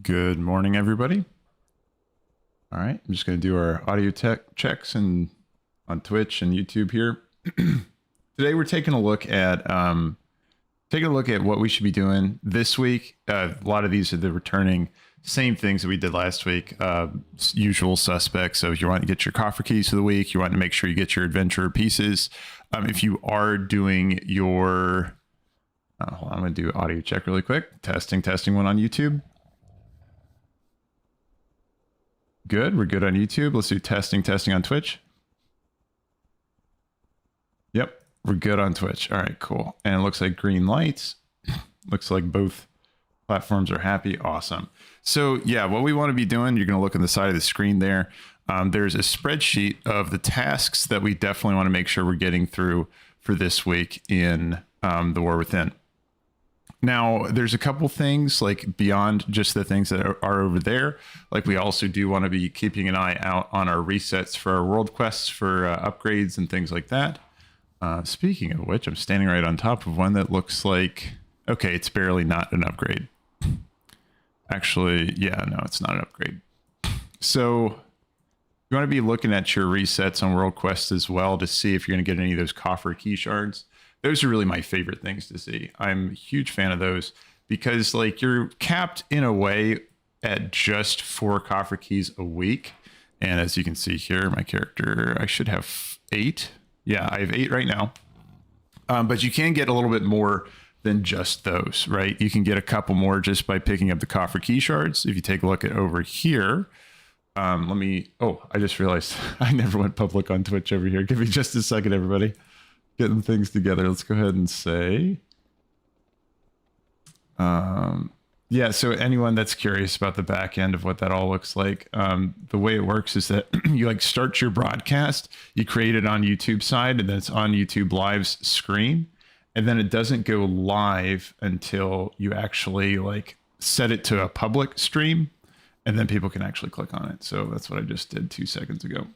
Good morning, everybody. All right, I'm just going to do our audio tech checks and on Twitch and YouTube here. Today, we're taking a look at what we should be doing this week. A lot of these are the returning same things that we did last week. Usual suspects. So if you want to get your coffer keys for the week, you want to make sure you get your adventurer pieces. If you are doing your, hold on, I'm going to do audio check really quick. Testing one on YouTube. Good, we're good on YouTube. Let's do testing on Twitch. Yep, we're good on Twitch. All right, cool. And it looks like green lights. Looks like both platforms are happy. Awesome. So yeah, what we want to be doing, you're going to look on the side of the screen there. There's a spreadsheet of the tasks that we definitely want to make sure we're getting through for this week in the War Within. Now, there's a couple things like beyond just the things that are over there. Like we also do want to be keeping an eye out on our resets for our world quests for upgrades and things like that. Speaking of which, I'm standing right on top of one that looks like, okay, it's barely not an upgrade. Actually, yeah, no, it's not an upgrade. So you want to be looking at your resets on world quests as well to see if you're going to get any of those coffer key shards. Those are really my favorite things to see. I'm a huge fan of those because like you're capped in a way at just 4 coffer keys a week. And as you can see here, my character, I should have 8. Yeah, I have 8 right now. But you can get a little bit more than just those, right? You can get a couple more just by picking up the coffer key shards. If you take a look at over here, I just realized I never went public on Twitch over here. Give me just a second, everybody. Getting things together. Let's go ahead and say, yeah, so anyone that's curious about the back end of what that all looks like, the way it works is that you like start your broadcast, you create it on YouTube side, and then it's on YouTube Live's screen, and then it doesn't go live until you actually like set it to a public stream, and then people can actually click on it. So that's what I just did 2 seconds ago.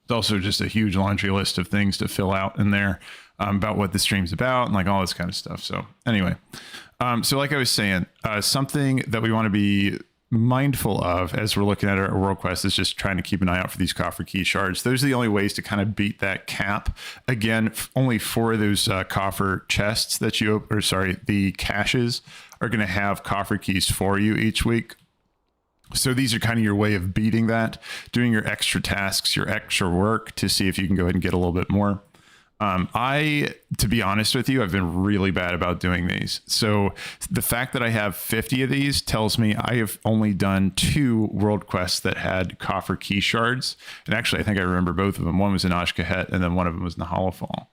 It's also just a huge laundry list of things to fill out in there about what the stream's about and like all this kind of stuff. So anyway, so like I was saying, something that we want to be mindful of as we're looking at our world quest is just trying to keep an eye out for these coffer key shards. Those are the only ways to kind of beat that cap. Again, only 4 of those coffer chests that you, or sorry, the caches are going to have coffer keys for you each week. So these are kind of your way of beating that, doing your extra tasks, your extra work to see if you can go ahead and get a little bit more. To be honest with you, I've been really bad about doing these. So the fact that I have 50 of these tells me I have only done 2 world quests that had coffer key shards. And actually, I think I remember both of them. One was in Ashkahet and then one of them was in the Hollowfall.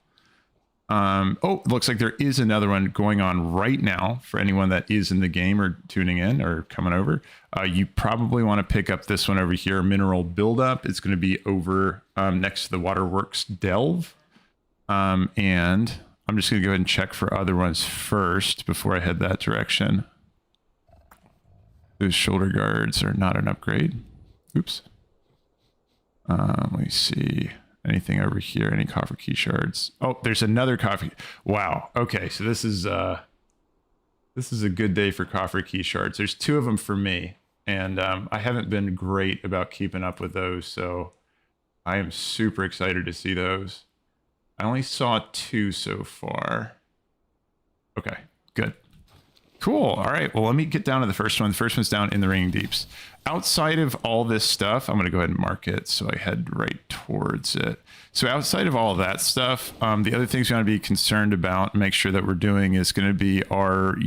Oh, it looks like there is another one going on right now for anyone that is in the game or tuning in or coming over. You probably want to pick up this one over here, Mineral Buildup. It's going to be over next to the Waterworks Delv. And I'm just going to go ahead and check for other ones first before I head that direction. Those shoulder guards are not an upgrade. Oops. Let me see. Anything over here? Any coffer key shards? Oh, there's another coffer. Wow. Okay, so this is a good day for coffer key shards. There's 2 of them for me, and I haven't been great about keeping up with those, so I am super excited to see those. I only saw 2 so far. Okay, good. Cool. All right. Well, let me get down to the first one. The first one's down in the Ringing Deeps. Outside of all this stuff, I'm going to go ahead and mark it so I head right towards it. So outside of all of that stuff, the other things we want to be concerned about and make sure that we're doing is going to be our,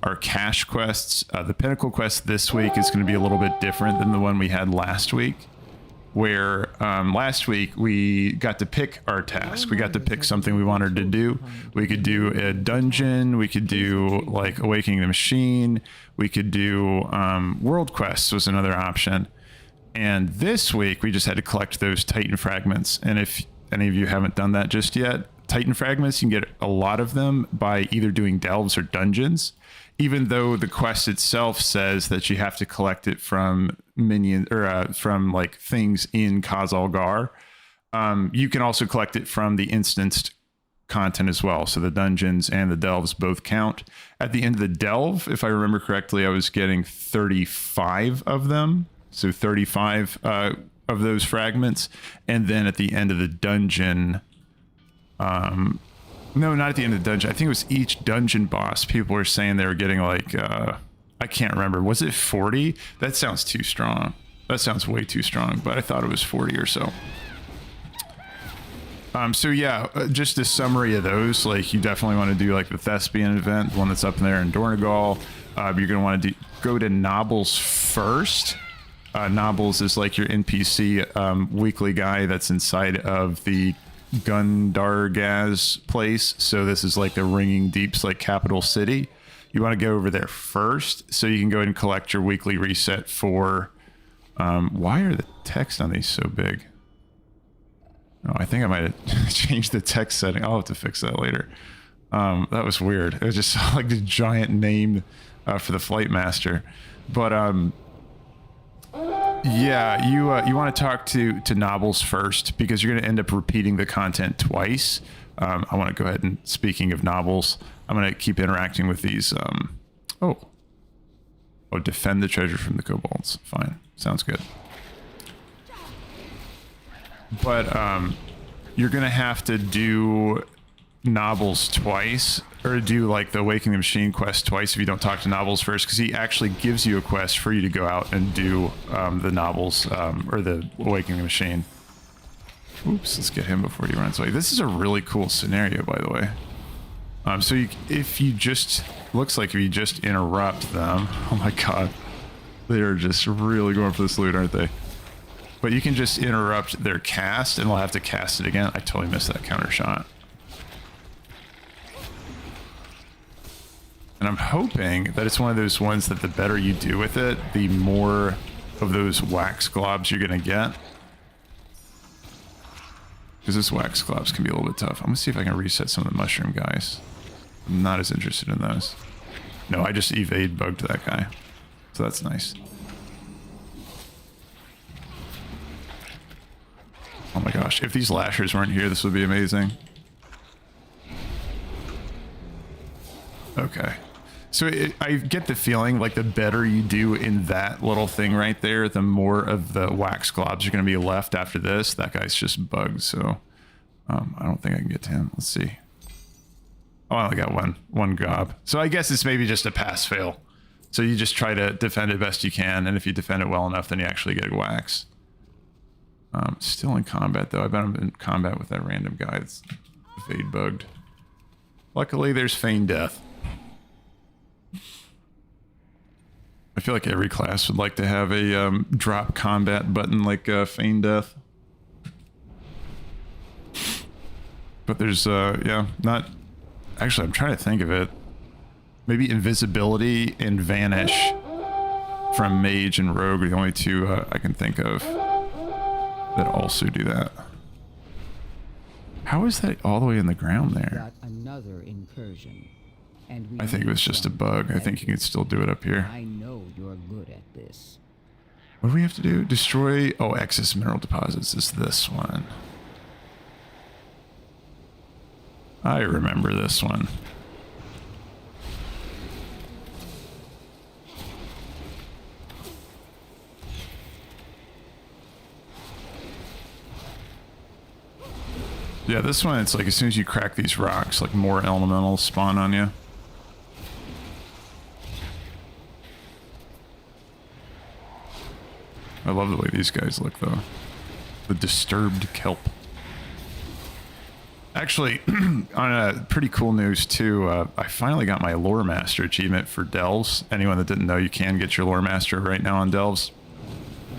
our cash quests. The Pinnacle quest this week is going to be a little bit different than the one we had last week, where last week we got to pick our task. We got to pick something we wanted to do. We could do a dungeon. We could do like Awakening the Machine. We could do world quests was another option. And this week we just had to collect those Titan fragments. And if any of you haven't done that just yet, Titan fragments, you can get a lot of them by either doing delves or dungeons, even though the quest itself says that you have to collect it from minions or from like things in Khazal Gar. You can also collect it from the instanced content as well. So the dungeons and the delves both count. At the end of the delve, if I remember correctly, I was getting 35 of them. So 35 of those fragments. And then at the end of the dungeon, no, not at the end of the dungeon. I think it was each dungeon boss. People were saying they were getting like, I can't remember. Was it 40? That sounds too strong. That sounds way too strong, but I thought it was 40 or so. So yeah, just a summary of those. Like, you definitely want to do like the Thespian event, the one that's up in there in Dornegal. You're going to want to go to Nobbles first. Nobbles is like your NPC weekly guy that's inside of the Gundargaz place. So this is like the Ringing Deep's like capital city. You want to go over there first so you can go ahead and collect your weekly reset for... why are the text on these so big? Oh, I think I might have changed the text setting. I'll have to fix that later. That was weird. It was just like the giant name for the Flight Master. But yeah, you want to talk to Nobbles first because you're going to end up repeating the content twice. I want to go ahead and, speaking of Nobbles, I'm going to keep interacting with these. Oh, defend the treasure from the kobolds. Fine. Sounds good. But you're going to have to do Nobbles twice, or do like the Awakening the Machine quest twice if you don't talk to Nobbles first, because he actually gives you a quest for you to go out and do the Nobbles, or the Awakening the Machine. Oops, let's get him before he runs away. This is a really cool scenario, by the way. So if you just, looks like if you just interrupt them, oh my god, they're just really going for this loot, aren't they? But you can just interrupt their cast and they'll have to cast it again. I totally missed that counter shot. And I'm hoping that it's one of those ones that the better you do with it, the more of those wax globs you're going to get. Because this wax globs can be a little bit tough. I'm going to see if I can reset some of the mushroom guys. I'm not as interested in those. No, I just evade bugged that guy. So that's nice. Oh my gosh, if these lashers weren't here, this would be amazing. Okay. So I get the feeling like the better you do in that little thing right there, the more of the wax globs are going to be left after this. That guy's just bugged, so I don't think I can get to him. Let's see. Oh, I only got one gob. So I guess it's maybe just a pass-fail. So you just try to defend it best you can, and if you defend it well enough, then you actually get a wax. Still in combat, though. I bet I'm in combat with that random guy that's evade bugged. Luckily, there's feign death. I feel like every class would like to have a drop combat button like feign death. But there's, yeah, not... Actually, I'm trying to think of it. Maybe invisibility and vanish from mage and rogue are the only two I can think of that also do that. How is that all the way in the ground there? Got another incursion. I think it was just a bug. I think you can still do it up here. I know you're good at this. What do we have to do? Destroy... Oh, excess mineral deposits is this one. I remember this one. Yeah, this one, it's like as soon as you crack these rocks, like more elementals spawn on you. I love the way these guys look, though. The disturbed kelp. Actually, on a pretty cool news, too, I finally got my Lore Master achievement for Delvs. Anyone that didn't know, you can get your Lore Master right now on Delvs.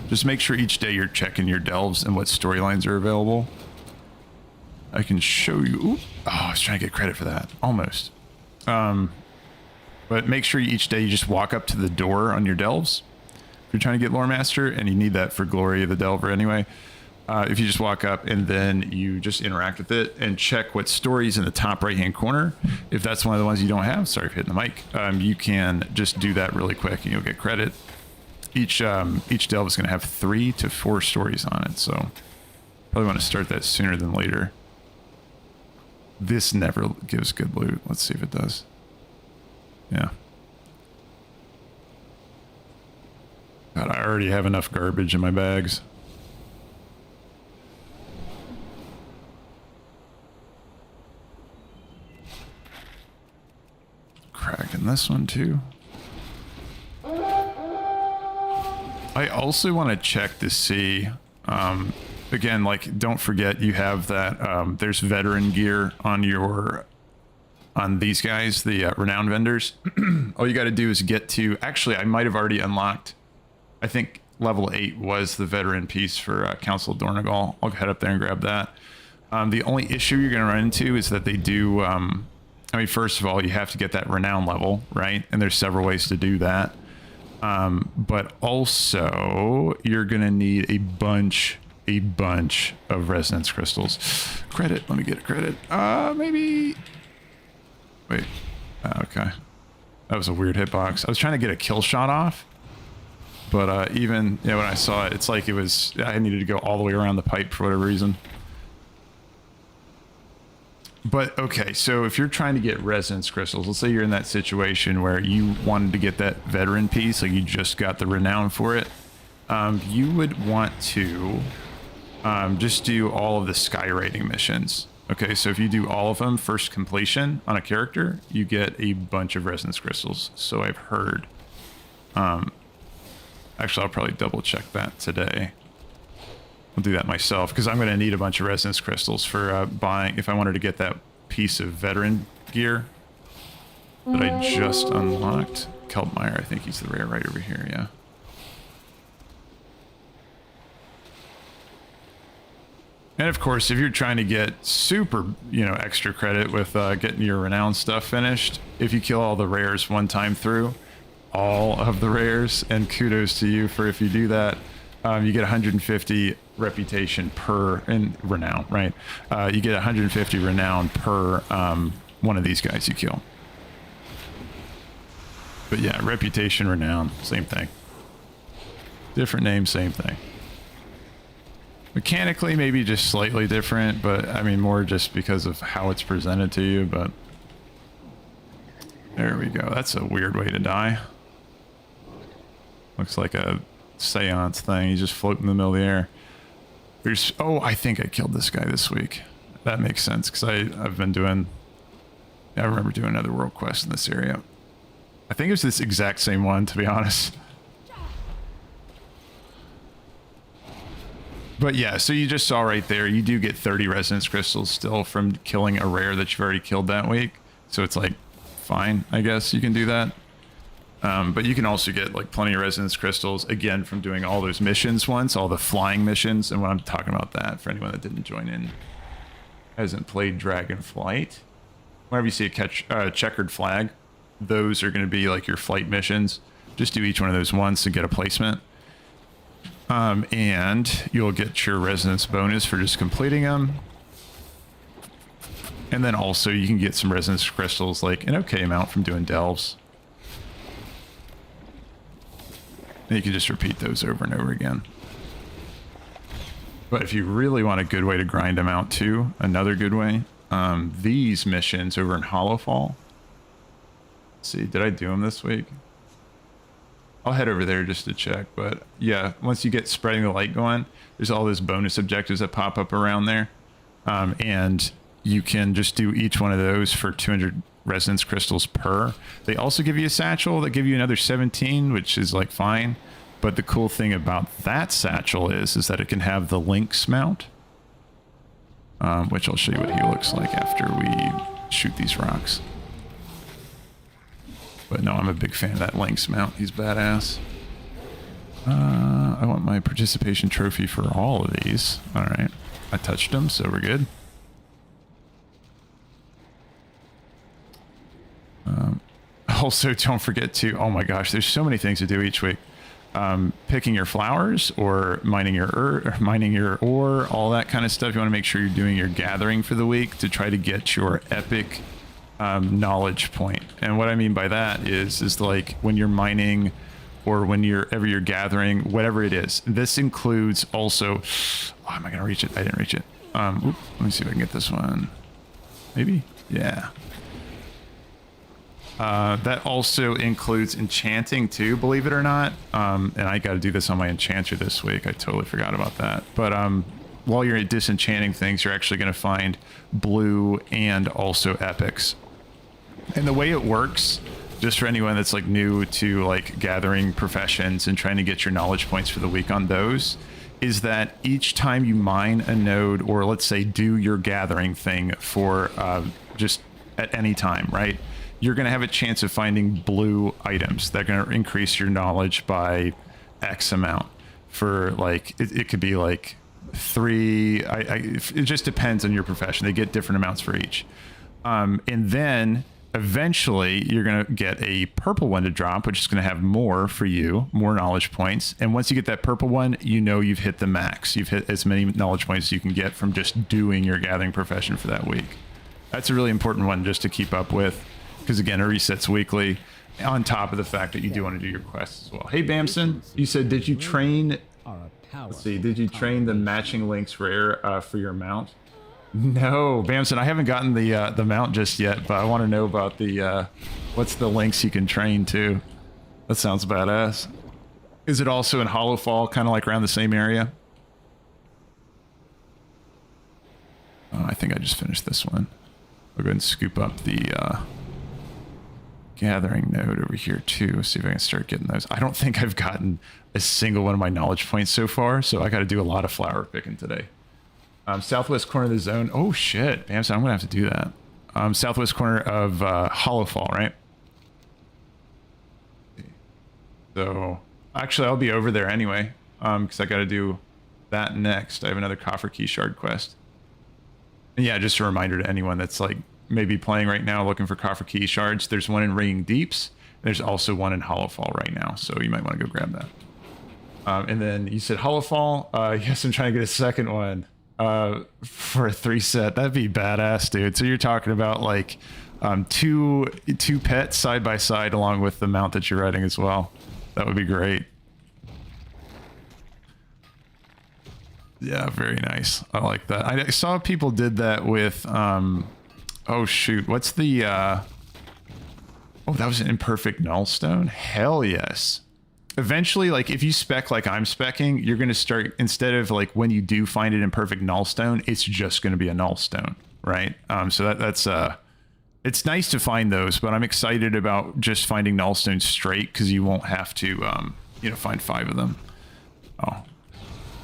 Just make sure each day you're checking your Delvs and what storylines are available. I can show you. Ooh, oh, I was trying to get credit for that. Almost. But make sure each day you just walk up to the door on your Delvs. If you're trying to get Lore Master, and you need that for Glory of the Delver anyway. If you just walk up and then you just interact with it and check what story's in the top right hand corner. If that's one of the ones you don't have, sorry for hitting the mic, you can just do that really quick and you'll get credit. Each Delve is going to have 3 to 4 stories on it, so probably want to start that sooner than later. This never gives good loot. Let's see if it does. Yeah. God, I already have enough garbage in my bags. Cracking this one too. I also want to check to see, again, like, don't forget you have that, there's veteran gear on these guys, the renowned vendors. All you got to do is get to, actually, I might have already unlocked, I think level 8 was the veteran piece for Council Dornagal. I'll head up there and grab that. The only issue you're going to run into is that they do, I mean, first of all, you have to get that renown level, right? And there's several ways to do that. But also you're going to need a bunch of resonance crystals. Credit. Let me get a credit. Maybe. Wait. Okay. That was a weird hitbox. I was trying to get a kill shot off. But even when I saw it, it's like it was, I needed to go all the way around the pipe for whatever reason. But okay, so if you're trying to get resonance crystals, let's say you're in that situation where you wanted to get that veteran piece, like you just got the renown for it, you would want to just do all of the sky rating missions. Okay, so if you do all of them first completion on a character, you get a bunch of resonance crystals. So I've heard. Actually, I'll probably double check that today. I'll do that myself because I'm going to need a bunch of resonance crystals for buying if I wanted to get that piece of veteran gear that I just unlocked. Kelpmeyer, I think he's the rare right over here, yeah. And of course, if you're trying to get super, extra credit with getting your renowned stuff finished, if you kill all the rares one time through, all of the rares, and kudos to you for if you do that, you get 150 reputation per, and renown, right? You get 150 renown per one of these guys you kill. But yeah, reputation, renown, same thing. Different name, same thing. Mechanically, maybe just slightly different, but I mean more just because of how it's presented to you, but there we go. That's a weird way to die. Looks like a seance thing. You just float in the middle of the air. Oh, I think I killed this guy this week. That makes sense because I've been doing, I remember doing another world quest in this area. I think it was this exact same one, to be honest. But yeah, so you just saw right there, you do get 30 resonance crystals still from killing a rare that you've already killed that week. So it's like, fine, I guess you can do that. But you can also get like plenty of resonance crystals, again, from doing all those missions once, all the flying missions. And when I'm talking about that, for anyone that didn't join in, hasn't played Dragonflight, whenever you see a checkered flag, those are going to be like your flight missions. Just do each one of those once and get a placement. And you'll get your resonance bonus for just completing them. And then also you can get some resonance crystals, like an okay amount from doing delves. And you can just repeat those over and over again. But if you really want a good way to grind them out too, another good way, these missions over in Hollowfall. Let's see, did I do them this week? I'll head over there just to check, but yeah, once you get spreading the light going, there's all those bonus objectives that pop up around there. And you can just do each one of those for 200 resonance crystals per. They also give you a satchel that give you another 17, which is like fine. But the cool thing about that satchel is that it can have the Lynx mount, which I'll show you what he looks like after we shoot these rocks. But no, I'm a big fan of that Lynx mount. He's badass. I want my participation trophy for all of these. All right. I touched them, so we're good. Also, don't forget to, oh my gosh, there's so many things to do each week. Picking your flowers or mining your ore, all that kind of stuff. You want to make sure you're doing your gathering for the week to try to get your epic knowledge point. And what I mean by that is like when you're mining or when ever you're gathering, whatever it is. This includes also, oh, am I going to reach it? I didn't reach it. Let me see if I can get this one. maybe? Yeah. That also includes enchanting too, believe it or not. And I got to do this on my enchanter this week. I totally forgot about that. But while you're disenchanting things, you're actually going to find blue and also epics. And the way it works, just for anyone that's like new to like gathering professions and trying to get your knowledge points for the week on those, is that each time you mine a node, or let's say do your gathering thing for just at any time, right? You're going to have a chance of finding blue items that are going to increase your knowledge by X amount. For like, it could be like 3. It just depends on your profession. They get different amounts for each. And then eventually you're going to get a purple one to drop, which is going to have more for you, more knowledge points. And once you get that purple one, you know you've hit the max. You've hit as many knowledge points as you can get from just doing your gathering profession for that week. That's a really important one just to keep up with. Because again, it resets weekly, on top of the fact that you do want to do your quests as well. Hey, Bamson, you said, did you train? Let's see, did you train the matching links rare for your mount? No, Bamson, I haven't gotten the mount just yet, but I want to know about the what's the links you can train to. That sounds badass. Is it also in Hollowfall, kind of like around the same area? I think I just finished this one. I'll go ahead and scoop up the gathering node over here too. See if I can start getting those. I don't think I've gotten a single one of my knowledge points so far, so I got to do a lot of flower picking today. Southwest corner of the zone. Oh shit, Bamson, I'm gonna have to do that. Southwest corner of Hollowfall, right? So actually, I'll be over there anyway, because I got to do that next. I have another coffer key shard quest. And yeah, just a reminder to anyone that's like maybe playing right now looking for coffer key shards. There's one in Ringing Deeps. There's also one in Hollowfall right now, so you might want to go grab that. And then you said Hollowfall. Yes, I'm trying to get a second one for a 3 set. That'd be badass, dude. So you're talking about like two pets side by side along with the mount that you're riding as well. That would be great. Yeah, very nice. I like that. I saw people did that with oh shoot, what's the oh, that was an imperfect nullstone? Hell yes. Eventually, like if you spec like I'm speccing, you're gonna start, instead of like when you do find an imperfect nullstone, it's just gonna be a nullstone, right? So that's it's nice to find those, but I'm excited about just finding nullstones straight, because you won't have to you know, find 5 of them. Oh,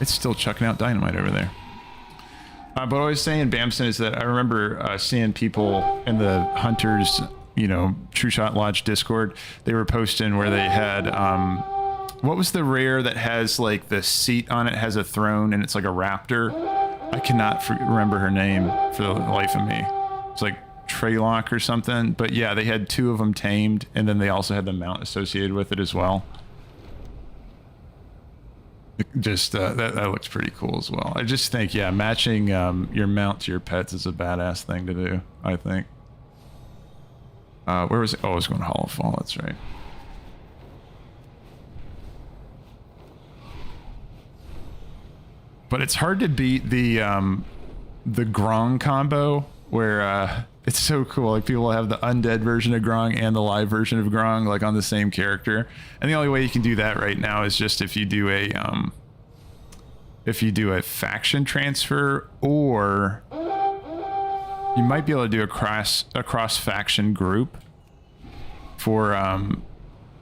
it's still chucking out dynamite over there. But what I was saying, Bamson, is that I remember seeing people in the Hunters, you know, True Shot Lodge Discord, they were posting where they had, what was the rare that has like the seat on it, has a throne, and it's like a raptor? I cannot remember her name for the life of me. It's like Treylock or something. But yeah, they had 2 of them tamed, and then they also had the mount associated with it as well. Just that looks pretty cool as well. I just think, yeah, matching your mount to your pets is a badass thing to do, I think. Where was it? Oh, I was going to Hollowfall, that's right. But it's hard to beat the Grong combo, where it's so cool. Like people have the undead version of Grong and the live version of Grong like on the same character. And the only way you can do that right now is just if you do a faction transfer, or you might be able to do a cross faction group for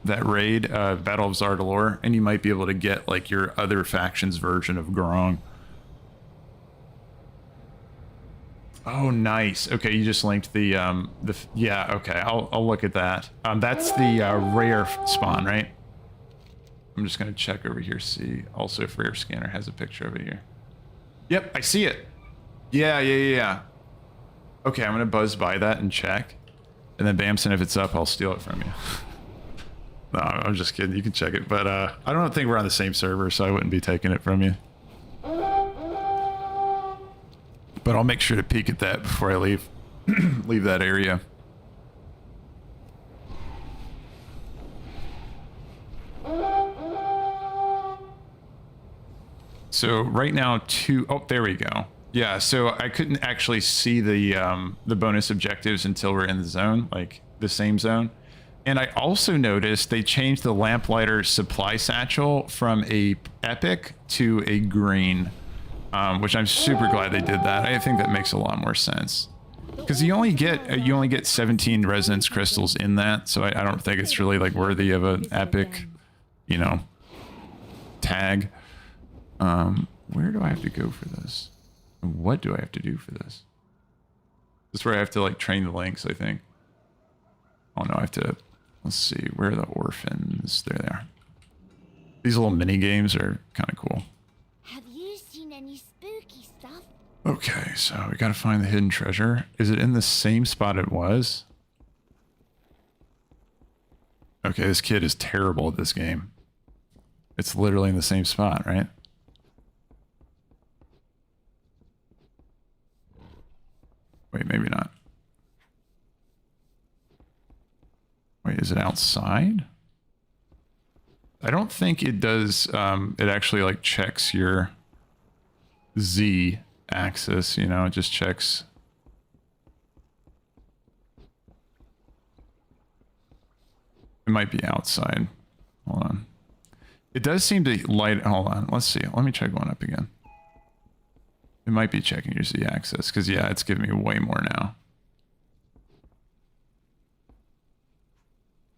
that raid, Battle of Zardalor, and you might be able to get like your other faction's version of Grong. Oh, nice. Okay, you just linked the yeah. Okay, I'll look at that. That's the rare spawn, right? I'm just gonna check over here, see also if Rare Scanner has a picture over here. Yep, I see it. Yeah. Okay, I'm gonna buzz by that and check, and then Bamson, if it's up, I'll steal it from you. No, I'm just kidding. You can check it, but I don't think we're on the same server, so I wouldn't be taking it from you. But I'll make sure to peek at that before I leave leave that area. So right now, oh, there we go. Yeah, so I couldn't actually see the bonus objectives until we're in the zone, like the same zone. And I also noticed they changed the lamplighter supply satchel from a epic to a green, which I'm super glad they did that. I think that makes a lot more sense because you only get 17 resonance crystals in that, so I don't think it's really like worthy of an epic, you know, tag. Where do I have to go for this? What do I have to do for this? This is where I have to like train the lynx, I think. Oh no, I have to. Let's see, where are the orphans? There they are. These little mini games are kind of cool. Have you seen any spooky stuff? Okay, so we gotta find the hidden treasure. Is it in the same spot it was? Okay, this kid is terrible at this game. It's literally in the same spot, right? Wait, maybe not. Wait, is it outside? I don't think it does. It actually like checks your Z axis, you know, it just checks. It might be outside. Hold on. It does seem to light. Hold on. Let's see. Let me check one up again. It might be checking your Z axis because, yeah, it's giving me way more now.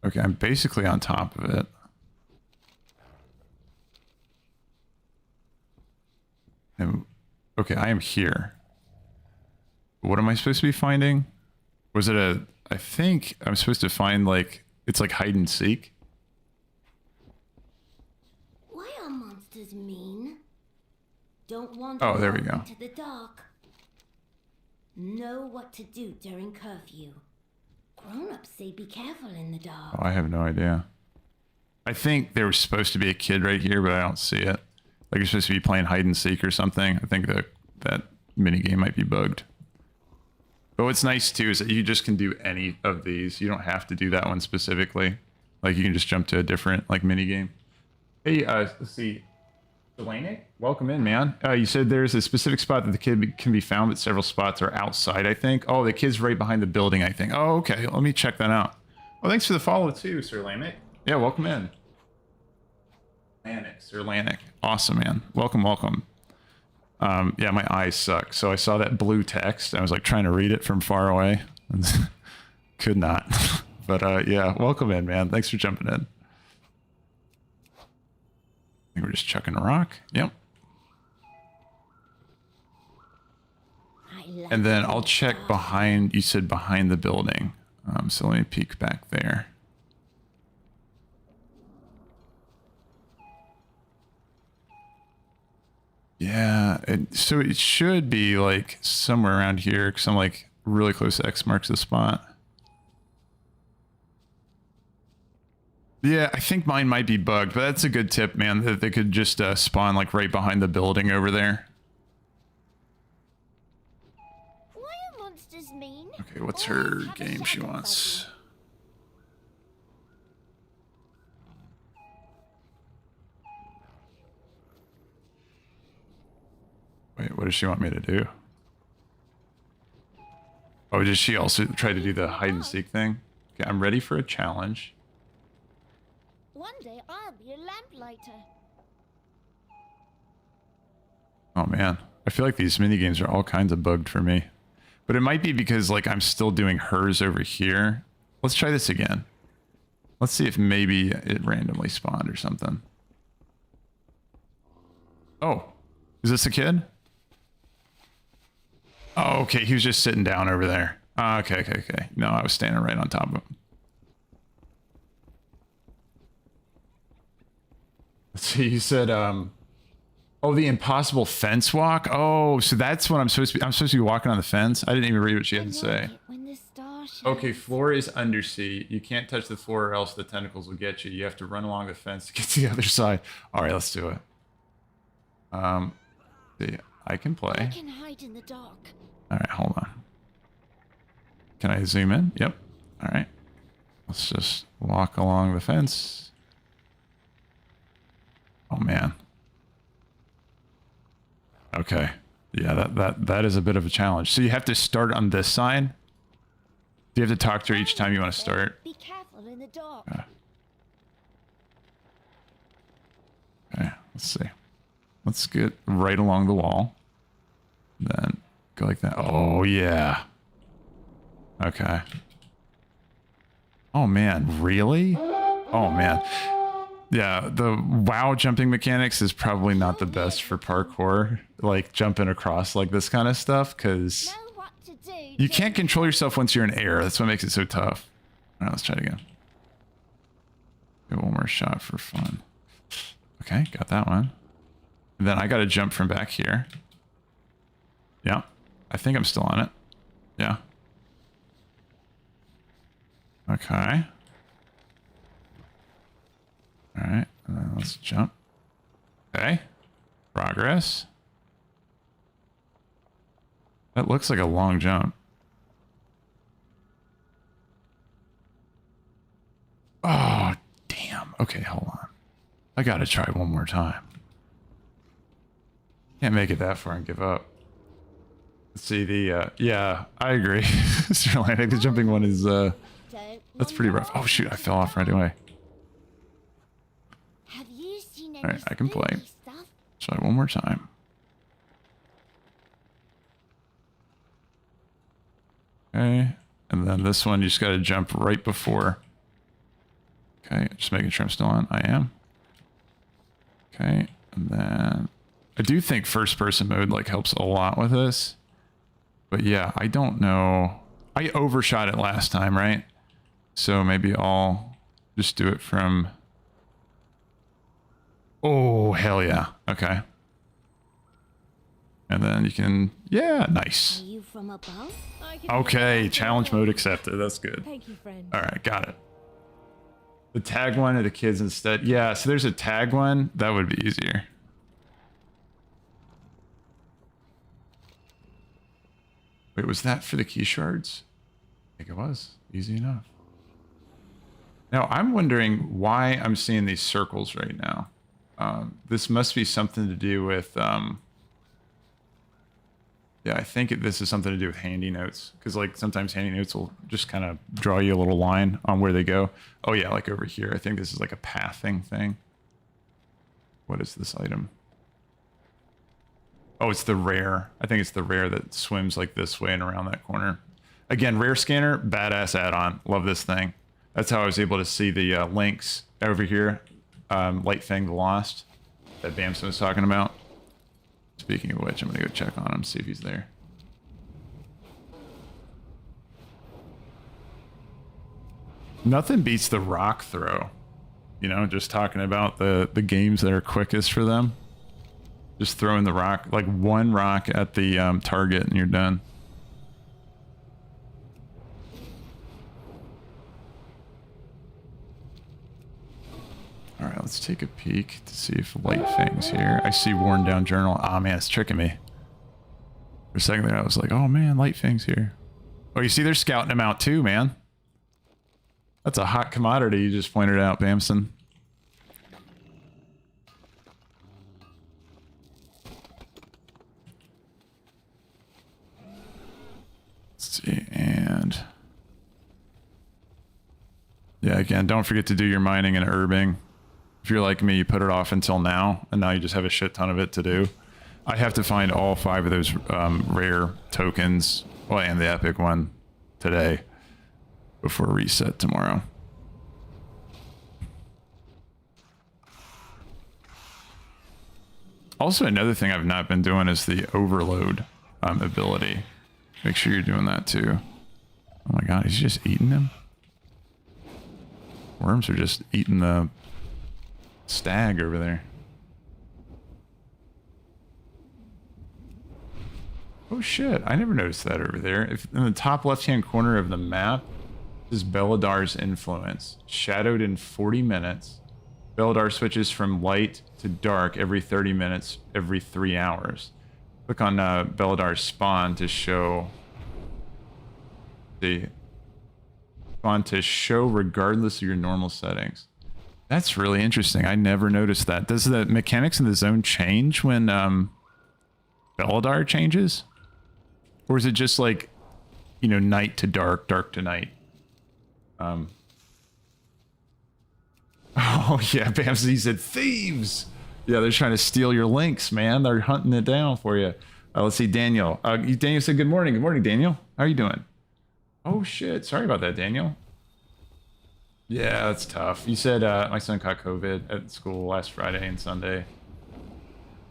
Okay, I'm basically on top of it. And, okay, I am here. What am I supposed to be finding? Was it a... I think I'm supposed to find, like... It's like hide and seek. Why are monsters mean? Don't want Oh, there we go. into the dark. Know what to do during curfew. Grown-ups say be careful in the dark. Oh, I have no idea. I think there was supposed to be a kid right here, but I don't see it. Like you're supposed to be playing hide and seek or something. I think that mini game might be bugged. But what's nice too is that you just can do any of these. You don't have to do that one specifically. Like you can just jump to a different like mini game. Hey, let's see. Delaney, welcome in, man. You said there's a specific spot that the kid can be found, but several spots are outside, I think. Oh, the kid's right behind the building, I think. Oh, okay. Let me check that out. Oh, thanks for the follow too, Sir Lamek. Yeah, welcome in. Sir Lanek. Awesome, man. Welcome, welcome. Yeah, my eyes suck. So I saw that blue text. I was like trying to read it from far away. And could not. But yeah, welcome in, man. Thanks for jumping in. I think we're just chucking a rock. Yep. And then I'll check behind, you said behind the building. So let me peek back there. Yeah, so it should be like somewhere around here because I'm like really close to X marks the spot. Yeah, I think mine might be bugged, but that's a good tip, man, that they could just spawn like right behind the building over there. Why are monsters mean? Okay, what's her game she wants? Wait, what does she want me to do? Oh, does she also try to do the hide and seek thing? Okay, I'm ready for a challenge. One day I'll be a lamplighter. Oh man, I feel like these mini games are all kinds of bugged for me. But it might be because like I'm still doing hers over here. Let's try this again. Let's see if maybe it randomly spawned or something. Oh, is this a kid? Oh, okay, he was just sitting down over there. Okay. No, I was standing right on top of him. Let's see, you said, oh, the impossible fence walk? Oh, so that's what I'm supposed to be. I'm supposed to be walking on the fence? I didn't even read what she had to say. Okay, floor is undersea. You can't touch the floor or else the tentacles will get you. You have to run along the fence to get to the other side. All right, let's do it. See, I can play. I can hide in the dark. All right, hold on. Can I zoom in? Yep. All right. Let's just walk along the fence. Oh, man. Okay. Yeah, that is a bit of a challenge. So you have to start on this side. Do you have to talk to her each time you want to start? Be careful in the dark. Okay, let's see. Let's get right along the wall. Then go like that. Oh, yeah. Okay. Oh, man. Really? Oh, man. Yeah, the WoW jumping mechanics is probably not the best for parkour. Like, jumping across like this kind of stuff, because Know what to do. you can't control yourself once you're in air. That's what makes it so tough. All right, let's try it again. Get one more shot for fun. Okay, got that one. And then I got to jump from back here. Yeah, I think I'm still on it. Yeah. Okay. All right, and then let's jump. Okay. Progress. That looks like a long jump. Oh, damn. Okay, hold on. I gotta try one more time. Can't make it that far and give up. Let's see the, yeah, I agree. Sir Atlantic, the jumping one is, that's pretty rough. Oh shoot, I fell off right away. Have you seen any Alright, I can play. spooky stuff? Try one more time. Okay, and then this one, you just gotta jump right before. Okay, just making sure I'm still on. I am. Okay, and then I do think first person mode like helps a lot with this. But yeah, I don't know. I overshot it last time, right? So maybe I'll just do it from... Oh, hell yeah. Okay. And then you can... Yeah, nice. Are you from above? Okay, challenge mode accepted. That's good. Thank you, friend. All right, got it. The tag one or the kids instead. Yeah, so there's a tag one. That would be easier. Wait, was that for the key shards? I think it was. Easy enough. Now, I'm wondering why I'm seeing these circles right now. This must be something to do with... yeah, I think this is something to do with handy notes. Because, like, sometimes handy notes will just kind of draw you a little line on where they go. Oh, yeah, like over here. I think this is like a pathing thing. What is this item? Oh, it's the rare. I think it's the rare that swims like this way and around that corner. Again, rare scanner, badass add-on. Love this thing. That's how I was able to see the links over here. Light Fang the Lost that Bamson was talking about. Speaking of which, I'm going to go check on him, see if he's there. Nothing beats the rock throw. You know, just talking about the games that are quickest for them. Just throwing the rock, like one rock at the target and you're done. All right, let's take a peek to see if Light Fang's here. I see Worn Down Journal. Ah, man, it's tricking me. For a second there, I was like, oh man, Light Fang's here. Oh, you see they're scouting him out too, man. That's a hot commodity you just pointed out, Bamson. Let's see, and... yeah, again, don't forget to do your mining and herbing. If you're like me, you put it off until now, and now you just have a shit ton of it to do. I have to find all 5 of those rare tokens, well, and the epic one today before reset tomorrow. Also, another thing I've not been doing is the overload ability. Make sure you're doing that too. Oh my god, he's just eating them? Worms are just eating the stag over there. Oh shit, I never noticed that over there. If in the top left-hand corner of the map is Beladar's influence. Shadowed in 40 minutes. Beladar switches from light to dark every 30 minutes, every 3 hours. Click on Beladar's spawn to show... see. Spawn to show regardless of your normal settings. That's really interesting. I never noticed that. Does the mechanics in the zone change when Belladar changes? Or is it just like, you know, night to dark, dark to night? Oh yeah, Bamsy said thieves. Yeah, they're trying to steal your links, man. They're hunting it down for you. Let's see, Daniel. Daniel said good morning. Good morning, Daniel. How are you doing? Oh shit, sorry about that, Daniel. Yeah, that's tough. You said my son caught COVID at school last Friday and Sunday.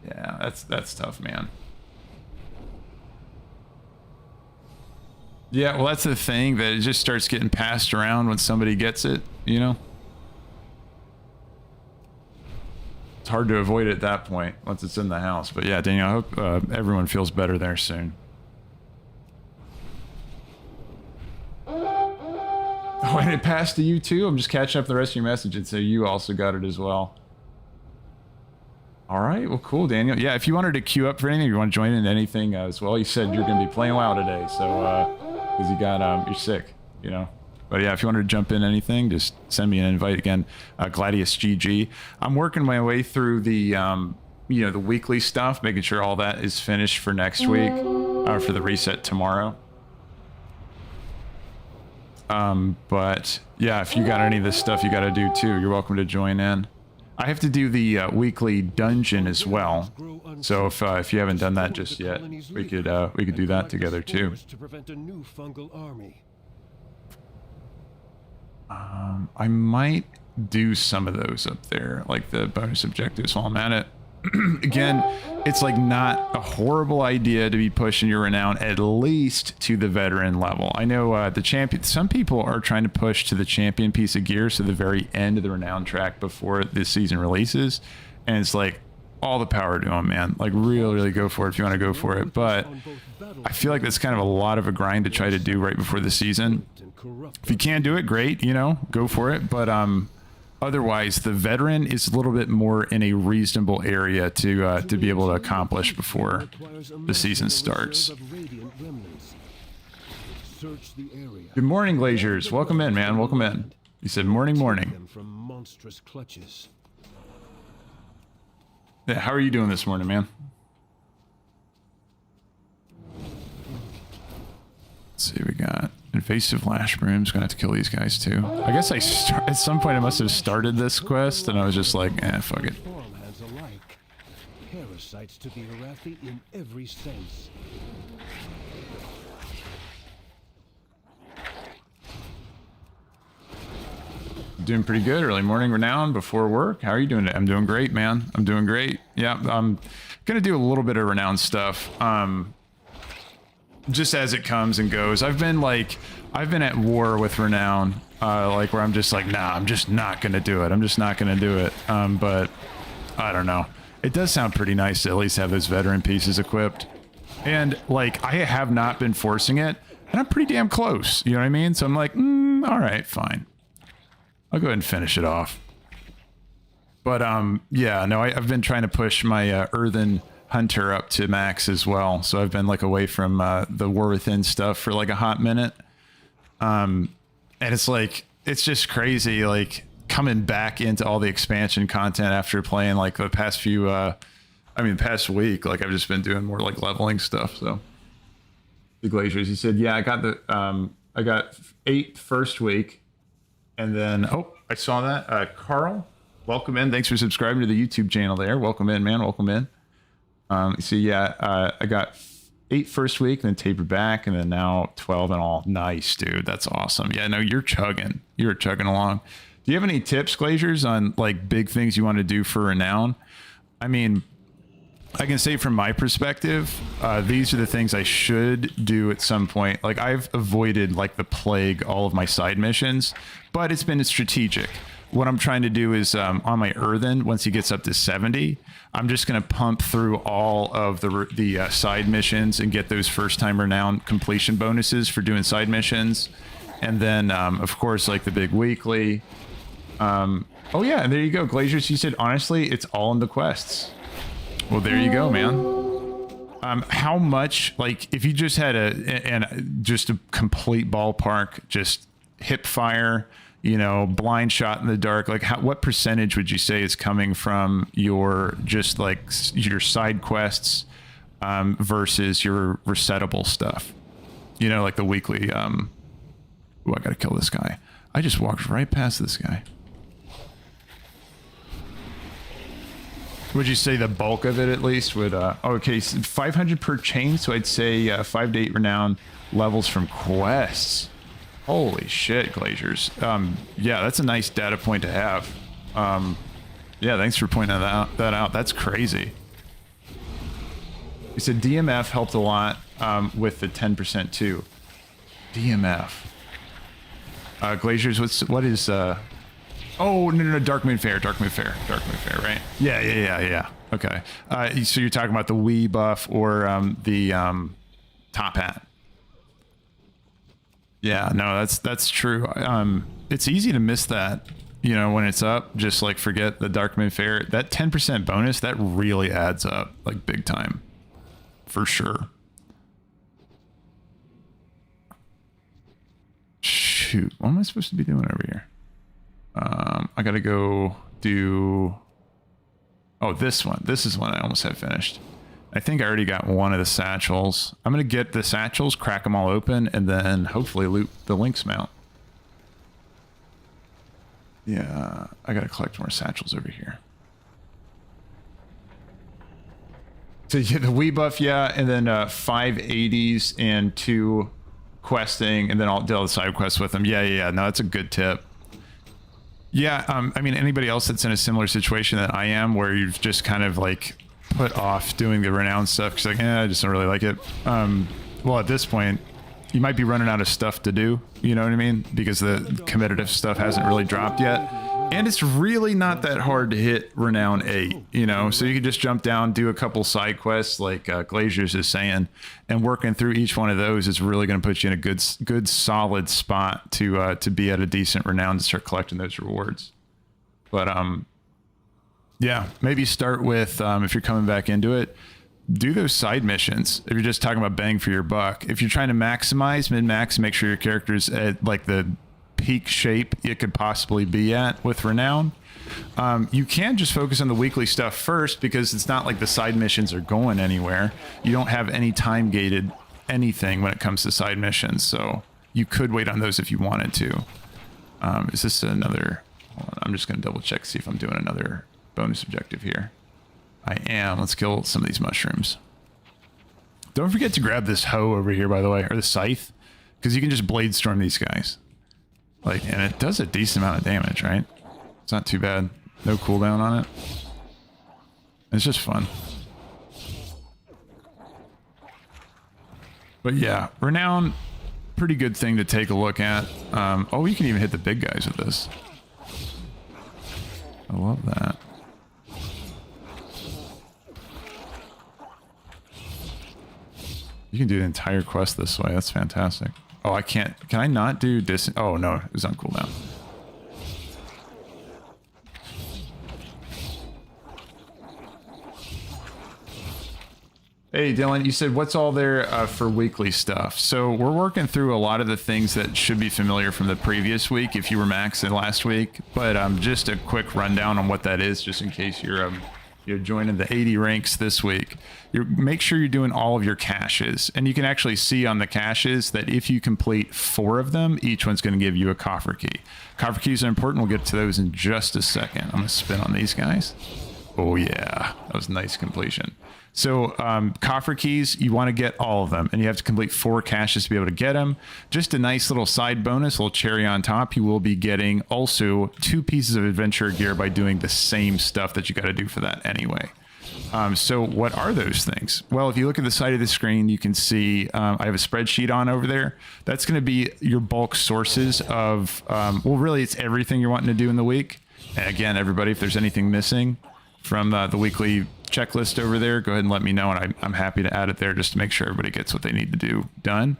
Yeah, that's tough, man. Yeah, well, that's the thing, that it just starts getting passed around when somebody gets it, you know? It's hard to avoid it at that point once it's in the house. But yeah, Daniel, I hope everyone feels better there soon. Oh, and it passed to you too? I'm just catching up the rest of your messages, so you also got it as well. All right, well, cool, Daniel. Yeah, if you wanted to queue up for anything, if you want to join in anything as well, you said you're going to be playing WoW today, so, because you got, you're sick, you know? But yeah, if you wanted to jump in anything, just send me an invite again. Gladius GG. I'm working my way through the, you know, the weekly stuff, making sure all that is finished for next week, for the reset tomorrow. But yeah, if you got any of this stuff you got to do too, you're welcome to join in. I have to do the weekly dungeon as well. So if you haven't done that just yet, we could do that together too. I might do some of those up there, like the bonus objectives while I'm at it. Again, it's like not a horrible idea to be pushing your renown at least to the veteran level. I know the champion, some people are trying to push to the champion piece of gear, so the very end of the renown track before this season releases, and it's like all the power to them, man. Like really go for it if you want to go for it. But I feel like that's kind of a lot of a grind to try to do right before the season. If you can do it, great, you know, go for it. But otherwise, the veteran is a little bit more in a reasonable area to be able to accomplish before the season starts. Good morning, Glaziers. Welcome in, man. Welcome in. You said morning. Yeah, how are you doing this morning, man? Let's see, we got invasive lash brooms. Gonna have to kill these guys too. I guess at some point I must have started this quest and I was just like, fuck it. Parasites to the Arathi in every sense. Doing pretty good. Early morning renown before work. How are you doing today? I'm doing great, man. I'm doing great. Yeah, I'm gonna do a little bit of renown stuff. Just as it comes and goes. I've been at war with renown, like where I'm just like, nah, I'm just not gonna do it. I'm just not gonna do it. But I don't know. It does sound pretty nice to at least have those veteran pieces equipped. And like, I have not been forcing it, and I'm pretty damn close. You know what I mean? So I'm like, all right, fine. I'll go ahead and finish it off. But yeah, no, I've been trying to push my Earthen Hunter up to max as well, so I've been like away from the War Within stuff for like a hot minute, and it's like, it's just crazy like coming back into all the expansion content after playing like the past few past week. Like I've just been doing more like leveling stuff. So the Glaciers, he said, yeah, I got 8 first week, and then I saw that Carl, welcome in, thanks for subscribing to the YouTube channel there. Welcome in, man. Welcome in. So yeah, I got 8 first week, and then tapered back, and then now 12 in all. Nice, dude. That's awesome. Yeah, no, you're chugging. You're chugging along. Do you have any tips, Glaziers, on like big things you want to do for renown? I mean, I can say from my perspective, these are the things I should do at some point. Like I've avoided like the plague all of my side missions, but it's been strategic. What I'm trying to do is on my Earthen, once he gets up to 70, I'm just going to pump through all of the side missions and get those first time renown completion bonuses for doing side missions. And then, of course, like the big weekly. Oh yeah, there you go, Glaziers. You said, honestly, it's all in the quests. Well, there you go, man. How much, like, if you just had just a complete ballpark, just hip fire, you know, blind shot in the dark, like what percentage would you say is coming from your just like your side quests, versus your resettable stuff. You know, like the weekly. Oh, I gotta kill this guy. I just walked right past this guy. Would you say the bulk of it at least would, okay, so 500 per chain, so I'd say 5 to 8 renown levels from quests. Holy shit, Glaciers. Yeah, that's a nice data point to have. Yeah, thanks for pointing that out. That's crazy. You said DMF helped a lot with the 10% too. DMF. Glaciers, what is... Oh, no, Dark Moon Fair, right? Yeah. Okay. So you're talking about the Wii buff or the top hat. Yeah, no, that's true. It's easy to miss that, you know, when it's up. Just like forget the Dark Moon Fair. That 10% bonus, that really adds up, like big time. For sure. Shoot, what am I supposed to be doing over here? I gotta go do... Oh, this one. This is one I almost had finished. I think I already got one of the satchels. I'm gonna get the satchels, crack them all open, and then hopefully loot the Lynx mount. Yeah, I gotta collect more satchels over here. So yeah, the Wii buff, yeah, and then 5 80s and 2 questing, and then I'll do all the side quests with them. Yeah. No, that's a good tip. Yeah, I mean, anybody else that's in a similar situation that I am, where you've just kind of like put off doing the renowned stuff because like, I just don't really like it. Well, at this point, you might be running out of stuff to do. You know what I mean? Because the competitive stuff hasn't really dropped yet, and it's really not that hard to hit renown 8. You know, so you can just jump down, do a couple side quests like Glaciers is saying, and working through each one of those is really going to put you in a good solid spot to be at a decent renown to start collecting those rewards. But yeah, maybe start with if you're coming back into it, do those side missions. If you're just talking about bang for your buck, if you're trying to maximize min-max, make sure your character's at like the peak shape it could possibly be at with renown. You can just focus on the weekly stuff first because it's not like the side missions are going anywhere. You don't have any time gated anything when it comes to side missions, so you could wait on those if you wanted to. Is this another... Hold on, I'm just going to double check, see if I'm doing another bonus objective here. I am. Let's kill some of these mushrooms. Don't forget to grab this hoe over here, by the way, or the scythe, because you can just blade storm these guys. Like, and it does a decent amount of damage, right? It's not too bad. No cooldown on it. It's just fun. But yeah, renown, pretty good thing to take a look at. Oh, you can even hit the big guys with this. I love that. You can do the entire quest this way. That's fantastic. Oh, I can't. Can I not do this? Oh, no. It was on cooldown. Hey, Dylan, you said what's all there for weekly stuff? So we're working through a lot of the things that should be familiar from the previous week if you were maxing last week. But just a quick rundown on what that is, just in case you're joining the 80 ranks this week. Make sure you're doing all of your caches, and you can actually see on the caches that if you complete 4 of them, each one's going to give you a coffer key. Coffer keys are important. We'll get to those in just a second. I'm going to spin on these guys. Oh yeah, that was nice completion. So coffer keys, you want to get all of them, and you have to complete 4 caches to be able to get them. Just a nice little side bonus, little cherry on top. You will be getting also 2 pieces of adventure gear by doing the same stuff that you got to do for that anyway. So what are those things? Well, if you look at the side of the screen, you can see I have a spreadsheet on over there. That's going to be your bulk sources of, well, really, it's everything you're wanting to do in the week. And again, everybody, if there's anything missing from the weekly checklist over there, go ahead and let me know, and I'm happy to add it there just to make sure everybody gets what they need to do done.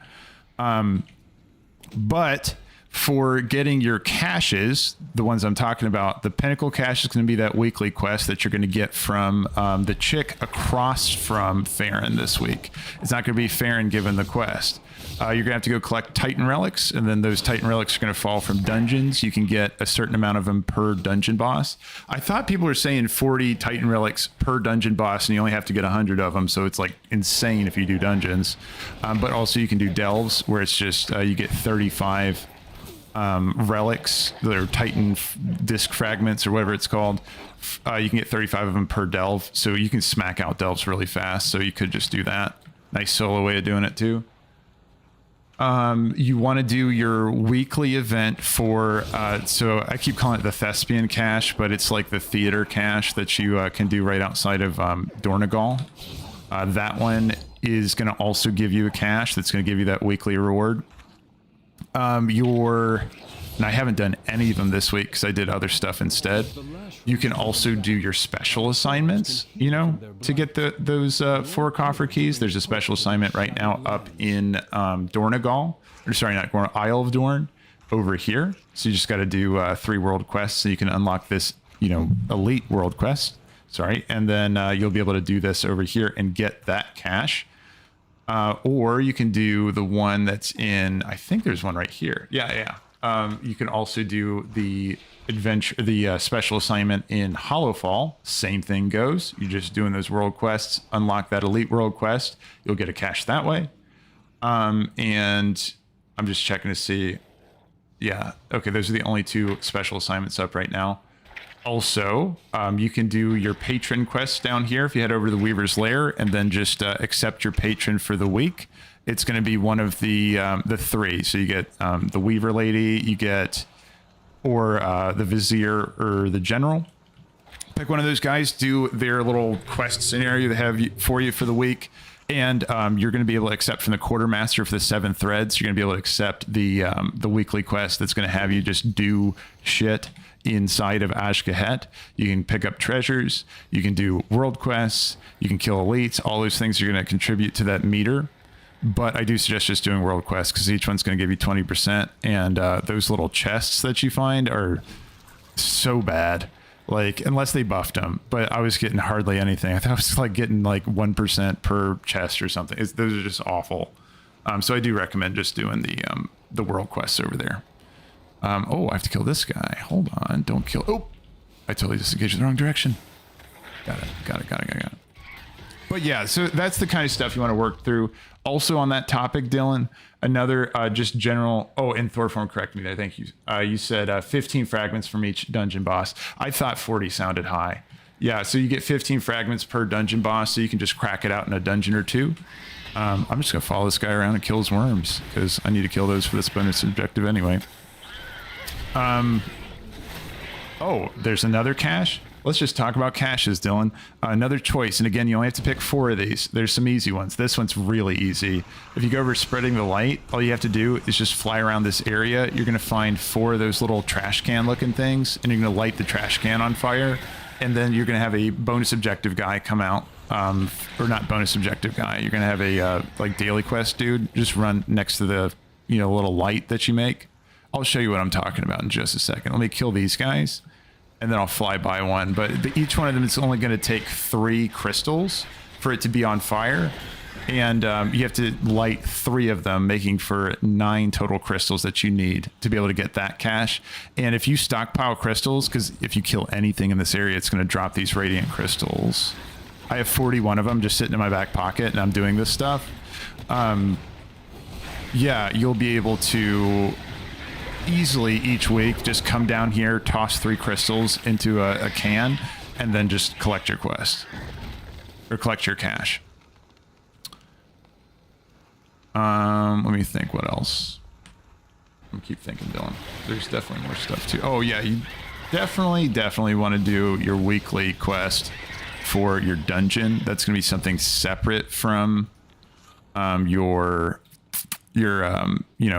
But For getting your caches, the ones I'm talking about, the Pinnacle cache is going to be that weekly quest that you're going to get from the chick across from Farron this week. It's not going to be Farron given the quest. You're going to have to go collect Titan relics, and then those Titan relics are going to fall from dungeons. You can get a certain amount of them per dungeon boss. I thought people were saying 40 Titan relics per dungeon boss, and you only have to get 100 of them, so it's like insane if you do dungeons. But also you can do delves, where it's just you get 35 relics, they're Titan disc fragments or whatever it's called. You can get 35 of them per delve, so you can smack out delves really fast. So you could just do that. Nice solo way of doing it too. You want to do your weekly event for so I keep calling it the Thespian cache, but it's like the theater cache that you can do right outside of Dornegal. That one is going to also give you a cache that's going to give you that weekly reward. And I haven't done any of them this week because I did other stuff instead. You can also do your special assignments, you know, to get those 4 coffer keys. There's a special assignment right now up in Dornegal, or sorry, not Dorn, Isle of Dorn, over here. So you just got to do 3 world quests so you can unlock this, you know, elite world quest. Sorry, and then you'll be able to do this over here and get that cache. Or you can do the one that's in, I think there's one right here. Yeah. You can also do the adventure, the special assignment in Hollowfall. Same thing goes. You're just doing those world quests, unlock that elite world quest. You'll get a cache that way. And I'm just checking to see. Yeah. Okay. Those are the only 2 special assignments up right now. Also, you can do your patron quests down here if you head over to the Weaver's Lair and then just accept your patron for the week. It's going to be one of the 3. So you get the Weaver Lady, you get, or the Vizier or the General. Pick one of those guys, do their little quest scenario they have for you for the week. And you're going to be able to accept from the Quartermaster for the 7 threads. You're going to be able to accept the weekly quest that's going to have you just do shit inside of Ashgahet. You can pick up treasures. You can do world quests. You can kill elites. All those things are going to contribute to that meter. But I do suggest just doing world quests because each one's going to give you 20%. And those little chests that you find are so bad. Like, unless they buffed them, but I was getting hardly anything. I thought I was like getting like 1% per chest or something. Those are just awful. So I do recommend just doing the world quests over there. Oh, I have to kill this guy. Hold on, don't kill. Oh, I totally disengaged in the wrong direction. Got it. But yeah, so that's the kind of stuff you want to work through. Also on that topic, Dylan, another just general. Oh, and Thorform, correct me there. Thank you. You said 15 fragments from each dungeon boss. I thought 40 sounded high. Yeah, so you get 15 fragments per dungeon boss, so you can just crack it out in a dungeon or 2. I'm just gonna follow this guy around and kill his worms because I need to kill those for this bonus objective anyway. Oh, there's another cache. Let's just talk about caches, Dylan. Another choice, and again, you only have to pick 4 of these. There's some easy ones. This one's really easy. If you go over spreading the light, all you have to do is just fly around this area. You're going to find 4 of those little trash can looking things, and you're going to light the trash can on fire, and then you're going to have a bonus objective guy come out. Or not bonus objective guy. You're going to have a like daily quest dude just run next to the little light that you make. I'll show you what I'm talking about in just a second. Let me kill these guys, and then I'll fly by one. But each one of them is only going to take 3 crystals for it to be on fire. And you have to light 3 of them, making for 9 total crystals that you need to be able to get that cache. And if you stockpile crystals, because if you kill anything in this area, it's going to drop these radiant crystals. I have 41 of them just sitting in my back pocket, and I'm doing this stuff. Yeah, you'll be able to easily each week just come down here, toss 3 crystals into a can, and then just collect your quest or collect your cache. Let me think what else. I'm keep thinking, Dylan. There's definitely more stuff too. Oh yeah, you definitely want to do your weekly quest for your dungeon. That's going to be something separate from your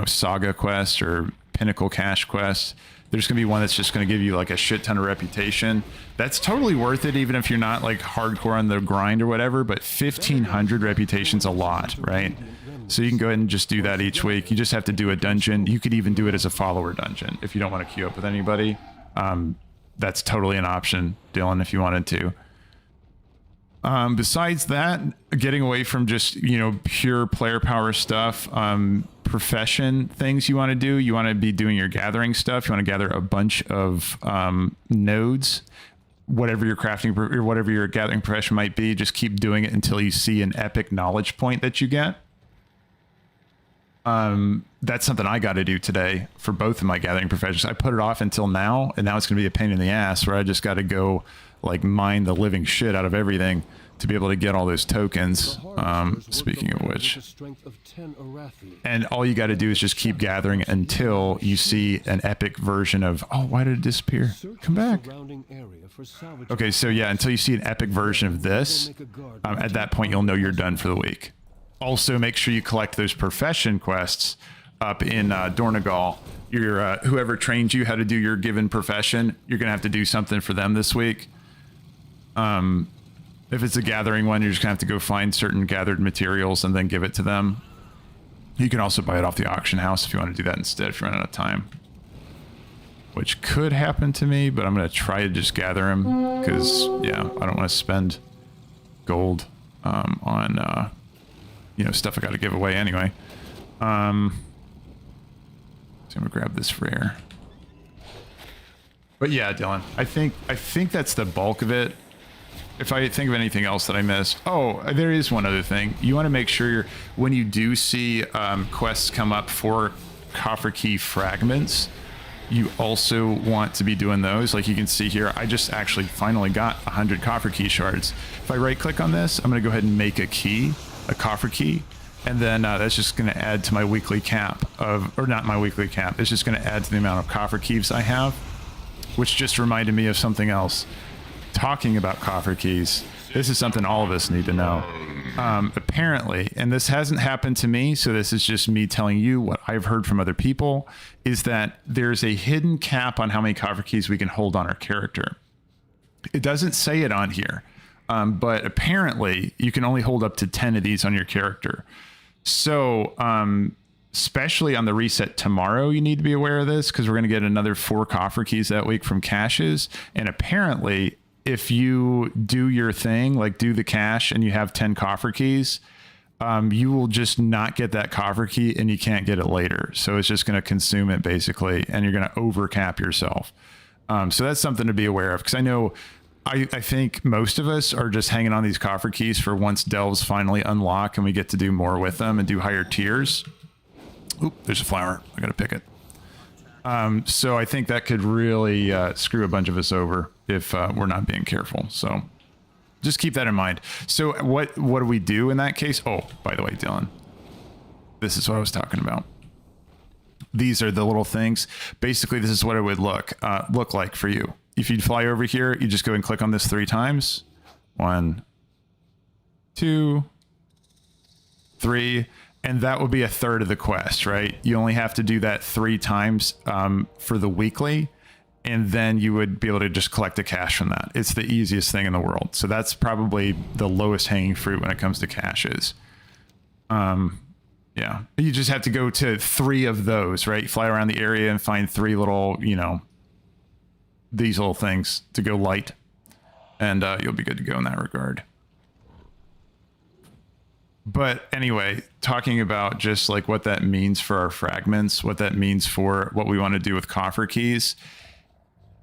saga quest or pinnacle cache quest. There's going to be one that's just going to give you like a shit ton of reputation. That's totally worth it, even if you're not like hardcore on the grind or whatever, but 1,500 reputation's a lot, right? So you can go ahead and just do that each week. You just have to do a dungeon. You could even do it as a follower dungeon if you don't want to queue up with anybody. That's totally an option, Dylan, if you wanted to. Besides that, getting away from just, pure player power stuff, profession things you want to do. You want to be doing your gathering stuff. You want to gather a bunch of nodes. Whatever your crafting or whatever your gathering profession might be, just keep doing it until you see an epic knowledge point that you get. That's something I got to do today for both of my gathering professions. I put it off until now, and now it's going to be a pain in the ass where I just got to go mine the living shit out of everything to be able to get all those tokens. Speaking of which, and all you got to do is just keep gathering until you see an epic version of, oh, why did it disappear? Come back. Okay, so yeah, until you see an epic version of this, at that point you'll know you're done for the week. Also, make sure you collect those profession quests up in Dornegal. Your whoever trained you how to do your given profession, you're gonna have to do something for them this week. If it's a gathering one, you're just gonna have to go find certain gathered materials and then give it to them. You can also buy it off the auction house if you want to do that instead if you run out of time. Which could happen to me, but I'm gonna try to just gather them because yeah, I don't want to spend gold on stuff I got to give away anyway. So I'm gonna grab this rare. But yeah, Dylan, I think that's the bulk of it. If I think of anything else that I missed, there is one other thing. You want to make sure when you do see quests come up for coffer key fragments, you also want to be doing those. Like you can see here, I just actually finally got 100 coffer key shards. If I right click on this, I'm going to go ahead and make a key, a coffer key. And then that's just going to add to my weekly cap or not my weekly cap. It's just going to add to the amount of coffer keys I have, which just reminded me of something else. Talking about coffer keys, this is something all of us need to know. Apparently, and this hasn't happened to me, so this is just me telling you what I've heard from other people, is that there's a hidden cap on how many coffer keys we can hold on our character. It doesn't say it on here, but apparently you can only hold up to 10 of these on your character. So, especially on the reset tomorrow, you need to be aware of this because we're going to get another 4 coffer keys that week from caches. And apparently, if you do your thing, like do the cache and you have 10 coffer keys, you will just not get that coffer key and you can't get it later. So it's just going to consume it basically, and you're going to overcap yourself. So that's something to be aware of because I know I think most of us are just hanging on these coffer keys for once delves finally unlock and we get to do more with them and do higher tiers. Oop, there's a flower. I got to pick it. So I think that could really screw a bunch of us over if we're not being careful. So just keep that in mind. So what do we do in that case? Oh, by the way, Dylan, this is what I was talking about. These are the little things. Basically, this is what it would look like for you. If you'd fly over here, you just go and click on this 3 times. 1, 2, 3. And that would be 1/3 of the quest, right? You only have to do that 3 times for the weekly, and then you would be able to just collect the cash from that. It's the easiest thing in the world. So that's probably the lowest hanging fruit when it comes to caches. Yeah, you just have to go to 3 of those, right? Fly around the area and find 3 little, these little things to go light, and you'll be good to go in that regard. But anyway, talking about just like what that means for our fragments, what that means for what we want to do with coffer keys.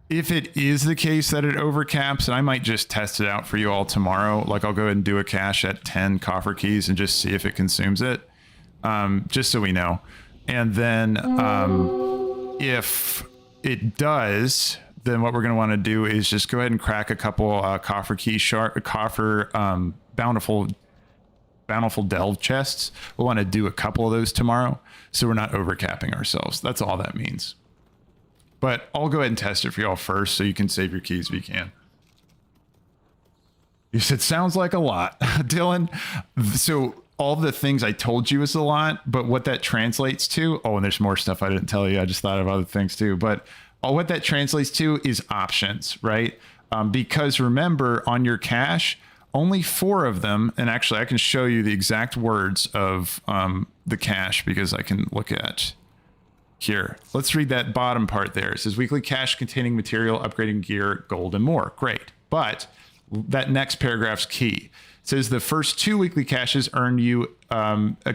If it is the case that it overcaps, and I might just test it out for you all tomorrow, like I'll go ahead and do a cache at 10 coffer keys and just see if it consumes it, just so we know. And then if it does, then what we're going to want to do is just go ahead and crack a couple coffer bountiful delve chests. We'll want to do a couple of those tomorrow so we're not overcapping ourselves. That's all that means. But I'll go ahead and test it for y'all first so you can save your keys if you can. You said sounds like a lot, Dylan. So all the things I told you is a lot, but what that translates to, and there's more stuff I didn't tell you. I just thought of other things too, but what that translates to is options, right? Because remember, on your cache, only 4 of them. And actually, I can show you the exact words of the cache because I can look at here. Let's read that bottom part there. It says weekly cache containing material, upgrading gear, gold, and more. Great. But that next paragraph's key. It says the first 2 weekly caches earn you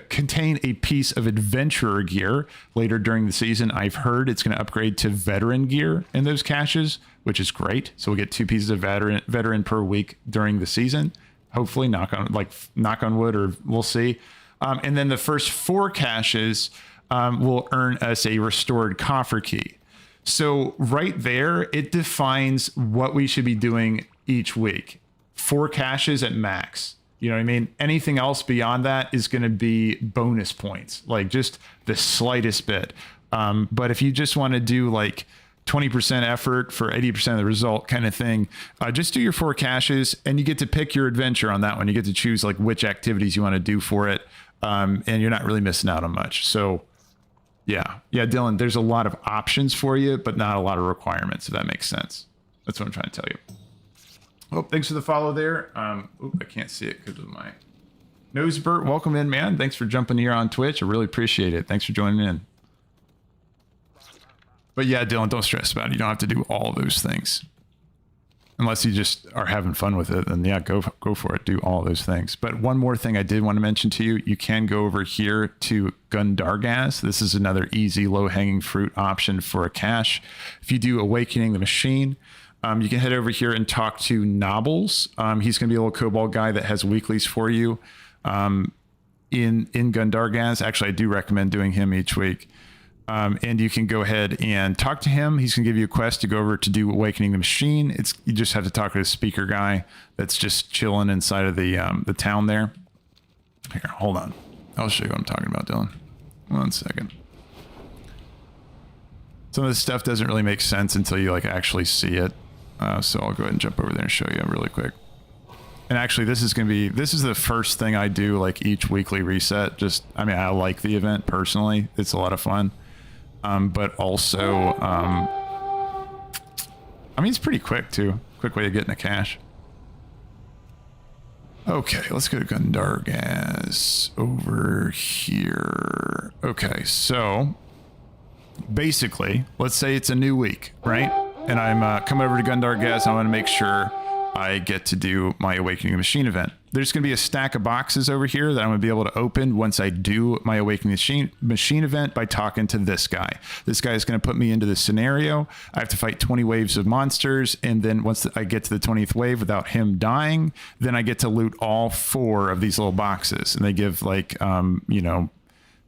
contain a piece of adventurer gear. Later during the season, I've heard it's going to upgrade to veteran gear in those caches, which is great. So we'll get 2 pieces of veteran per week during the season. Hopefully, knock on wood, or we'll see. And then the first 4 caches will earn us a restored coffer key. So right there, it defines what we should be doing each week. 4 caches at max. You know what I mean? Anything else beyond that is going to be bonus points, like just the slightest bit. But if you just want to do like 20% effort for 80% of the result kind of thing, just do your 4 caches and you get to pick your adventure on that one. You get to choose like which activities you want to do for it. And you're not really missing out on much. So yeah, Dylan, there's a lot of options for you, but not a lot of requirements, if that makes sense. That's what I'm trying to tell you. Oh, thanks for the follow there. I can't see it because of my nose. Bert, welcome in, man. Thanks for jumping here on Twitch. I really appreciate it. Thanks for joining in. But yeah, Dylan, don't stress about it. You don't have to do all those things. Unless you just are having fun with it, then yeah, go for it. Do all those things. But one more thing I did want to mention to you, you can go over here to Gundargaz. This is another easy, low-hanging fruit option for a cache. If you do Awakening the Machine, you can head over here and talk to Nobbles. He's going to be a little kobold guy that has weeklies for you in Gundargaz. Actually, I do recommend doing him each week. And you can go ahead and talk to him. He's going to give you a quest to go over to do Awakening the Machine. You just have to talk to the speaker guy that's just chilling inside of the town there. Here, hold on. I'll show you what I'm talking about, Dylan. 1 second. Some of this stuff doesn't really make sense until you like actually see it. So I'll go ahead and jump over there and show you really quick. And actually, this is the first thing I do like each weekly reset. I like the event personally. It's a lot of fun. But also, it's pretty quick too. Quick way of getting a cache. Okay, let's go to Gundargaz over here. Okay, so basically, let's say it's a new week, right? And I'm coming over to Gundargaz. I want to make sure I get to do my Awakening the Machine event. There's going to be a stack of boxes over here that I'm going to be able to open once I do my Awakening the Machine event by talking to this guy. This guy is going to put me into this scenario. I have to fight 20 waves of monsters, and then once I get to the 20th wave without him dying, then I get to loot all 4 of these little boxes. And they give like,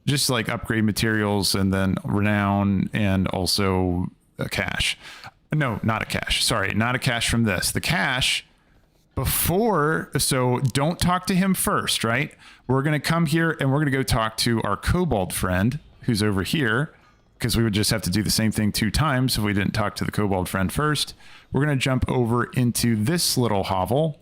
just like upgrade materials and then renown and also a cache. No, not a cache. Sorry, not a cache from this. The cache before, so don't talk to him first, right? We're going to come here and we're going to go talk to our kobold friend who's over here, because we would just have to do the same thing 2 times if we didn't talk to the kobold friend first. We're going to jump over into this little hovel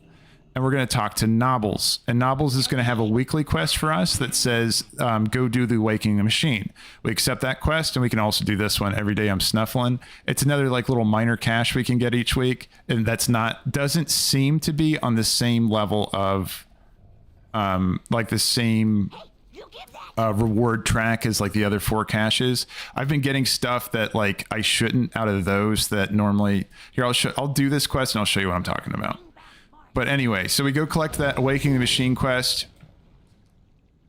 and we're going to talk to Nobbles. And Nobbles is going to have a weekly quest for us that says, go do the Awakening the Machine. We accept that quest, and we can also do this one. Every day I'm snuffling. It's another like little minor cache we can get each week. And doesn't seem to be on the same level of like the same reward track as like the other 4 caches. I've been getting stuff that like I shouldn't out of those that normally here. I'll do this quest and I'll show you what I'm talking about. But anyway, so we go collect that Awakening the Machine quest,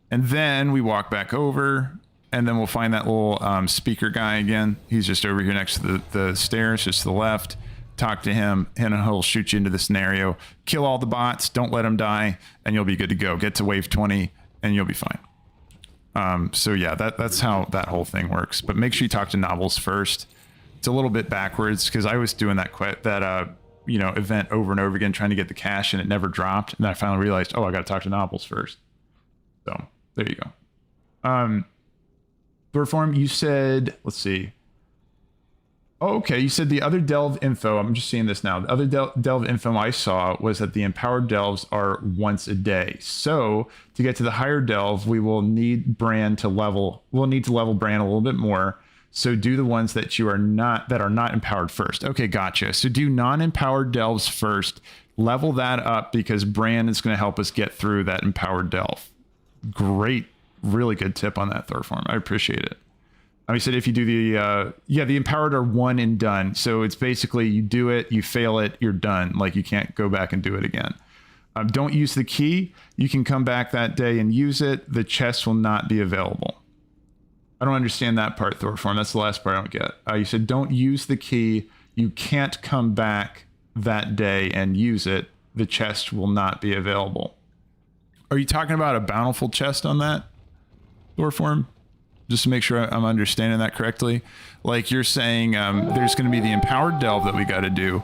and then we walk back over, and then we'll find that little speaker guy again. He's just over here next to the stairs, just to the left. Talk to him, and he'll shoot you into the scenario. Kill all the bots, don't let them die, and you'll be good to go. Get to wave 20, and you'll be fine. So yeah, that's how that whole thing works. But make sure you talk to Nobbles first. It's a little bit backwards, because I was doing that event over and over again trying to get the cache, and it never dropped. And then I finally realized, I got to talk to Nobbles first. So there you go. Perform, you said, let's see. Oh, okay. You said the other Delv info. I'm just seeing this now. The other Delv info I saw was that the empowered Delvs are once a day. So to get to the higher Delv, we will need Brann to level. We'll need to level Brann a little bit more. So do the ones that are not empowered first. Okay, gotcha. So do non-empowered Delvs first. Level that up because Brann is going to help us get through that empowered Delv. Great, really good tip on that, Thorform. I appreciate it. I said if you do the the empowered are one and done. So it's basically you do it, you fail it, you're done. Like you can't go back and do it again. Don't use the key. You can come back that day and use it. The chest will not be available. I don't understand that part, Thorform. That's the last part I don't get. You said don't use the key. You can't come back that day and use it. The chest will not be available. Are you talking about a bountiful chest on that, Thorform? Just to make sure I'm understanding that correctly. Like you're saying there's going to be the empowered delve that we got to do.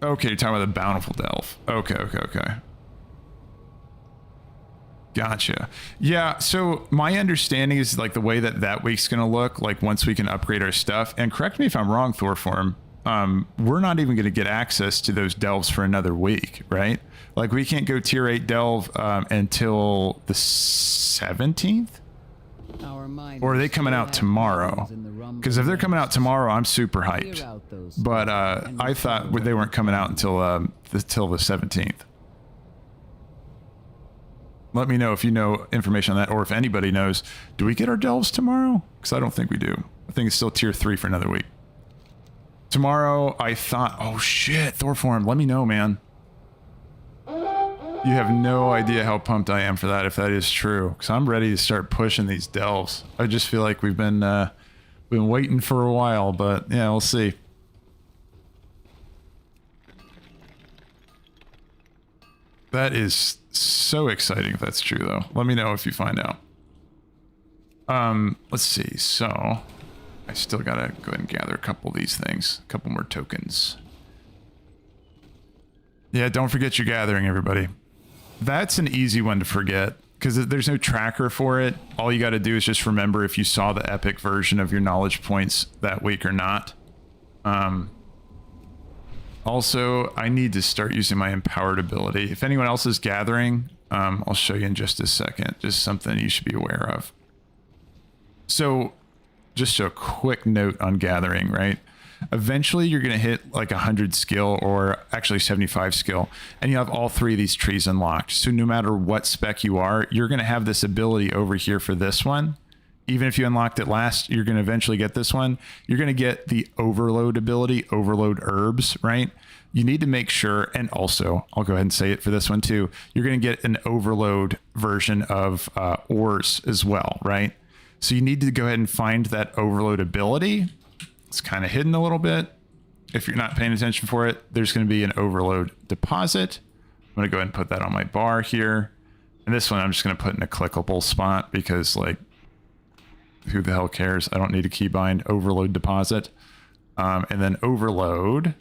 Okay, you're talking about the bountiful delve. Okay. Gotcha. Yeah, so my understanding is like the way that week's going to look, like once we can upgrade our stuff, and correct me if I'm wrong, Thorform, we're not even going to get access to those delves for another week, right? Like we can't go tier 8 delve until the 17th? Or are they coming out tomorrow? Because if they're coming out tomorrow, I'm super hyped. But I thought they weren't coming out until the 17th. Let me know if you know information on that, or if anybody knows. Do we get our delves tomorrow? Because I don't think we do. I think it's still tier 3 for another week. Tomorrow, I thought, oh shit, Thorform, let me know, man. You have no idea how pumped I am for that, if that is true. Because I'm ready to start pushing these delves. I just feel like we've been waiting for a while, but yeah, we'll see. That is so exciting if that's true, though. Let me know if you find out. Let's see. So, I still gotta go ahead and gather a couple of these things. A couple more tokens. Yeah, don't forget your gathering, everybody. That's an easy one to forget because there's no tracker for it. All you got to do is just remember if you saw the epic version of your knowledge points that week or not. Also, I need to start using my empowered ability. If anyone else is gathering, I'll show you in just a second. Just something you should be aware of. So, just a quick note on gathering, right? Eventually, you're going to hit like 100 skill, or actually 75 skill, and you have all 3 of these trees unlocked. So no matter what spec you are, you're going to have this ability over here for this one. Even if you unlocked it last, you're going to eventually get this one. You're going to get the overload ability, overload herbs, right? You need to make sure, and also, I'll go ahead and say it for this one too, you're going to get an overload version of ores as well, right? So you need to go ahead and find that overload ability. It's kind of hidden a little bit. If you're not paying attention for it, there's going to be an overload deposit. I'm going to go ahead and put that on my bar here. And this one I'm just going to put in a clickable spot because, like, who the hell cares? I don't need a keybind. Overload deposit. And then overload.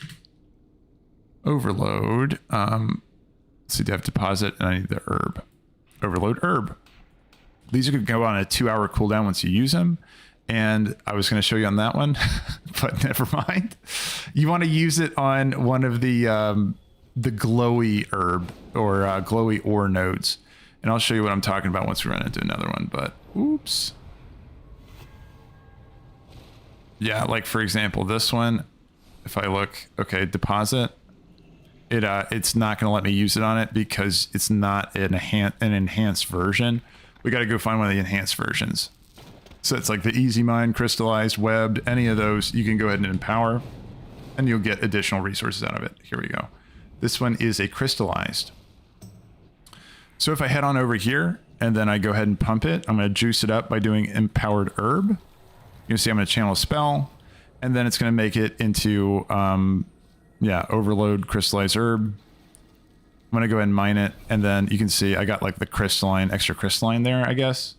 Overload. So you have deposit, and I need the herb. Overload herb. These are going to go on a 2-hour cooldown once you use them. And I was going to show you on that one, but never mind. You want to use it on one of the glowy herb or glowy ore nodes. And I'll show you what I'm talking about once we run into another one, but oops. Yeah, like for example, this one, if I look, okay, deposit, it's not going to let me use it on it because it's not an enhanced version. We got to go find one of the enhanced versions. So it's like the easy mine, crystallized, webbed, any of those you can go ahead and empower and you'll get additional resources out of it. Here we go. This one is a crystallized. So if I head on over here and then I go ahead and pump it, I'm going to juice it up by doing empowered herb. You can see I'm going to channel a spell and then it's going to make it into, overload crystallized herb. I'm going to go ahead and mine it. And then you can see I got like the crystalline, extra crystalline there, I guess.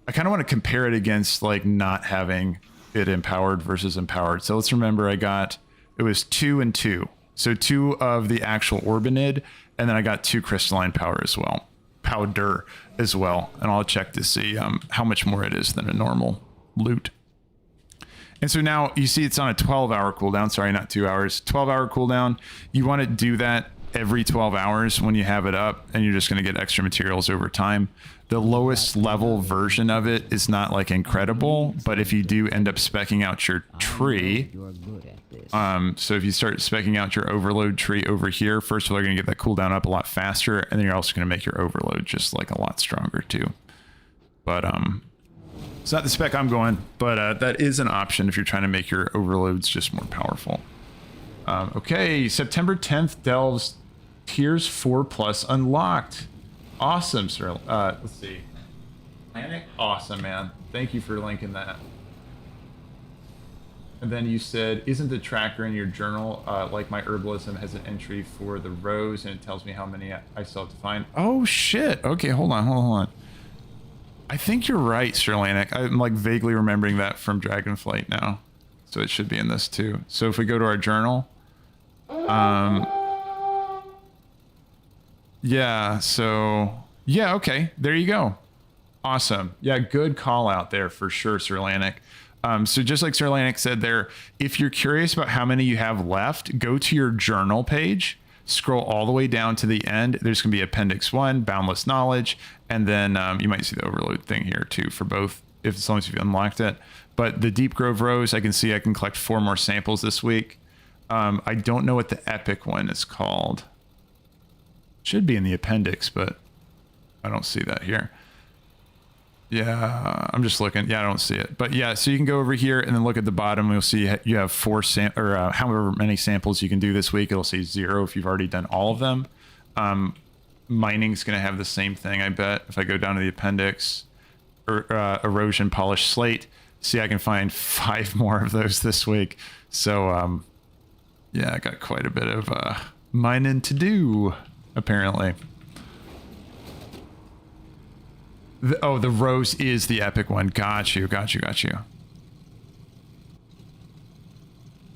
I kind of want to compare it against like not having it empowered versus empowered. So let's remember it was 2 and 2. So 2 of the actual Orbinid, and then I got 2 crystalline powder as well. And I'll check to see how much more it is than a normal loot. And so now you see it's on a 12-hour cooldown. Sorry, not 2 hours. 12-hour cooldown. You want to do that every 12 hours when you have it up, and you're just going to get extra materials over time. The lowest level version of it is not like incredible, but if you do end up speccing out your tree, You're good at this. so if you start speccing out your overload tree over here, first of all, you're going to get that cooldown up a lot faster, and then you're also going to make your overload just like a lot stronger too. But it's not the spec I'm going, but that is an option if you're trying to make your overloads just more powerful. Okay, September 10th, Delv's Tiers 4+ unlocked. Awesome, sir. Let's see. Panic? Awesome, man. Thank you for linking that. And then you said, isn't the tracker in your journal, like my herbalism, has an entry for the rows, and it tells me how many I still have to find? Oh, shit. Okay, hold on. I think you're right, Sir Lanik. I'm like vaguely remembering that from Dragonflight now. So it should be in this too. So if we go to our journal, yeah, so yeah, okay, there you go. Awesome. Yeah, good call out there for sure, Sir Lanik. So just like Sir Lanik said there, if you're curious about how many you have left, go to your journal page, scroll all the way down to the end. There's gonna be Appendix 1, Boundless Knowledge, and then you might see the overload thing here too for both, if as long as you've unlocked it. But the Deep Grove Rose, I can see I can collect 4 more samples this week. I don't know what the epic one is called. Should be in the appendix, but I don't see that here. Yeah, I'm just looking. Yeah, I don't see it. But yeah, so you can go over here and then look at the bottom. You'll see you have 4 however many samples you can do this week. It'll say 0 if you've already done all of them. Mining's going to have the same thing, I bet. If I go down to the appendix, erosion polished slate, see, I can find 5 more of those this week. So yeah, I got quite a bit of mining to do, apparently. The rose is the epic one. Got you.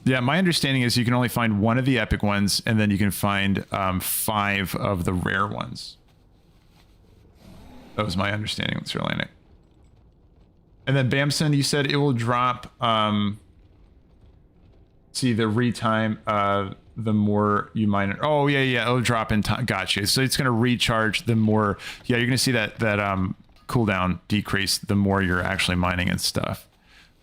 Yeah, my understanding is you can only find 1 of the epic ones, and then you can find 5 of the rare ones. That was my understanding with Sir Lanik. And then Bamson, you said it will drop, see the retime, the more you mine it. Oh yeah, it'll drop in time. Gotcha. So it's going to recharge the more, yeah, you're going to see that cooldown decrease the more you're actually mining and stuff.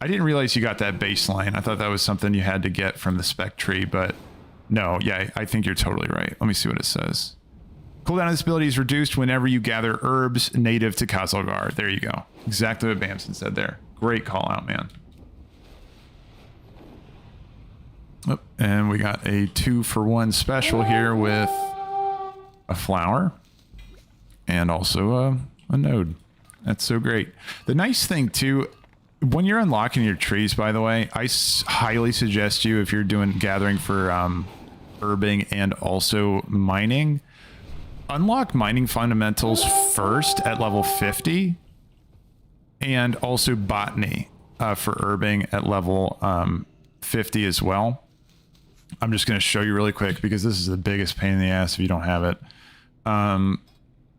I didn't realize you got that baseline. I thought that was something you had to get from the spec tree, but no, yeah, I think you're totally right. Let me see what it says. Cooldown of this ability is reduced whenever you gather herbs native to Khazalgar. There you go. Exactly what Bamson said there. Great call out, man. Oh, and we got a 2-for-1 special here with a flower and also a node. That's so great. The nice thing too, when you're unlocking your trees, by the way, I highly suggest you, if you're doing gathering for herbing and also mining, unlock mining fundamentals first at level 50, and also botany for herbing at level 50 as well. I'm just going to show you really quick because this is the biggest pain in the ass if you don't have it.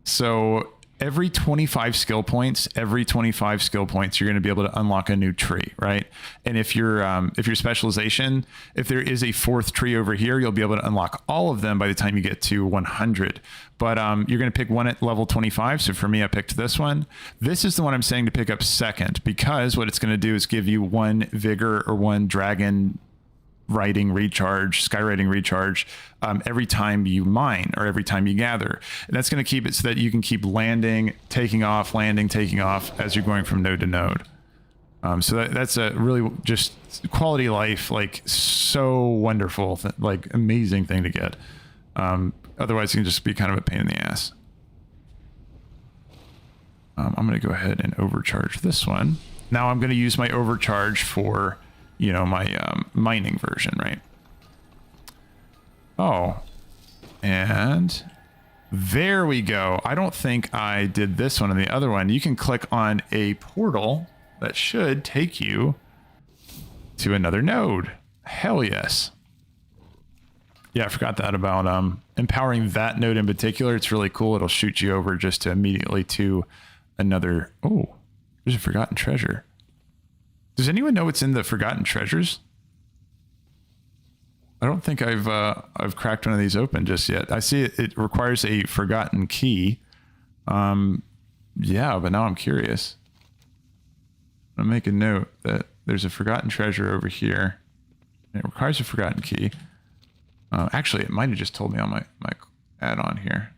So every 25 skill points, you're going to be able to unlock a new tree, right? And if your specialization, if there is a 4th tree over here, you'll be able to unlock all of them by the time you get to 100. But you're going to pick one at level 25. So for me, I picked this one. This is the one I'm saying to pick up second, because what it's going to do is give you 1 vigor or 1 dragon skywriting recharge every time you mine or every time you gather. And that's going to keep it so that you can keep landing, taking off as you're going from node to node. So that's a really just quality of life, like so wonderful, like amazing thing to get. Otherwise it can just be kind of a pain in the ass. I'm going to go ahead and overcharge this one. Now I'm going to use my overcharge for, you know, my mining version, right? Oh, and there we go. I don't think I did this one and the other one. You can click on a portal that should take you to another node. Hell yes. Yeah, I forgot that about empowering that node in particular. It's really cool. It'll shoot you over just to immediately to another. Oh, there's a forgotten treasure. Does anyone know what's in the Forgotten Treasures? I don't think I've cracked one of these open just yet. I see it requires a forgotten key. Yeah, but now I'm curious. I'll make a note that there's a forgotten treasure over here. And it requires a forgotten key. Actually, it might have just told me on my add-on here.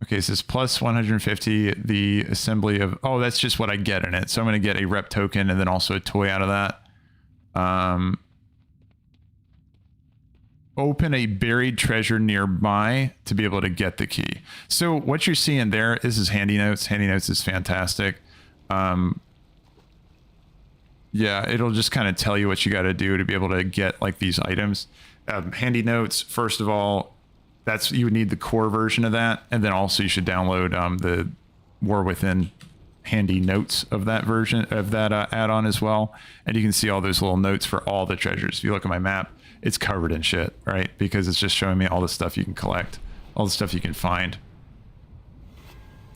Okay, so it's plus 150, the assembly of... Oh, that's just what I get in it. So I'm going to get a rep token and then also a toy out of that. Open a buried treasure nearby to be able to get the key. So what you're seeing there, this is Handy Notes. Handy Notes is fantastic. Yeah, it'll just kind of tell you what you got to do to be able to get like these items. Handy Notes, first of all, you would need the core version of that, and then also you should download the War Within Handy Notes of that version of that add-on as well, and you can see all those little notes for all the treasures. If you look at my map, it's covered in shit, right? Because it's just showing me all the stuff you can collect, all the stuff you can find,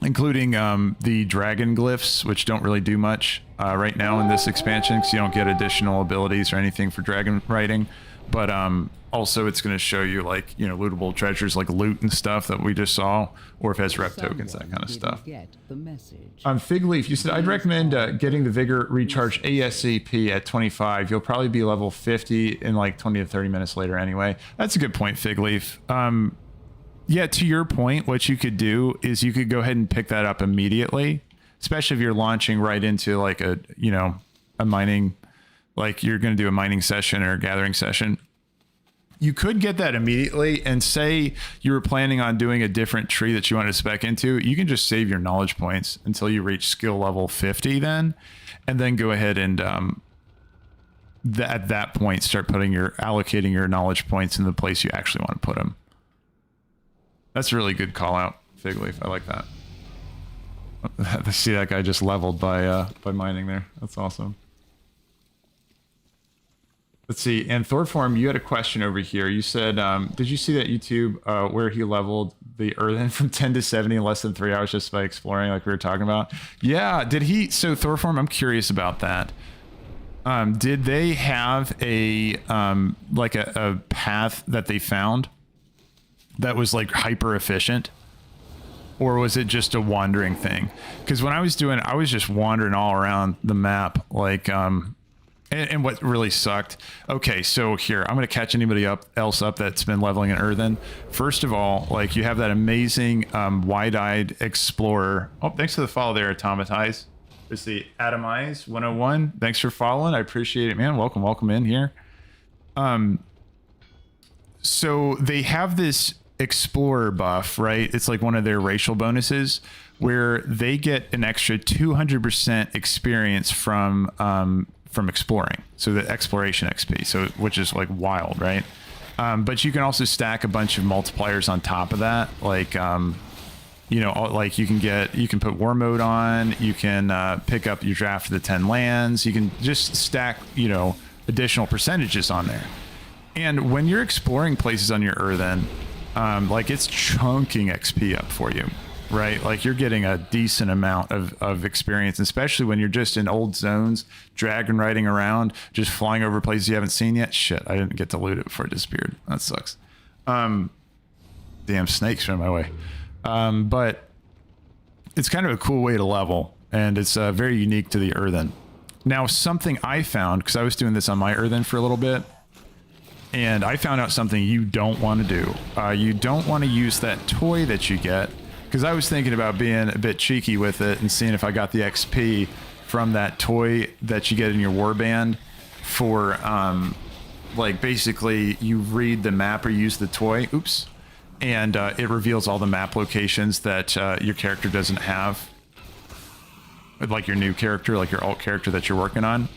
including the dragon glyphs, which don't really do much right now in this expansion because you don't get additional abilities or anything for dragon riding. But also it's going to show you like, you know, lootable treasures like loot and stuff that we just saw, or if it has rep tokens, that kind of stuff. Fig Leaf, you said, I'd recommend getting the Vigor recharge ASAP at 25. You'll probably be level 50 in like 20 to 30 minutes later anyway. That's a good point, Fig Leaf. Yeah, to your point, what you could do is you could go ahead and pick that up immediately, especially if you're launching right into like a, you know, a mining, like you're going to do a mining session or a gathering session. You could get that immediately, and say you were planning on doing a different tree that you want to spec into, you can just save your knowledge points until you reach skill level 50 then, and then go ahead and at that point start allocating your knowledge points in the place you actually want to put them. That's a really good call out, Fig Leaf. I like that. See that guy just leveled by mining there. That's awesome. Let's see. And Thorform, you had a question over here. You said, did you see that YouTube where he leveled the earthen from 10 to 70 in less than 3 hours just by exploring, like we were talking about? Yeah. Did he? So Thorform, I'm curious about that. Did they have a like a path that they found that was like hyper efficient, or was it just a wandering thing? Because when I was just wandering all around the map, like and what really sucked. Okay, so here I'm gonna catch anybody else up that's been leveling in earthen. First of all, like you have that amazing wide-eyed explorer. Oh, thanks for the follow there, Automatize. It's the Atomize 101. Thanks for following. I appreciate it, man. Welcome in here. So they have this explorer buff, right? It's like one of their racial bonuses where they get an extra 200% experience from exploring. So the exploration XP, so which is like wild, right? But you can also stack a bunch of multipliers on top of that. Like, you know, like you can put war mode on, you can pick up your draft of the 10 lands. You can just stack, you know, additional percentages on there. And when you're exploring places on your earthen, like it's chunking XP up for you, right? Like you're getting a decent amount of experience, especially when you're just in old zones, dragon riding around, just flying over places you haven't seen yet. Shit, I didn't get to loot it before it disappeared. That sucks. Damn snakes are in my way. But it's kind of a cool way to level, and it's very unique to the earthen. Now, something I found, because I was doing this on my earthen for a little bit, and I found out something you don't want to do. You don't want to use that toy that you get, because I was thinking about being a bit cheeky with it and seeing if I got the XP from that toy that you get in your warband for, like, basically you read the map or use the toy, oops, and it reveals all the map locations that your character doesn't have, like your new character, like your alt character that you're working on.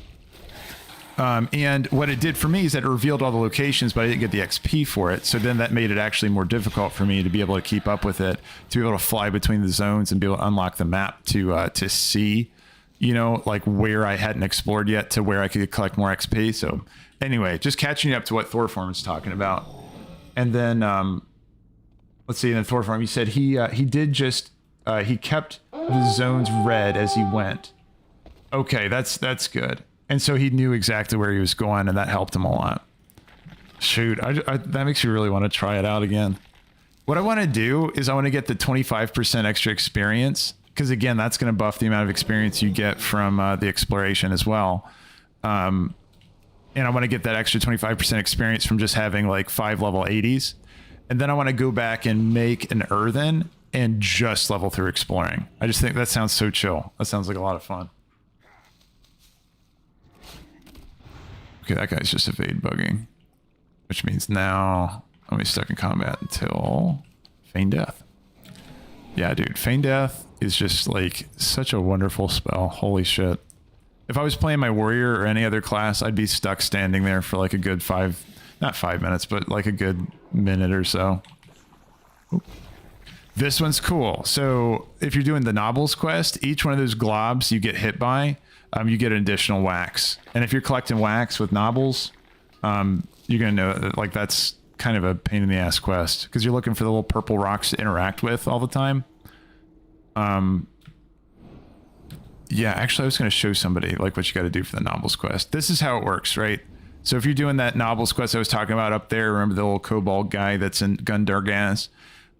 And what it did for me is that it revealed all the locations, but I didn't get the XP for it. So then that made it actually more difficult for me to be able to keep up with it, to be able to fly between the zones and be able to unlock the map to see, you know, like where I hadn't explored yet to where I could collect more XP. So anyway, just catching up to what Thorform is talking about. And then, let's see, in the Thorform, he said he did just, he kept the zones red as he went. Okay, that's good. And so he knew exactly where he was going, and that helped him a lot. Shoot, that makes me really want to try it out again. What I want to do is I want to get the 25% extra experience, because again, that's going to buff the amount of experience you get from the exploration as well. And I want to get that extra 25% experience from just having like 5 level 80s. And then I want to go back and make an earthen and just level through exploring. I just think that sounds so chill. That sounds like a lot of fun. Okay, that guy's just evade bugging, which means now I'll be stuck in combat until Feign Death. Yeah, dude, Feign Death is just like such a wonderful spell. Holy shit. If I was playing my warrior or any other class, I'd be stuck standing there for like a good not 5 minutes, but like a good minute or so. Oop. This one's cool. So if you're doing the Nobles quest, each one of those globs you get hit by, you get an additional wax. And if you're collecting wax with Nobles, you're going to know that, like, that's kind of a pain in the ass quest because you're looking for the little purple rocks to interact with all the time. Yeah, actually I was going to show somebody like what you got to do for the Nobles quest. This is how it works, right? So if you're doing that Nobles quest I was talking about up there, remember the little kobold guy that's in Gundargaz,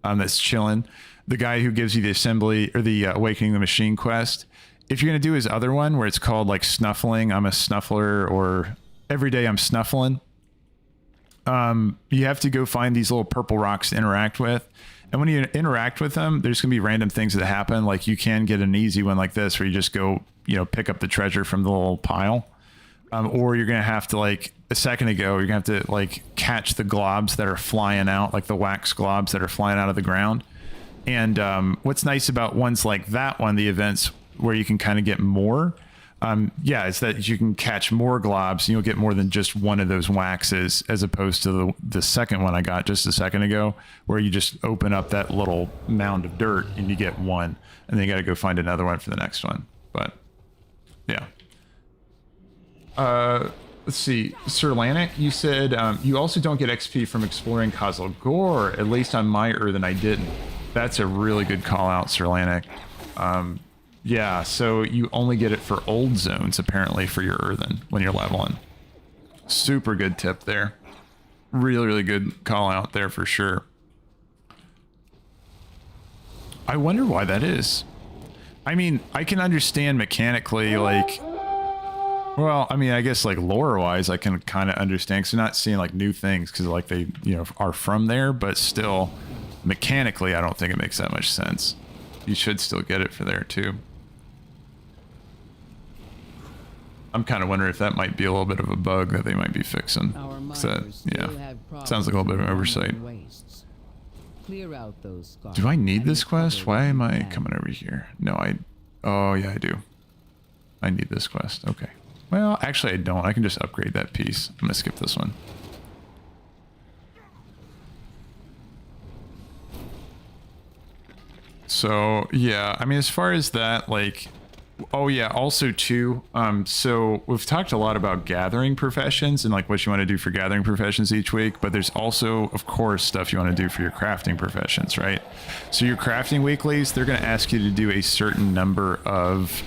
that's chilling, the guy who gives you the assembly or the Awakening the Machine quest. If you're going to do his other one where it's called like Snuffling, I'm a Snuffler, or Every Day I'm Snuffling, you have to go find these little purple rocks to interact with. And when you interact with them, there's going to be random things that happen. Like you can get an easy one like this where you just go, you know, pick up the treasure from the little pile. Or you're going to have to, like a second ago, you're going to have to like catch the globs that are flying out, like the wax globs that are flying out of the ground. And what's nice about ones like that one, the events where you can kind of get more, yeah, it's that you can catch more globs and you'll get more than just one of those waxes, as opposed to the second one I got just a second ago, where you just open up that little mound of dirt and you get one, and then you got to go find another one for the next one. But yeah. Let's see, Sir Lanik, you said you also don't get XP from exploring Khazal Gore, at least on my Earthen I didn't. That's a really good call out, Sir Lanik. Yeah, so you only get it for old zones, apparently, for your Earthen when you're leveling. Super good tip there. Really, really good call out there for sure. I wonder why that is. I mean, I can understand mechanically, like... Well, I mean, I guess like lore-wise, I can kind of understand, because you're not seeing like new things, because like they, you know, are from there, but still, mechanically, I don't think it makes that much sense. You should still get it for there too. I'm kind of wondering if that might be a little bit of a bug that they might be fixing. That, yeah, sounds like a little bit of an oversight. Do I need this quest? Why am I coming over here? No, oh yeah, I do. I need this quest. Okay. Well, actually I don't. I can just upgrade that piece. I'm gonna skip this one. So yeah, I mean, as far as that, like, oh yeah, also too, so we've talked a lot about gathering professions and like what you want to do for gathering professions each week, but there's also, of course, stuff you want to do for your crafting professions, right? So your crafting weeklies, they're going to ask you to do a certain number of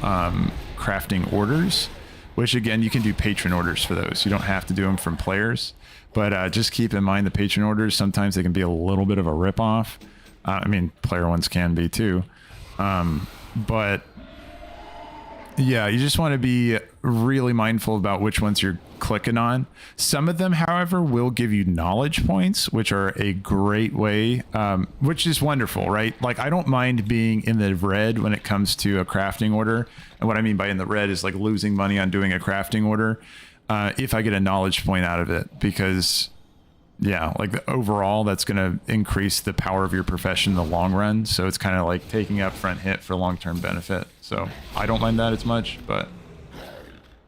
crafting orders, which again, you can do patron orders for those. You don't have to do them from players, but just keep in mind the patron orders, sometimes they can be a little bit of a ripoff. I mean, player ones can be too. But yeah, you just want to be really mindful about which ones you're clicking on. Some of them, however, will give you knowledge points, which are a great way, which is wonderful, right? Like, I don't mind being in the red when it comes to a crafting order. And what I mean by in the red is like losing money on doing a crafting order if I get a knowledge point out of it, because yeah, like the overall, that's going to increase the power of your profession in the long run. So it's kind of like taking upfront hit for long-term benefit. So I don't mind that as much, but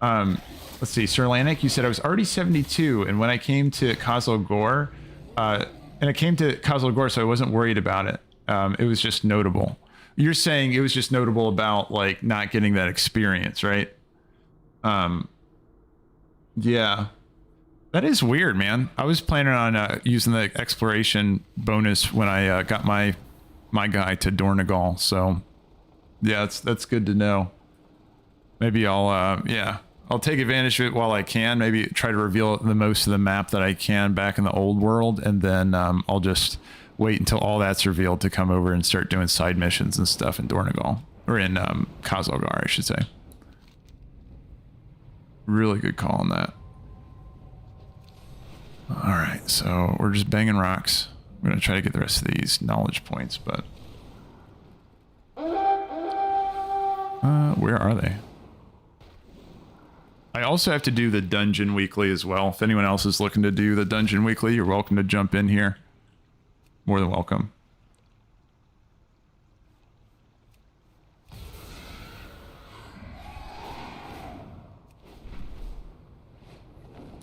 let's see. Sir Lanik, you said I was already 72, and when I came to Khazal Gore, so I wasn't worried about it. It was just notable. You're saying it was just notable about like not getting that experience, right? Yeah. That is weird, man. I was planning on using the exploration bonus when I got my guy to Dornegal. So, yeah, that's good to know. Maybe I'll I'll take advantage of it while I can. Maybe try to reveal the most of the map that I can back in the old world, and then I'll just wait until all that's revealed to come over and start doing side missions and stuff in Dornegal, or in Khazalgar, I should say. Really good call on that. All right, so we're just banging rocks. I'm gonna try to get the rest of these knowledge points, but where are they? I also have to do the dungeon weekly as well. If anyone else is looking to do the dungeon weekly, you're welcome to jump in here. More than welcome.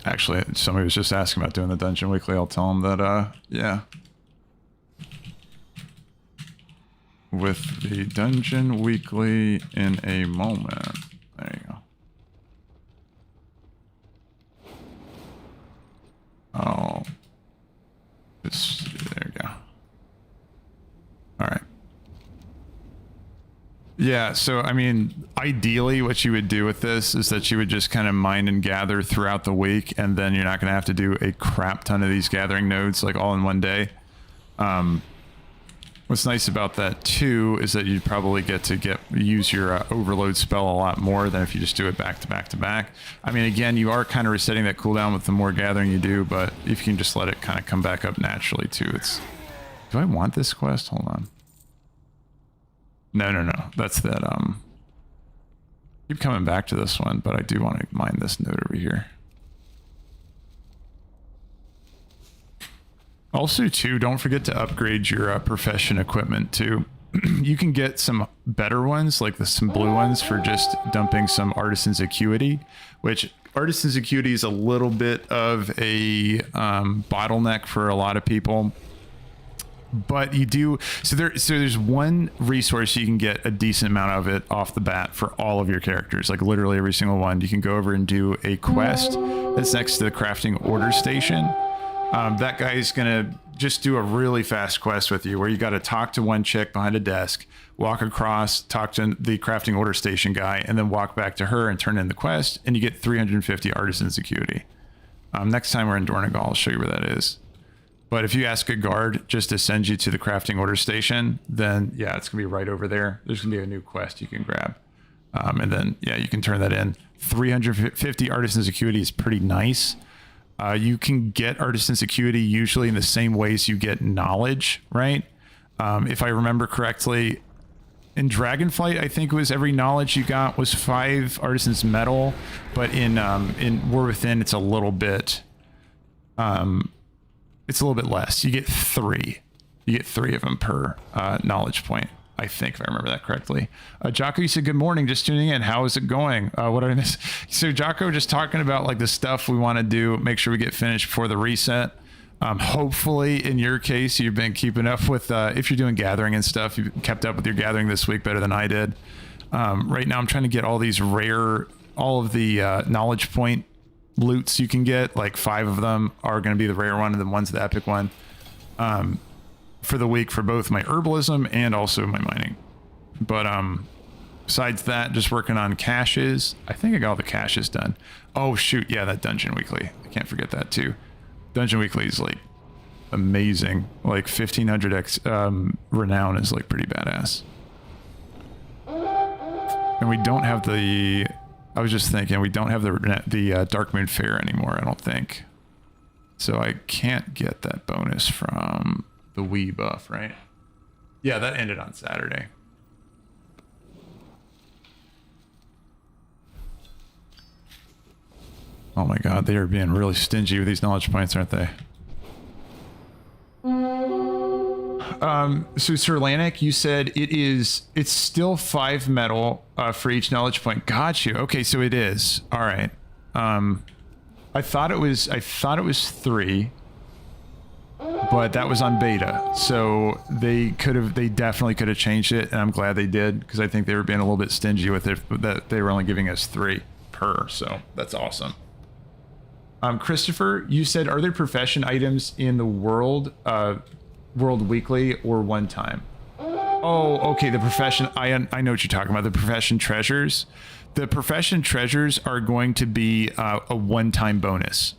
Actually, somebody was just asking about doing the dungeon weekly. I'll tell them that, yeah. With the dungeon weekly in a moment. There you go. Oh. There you go. All right. Yeah, so I mean, ideally what you would do with this is that you would just kind of mine and gather throughout the week, and then you're not going to have to do a crap ton of these gathering nodes like all in one day. What's nice about that too is that you probably get to use your overload spell a lot more than if you just do it back to back to back. I mean, again, you are kind of resetting that cooldown with the more gathering you do, but if you can just let it kind of come back up naturally too, it's... Do I want this quest? Hold on. No. That's that, keep coming back to this one, but I do want to mine this node over here. Also, too, don't forget to upgrade your profession equipment, too. You can get some better ones, like some blue ones, for just dumping some Artisan's Acuity, which Artisan's Acuity is a little bit of a bottleneck for a lot of people. But you do, so there's one resource you can get a decent amount of it off the bat for all of your characters, like literally every single one. You can go over and do a quest that's next to the crafting order station. That guy is going to just do a really fast quest with you where you got to talk to one chick behind a desk, walk across, talk to the crafting order station guy, and then walk back to her and turn in the quest, and you get 350 Artisan's Acuity. Next time we're in Dornegal, I'll show you where that is. But if you ask a guard just to send you to the crafting order station, then yeah, it's going to be right over there. There's going to be a new quest you can grab. And then, yeah, you can turn that in. 350 Artisan's Acuity is pretty nice. You can get Artisan's Acuity usually in the same ways you get knowledge, right? If I remember correctly, in Dragonflight, I think it was every knowledge you got was 5 Artisan's Metal, but in War Within, it's a little bit less. You get 3. You get 3 of them per knowledge point, I think, if I remember that correctly. Jocko, you said, good morning, just tuning in. How is it going? What did I miss? So Jocko, just talking about like the stuff we want to do, make sure we get finished before the reset. Hopefully, in your case, you've been keeping up with, if you're doing gathering and stuff, you've kept up with your gathering this week better than I did. Right now, I'm trying to get all these all of the knowledge point loots you can get. Like 5 of them are going to be the rare one, and then one's the epic one. For the week for both my herbalism and also my mining. But besides that, just working on caches. I think I got all the caches done. Oh shoot, yeah, that dungeon weekly. I can't forget that too. Dungeon weekly is like amazing. Like 1500x renown is like pretty badass. And we don't have the... I was just thinking, we don't have the Dark Moon Fair anymore, I don't think. So I can't get that bonus from the Wii buff, right? Yeah, that ended on Saturday. Oh my god, they are being really stingy with these knowledge points, aren't they? So Sir Lanik, you said it's still 5 metal for each knowledge point. Got you. Okay, so it is. All right. I thought it was 3, but that was on beta. So they definitely could have changed it, and I'm glad they did, because I think they were being a little bit stingy with it, that they were only giving us 3 per. So that's awesome. Christopher, you said, are there profession items in the World Weekly or one time? Oh, okay, the profession, I know what you're talking about, the profession treasures. The profession treasures are going to be a one-time bonus.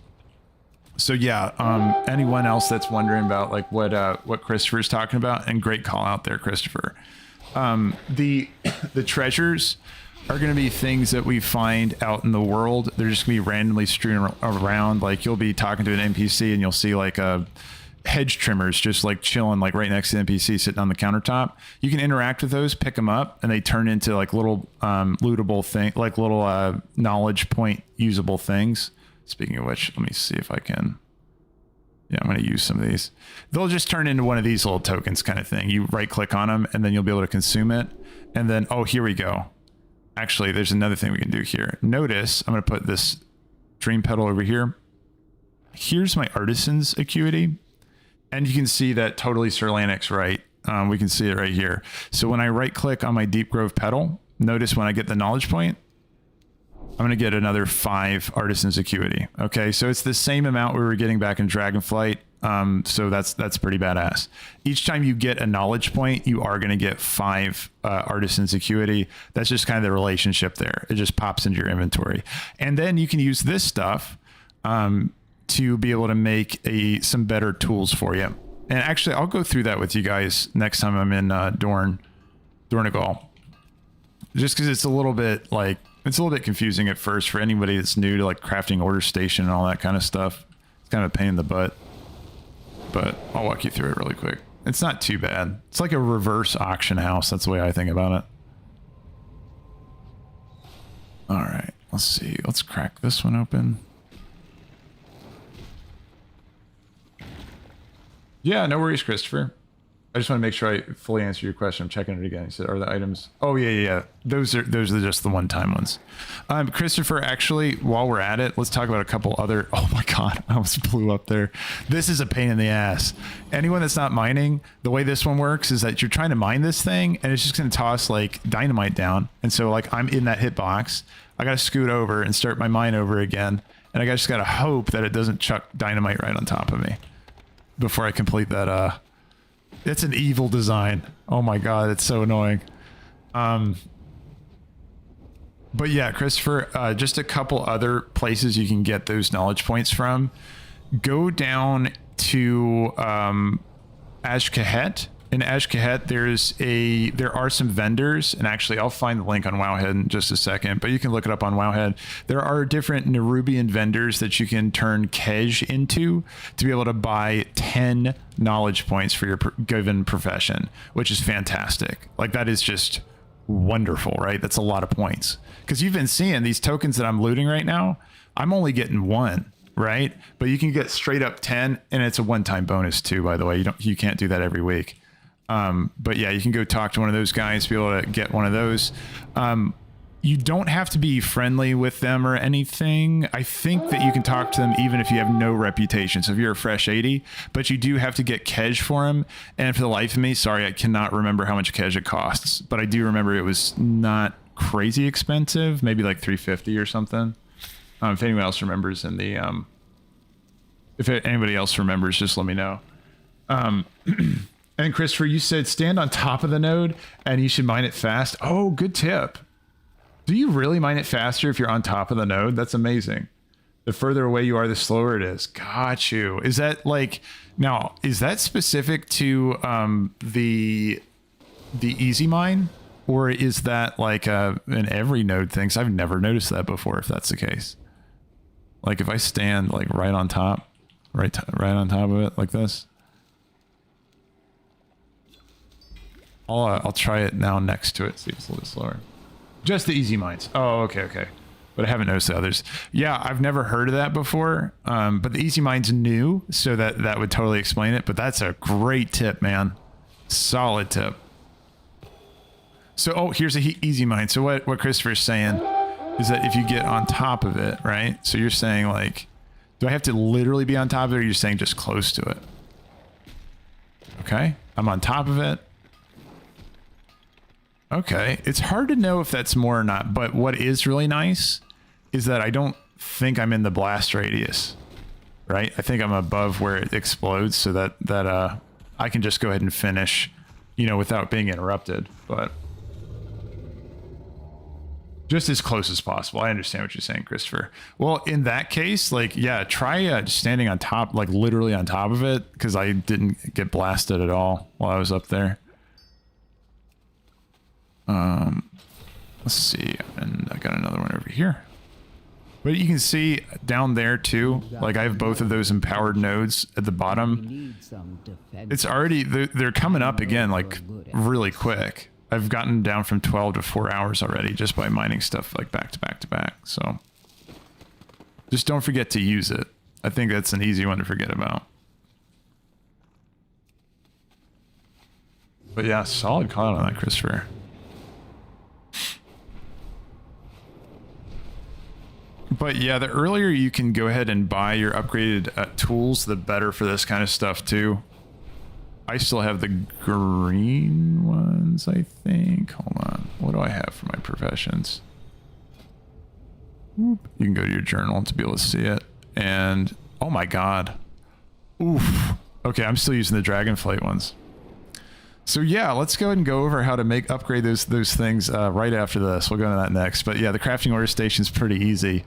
So yeah, anyone else that's wondering about like what Christopher's talking about, and great call out there, Christopher. The treasures are going to be things that we find out in the world. They're just going to be randomly strewn around. Like you'll be talking to an NPC and you'll see like a hedge trimmers just like chilling like right next to the NPC sitting on the countertop. You can interact with those, pick them up, and they turn into like little lootable thing, like little knowledge point usable things. Speaking of which, let me see if I can. Yeah, I'm going to use some of these. They'll just turn into one of these little tokens kind of thing. You right click on them and then you'll be able to consume it. And then, oh, here we go. Actually, there's another thing we can do here. Notice, I'm going to put this dream petal over here. Here's my artisan's acuity. And you can see that totally Sir Lanix, right? We can see it right here. So when I right click on my Deep Grove petal, notice when I get the knowledge point, I'm going to get another 5 artisan's acuity. Okay, so it's the same amount we were getting back in Dragonflight. So that's pretty badass. Each time you get a knowledge point, you are going to get 5 artisan's acuity. That's just kind of the relationship there. It just pops into your inventory. And then you can use this stuff to be able to make some better tools for you. And actually, I'll go through that with you guys next time I'm in Dornigal. Just because it's a little bit confusing at first for anybody that's new to like crafting order station and all that kind of stuff. It's kind of a pain in the butt, but I'll walk you through it really quick. It's not too bad. It's like a reverse auction house. That's the way I think about it. All right, let's see. Let's crack this one open. Yeah, no worries, Christopher. I just want to make sure I fully answer your question. I'm checking it again. He said, are the items? Oh, yeah. Those are just the one-time ones. Christopher, actually, while we're at it, let's talk about a couple other... Oh, my God. I almost blew up there. This is a pain in the ass. Anyone that's not mining, the way this one works is that you're trying to mine this thing, and it's just going to toss, like, dynamite down. And so, like, I'm in that hitbox. I got to scoot over and start my mine over again. And I just got to hope that it doesn't chuck dynamite right on top of me before I complete that... It's an evil design. Oh my God, it's so annoying. But yeah, Christopher, just a couple other places you can get those knowledge points from. Go down to Ashkahet. In Ashkahet, there are some vendors, and actually I'll find the link on Wowhead in just a second, but you can look it up on Wowhead. There are different Nerubian vendors that you can turn Kej into to be able to buy 10 knowledge points for your given profession, which is fantastic. Like that is just wonderful, right? That's a lot of points. Because you've been seeing these tokens that I'm looting right now, I'm only getting 1. Right? But you can get straight up 10, and it's a one-time bonus too, by the way. You can't do that every week. But yeah, you can go talk to one of those guys to be able to get one of those. You don't have to be friendly with them or anything. I think that you can talk to them even if you have no reputation. So if you're a fresh 80, but you do have to get Kej for them. And for the life of me, sorry, I cannot remember how much Kej it costs, but I do remember it was not crazy expensive, maybe like 350 or something. If anyone else remembers in the, if anybody else remembers, just let me know. And Christopher, you said stand on top of the node and you should mine it fast. Oh, good tip. Do you really mine it faster if you're on top of the node? That's amazing. The further away you are, the slower it is. Got you. Is that like, now, is that specific to the easy mine? Or is that like an every node thing? 'Cause I've never noticed that before, if that's the case. Like if I stand like right on top, right on top of it like this. I'll try it now next to it, see if it's a little bit slower. Just the easy mines. Oh, okay. But I haven't noticed the others. Yeah, I've never heard of that before. But the easy mine's new, so that would totally explain it. But that's a great tip, man. Solid tip. So, here's a easy mine. So what Christopher's saying is that if you get on top of it, right? So you're saying like, do I have to literally be on top of it, or you're saying just close to it? Okay, I'm on top of it. Okay, it's hard to know if that's more or not, but what is really nice is that I don't think I'm in the blast radius, right? I think I'm above where it explodes, so that I can just go ahead and finish, without being interrupted. But Just as close as possible. I understand what you're saying, Christopher. Well, in that case, like, yeah, try just standing on top, like literally on top of it, because I didn't get blasted at all while I was up there. Let's see, and I got another one over here. But you can see down there too, like I have both of those empowered nodes at the bottom. It's already, they're coming up again, like really quick. I've gotten down from 12 to 4 hours already just by mining stuff like back to back to back. So just don't forget to use it. I think that's an easy one to forget about. But yeah, solid call out on that, Christopher. But yeah, the earlier you can go ahead and buy your upgraded tools, the better for this kind of stuff too. I still have the green ones, I think. Hold on. What do I have for my professions? You can go to your journal to be able to see it. And, oh my god. Oof. Okay, I'm still using the dragonflight ones. So yeah, let's go ahead and go over how to upgrade those things right after this. We'll go into that next. But yeah, the crafting order station is pretty easy.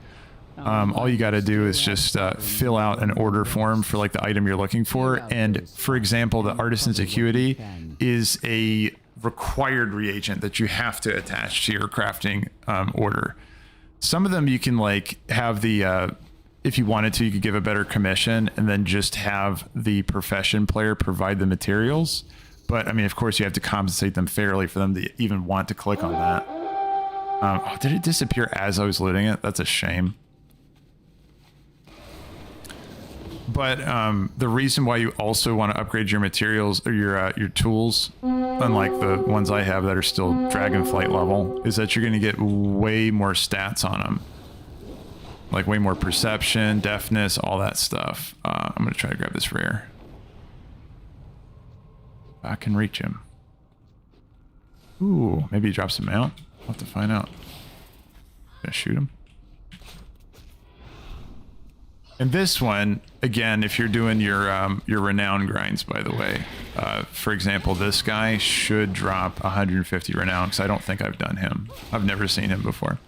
All you got to do is just fill out an order form for like the item you're looking for. And for example, the Artisan's Acuity is a required reagent that you have to attach to your crafting order. Some of them you can like have the, if you wanted to, you could give a better commission and then just have the profession player provide the materials. But I mean, of course, you have to compensate them fairly for them to even want to click on that. Oh, did it disappear as I was looting it? That's a shame. But the reason why you also want to upgrade your materials or your tools, unlike the ones I have that are still Dragonflight level, is that you're going to get way more stats on them. Like way more perception, deafness, all that stuff. I'm going to try to grab this rare. I can reach him. Ooh, maybe he drops him out. I'll have to find out. Gonna shoot him. And this one, again, if you're doing your renown grinds, by the way, for example, this guy should drop 150 renown, because I don't think I've done him. I've never seen him before.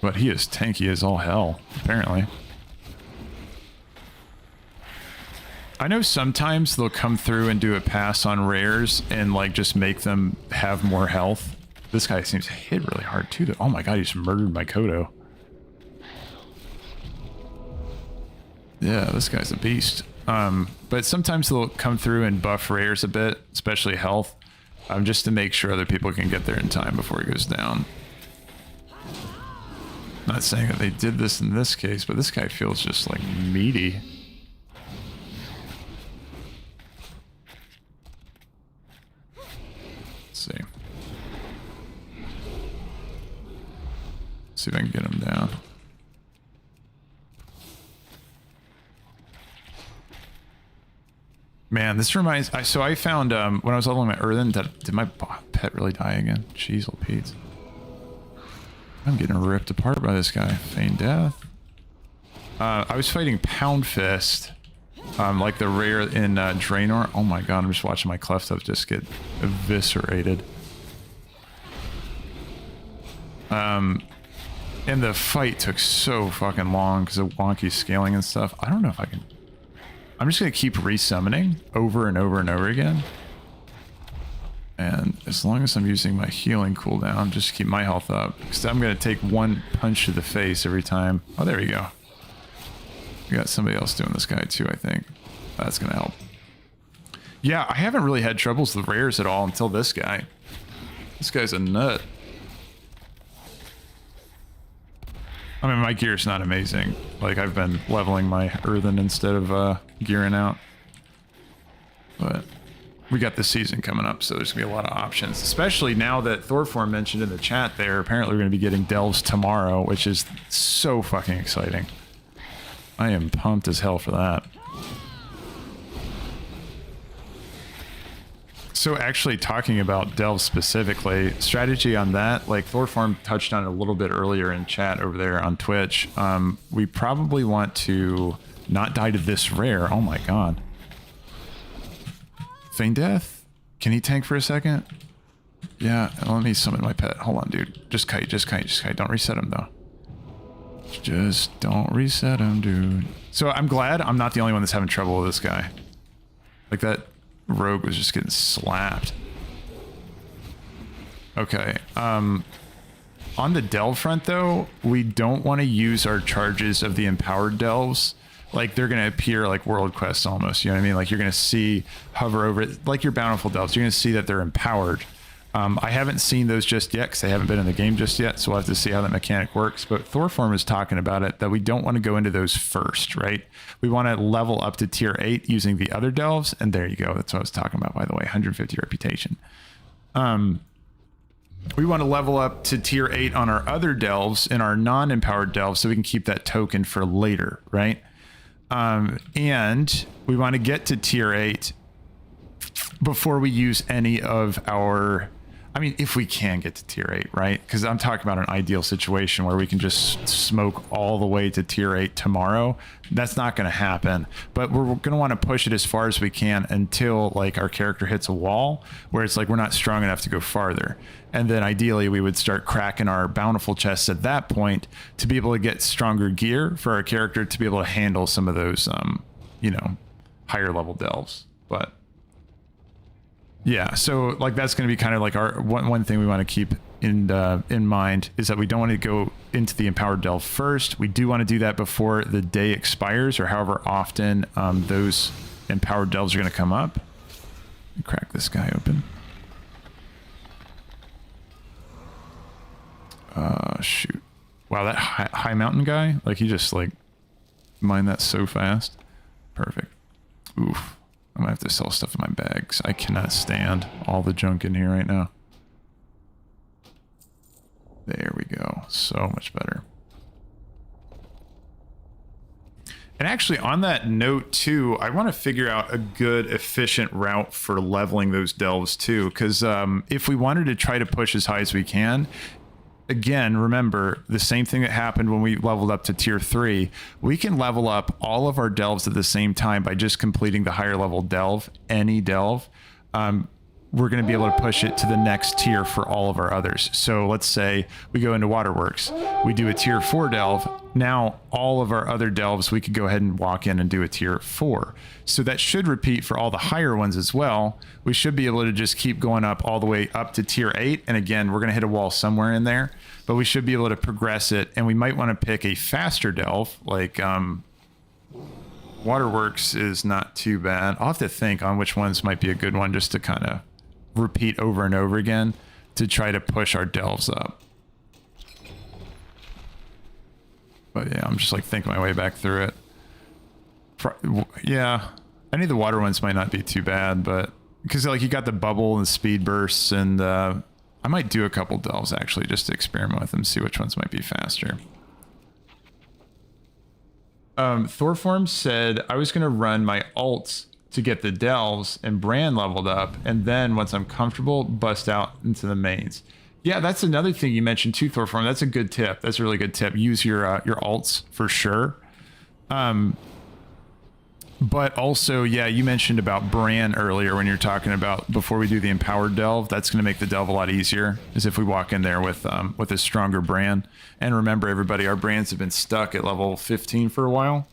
But he is tanky as all hell, apparently. I know sometimes they'll come through and do a pass on rares and like just make them have more health. This guy seems to hit really hard too. Oh my god, he just murdered my Kodo. Yeah, this guy's a beast. But sometimes they'll come through and buff rares a bit, especially health, just to make sure other people can get there in time before he goes down. Not saying that they did this in this case, but this guy feels just like meaty. See if I can get him down. Man, this reminds. So I found when I was leveling my earthen. Did my pet really die again? Jeez, old Pete. I'm getting ripped apart by this guy. Feign death. I was fighting Pound Fist, like the rare in Draenor. Oh my god, I'm just watching my Cleftup just get eviscerated. And the fight took so fucking long because of wonky scaling and stuff. I don't know if I can... I'm just going to keep resummoning over and over and over again. And as long as I'm using my healing cooldown, just to keep my health up. Because I'm going to take one punch to the face every time. Oh, there we go. We got somebody else doing this guy too, I think. That's going to help. Yeah, I haven't really had troubles with rares at all until this guy. This guy's a nut. I mean, my gear's not amazing. Like, I've been leveling my earthen instead of gearing out. But we got the season coming up, so there's going to be a lot of options. Especially now that Thorform mentioned in the chat there, apparently we're going to be getting Delvs tomorrow, which is so fucking exciting. I am pumped as hell for that. So actually talking about Delv specifically, strategy on that, like Thorform touched on it a little bit earlier in chat over there on Twitch. We probably want to not die to this rare. Oh my god. Feign death? Can he tank for a second? Yeah, let me summon my pet. Hold on, dude. Just kite. Don't reset him, though. Just don't reset him, dude. So I'm glad I'm not the only one that's having trouble with this guy. Like, that rogue was just getting slapped. Okay. On the Delv front, though, we don't want to use our charges of the empowered Delvs. Like, they're going to appear like world quests almost. You know what I mean? Like, you're going to see, hover over it, like your bountiful Delvs. You're going to see that they're empowered. I haven't seen those just yet because they haven't been in the game just yet, so we'll have to see how that mechanic works. But Thorform is talking about it, that we don't want to go into those first, right? We want to level up to tier 8 using the other Delvs, and there you go. That's what I was talking about, by the way, 150 reputation. We want to level up to tier 8 on our other Delvs and our non-empowered Delvs so we can keep that token for later, right? And we want to get to tier 8 before we use any of our... I mean, if we can get to tier 8, right? Because I'm talking about an ideal situation where we can just smoke all the way to tier 8 tomorrow. That's not going to happen. But we're going to want to push it as far as we can until, like, our character hits a wall where it's like we're not strong enough to go farther. And then ideally we would start cracking our bountiful chests at that point to be able to get stronger gear for our character to be able to handle some of those, you know, higher level delves. But yeah, so like that's going to be kind of like our one thing we want to keep in mind is that we don't want to go into the empowered delve first. We do want to do that before the day expires or however often those empowered delves are going to come up. Crack this guy open. Shoot. Wow, that high mountain guy, like he just like mined that so fast. Perfect. Oof. I'm gonna have to sell stuff in my bags. I cannot stand all the junk in here right now. There we go. So much better. And actually, on that note, too, I want to figure out a good, efficient route for leveling those delves, too. Because if we wanted to try to push as high as we can, again, remember, the same thing that happened when we leveled up to tier 3, we can level up all of our delves at the same time by just completing the higher level delve, any delve. We're going to be able to push it to the next tier for all of our others. So let's say we go into Waterworks, we do a tier 4 delve. Now all of our other delves, we could go ahead and walk in and do a tier 4. So that should repeat for all the higher ones as well. We should be able to just keep going up all the way up to tier 8. And again, we're going to hit a wall somewhere in there, but we should be able to progress it. And we might want to pick a faster delve, like Waterworks is not too bad. I'll have to think on which ones might be a good one just to kind of repeat over and over again to try to push our delves up. But yeah, I'm just like thinking my way back through it. Yeah, any of the water ones might not be too bad, but because like you got the bubble and the speed bursts, and I might do a couple delves actually just to experiment with them, see which ones might be faster. Thorform said I was going to run my alts to get the delves and Brann leveled up, and then once I'm comfortable, bust out into the mains. Yeah, that's another thing you mentioned too, Thorform. That's a good tip. That's a really good tip. Use your alts for sure. But also, yeah, you mentioned about Brann earlier when you're talking about before we do the empowered delve. That's going to make the delve a lot easier, is if we walk in there with a stronger Brann. And remember, everybody, our Branns have been stuck at level 15 for a while.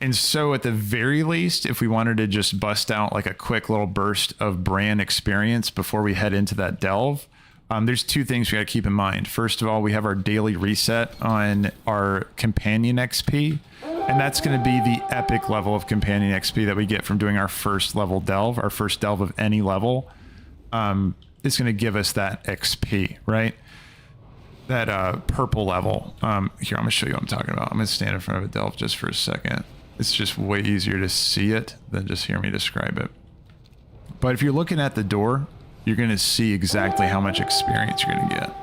And so at the very least, if we wanted to just bust out like a quick little burst of Brann experience before we head into that delve, there's two things we got to keep in mind. First of all, we have our daily reset on our companion XP, and that's going to be the epic level of companion XP that we get from doing our first level delve, our first delve of any level. It's going to give us that XP, right? That purple level. Here, I'm going to show you what I'm talking about. I'm going to stand in front of a delve just for a second. It's just way easier to see it than just hear me describe it. But if you're looking at the door, you're going to see exactly how much experience you're going to get.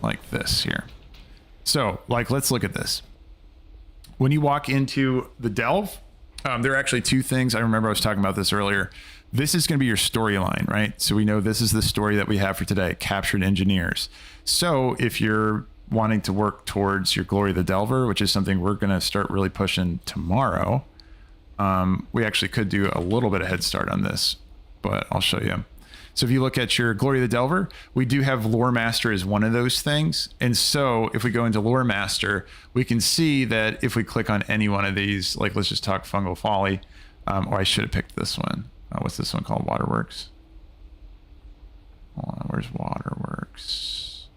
Like this here. So, like, let's look at this. When you walk into the delve, there are actually two things. I remember I was talking about this earlier. This is going to be your storyline, right? So we know this is the story that we have for today, Captured Engineers. So if you're wanting to work towards your Glory of the Delver, which is something we're going to start really pushing tomorrow, We actually could do a little bit of head start on this, but I'll show you. So if you look at your Glory of the Delver, we do have Lore Master as one of those things. And so if we go into Lore Master, we can see that if we click on any one of these, like let's just talk Fungal Folly, or I should have picked this one. What's this one called? Waterworks. Hold on, where's Waterworks?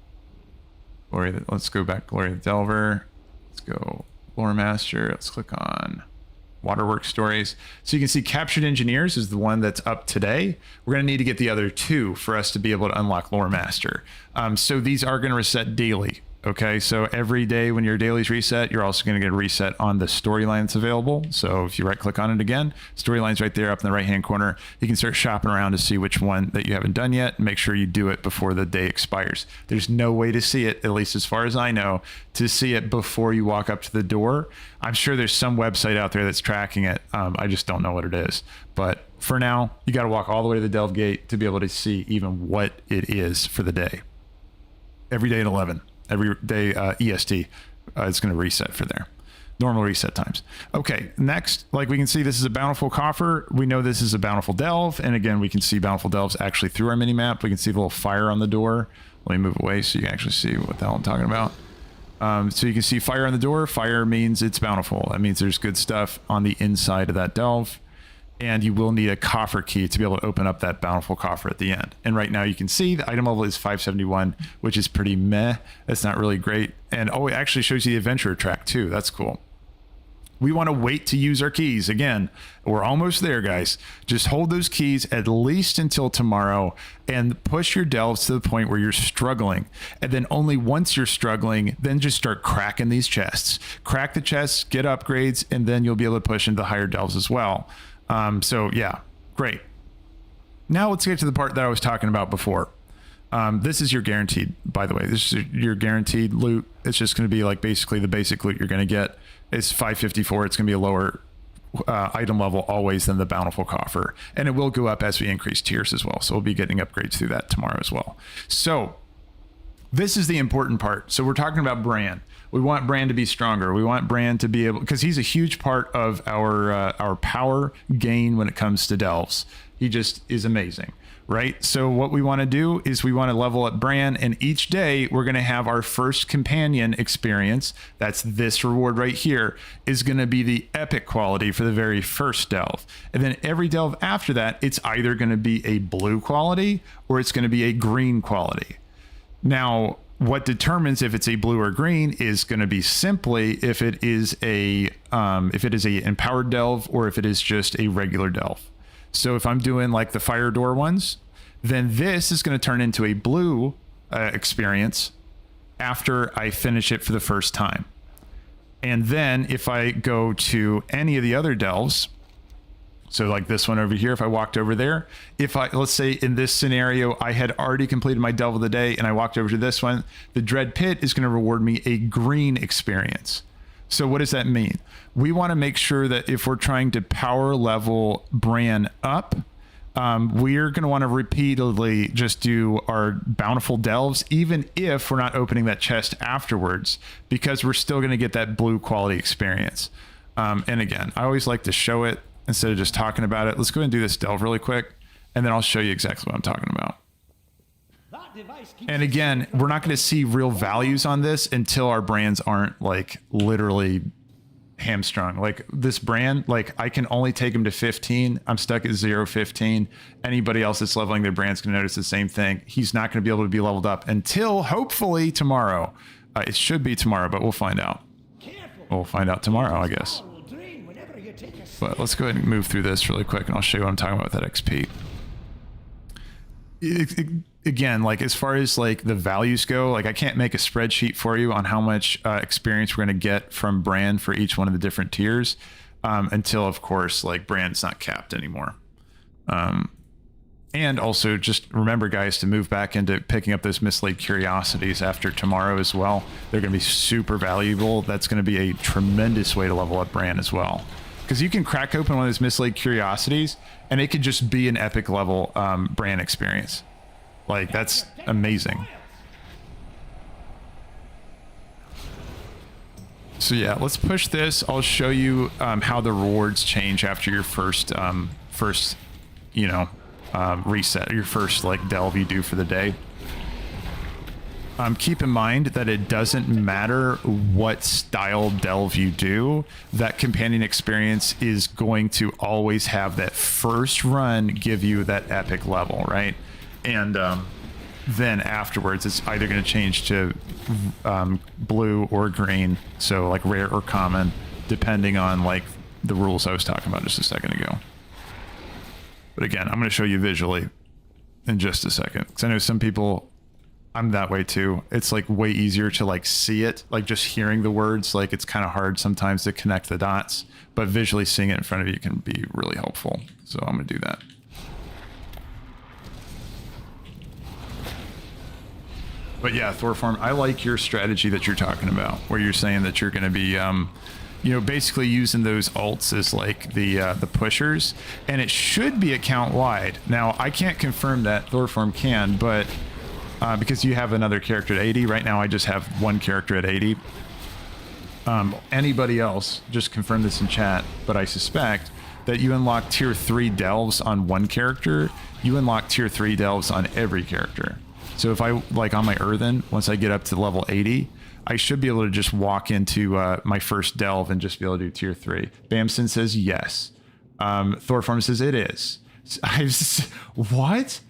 Let's go back Glory of the Delver. Let's go Lore Master. Let's click on Waterworks stories. So you can see Captured Engineers is the one that's up today. We're going to need to get the other two for us to be able to unlock Lore Master. So these are going to reset daily. Okay, so every day when your dailies reset, you're also going to get a reset on the storyline that's available. So if you right click on it again, storyline's right there up in the right hand corner. You can start shopping around to see which one that you haven't done yet and make sure you do it before the day expires. There's no way to see it, at least as far as I know, to see it before you walk up to the door. I'm sure there's some website out there that's tracking it. I just don't know what it is. But for now, you got to walk all the way to the Delv gate to be able to see even what it is for the day. Every day at 11. Every day EST it's going to reset for there. Normal reset times. Okay, next, like we can see, this is a Bountiful Coffer. We know this is a Bountiful Delv. And again, we can see Bountiful Delves actually through our mini map. We can see the little fire on the door. Let me move away so you can actually see what the hell I'm talking about. So you can see fire on the door. Fire means it's bountiful. That means there's good stuff on the inside of that Delv. And you will need a coffer key to be able to open up that Bountiful Coffer at the end. And right now you can see the item level is 571, which is pretty meh. That's not really great. And oh, it actually shows you the adventurer track too. That's cool. We want to wait to use our keys. Again, we're almost there, guys. Just hold those keys at least until tomorrow and push your delves to the point where you're struggling. And then only once you're struggling, then just start cracking these chests. Crack the chests, get upgrades, and then you'll be able to push into the higher delves as well. So yeah, great. Now let's get to the part that I was talking about before. This is your guaranteed, by the way, this is your guaranteed loot. It's just going to be like basically the basic loot you're going to get. It's 554. It's going to be a lower item level always than the Bountiful Coffer. And it will go up as we increase tiers as well. So we'll be getting upgrades through that tomorrow as well. So this is the important part. So we're talking about Brann. We want Brann to be stronger. We want Brann to be able, because he's a huge part of our power gain when it comes to delves. He just is amazing, right? So what we want to do is we want to level up Brann, and each day we're going to have our first companion experience. That's this reward right here, is going to be the epic quality for the very first delve. And then every delve after that, it's either going to be a blue quality or it's going to be a green quality. Now, what determines if it's a blue or green is going to be simply if it is a empowered delve or if it is just a regular delve. So if I'm doing like the fire door ones, then this is going to turn into a blue experience after I finish it for the first time. And then if I go to any of the other delves, so like this one over here, if I walked over there, let's say in this scenario, I had already completed my delve of the day and I walked over to this one, the Dread Pit is going to reward me a green experience. So what does that mean? We want to make sure that if we're trying to power level Brann up, we're going to want to repeatedly just do our bountiful delves, even if we're not opening that chest afterwards, because we're still going to get that blue quality experience. And again, I always like to show it instead of just talking about it. Let's go ahead and do this delve really quick, and then I'll show you exactly what I'm talking about. And again, we're not going to see real values on this until our brands aren't like literally hamstrung. Like this brand, like I can only take them to 15. I'm stuck at 0-15. Anybody else that's leveling their brands can notice the same thing. He's not going to be able to be leveled up until hopefully tomorrow. It should be tomorrow, but we'll find out. We'll find out tomorrow, I guess. But let's go ahead and move through this really quick and I'll show you what I'm talking about with that XP. Again, like as far as like the values go, like I can't make a spreadsheet for you on how much experience we're going to get from Brann for each one of the different tiers until of course like Brann's not capped anymore. And also just remember guys to move back into picking up those mislaid curiosities after tomorrow as well. They're going to be super valuable. That's going to be a tremendous way to level up Brann as well. Because you can crack open one of those mislaid curiosities and it could just be an epic level Brann experience. Like that's amazing. So yeah, let's push this. I'll show you how the rewards change after your first, reset, your first like delve you do for the day. Keep in mind that it doesn't matter what style delve you do, that companion experience is going to always have that first run give you that epic level, right? And then afterwards, it's either going to change to blue or green, so like rare or common, depending on like the rules I was talking about just a second ago. But again, I'm going to show you visually in just a second, because I know some people, I'm that way too. It's like way easier to like see it, like just hearing the words, like it's kind of hard sometimes to connect the dots, but visually seeing it in front of you can be really helpful. So I'm going to do that. But yeah, Thorform, I like your strategy that you're talking about, where you're saying that you're going to be, basically using those alts as like the pushers, and it should be account wide. Now, I can't confirm that. Thorform can, but because you have another character at 80 right now, I just have one character at 80. Anybody else, just confirm this in chat, but I suspect that you unlock tier 3 delves on one character, you unlock tier 3 delves on every character. So if I, like on my Earthen, once I get up to level 80, I should be able to just walk into my first delve and just be able to do tier 3. Bamson says yes. Thorform says it is. What?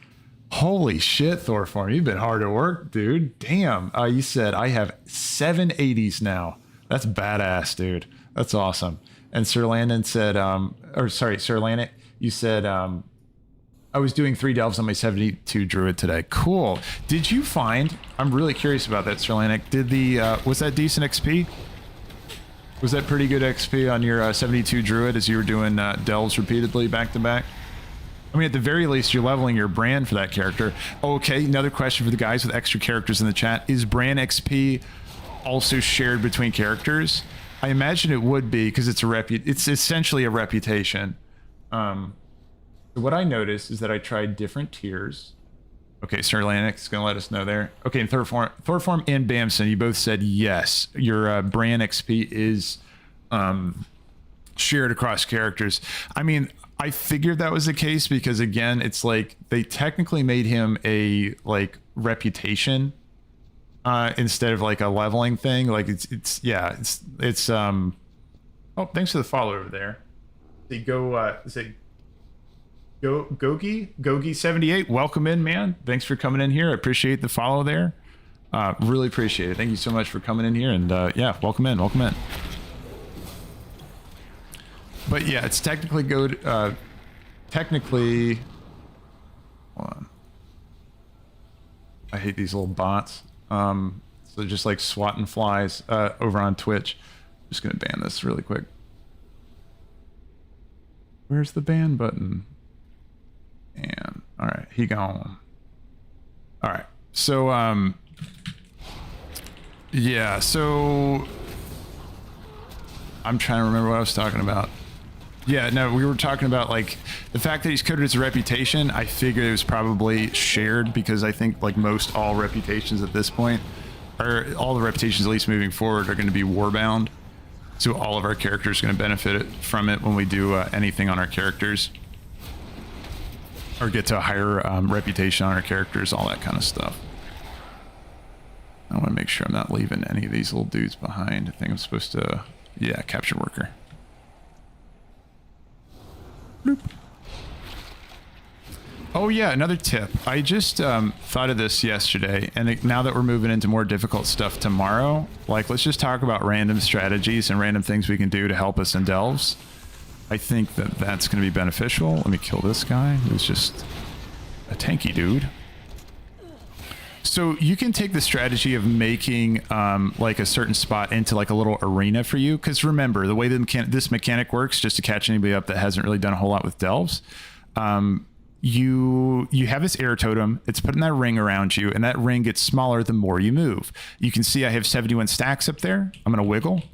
Holy shit, Thorform, you've been hard at work, dude. Damn. You said I have 7 80s now. That's badass, dude. That's awesome. And Sir Landon said, Sir Landon, you said, I was doing 3 delves on my 72 druid today. Cool. Did you find, I'm really curious about that, Sir Landon. Was that decent XP? Was that pretty good XP on your 72 druid as you were doing delves repeatedly back to back? I mean, at the very least, you're leveling your Brann for that character. Okay, another question for the guys with extra characters in the chat. Is Brann XP also shared between characters? I imagine it would be, because it's essentially a reputation. What I noticed is that I tried different tiers. Okay, Sir Lanix is going to let us know there. Okay, and Thorform and Bamson, you both said yes. Your Brann XP is shared across characters. I mean, I figured that was the case because, again, it's like they technically made him a like reputation instead of like a leveling thing. Like it's oh, thanks for the follow over there. Gogi78, welcome in, man. Thanks for coming in here. I appreciate the follow there. Really appreciate it. Thank you so much for coming in here, and yeah, welcome in. But yeah, it's technically hold on. I hate these little bots. So just like swatting flies over on Twitch. Just gonna ban this really quick. Where's the ban button? And all right, he gone. All right, so yeah, so I'm trying to remember what I was talking about. Yeah, no, we were talking about like the fact that he's coded as a reputation. I figured it was probably shared because I think like most all reputations at this point, or all the reputations at least moving forward, are going to be warbound. So all of our characters are going to benefit from it when we do anything on our characters, or get to a higher reputation on our characters, all that kind of stuff. I want to make sure I'm not leaving any of these little dudes behind. I think I'm supposed to, yeah, capture worker. Bloop. Oh yeah, another tip. I just thought of this yesterday, and now that we're moving into more difficult stuff tomorrow, like let's just talk about random strategies and random things we can do to help us in delves. I think that that's going to be beneficial. Let me kill this guy who's just a tanky dude. So you can take the strategy of making like a certain spot into like a little arena for you. Because remember, the way this mechanic works, just to catch anybody up that hasn't really done a whole lot with delves, you have this air totem. It's put in that ring around you, and that ring gets smaller the more you move. You can see I have 71 stacks up there. I'm going to wiggle.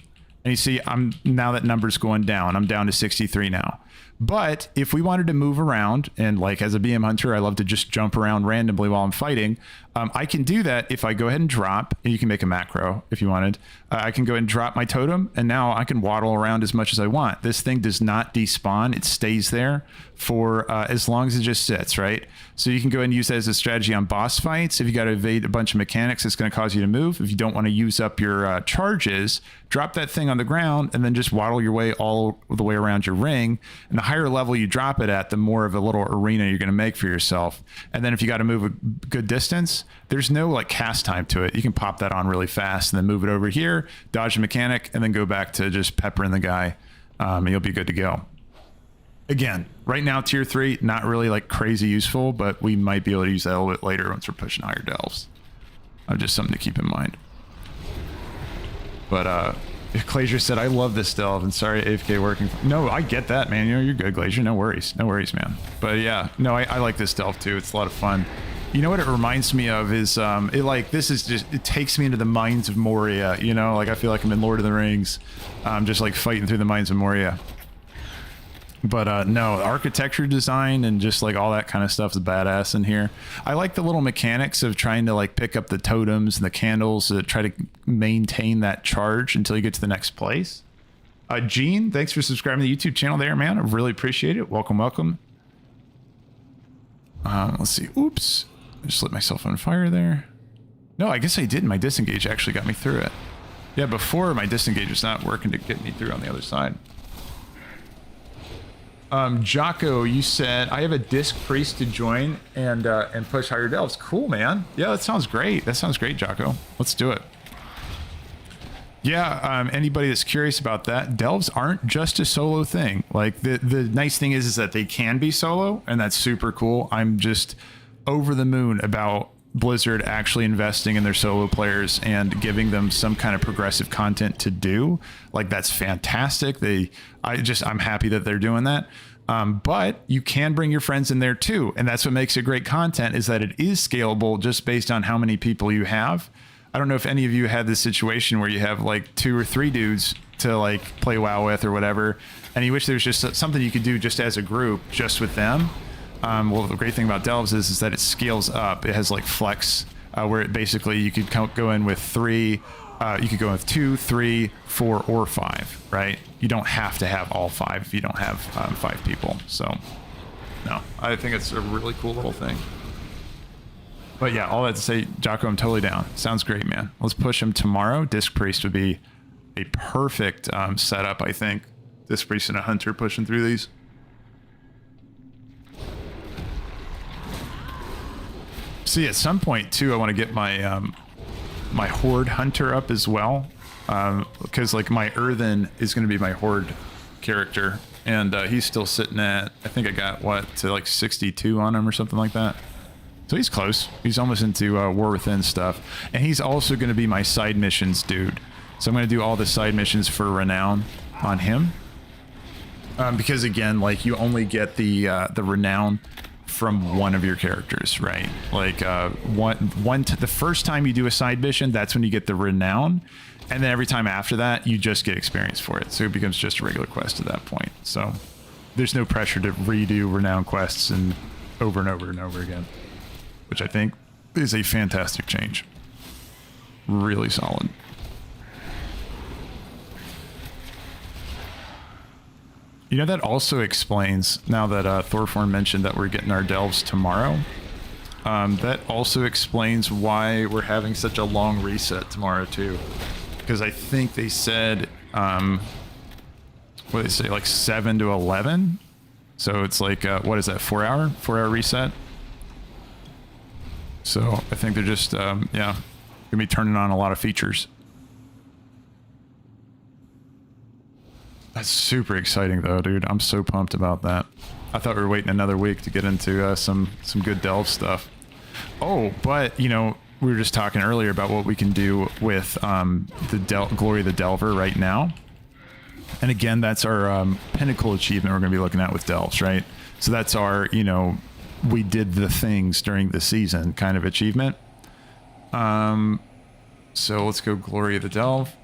And you see, now that number's going down. I'm down to 63 now. But if we wanted to move around, and like as a BM hunter, I love to just jump around randomly while I'm fighting. I can do that if I go ahead and drop, and you can make a macro if you wanted. I can go ahead and drop my totem, and now I can waddle around as much as I want. This thing does not despawn. It stays there for as long as it just sits, right? So you can go ahead and use that as a strategy on boss fights. If you got to evade a bunch of mechanics, it's going to cause you to move. If you don't want to use up your charges, drop that thing on the ground and then just waddle your way all the way around your ring. And the higher level you drop it at, the more of a little arena you're going to make for yourself. And then if you got to move a good distance, there's no like cast time to it. You can pop that on really fast and then move it over here, dodge a mechanic, and then go back to just peppering the guy, and you'll be good to go. Again, right now, tier 3, not really like crazy useful, but we might be able to use that a little bit later once we're pushing higher delves. Just something to keep in mind. But Glacier said, I love this delve, and sorry AFK working. No, I get that, man. You know, you're good, Glacier. No worries. No worries, man. But yeah, no, I like this delve too. It's a lot of fun. You know what it reminds me of is it takes me into the mines of Moria, you know, like I feel like I'm in Lord of the Rings, just like fighting through the mines of Moria. But no, architecture design and just like all that kind of stuff is badass in here. I like the little mechanics of trying to like pick up the totems and the candles to try to maintain that charge until you get to the next place. Gene, thanks for subscribing to the YouTube channel there, man. I really appreciate it. Welcome, welcome. Let's see. Oops. I just lit myself on fire there. No, I guess I did. My disengage actually got me through it. Yeah, before my disengage was not working to get me through on the other side. Jocko, you said I have a disc priest to join and push higher delves. Cool, man. Yeah, that sounds great. That sounds great, Jocko. Let's do it. Yeah, anybody that's curious about that, delves aren't just a solo thing. Like the nice thing is that they can be solo, and that's super cool. I'm just over the moon about Blizzard actually investing in their solo players and giving them some kind of progressive content to do. Like that's fantastic. I'm happy that they're doing that. But you can bring your friends in there too. And that's what makes it great content, is that it is scalable just based on how many people you have. I don't know if any of you had this situation where you have like 2 or 3 dudes to like play WoW with or whatever, and you wish there was just something you could do just as a group, just with them. Well, the great thing about Delvs is that it scales up. It has like flex, where it basically you could go in with 3, you could go with 2, 3, 4, or 5, right? You don't have to have all 5 if you don't have 5 people. So, no, I think it's a really cool little thing. But yeah, all that to say, Jocko, I'm totally down. Sounds great, man. Let's push him tomorrow. Disc Priest would be a perfect setup, I think. Disc Priest and a Hunter pushing through these. See, at some point too, I want to get my my Horde Hunter up as well, because like my Earthen is going to be my Horde character, and he's still sitting at, I think I got to like 62 on him or something like that. So he's close. He's almost into War Within stuff, and he's also going to be my side missions dude. So I'm going to do all the side missions for Renown on him, because again, like you only get the Renown from one of your characters, right? Like the first time you do a side mission, that's when you get the Renown, and then every time after that you just get experience for it, so it becomes just a regular quest at that point. So there's no pressure to redo Renown quests and over and over and over again, which I think is a fantastic change. Really solid. You know, that also explains, now that Thorforn mentioned that we're getting our delves tomorrow, that also explains why we're having such a long reset tomorrow too. Because I think they said, what did they say, like 7 to 11? So it's like, what is that, 4-hour reset? So I think they're just, yeah, gonna be turning on a lot of features. That's super exciting though, dude. I'm so pumped about that. I thought we were waiting another week to get into some good delve stuff. Oh, but you know, we were just talking earlier about what we can do with the Glory of the Delver right now. And again, that's our pinnacle achievement we're going to be looking at with delves, right? So that's our, you know, we did the things during the season kind of achievement. So let's go Glory of the Delve.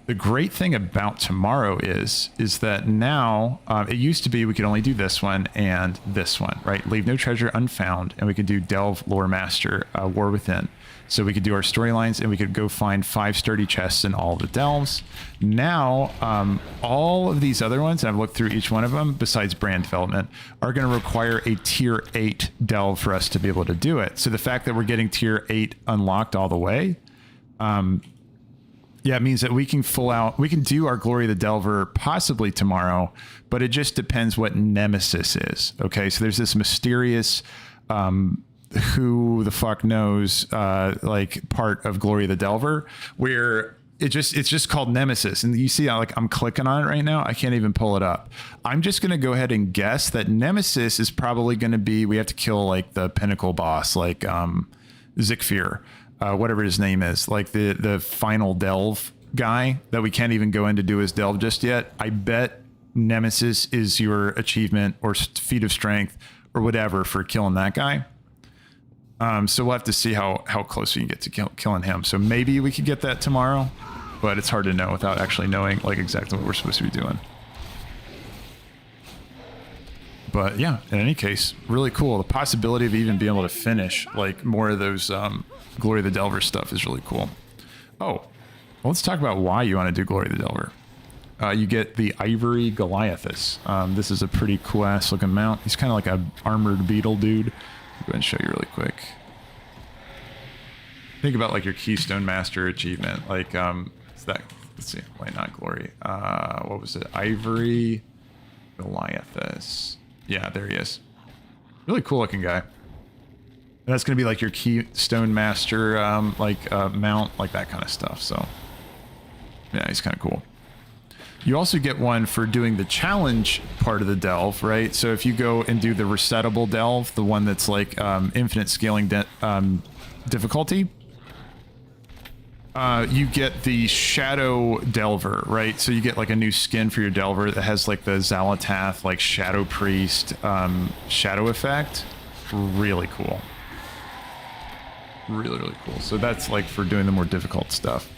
The great thing about tomorrow is that now, it used to be we could only do this one and this one, right? Leave no treasure unfound, and we could do Delve Lore Master, War Within. So we could do our storylines and we could go find 5 sturdy chests in all the delves. Now, all of these other ones, and I've looked through each one of them, besides brand development, are going to require a tier 8 delve for us to be able to do it. So the fact that we're getting tier 8 unlocked all the way, yeah, it means that we can do our Glory of the Delver possibly tomorrow, but it just depends what Nemesis is. Okay, so there's this mysterious, who the fuck knows, like part of Glory of the Delver where it's just called Nemesis. And you see, I'm clicking on it right now. I can't even pull it up. I'm just going to go ahead and guess that Nemesis is probably going to be, we have to kill like the pinnacle boss, like Zikfir. Whatever his name is, like the final delve guy that we can't even go in to do his delve just yet. I bet Nemesis is your achievement or feat of strength or whatever for killing that guy. So we'll have to see how close we can get to killing him. So maybe we could get that tomorrow, but it's hard to know without actually knowing like exactly what we're supposed to be doing. But yeah, in any case, really cool. The possibility of even being able to finish like more of those Glory of the Delver stuff is really cool. Oh, well, let's talk about why you want to do Glory of the Delver. You get the Ivory Goliathus. This is a pretty cool ass looking mount. He's kind of like a armored beetle dude. I'll go ahead and show you really quick. Think about like your Keystone Master achievement. Like, it's that, let's see, why not Glory? What was it? Ivory Goliathus. Yeah, there he is. Really cool looking guy. And that's going to be like your Keystone Master, mount, like that kind of stuff. So, yeah, he's kind of cool. You also get one for doing the challenge part of the delve, right? So if you go and do the resettable delve, the one that's like infinite scaling difficulty, you get the Shadow Delver, right? So you get like a new skin for your Delver that has like the Xalatath, like Shadow Priest shadow effect. Really cool. Really, really cool. So that's like for doing the more difficult stuff.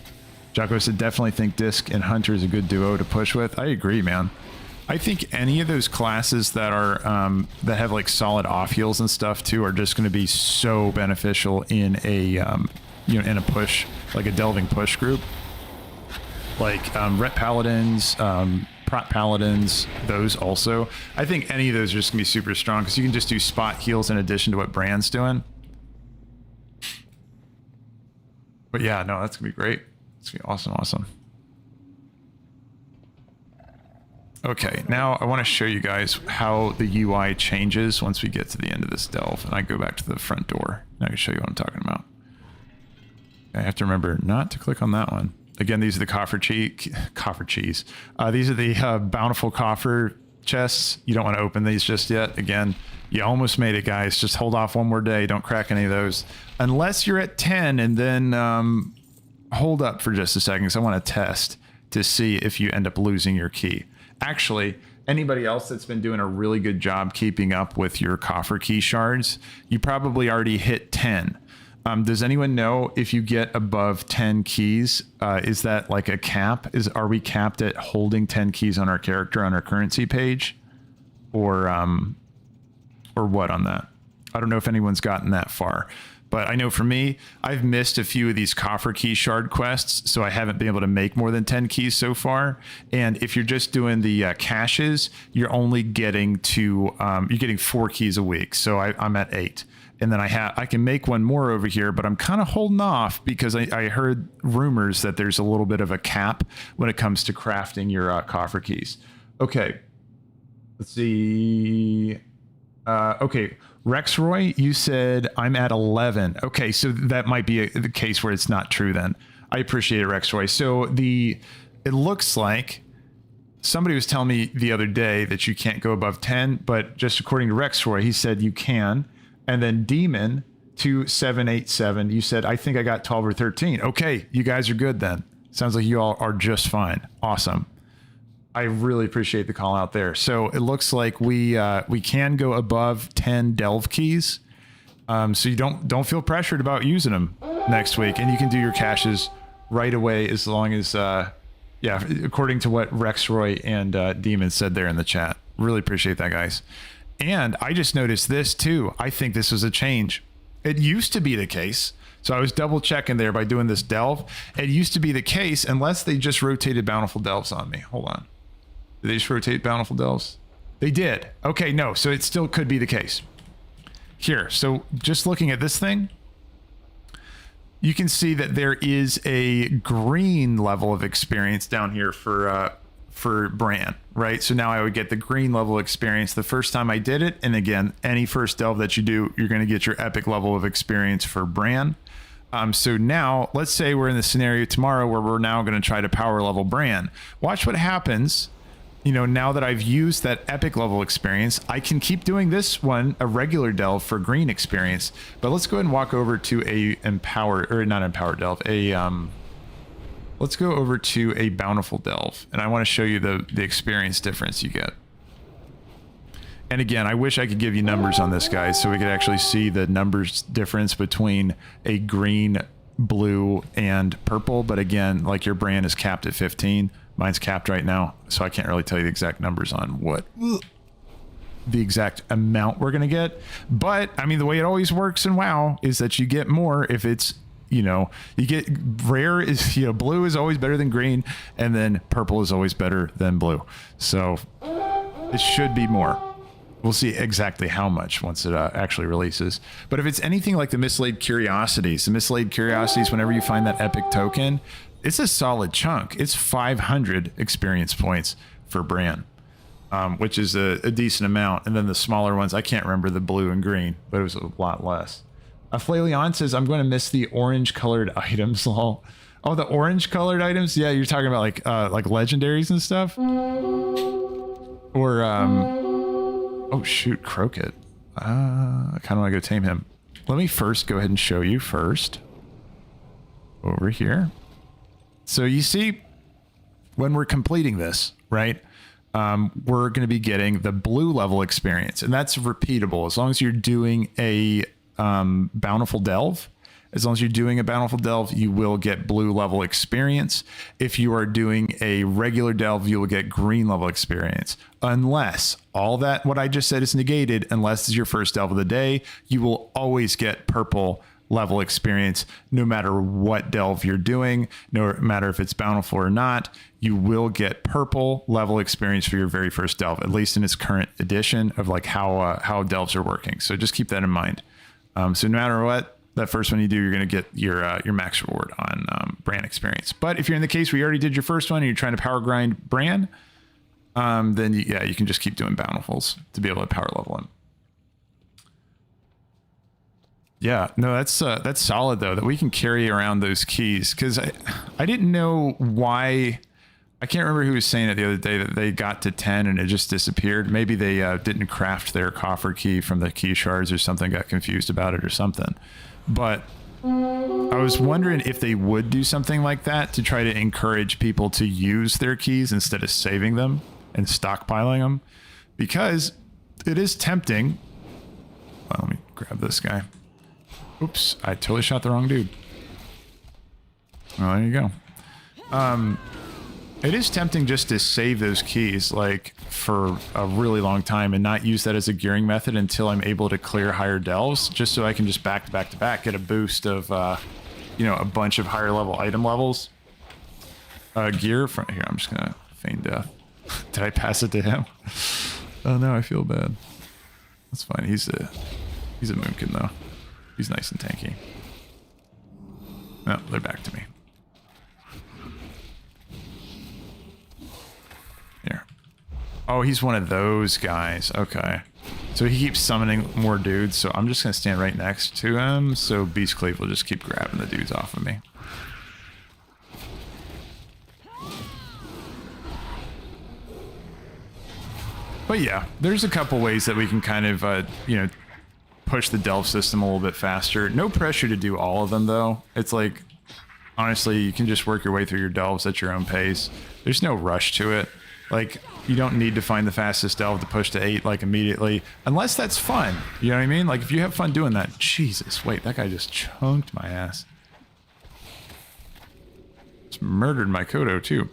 Jocko said, definitely think Disc and Hunter is a good duo to push with. I agree, man. I think any of those classes that are that have like solid off heals and stuff too are just going to be so beneficial in a in a push, like a delving push group. Like Ret Paladins, Prot Paladins, those also. I think any of those are just going to be super strong because you can just do spot heals in addition to what Brann's doing. But yeah, no, that's going to be great. It's going to be awesome, awesome. Okay, now I want to show you guys how the UI changes once we get to the end of this delve. And I go back to the front door. Now I can show you what I'm talking about. I have to remember not to click on that one. Again, these are the coffer cheese. These are the bountiful coffer chests. You don't want to open these just yet. Again, you almost made it, guys. Just hold off one more day. Don't crack any of those. Unless you're at 10 and then hold up for just a second because I want to test to see if you end up losing your key. Actually, anybody else that's been doing a really good job keeping up with your coffer key shards, you probably already hit 10. Does anyone know if you get above 10 keys, is that like a cap? Are we capped at holding 10 keys on our character on our currency page? Or what on that? I don't know if anyone's gotten that far. But I know for me, I've missed a few of these coffer key shard quests, so I haven't been able to make more than 10 keys so far. And if you're just doing the caches, you're only getting to you're getting 4 keys a week. So I'm at 8, and then I can make one more over here, but I'm kind of holding off because I heard rumors that there's a little bit of a cap when it comes to crafting your coffer keys. Okay, let's see. Okay. Rexroy, you said I'm at 11. Okay, so that might be the case where it's not true then. I appreciate it, Rexroy. So it looks like somebody was telling me the other day that you can't go above 10, but just according to Rexroy, he said you can. And then Demon 2787, you said, I think I got 12 or 13. Okay, you guys are good then. Sounds like you all are just fine. Awesome. I really appreciate the call out there. So it looks like we can go above 10 delve keys. So you don't feel pressured about using them next week, and you can do your caches right away as long as according to what Rexroy and Demon said there in the chat. Really appreciate that, guys. And I just noticed this too. I think this was a change. It used to be the case So I was double checking there by doing this delve. It used to be the case unless they just rotated bountiful delves on me. Hold on. Did they just rotate bountiful delves? They did. Okay, no. So it still could be the case. Here. So just looking at this thing, you can see that there is a green level of experience down here for Brann, right? So now I would get the green level experience the first time I did it. And again, any first delve that you do, you're going to get your epic level of experience for Brann. So now let's say we're in the scenario tomorrow where we're now going to try to power level Brann. Watch what happens. You know, now that I've used that epic level experience, I can keep doing this one, a regular delve for green experience. But let's go ahead and walk over to a empowered, or not empowered delve, let's go over to a bountiful delve. And I want to show you the experience difference you get. And again, I wish I could give you numbers on this, guys, so we could actually see the numbers difference between a green, blue, and purple. But again, like your Brann is capped at 15. Mine's capped right now, so I can't really tell you the exact numbers on what the exact amount we're going to get. But, I mean, the way it always works in WoW is that you get more if it's, you know, you get rare is, you know, blue is always better than green, and then purple is always better than blue. So it should be more. We'll see exactly how much once it actually releases. But if it's anything like the Mislaid Curiosities, whenever you find that epic token, it's a solid chunk. It's 500 experience points for Brann, which is a decent amount. And then the smaller ones, I can't remember the blue and green, but it was a lot less. Flailion says, I'm going to miss the orange colored items. Lol. Oh, the orange colored items? Yeah, you're talking about like legendaries and stuff? Or, oh shoot, Croaked. I kind of want to go tame him. Let me first go ahead and show you first. Over here. So you see, when we're completing this, right, we're going to be getting the blue level experience, and that's repeatable. As long as you're doing a bountiful delve, you will get blue level experience. If you are doing a regular delve, you will get green level experience. Unless all that, what I just said, is negated, unless it's your first delve of the day, you will always get purple level experience no matter what delve you're doing. No matter if it's bountiful or not, you will get purple level experience for your very first delve, at least in its current edition of like how delves are working. So just keep that in mind. So no matter what, that first one you do, you're going to get your max reward on Brann experience. But if you're in the case where you already did your first one and you're trying to power grind Brann, then you can just keep doing bountifuls to be able to power level him. Yeah, no, that's solid though, that we can carry around those keys, because I didn't know why. I can't remember who was saying it the other day that they got to 10 and it just disappeared. Maybe they didn't craft their coffer key from the key shards or something, got confused about it or something. But I was wondering if they would do something like that to try to encourage people to use their keys instead of saving them and stockpiling them, because it is tempting. Well, let me grab this guy. Oops, I totally shot the wrong dude. Well, there you go. It is tempting just to save those keys like for a really long time and not use that as a gearing method until I'm able to clear higher delves, just so I can just back to back get a boost of a bunch of higher level item levels. Gear from here. I'm just gonna feign death. Did I pass it to him? Oh no, I feel bad. That's fine. He's a moonkin though. He's nice and tanky. Oh, they're back to me. Here. Oh, he's one of those guys. Okay. So he keeps summoning more dudes, so I'm just going to stand right next to him, so Beast Cleave will just keep grabbing the dudes off of me. But yeah, there's a couple ways that we can kind of, push the delve system a little bit faster. No pressure to do all of them though. It's like, honestly, you can just work your way through your delves at your own pace. There's no rush to it. Like, you don't need to find the fastest delve to push to 8 like immediately, unless that's fun. You know what I mean? Like if you have fun doing that. Jesus, wait, that guy just chunked my ass. Just murdered my Kodo too.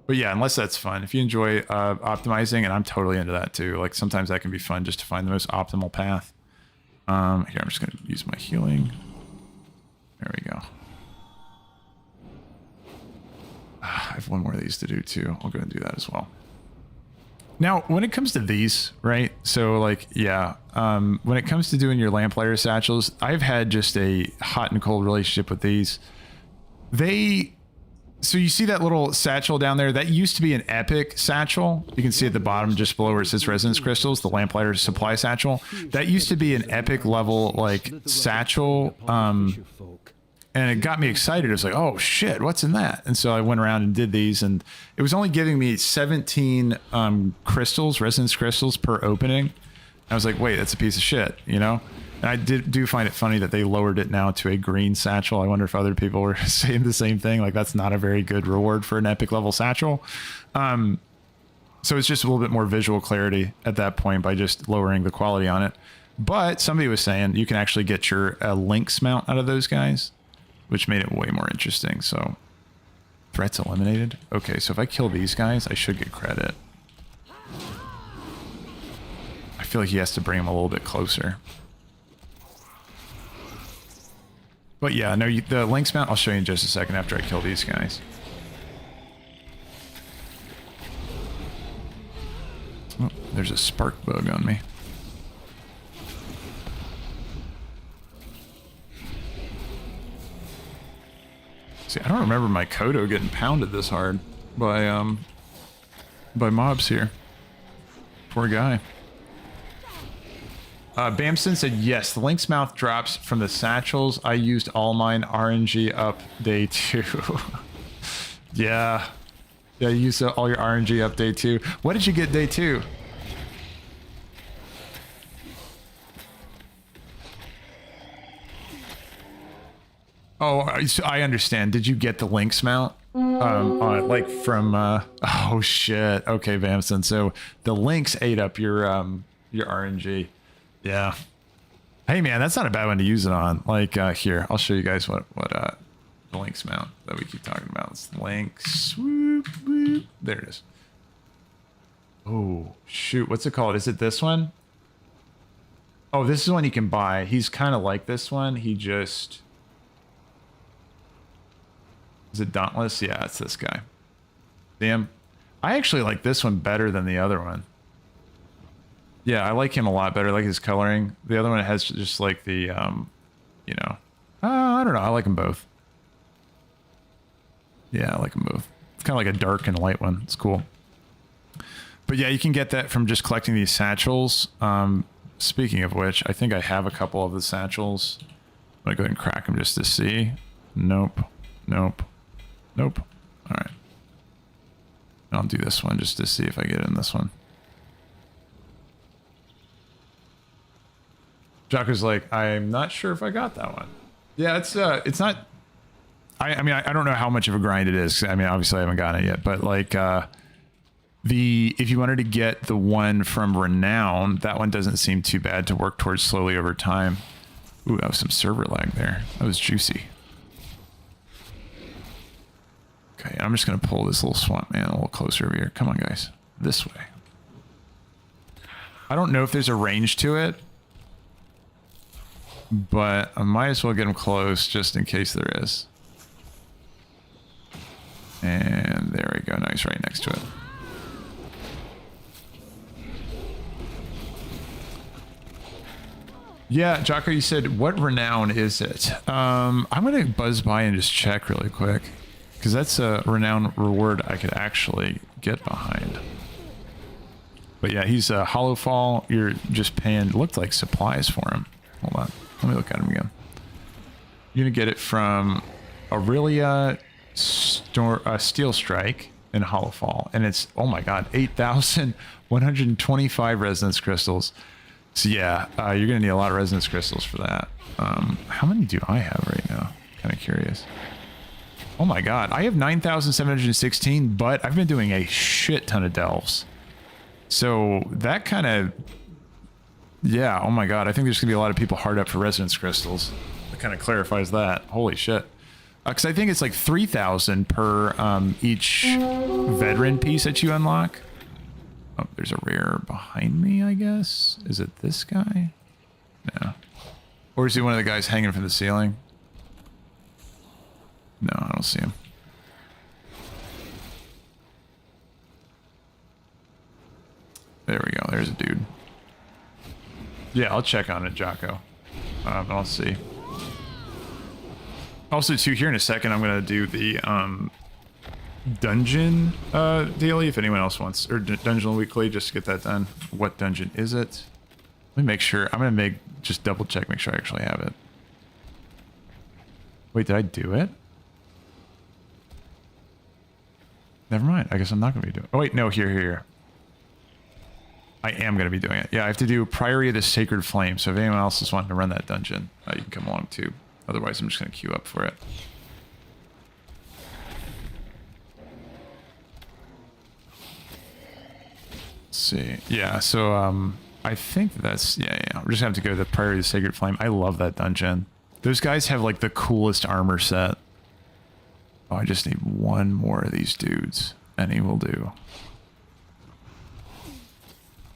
But yeah, unless that's fun. If you enjoy optimizing, and I'm totally into that too. Like sometimes that can be fun just to find the most optimal path. Here, I'm just going to use my healing. There we go. I have one more of these to do too. I'll go and do that as well. Now, when it comes to these, right? So like, yeah, when it comes to doing your lamplighter satchels, I've had just a hot and cold relationship with these. So you see that little satchel down there? That used to be an epic satchel. You can see at the bottom just below where it says resonance crystals, the lamplighter supply satchel. That used to be an epic level like satchel. And it got me excited. It was like, oh shit, what's in that? And so I went around and did these, and it was only giving me 17 crystals, resonance crystals per opening. I was like, wait, that's a piece of shit, you know? And I do find it funny that they lowered it now to a green satchel. I wonder if other people were saying the same thing. Like, that's not a very good reward for an epic level satchel. So it's just a little bit more visual clarity at that point by just lowering the quality on it. But somebody was saying you can actually get your Lynx mount out of those guys, which made it way more interesting. So threats eliminated. Okay, so if I kill these guys, I should get credit. I feel like he has to bring them a little bit closer. But yeah, no, the Lynx mount, I'll show you in just a second after I kill these guys. Oh, there's a spark bug on me. See, I don't remember my Kodo getting pounded this hard by mobs here. Poor guy. Bamson said, yes, the Lynx mouth drops from the satchels. I used all mine RNG up day 2. Yeah. Yeah, you used all your RNG up day 2. What did you get day 2? Oh, so I understand. Did you get the Lynx mount? Like from, oh shit. Okay, Bamson. So the Lynx ate up your RNG. Yeah. Hey man, that's not a bad one to use it on. Like, here, I'll show you guys what the Lynx mount that we keep talking about. It's Lynx. Whoop, whoop. There it is. Oh, shoot. What's it called? Is it this one? Oh, this is one you can buy. He's kind of like this one. He just... Is it Dauntless? Yeah, it's this guy. Damn. I actually like this one better than the other one. Yeah, I like him a lot better. I like his coloring. The other one has just like the, you know. I don't know. I like them both. Yeah, I like them both. It's kind of like a dark and light one. It's cool. But yeah, you can get that from just collecting these satchels. Speaking of which, I think I have a couple of the satchels. I'm going to go ahead and crack them just to see. Nope. Nope. Nope. All right. I'll do this one just to see if I get in this one. Jocko's like, I'm not sure if I got that one. Yeah, it's not. I mean, I don't know how much of a grind it is. I mean, obviously I haven't gotten it yet, but like if you wanted to get the one from Renown, that one doesn't seem too bad to work towards slowly over time. Ooh, that was some server lag there. That was juicy. Okay, I'm just gonna pull this little swamp man a little closer over here. Come on, guys, this way. I don't know if there's a range to it, but I might as well get him close just in case there is. And there we go. Nice, right next to it. Yeah, Jocko, you said, what renown is it? I'm going to buzz by and just check really quick, because that's a renown reward I could actually get behind. But yeah, he's a Hollow Fall. You're just paying, looked like supplies for him. Hold on. Let me look at him again. You're going to get it from Aurelia Steel Strike in Hollow Fall. And it's, oh my god, 8,125 resonance crystals. So yeah, you're going to need a lot of resonance crystals for that. How many do I have right now? Kind of curious. Oh my god, I have 9,716, but I've been doing a shit ton of delves. So that kind of... Yeah, oh my god, I think there's going to be a lot of people hard up for resonance crystals. That kind of clarifies that. Holy shit. Because I think it's like 3,000 per each veteran piece that you unlock. Oh, there's a rare behind me, I guess. Is it this guy? No. Or is he one of the guys hanging from the ceiling? No, I don't see him. There we go. There's a dude. Yeah, I'll check on it, Jocko. But I'll see. Also, too, here in a second, I'm going to do the dungeon daily, if anyone else wants. Or dungeon weekly, just to get that done. What dungeon is it? Let me make sure. I'm going to just double check, make sure I actually have it. Wait, did I do it? Never mind. I guess I'm not going to be doing it. Oh, wait, no, here. I am going to be doing it. Yeah, I have to do Priory of the Sacred Flame. So if anyone else is wanting to run that dungeon, you can come along too. Otherwise, I'm just going to queue up for it. Let's see. Yeah, so I think that's... Yeah. We're just going to have to go to the Priory of the Sacred Flame. I love that dungeon. Those guys have like the coolest armor set. Oh, I just need one more of these dudes. Any will do.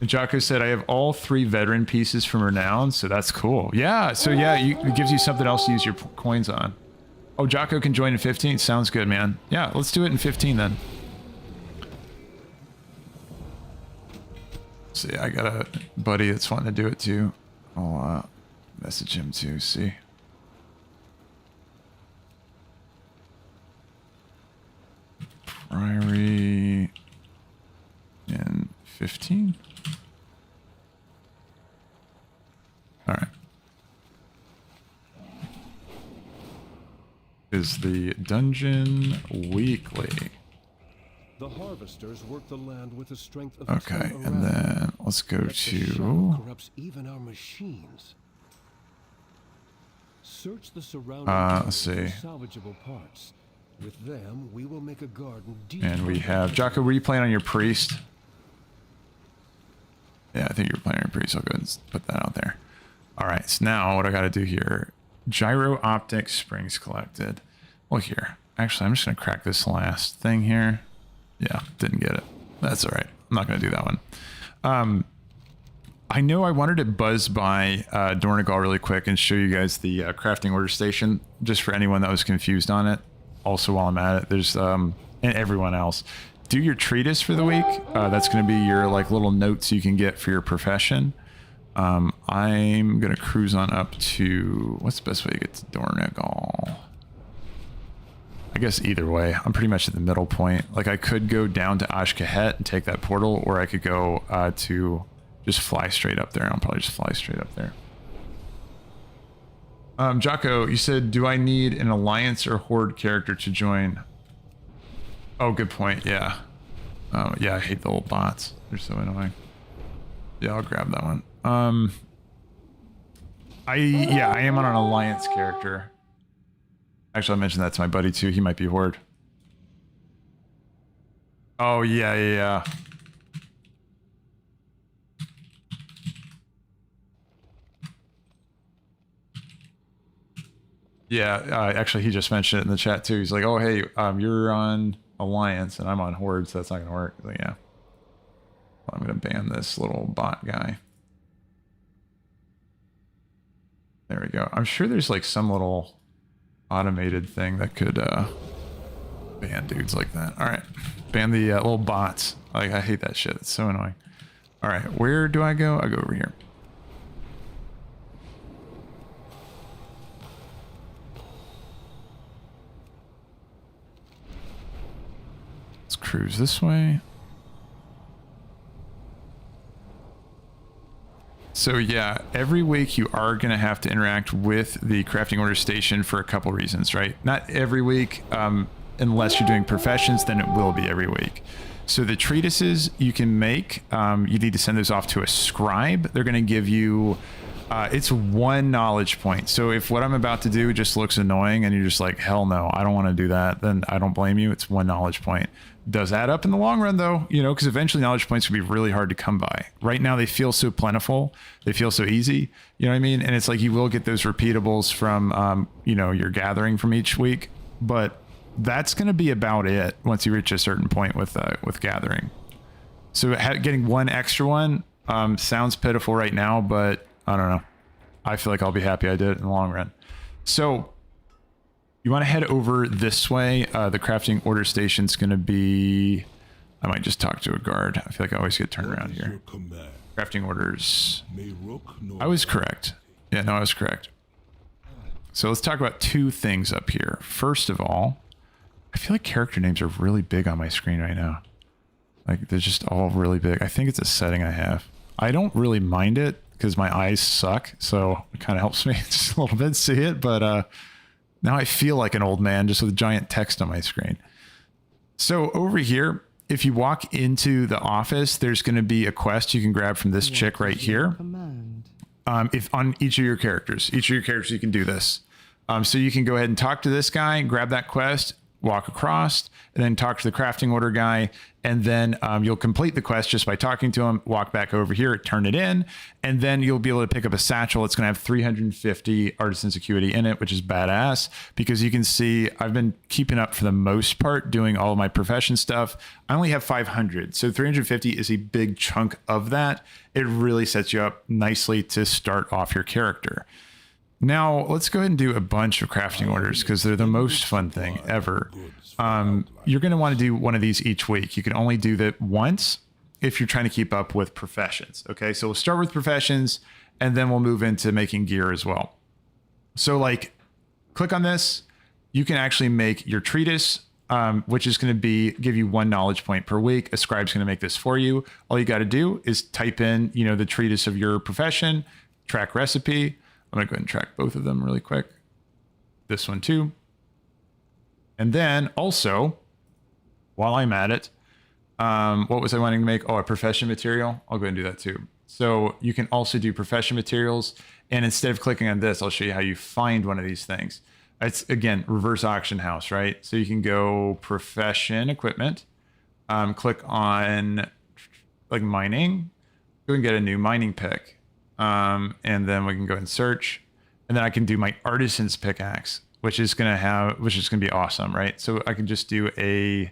Jocko said, I have all 3 veteran pieces from Renown, so that's cool. Yeah, so yeah, it gives you something else to use your coins on. Oh, Jocko can join in 15? Sounds good, man. Yeah, let's do it in 15 then. See, I got a buddy that's wanting to do it too. I'll message him too, see. Priory in 15? All right. Is the dungeon weekly? The harvesters work the land with the strength of Okay, and then let's go to corrupts even our machines. Search the surrounding let's see. salvageable parts. With them, we will make a garden deep. And we have Jocko, were you playing on your priest? Yeah, I think you were playing on your priest. I'll go ahead and put that out there. All right, so now what I got to do here, gyro optic springs collected. Well, here, actually, I'm just going to crack this last thing here. Yeah, didn't get it. That's all right. I'm not going to do that one. I know I wanted to buzz by Dornigal really quick and show you guys the crafting order station, just for anyone that was confused on it. Also, while I'm at it, there's, and everyone else, do your treatise for the week. That's going to be your like little notes you can get for your profession. I'm gonna cruise on up to, what's the best way to get to Dornigal? I guess either way, I'm pretty much at the middle point. Like I could go down to Ashkahet and take that portal, or I could go to just fly straight up there. I'll probably just fly straight up there. Jocko, you said, do I need an Alliance or Horde character to join? Oh, good point. Yeah. Yeah, I hate the old bots. They're so annoying. Yeah, I'll grab that one. I am on an Alliance character. Actually, I mentioned that to my buddy too. He might be Horde. Oh, yeah. Yeah, actually, he just mentioned it in the chat too. He's like, oh, hey, you're on Alliance and I'm on Horde, so that's not going to work. Like, yeah. I'm going to ban this little bot guy. There we go. I'm sure there's like some little automated thing that could ban dudes like that. All right. Ban the little bots. Like, I hate that shit. It's so annoying. All right. Where do I go? I go over here. Let's cruise this way. So yeah, every week you are going to have to interact with the crafting order station for a couple reasons, right? Not every week, unless you're doing professions, then it will be every week. So the treatises you can make, you need to send those off to a scribe. They're going to give you, it's 1 knowledge point. So if what I'm about to do just looks annoying and you're just like, hell no, I don't want to do that, then I don't blame you. It's 1 knowledge point. Does add up in the long run though, you know, because eventually knowledge points will be really hard to come by. Right now they feel so plentiful, they feel so easy, you know what I mean? And it's like you will get those repeatables from, you know, your gathering from each week, but that's going to be about it once you reach a certain point with gathering. So getting 1 extra one sounds pitiful right now, but I don't know. I feel like I'll be happy I did it in the long run. So you want to head over this way. The crafting order station's going to be... I might just talk to a guard. I feel like I always get turned around here. Crafting orders. I was correct. Yeah, no, I was correct. So let's talk about two things up here. First of all, I feel like character names are really big on my screen right now. Like, they're just all really big. I think it's a setting I have. I don't really mind it because my eyes suck, so it kind of helps me just a little bit see it, but now I feel like an old man just with giant text on my screen. So over here, if you walk into the office, there's going to be a quest you can grab from this chick right here. If on each of your characters, you can do this. So you can go ahead and talk to this guy, grab that quest, walk across, and then talk to the crafting order guy. And then you'll complete the quest just by talking to him, walk back over here, turn it in, and then you'll be able to pick up a satchel. It's going to have 350 artisan's acuity in it, which is badass because you can see I've been keeping up for the most part doing all of my profession stuff. I only have 500. So 350 is a big chunk of that. It really sets you up nicely to start off your character. Now, let's go ahead and do a bunch of crafting orders because they're the most fun thing ever. You're going to want to do one of these each week. You can only do that once if you're trying to keep up with professions. Okay, so we'll start with professions and then we'll move into making gear as well. So like, click on this. You can actually make your treatise, which is going to give you 1 knowledge point per week. A scribe's going to make this for you. All you got to do is type in, the treatise of your profession, track recipe. I'm going to go ahead and track both of them really quick. This one too. And then also, while I'm at it, what was I wanting to make? Oh, a profession material. I'll go ahead and do that too. So you can also do profession materials. And instead of clicking on this, I'll show you how you find one of these things. It's, again, reverse auction house, right? So you can go profession equipment, click on like mining, go and get a new mining pick. And then we can go and search, and then I can do my artisan's pickaxe, which is going to be awesome, right? So I can just do a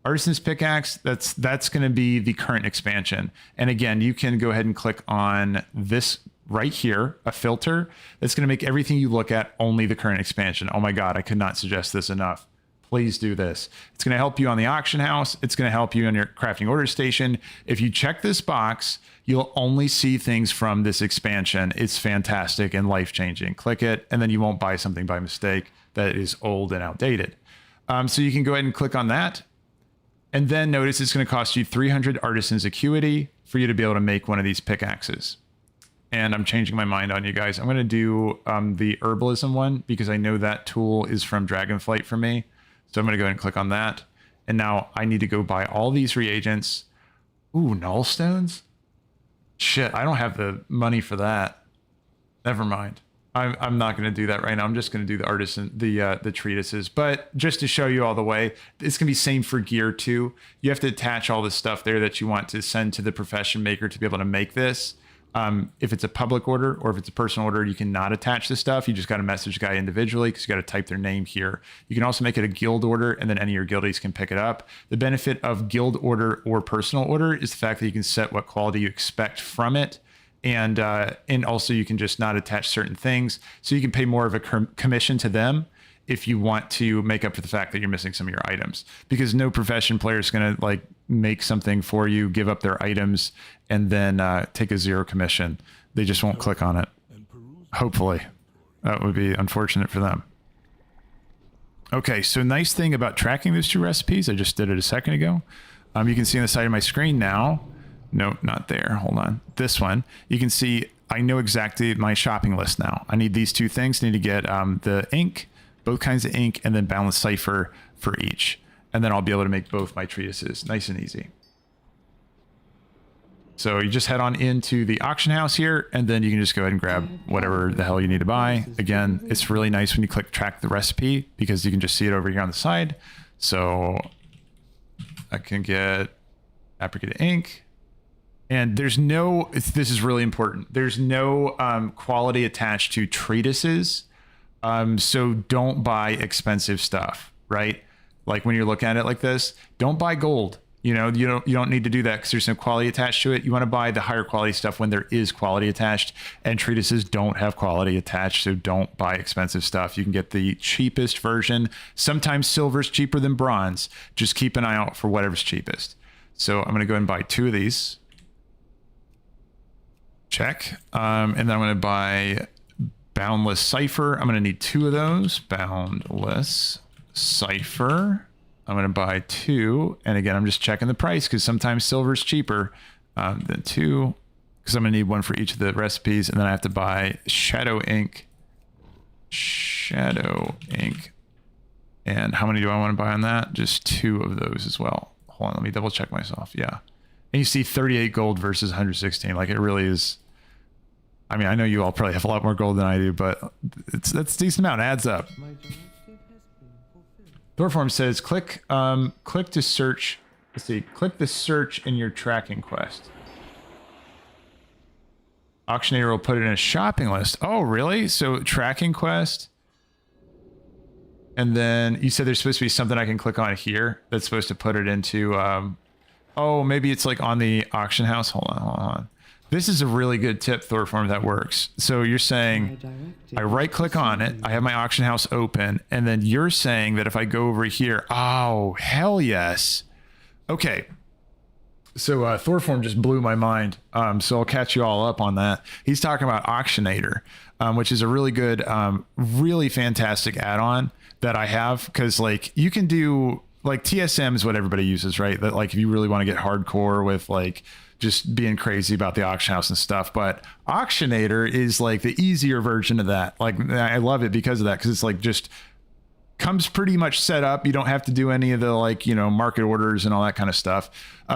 artisan's pickaxe. That's going to be the current expansion. And again, you can go ahead and click on this right here, a filter that's going to make everything you look at only the current expansion. Oh my God, I could not suggest this enough. Please do this. It's going to help you on the auction house. It's going to help you on your crafting order station. If you check this box, you'll only see things from this expansion. It's fantastic and life-changing. Click it, and then you won't buy something by mistake that is old and outdated. So you can go ahead and click on that. And then notice it's going to cost you 300 artisan's acuity for you to be able to make one of these pickaxes. And I'm changing my mind on you guys. I'm going to do the herbalism one because I know that tool is from Dragonflight for me. So I'm going to go ahead and click on that. And now I need to go buy all these reagents. Ooh, null stones? Shit, I don't have the money for that. Never mind. I'm not going to do that right now. I'm just going to do the artisan, the treatises. But just to show you all the way, it's going to be same for gear too. You have to attach all the stuff there that you want to send to the profession maker to be able to make this. If it's a public order or if it's a personal order, you cannot attach the stuff. You just got to message the guy individually because you got to type their name here. You can also make it a guild order and then any of your guildies can pick it up. The benefit of guild order or personal order is the fact that you can set what quality you expect from it. And also you can just not attach certain things. So you can pay more of a commission to them if you want to make up for the fact that you're missing some of your items, because no profession player is going to like make something for you, give up their items, and then take a 0 commission. They just won't click on it. Hopefully. That would be unfortunate for them. Okay, so nice thing about tracking those 2 recipes, I just did it a second ago. You can see on the side of my screen now, no, not there, hold on. This one, you can see I know exactly my shopping list now. I need these 2 things. I need to get the ink, both kinds of ink, and then balanced cipher for each. And then I'll be able to make both my treatises nice and easy. So you just head on into the auction house here, and then you can just go ahead and grab whatever the hell you need to buy. Again, it's really nice when you click track the recipe because you can just see it over here on the side. So I can get apricot ink. And there's no, this is really important. There's no quality attached to treatises. So don't buy expensive stuff, right? Like when you're looking at it like this, don't buy gold. You know, you don't need to do that because there's no quality attached to it. You want to buy the higher quality stuff when there is quality attached, and treatises don't have quality attached, so don't buy expensive stuff. You can get the cheapest version. Sometimes silver's cheaper than bronze. Just keep an eye out for whatever's cheapest. So I'm going to go ahead and buy 2 of these. Check. And then I'm going to buy Boundless Cipher. I'm going to need 2 of those. Boundless Cipher. I'm going to buy 2. And again, I'm just checking the price because sometimes silver is cheaper than 2. Because I'm going to need 1 for each of the recipes. And then I have to buy Shadow Ink. Shadow Ink. And how many do I want to buy on that? Just 2 of those as well. Hold on, let me double check myself. Yeah. And you see 38 gold versus 116. Like, it really is. I mean, I know you all probably have a lot more gold than I do, but that's a decent amount. It adds up. Thorform says, click to search. Let's see. Click the search in your tracking quest. Auctioneer will put it in a shopping list. Oh, really? So tracking quest. And then you said there's supposed to be something I can click on here that's supposed to put it into, oh, maybe it's like on the auction house. Hold on. This is a really good tip, Thorform, that works. So you're saying I right click on it. I have my auction house open. And then you're saying that if I go over here, oh, hell yes. Okay. So Thorform just blew my mind. So I'll catch you all up on that. He's talking about Auctionator, which is a really good, really fantastic add-on that I have. Because like you can do like TSM is what everybody uses, right? That like if you really want to get hardcore with like just being crazy about the auction house and stuff. But Auctionator is like the easier version of that. Like I love it because of that. Because it's like just comes pretty much set up. You don't have to do any of the like, you know, market orders and all that kind of stuff.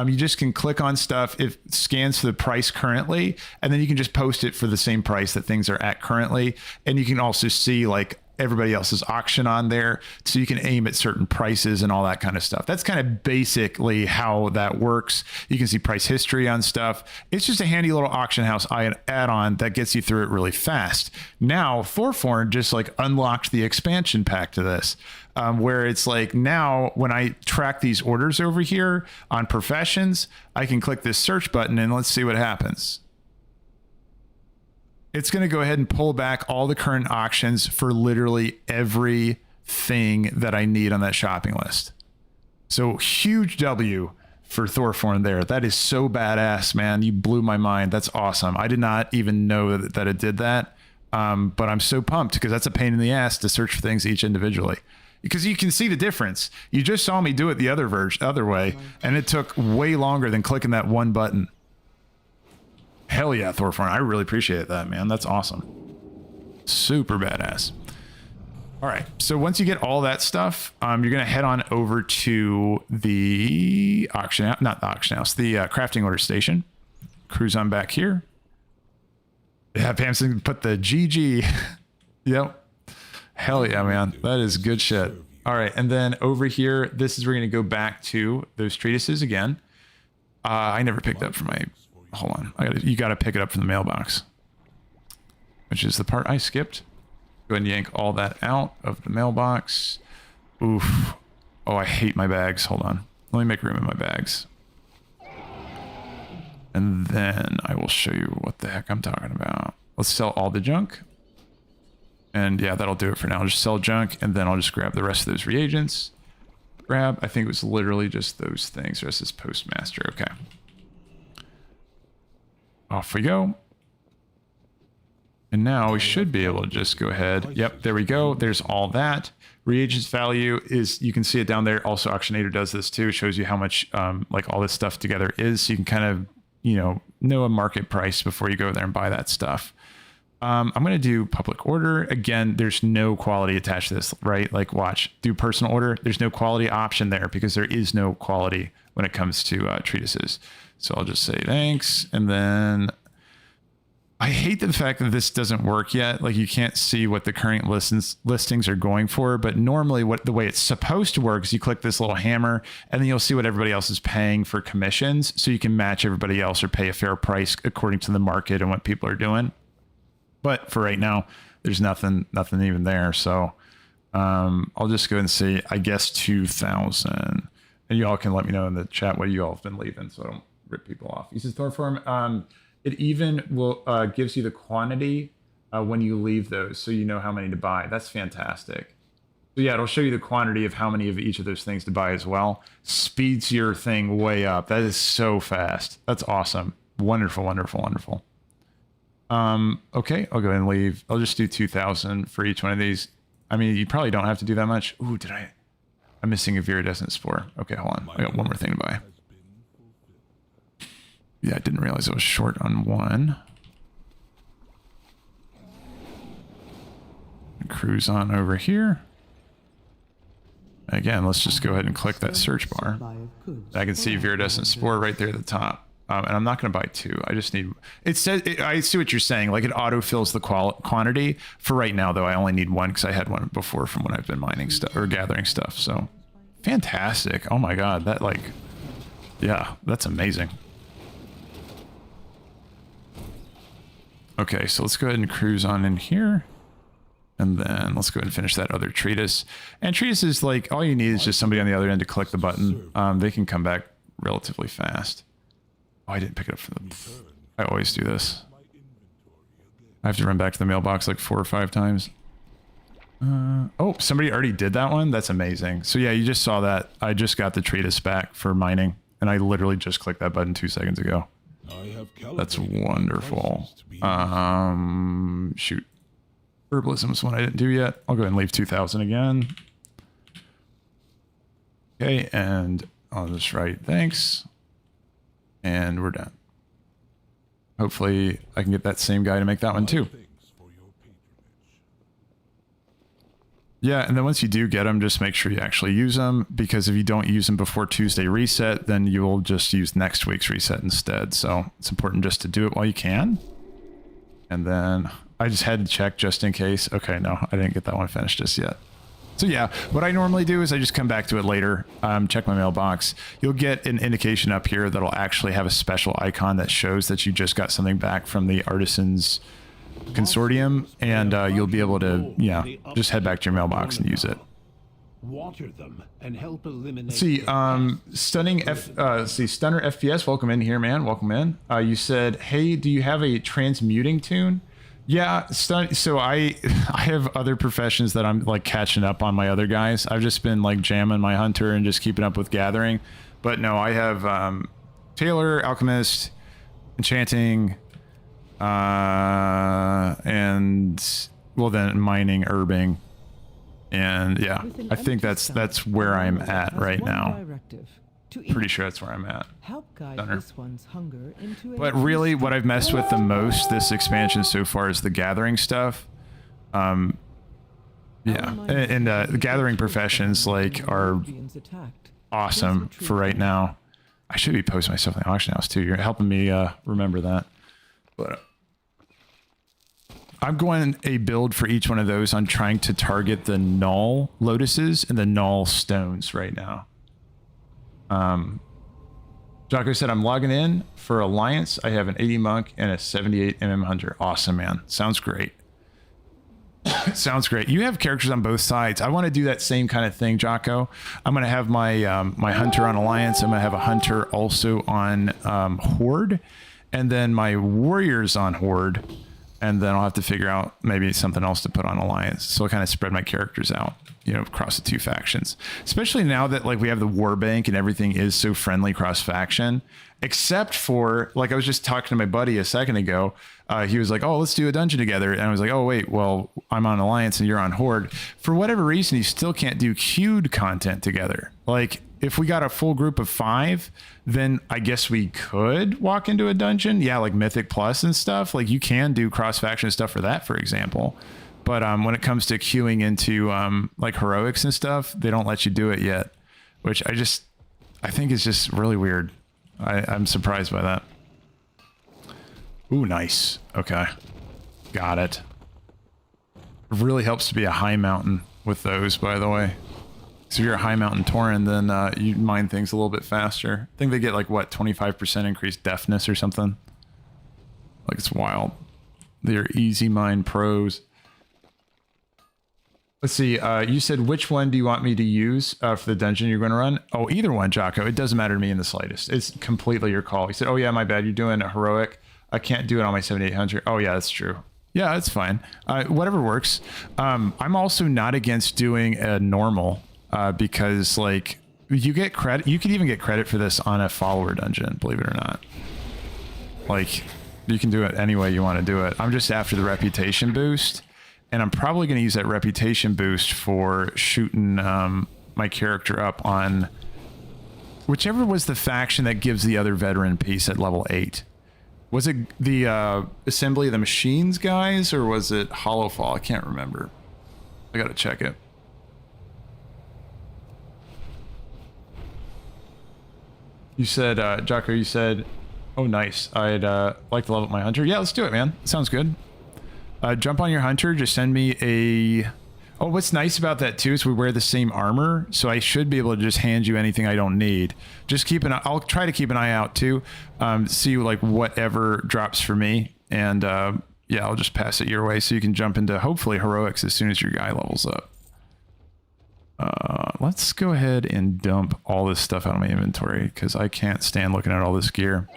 You just can click on stuff. It scans for the price currently, and then you can just post it for the same price that things are at currently. And you can also see like everybody else's auction on there, so you can aim at certain prices and all that kind of stuff. That's kind of basically how that works. You can see price history on stuff. It's just a handy little auction house add-on that gets you through it really fast. Now Thorform just like unlocked the expansion pack to this, where it's like now when I track these orders over here on professions, I can click this search button and let's see what happens. It's going to go ahead and pull back all the current auctions for literally everything that I need on that shopping list. So huge W for Thorform there. That is so badass, man. You blew my mind. That's awesome. I did not even know that it did that. But I'm so pumped because that's a pain in the ass to search for things each individually. Because you can see the difference. You just saw me do it the other way, and it took way longer than clicking that one button. Hell yeah, Thorform. I really appreciate that, man. That's awesome. Super badass. All right. So once you get all that stuff, you're going to head on over to the auction house, not the auction house, the crafting order station. Cruise on back here. Yeah, Pamson put the GG. Yep. Hell yeah, man. That is good shit. All right. And then over here, this is where we're going to go back to those treatises again. I never picked up from my... Hold on. You got to pick it up from the mailbox, which is the part I skipped. Go ahead and yank all that out of the mailbox. Oof. Oh, I hate my bags. Hold on. Let me make room in my bags. And then I will show you what the heck I'm talking about. Let's sell all the junk. And yeah, that'll do it for now. I'll just sell junk, and then I'll just grab the rest of those reagents. I think it was literally just those things. The rest is Postmaster. Okay. Off we go. And now we should be able to just go ahead. Yep, there we go. There's all that. Reagents value is, you can see it down there. Also, Auctionator does this too. It shows you how much like all this stuff together is. So you can kind of, you know a market price before you go there and buy that stuff. I'm going to do public order. Again, there's no quality attached to this, right? Like watch, do personal order. There's no quality option there because there is no quality when it comes to treatises. So I'll just say thanks. And then I hate the fact that this doesn't work yet. Like you can't see what the current listings are going for, but normally the way it's supposed to work is you click this little hammer and then you'll see what everybody else is paying for commissions. So you can match everybody else or pay a fair price according to the market and what people are doing. But for right now, there's nothing even there. So I'll just go and say, I guess 2,000. And you all can let me know in the chat what you all have been leaving, so I don't rip people off. He says, Thorform, it even will gives you the quantity when you leave those, so you know how many to buy. That's fantastic. So yeah, it'll show you the quantity of how many of each of those things to buy as well. Speeds your thing way up. That is so fast. That's awesome. Wonderful, wonderful, wonderful. Okay, I'll go ahead and leave. I'll just do 2,000 for each one of these. I mean, you probably don't have to do that much. Ooh, I'm missing a viridescent spore. Okay, hold on. I got one more thing to buy. Yeah, I didn't realize I was short on one. Cruise on over here. Again, let's just go ahead and click that search bar. I can see viridescent spore right there at the top. And I'm not going to buy 2. I just need... It says... I see what you're saying. Like, it auto-fills the quantity. For right now, though, I only need 1 because I had 1 before from when I've been mining stuff or gathering stuff. So, fantastic. Oh, my God. That, like... Yeah, that's amazing. Okay, so let's go ahead and cruise on in here. And then let's go ahead and finish that other treatise. And treatise is like, all you need is just somebody on the other end to click the button. They can come back relatively fast. Oh, I didn't pick it up for the... I always do this. I have to run back to the mailbox like 4 or 5 times. Oh, somebody already did that one? That's amazing. So yeah, you just saw that. I just got the treatise back for mining. And I literally just clicked that button 2 seconds ago. That's wonderful. Shoot. Herbalism is one I didn't do yet. I'll go ahead and leave 2,000 again. Okay, and I'll just write thanks. And we're done. Hopefully I can get that same guy to make that one too. Yeah, and then once you do get them, just make sure you actually use them, because if you don't use them before Tuesday reset, then you will just use next week's reset instead. So it's important just to do it while you can. And then I just had to check just in case. Okay, no, I didn't get that one finished just yet. So yeah, what I normally do is I just come back to it later, check my mailbox. You'll get an indication up here that'll actually have a special icon that shows that you just got something back from the Artisans Consortium, and you'll be able to, yeah, just head back to your mailbox and use it. Water them and help eliminate. Let's see, Stunner FPS, welcome in here, man. Welcome in. You said, hey, do you have a transmuting tune? Yeah, so I have other professions that I'm like catching up on my other guys. I've just been like jamming my hunter and just keeping up with gathering. But no, I have tailor, alchemist, enchanting, and well then mining, herbing. And yeah, I think that's where I'm at right now. Pretty sure that's where I'm at. But really, what I've messed with the most this expansion so far is the gathering stuff. Yeah, and the gathering professions like are awesome for right now. I should be posting myself in the auction house too. You're helping me remember that. But I'm going a build for each one of those on trying to target the null lotuses and the null stones right now. Jocko said, I'm logging in for Alliance. I have an 80 monk and a 78 hunter. Awesome, man. Sounds great. Sounds great. You have characters on both sides. I want to do that same kind of thing, Jocko. I'm going to have my my hunter on Alliance. I'm going to have a hunter also on Horde, and then my warriors on Horde. And then I'll have to figure out maybe something else to put on Alliance. So I'll kind of spread my characters out, you know, across the 2 factions. Especially now that like we have the war bank and everything is so friendly cross faction. Except for, like I was just talking to my buddy a second ago. He was like, oh, let's do a dungeon together. And I was like, oh, wait, well, I'm on Alliance and you're on Horde. For whatever reason, you still can't do queued content together. Like, if we got a full group of 5, then I guess we could walk into a dungeon. Yeah, like Mythic Plus and stuff. Like, you can do cross-faction stuff for that, for example. But when it comes to queuing into, like, heroics and stuff, they don't let you do it yet. Which I think is just really weird. I'm surprised by that. Ooh, nice. Okay. Got it. It really helps to be a high mountain with those, by the way. So if you're a high mountain Tauren, then you mine things a little bit faster. I think they get like, what, 25% increased deftness or something? Like, it's wild. They're easy mine pros. Let's see. You said which one do you want me to use for the dungeon you're going to run? Oh, either one, Jocko. It doesn't matter to me in the slightest. It's completely your call. He said, oh, yeah, my bad. You're doing a heroic. I can't do it on my 7800. Oh, yeah, that's true. Yeah, that's fine. Whatever works. I'm also not against doing a normal because, like, you get credit. You could even get credit for this on a follower dungeon, believe it or not. Like, you can do it any way you want to do it. I'm just after the reputation boost. And I'm probably going to use that reputation boost for shooting my character up on whichever was the faction that gives the other veteran piece at level 8. Was it the Assembly of the Machines guys, or was it Hollowfall? I can't remember. I got to check it. You said, Jocko, you said, oh, nice. I'd like to level up my hunter. Yeah, let's do it, man. Sounds good. Jump on your hunter, just send me a... Oh, what's nice about that too is we wear the same armor, so I should be able to just hand you anything I don't need. Just keep an eye... I'll try to keep an eye out too, see like whatever drops for me, and yeah, I'll just pass it your way so you can jump into hopefully heroics as soon as your guy levels up. Let's go ahead and dump all this stuff out of my inventory because I can't stand looking at all this gear.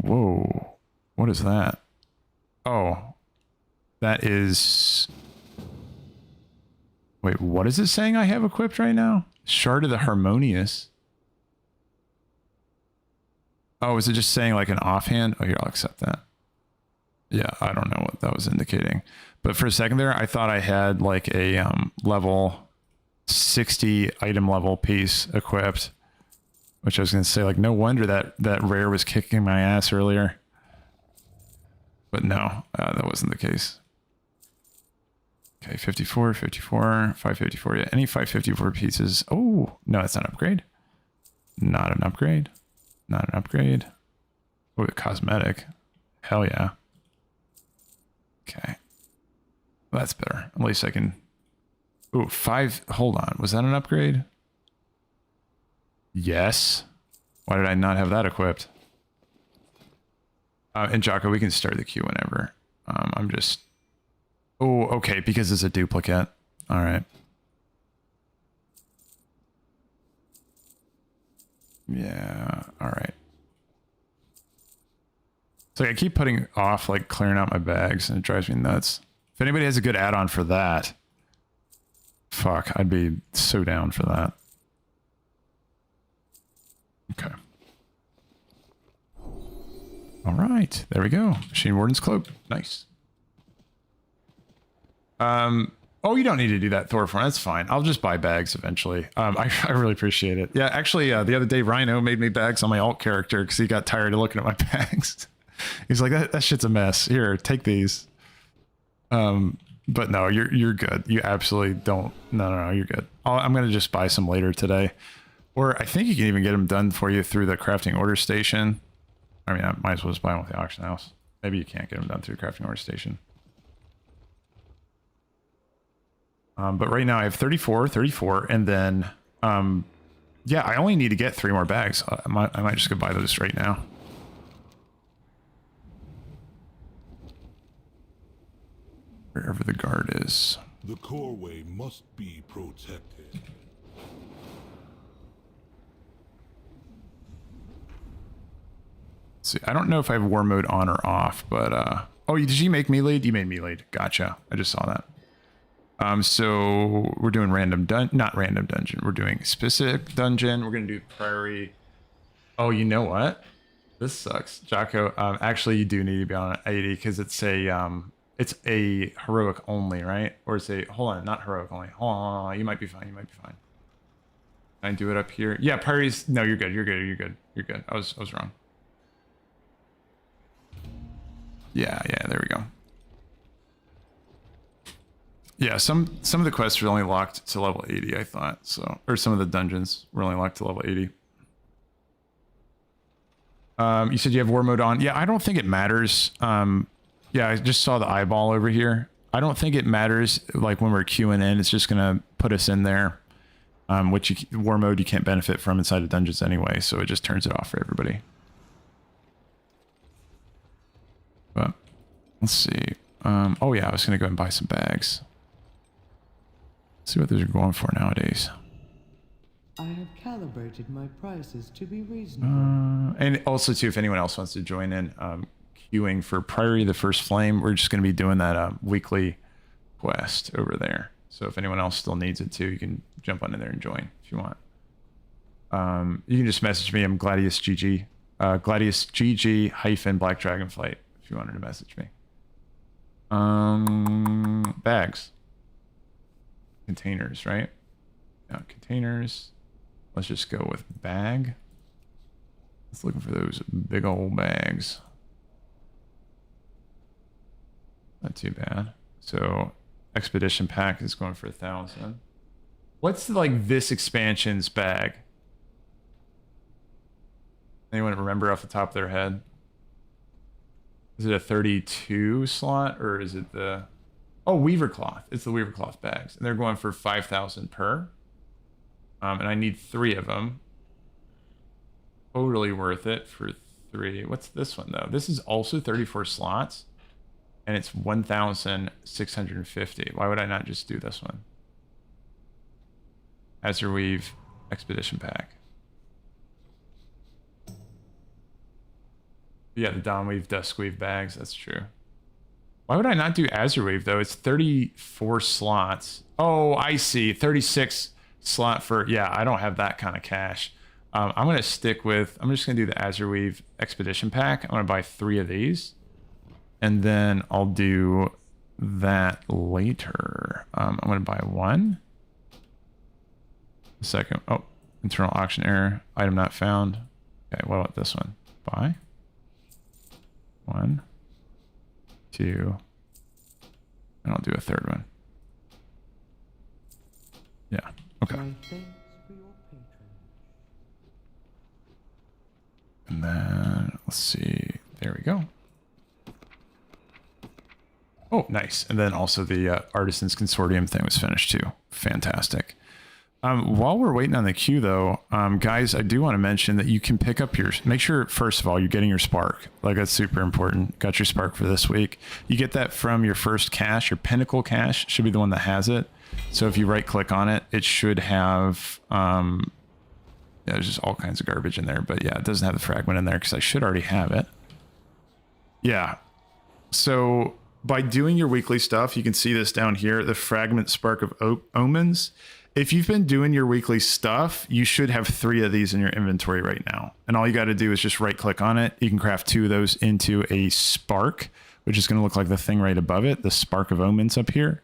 Whoa, what is that? Oh, that is... Wait, what is it saying I have equipped right now? Shard of the Harmonious. Oh, is it just saying like an offhand? Oh, here, I'll accept that. Yeah, I don't know what that was indicating. But for a second there, I thought I had like a level 60 item level piece equipped. Which I was going to say, like, no wonder that rare was kicking my ass earlier. But no, that wasn't the case. Okay, 54, 54, 554. Yeah, any 554 pieces. Oh, no, that's not an upgrade. Not an upgrade. Not an upgrade. Oh, a cosmetic. Hell yeah. Okay. Well, that's better. At least I can... Ooh, 5... Hold on. Was that an upgrade? Yes. Why did I not have that equipped? And Jocko, we can start the queue whenever. I'm just... Oh, okay, because it's a duplicate. All right. Yeah, all right. So I keep putting off, like, clearing out my bags, and it drives me nuts. If anybody has a good add-on for that, fuck, I'd be so down for that. Okay. All right, there we go. Machine Warden's Cloak. Nice. Oh, you don't need to do that, Thorform. That's fine. I'll just buy bags eventually. I really appreciate it. Yeah, actually, the other day, Rhino made me bags on my alt character because he got tired of looking at my bags. He's like, that shit's a mess. Here, take these. But no, you're good. You absolutely don't. No, you're good. I'm going to just buy some later today. Or I think you can even get them done for you through the crafting order station. I mean, I might as well just buy them with the auction house. Maybe you can't get them done through the crafting order station. But right now I have 34, and then, yeah, I only need to get 3 more bags. I might just go buy those right now. Wherever the guard is. The coreway must be protected. See, I don't know if I have war mode on or off, but oh, did you make me lead? You made me lead. Gotcha. I just saw that. So we're doing not random dungeon. We're doing specific dungeon. We're gonna do prairie. Oh, you know what? This sucks, Jocko. Actually, you do need to be on an 80 because it's a heroic only, right? Or it's a hold on, not heroic only. Hold on, you might be fine. You might be fine. Can I do it up here? Yeah, prairie's. No, you're good. You're good. You're good. You're good. I was wrong. Yeah, there we go. Yeah, some of the quests are only locked to level 80, I thought. So, or some of the dungeons were only locked to level 80. You said you have war mode on. Yeah, I don't think it matters. Yeah, I just saw the eyeball over here. I don't think it matters. Like when we're queuing in, it's just gonna put us in there. Which war mode you can't benefit from inside of dungeons anyway, so it just turns it off for everybody. But Let's see. Oh yeah, I was gonna go and buy some bags. See what those are going for nowadays. I have calibrated my prices to be reasonable. And also too, if anyone else wants to join in, queuing for Priory of the First Flame, we're just gonna be doing that weekly quest over there. So if anyone else still needs it too, you can jump on in there and join if you want. You can just message me. I'm Gladius GG, Gladius GG hyphen Black Dragonflight if you wanted to message me. Bags, containers, right? Yeah, containers. Let's just go with bag. Let's looking for those big old bags. Not too bad. So expedition pack is going for 1,000. What's like this expansion's bag? Anyone remember off the top of their head? Is it a 32 slot or is it the... Oh, Weaver Cloth. It's the Weaver Cloth bags. And they're going for 5,000 per. And I need 3 of them. Totally worth it for 3. What's this one though? This is also 34 slots. And it's 1,650. Why would I not just do this one? Azurweave Expedition Pack. Yeah, the Dawnweave, Duskweave bags. That's true. Why would I not do Azurweave though? It's 34 slots. Oh, I see. 36 slot for... Yeah, I don't have that kind of cash. I'm going to stick with... I'm just going to do the Azurweave Expedition Pack. I'm going to buy 3 of these. And then I'll do that later. I'm going to buy 1. Second. Oh, internal auction error. Item not found. Okay, what about this one? Buy. 1, 2, and I'll do a 3rd one. Yeah. Okay. My thanks for your patronage. And then let's see. There we go. Oh, nice. And then also the Artisans Consortium thing was finished too. Fantastic. While we're waiting on the queue though, guys, I do want to mention that you can pick up your, make sure first of all, you're getting your spark. Like that's super important. Got your spark for this week. You get that from your first cache, your pinnacle cache should be the one that has it. So if you right click on it, it should have, yeah, there's just all kinds of garbage in there, but yeah, it doesn't have the fragment in there because I should already have it. Yeah. So by doing your weekly stuff, you can see this down here, the fragment spark of omens. If you've been doing your weekly stuff, you should have 3 of these in your inventory right now. And all you got to do is just right click on it. You can craft 2 of those into a spark, which is going to look like the thing right above it, the spark of omens up here.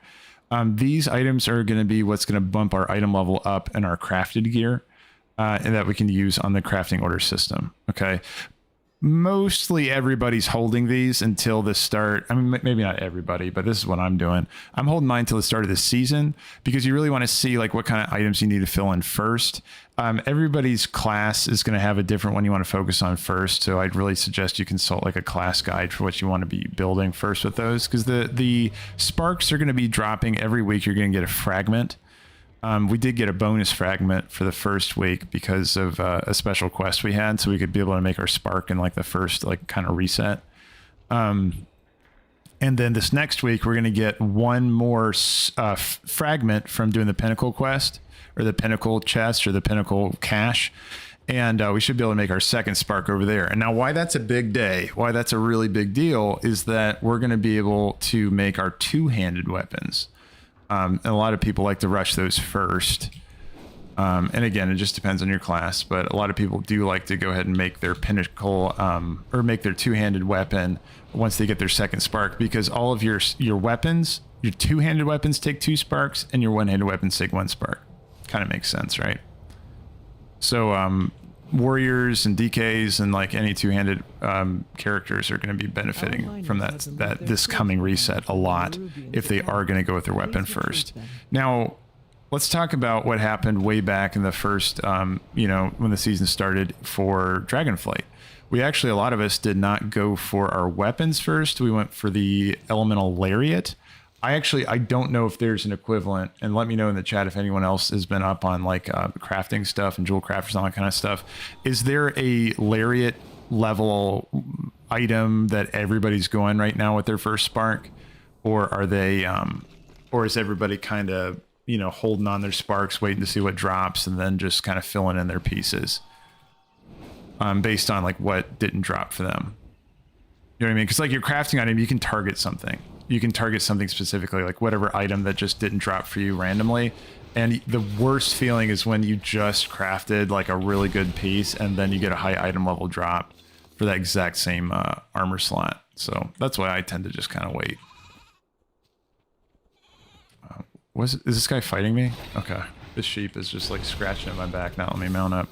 These items are going to be what's going to bump our item level up in our crafted gear and that we can use on the crafting order system. Okay. Mostly everybody's holding these until the start. I mean, maybe not everybody, but this is what I'm doing. I'm holding mine until the start of the season because you really want to see like what kind of items you need to fill in first. Everybody's class is going to have a different one you want to focus on first. So I'd really suggest you consult like a class guide for what you want to be building first with those, because the sparks are going to be dropping every week. You're going to get a fragment. We did get a bonus fragment for the first week because of a special quest we had, so we could be able to make our spark in like the first like kind of reset. And then this next week we're going to get one more fragment from doing the pinnacle quest or the pinnacle chest or the pinnacle cache, and we should be able to make our second spark over there. And now why that's a big day, why that's a really big deal, is that we're going to be able to make our 2-handed weapons. And a lot of people like to rush those first. And again, it just depends on your class, but a lot of people do like to go ahead and make their pinnacle or make their 2-handed weapon once they get their second spark, because all of your weapons, your 2-handed weapons take 2 sparks and your 1-handed weapons take 1 spark. Kind of makes sense, right? So warriors and DKs and like any 2-handed characters are going to be benefiting from that this coming reset a lot if they are going to go with their weapon first. Now let's talk about what happened way back in the first you know, when the season started for Dragonflight. We actually, a lot of us did not go for our weapons first. We went for the elemental lariat. I don't know if there's an equivalent, and let me know in the chat if anyone else has been up on like crafting stuff and jewel crafters and all that kind of stuff. Is there a lariat level item that everybody's going right now with their first spark, or are they or is everybody kind of, you know, holding on their sparks, waiting to see what drops, and then just kind of filling in their pieces based on like what didn't drop for them? You know what I mean? Because like your crafting item, you can target something. You can target something specifically, like whatever item that just didn't drop for you randomly. And the worst feeling is when you just crafted like a really good piece and then you get a high item level drop for that exact same armor slot. So that's why I tend to just kind of wait. Is this guy fighting me? Okay. This sheep is just like scratching at my back, not letting me mount up.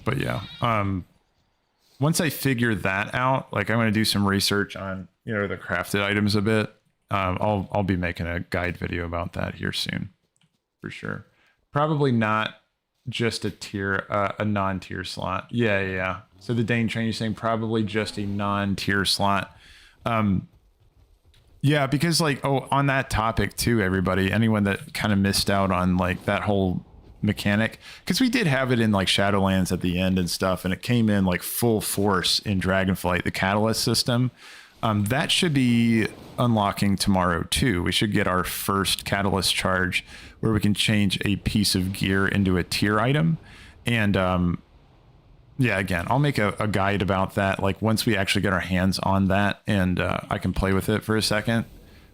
But yeah, once I figure that out, like I'm going to do some research on, you know, the crafted items a bit. I'll be making a guide video about that here soon, for sure. Probably not just a tier, a non-tier slot. Yeah. So the Dane train, you're saying probably just a non-tier slot. Yeah, because like, on that topic too, everybody, anyone that kind of missed out on like that whole mechanic, because we did have it in like Shadowlands at the end and stuff, and it came in like full force in Dragonflight, the catalyst system. That should be unlocking tomorrow too. We should get our first catalyst charge where we can change a piece of gear into a tier item. And yeah, again, I'll make a guide about that. Like once we actually get our hands on that and I can play with it for a second,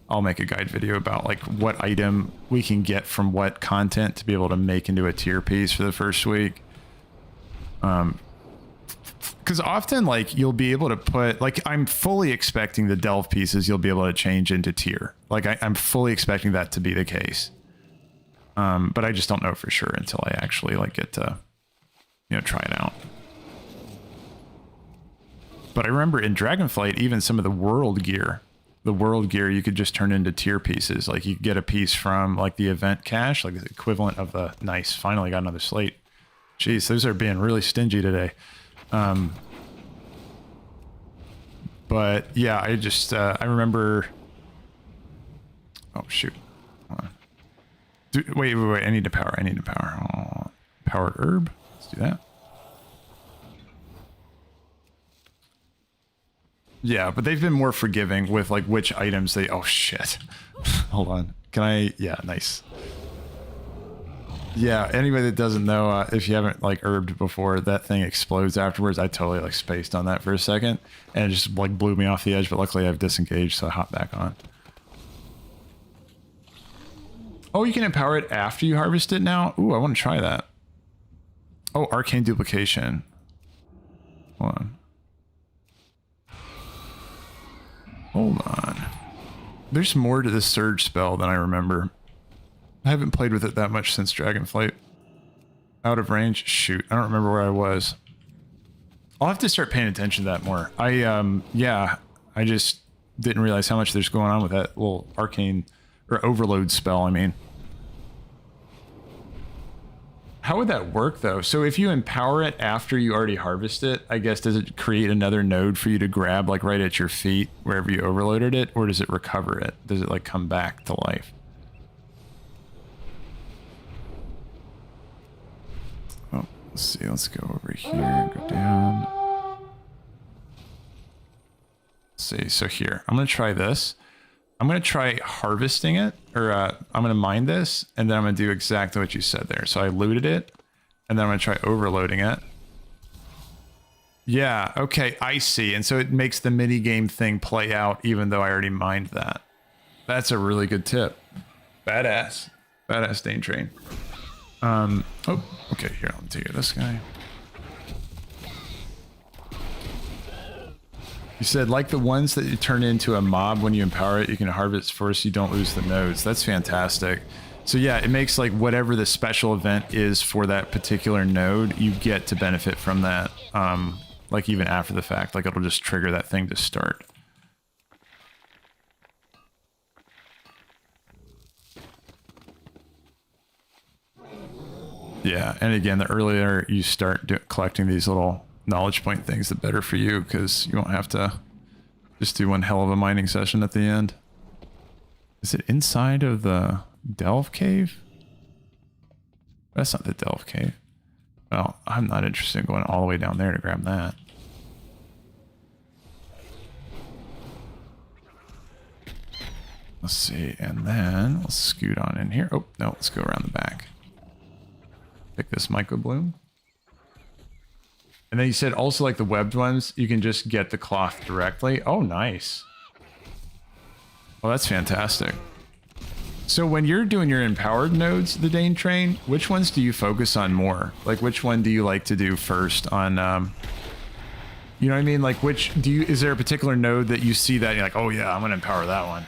I'll make a guide video about like what item we can get from what content to be able to make into a tier piece for the first week. Because often like you'll be able to put, like I'm fully expecting the Delv pieces you'll be able to change into tier. Like I'm fully expecting that to be the case. But I just don't know for sure until I actually like get to, you know, try it out. But I remember in Dragonflight, even some of the world gear you could just turn into tier pieces. Like you could get a piece from like the event cache, like the equivalent of the nice, finally got another slate. Jeez, those are being really stingy today. But yeah, I just, I remember, oh shoot. Hold on. Wait, I need to power. Oh, powered herb. Let's do that. Yeah, but they've been more forgiving with like which items they, oh shit. Hold on. Can I, yeah, nice. Yeah, anybody that doesn't know, if you haven't like herbed before, that thing explodes afterwards. I totally like spaced on that for a second and it just like blew me off the edge, but luckily I've disengaged, so I hop back on. Oh, you can empower it after you harvest it now? Ooh, I want to try that. Oh, arcane duplication. Hold on. Hold on. There's more to this surge spell than I remember. I haven't played with it that much since Dragonflight. Out of range? Shoot, I don't remember where I was. I'll have to start paying attention to that more. Yeah, I just didn't realize how much there's going on with that little arcane, or overload spell, I mean. How would that work though? So if you empower it after you already harvest it, I guess, does it create another node for you to grab like right at your feet wherever you overloaded it? Or does it recover it? Does it like come back to life? Oh, let's see. Let's go over here, go down. Let's see. So here, I'm going to try this. I'm going to try harvesting it, or I'm going to mine this, and then I'm going to do exactly what you said there. So I looted it, and then I'm going to try overloading it. Yeah, okay, I see. And so it makes the mini game thing play out even though I already mined that. That's a really good tip. Badass. Badass Dane Train. Oh, okay, here, let me take this guy. You said, like the ones that you turn into a mob when you empower it, you can harvest first, you don't lose the nodes. That's fantastic. So yeah, it makes like whatever the special event is for that particular node, you get to benefit from that. Like even after the fact, like it'll just trigger that thing to start. Yeah, and again, the earlier you start collecting these little knowledge point things, the better for you, because you won't have to just do one hell of a mining session at the end. Is it inside of the Delv cave? That's not the Delv cave. Well, I'm not interested in going all the way down there to grab that. Let's see, and then let's scoot on in here. Oh, no, let's go around the back. Pick this microbloom. And then you said also like the webbed ones, you can just get the cloth directly. Oh, nice. Well, that's fantastic. So when you're doing your empowered nodes, the Dane train, which ones do you focus on more? Like which one do you like to do first on, you know what I mean? Like which, is there a particular node that you see that and you're like, oh yeah, I'm going to empower that one?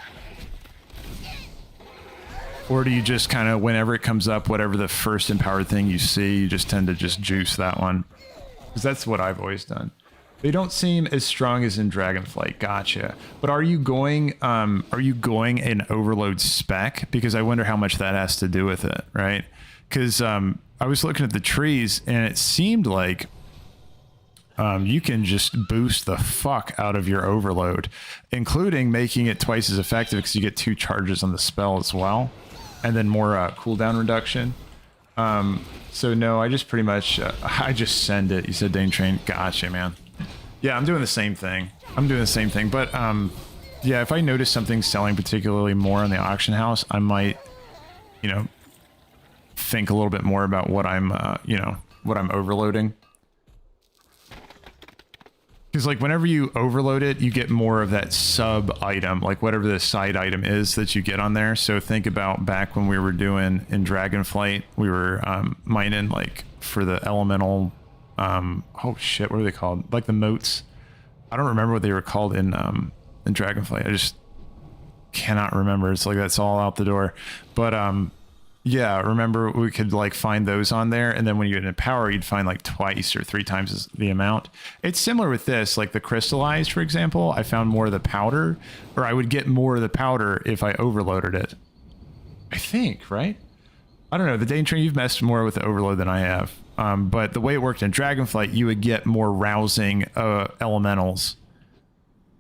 Or do you just kind of, whenever it comes up, whatever the first empowered thing you see, you just tend to just juice that one? Because that's what I've always done. They don't seem as strong as in Dragonflight. Gotcha. But are you going an overload spec? Because I wonder how much that has to do with it, right? Because I was looking at the trees and it seemed like you can just boost the fuck out of your overload, including making it twice as effective because you get 2 charges on the spell as well. And then more cooldown reduction. So no, I just pretty much, I just send it. You said Dane Train. Gotcha, man. Yeah, I'm doing the same thing. But yeah, if I notice something selling particularly more on the auction house, I might, you know, think a little bit more about what I'm, you know, what I'm overloading. Because like whenever you overload it, you get more of that sub item, like whatever the side item is that you get on there. So think about back when we were doing in Dragonflight, we were mining like for the elemental, oh shit, what are they called? Like the moats. I don't remember what they were called in Dragonflight. I just cannot remember. It's like that's all out the door. But yeah, remember we could like find those on there, and then when you get in power, you'd find like twice or 3 times the amount. It's similar with this, like the crystallized, for example. I found more of the powder, or I would get more of the powder if I overloaded it. I think, right? I don't know. The Dane Train, you've messed more with the overload than I have. But the way it worked in Dragonflight, you would get more rousing elementals.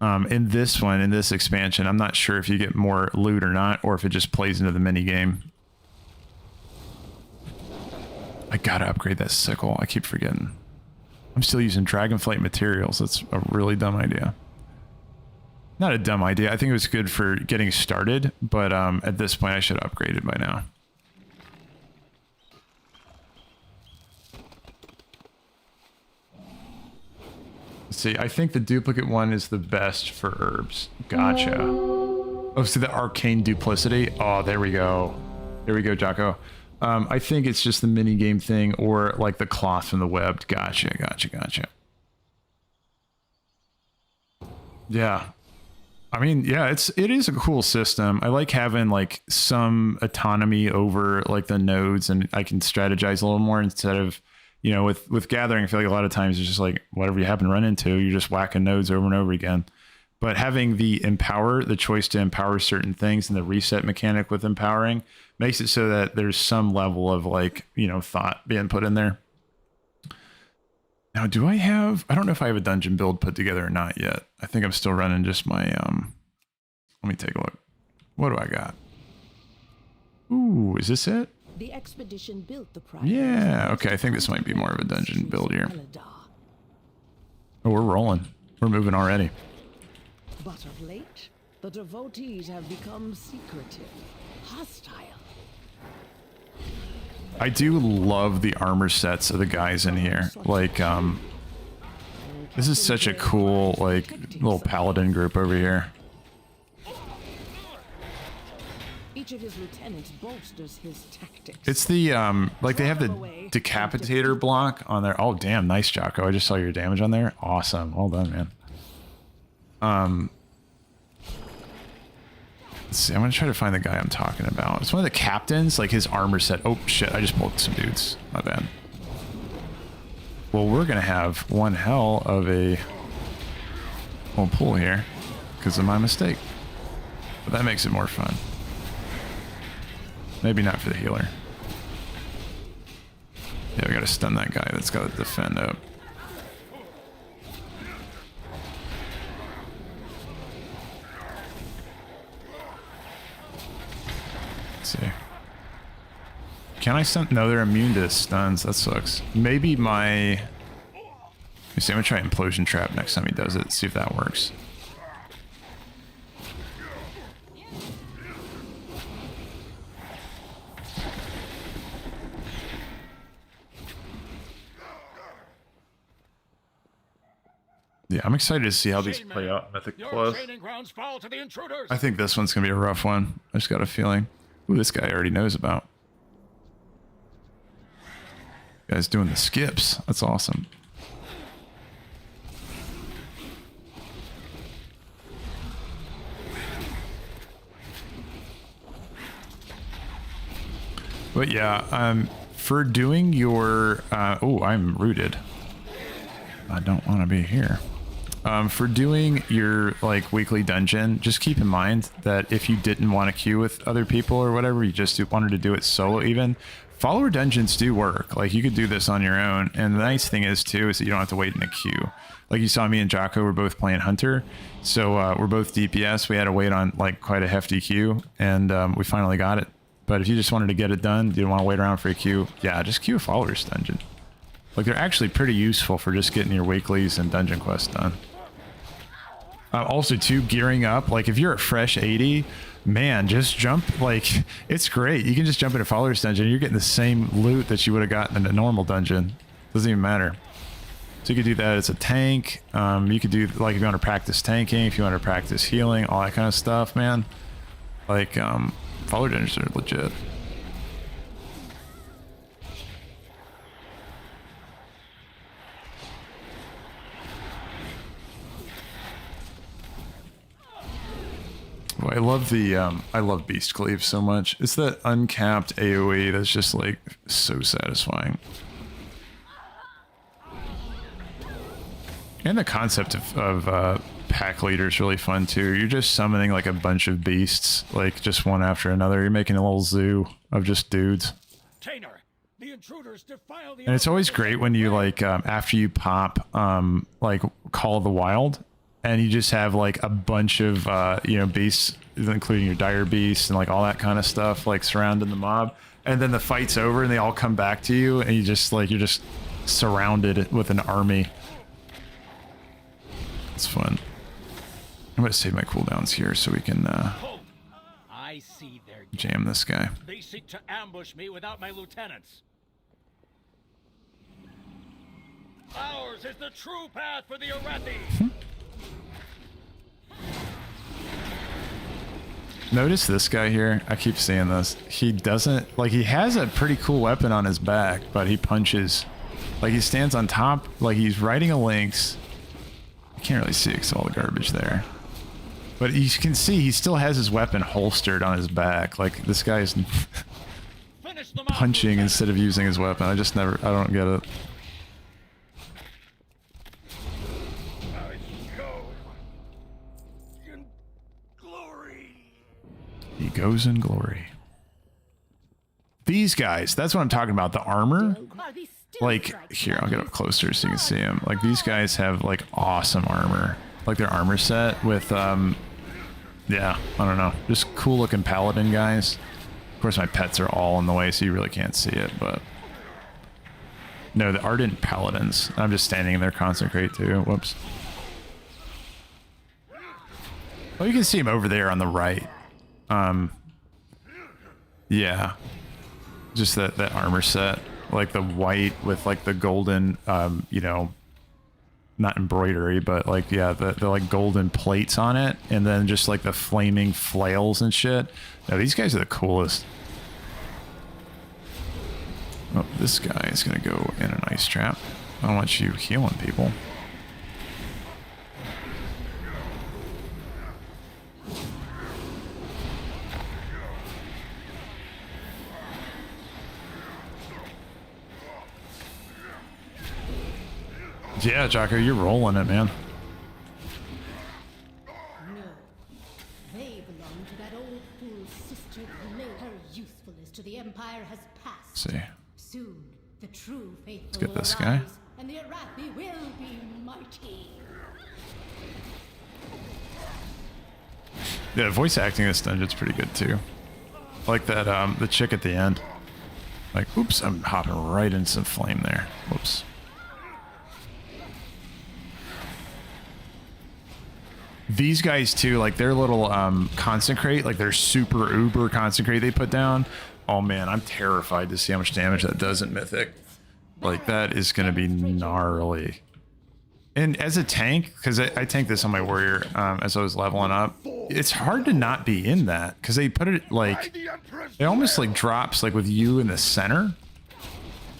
In this one, in this expansion, I'm not sure if you get more loot or not, or if it just plays into the mini game. I gotta upgrade that sickle. I keep forgetting. I'm still using Dragonflight materials. That's a really dumb idea. Not a dumb idea. I think it was good for getting started, but at this point I should have upgraded by now. Let's see. I think the duplicate one is the best for herbs. Gotcha. Oh, so the arcane duplicity. Oh, there we go. There we go, Jocko. I think it's just the mini game thing, or like the cloth from the webbed. Gotcha. Yeah. I mean, yeah, it is a cool system. I like having like some autonomy over like the nodes, and I can strategize a little more instead of, you know, with gathering. I feel like a lot of times it's just like whatever you happen to run into, you're just whacking nodes over and over again. But having the choice to empower certain things, and the reset mechanic with empowering makes it so that there's some level of like, you know, thought being put in there. Now, I don't know if I have a dungeon build put together or not yet. I think I'm still running just my, let me take a look. What do I got? Ooh, is this it? The expedition built the prize. Yeah, okay, I think this might be more of a dungeon build here. Oh, we're rolling. We're moving already. But of late, the devotees have become secretive, hostile. I do love the armor sets of the guys in here. Like, this is such a cool, like, little paladin group over here. Each of his lieutenants bolsters his tactics. It's the, like, they have the decapitator block on there. Oh, damn, nice, Jocko. I just saw your damage on there. Awesome. Well done, man. Let's see, I'm gonna try to find the guy I'm talking about. It's one of the captains, like his armor set. Oh shit, I just pulled some dudes. My bad. Well, we're gonna have one hell of a pull here because of my mistake. But that makes it more fun. Maybe not for the healer. Yeah, we gotta stun that guy that's gotta defend up. See. Can I stun? No, they're immune to stuns. That sucks. Maybe my... Let me see, I'm gonna try Implosion Trap next time he does it. See if that works. Yeah, I'm excited to see how these play out in Mythic Plus. I think this one's gonna be a rough one. I just got a feeling. Ooh, this guy already knows about. Guy's doing the skips. That's awesome. But yeah, for doing your oh, I'm rooted. I don't want to be here. For doing your like weekly dungeon, just keep in mind that if you didn't want to queue with other people or whatever, you just wanted to do it solo even, follower dungeons do work. Like you could do this on your own. And the nice thing is too, is that you don't have to wait in a queue. Like you saw me and Jocko were both playing Hunter. So we're both DPS. We had to wait on like quite a hefty queue and we finally got it. But if you just wanted to get it done, you didn't want to wait around for a queue, yeah, just queue a followers dungeon. Like they're actually pretty useful for just getting your weeklies and dungeon quests done. Also too, gearing up, like if you're at fresh 80, man, just jump, like it's great. You can just jump into followers dungeon. You're getting the same loot that you would have gotten in a normal dungeon. Doesn't even matter. So you could do that as a tank. You could do like if you want to practice tanking, if you want to practice healing, all that kind of stuff, man. Like follower dungeons are legit. Well, I love Beast Cleave so much. It's that uncapped AoE that's just like so satisfying. And the concept of pack leader is really fun too. You're just summoning like a bunch of beasts, like just one after another. You're making a little zoo of just dudes. And it's always great when you like after you pop like Call of the Wild, and you just have like a bunch of you know, beasts, including your dire beasts and like all that kind of stuff, like surrounding the mob. And then the fight's over and they all come back to you, and you just like, you're just surrounded with an army. It's fun. I'm gonna save my cooldowns here so we can I see their jam this guy. They seek to ambush me without my lieutenants. Ours is the true path for the Arathi. Notice this guy here. I keep seeing this. He doesn't, like, he has a pretty cool weapon on his back, but he punches. Like, he stands on top, like he's riding a lynx. You can't really see because all the garbage there. But you can see he still has his weapon holstered on his back. Like, this guy's punching instead of using his weapon. I don't get it. He goes in glory. These guys, that's what I'm talking about. The armor. Like, here, I'll get up closer so you can see them. Like, these guys have, like, awesome armor. Like, their armor set with, yeah, I don't know. Just cool-looking paladin guys. Of course, my pets are all in the way, so you really can't see it, but... No, the Ardent Paladins. I'm just standing in there, consecrate, too. Whoops. Well, you can see him over there on the right. Yeah, just that armor set, like the white with like the golden, you know, not embroidery, but like, yeah, the like golden plates on it, and then just like the flaming flails and shit. No, these guys are the coolest. Oh, this guy is gonna go in an ice trap. I don't want you healing people. Yeah, Jocko, you're rolling it, man. No. They belong to that old fool's sister who made her usefulness to the Empire has passed. Let's see. Soon, the true faithful Let's get this will guy. rise, and the Arathi will be mighty. Yeah, voice acting in this dungeon's pretty good too. I like that, the chick at the end. Like, oops, I'm hopping right into some flame there. Whoops. These guys too, like their little consecrate, like their super uber consecrate they put down. Oh man, I'm terrified to see how much damage that does in Mythic. Like that is going to be gnarly. And as a tank, because I tanked this on my warrior as I was leveling up, it's hard to not be in that because they put it like, it almost like drops like with you in the center.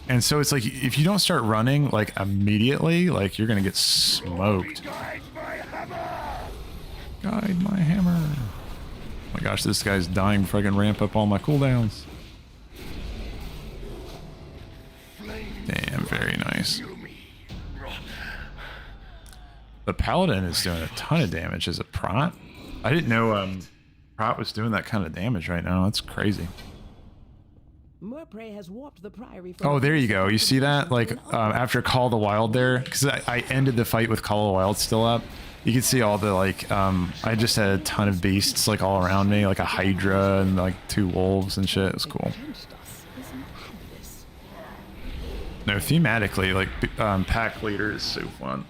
And so it's like, if you don't start running like immediately, like you're going to get smoked. Guide my hammer. Oh my gosh, this guy's dying before I can ramp up all my cooldowns. Damn, very nice. The paladin is doing a ton of damage as a prot. I didn't know prot was doing that kind of damage right now. That's crazy. Has warped the priory Oh, there you go. You see that? Like after Call of the Wild there, because I ended the fight with Call of the Wild still up. You can see all the like I just had a ton of beasts like all around me, like a hydra and like 2 wolves and shit. It was cool. No, thematically, like pack leader is so fun.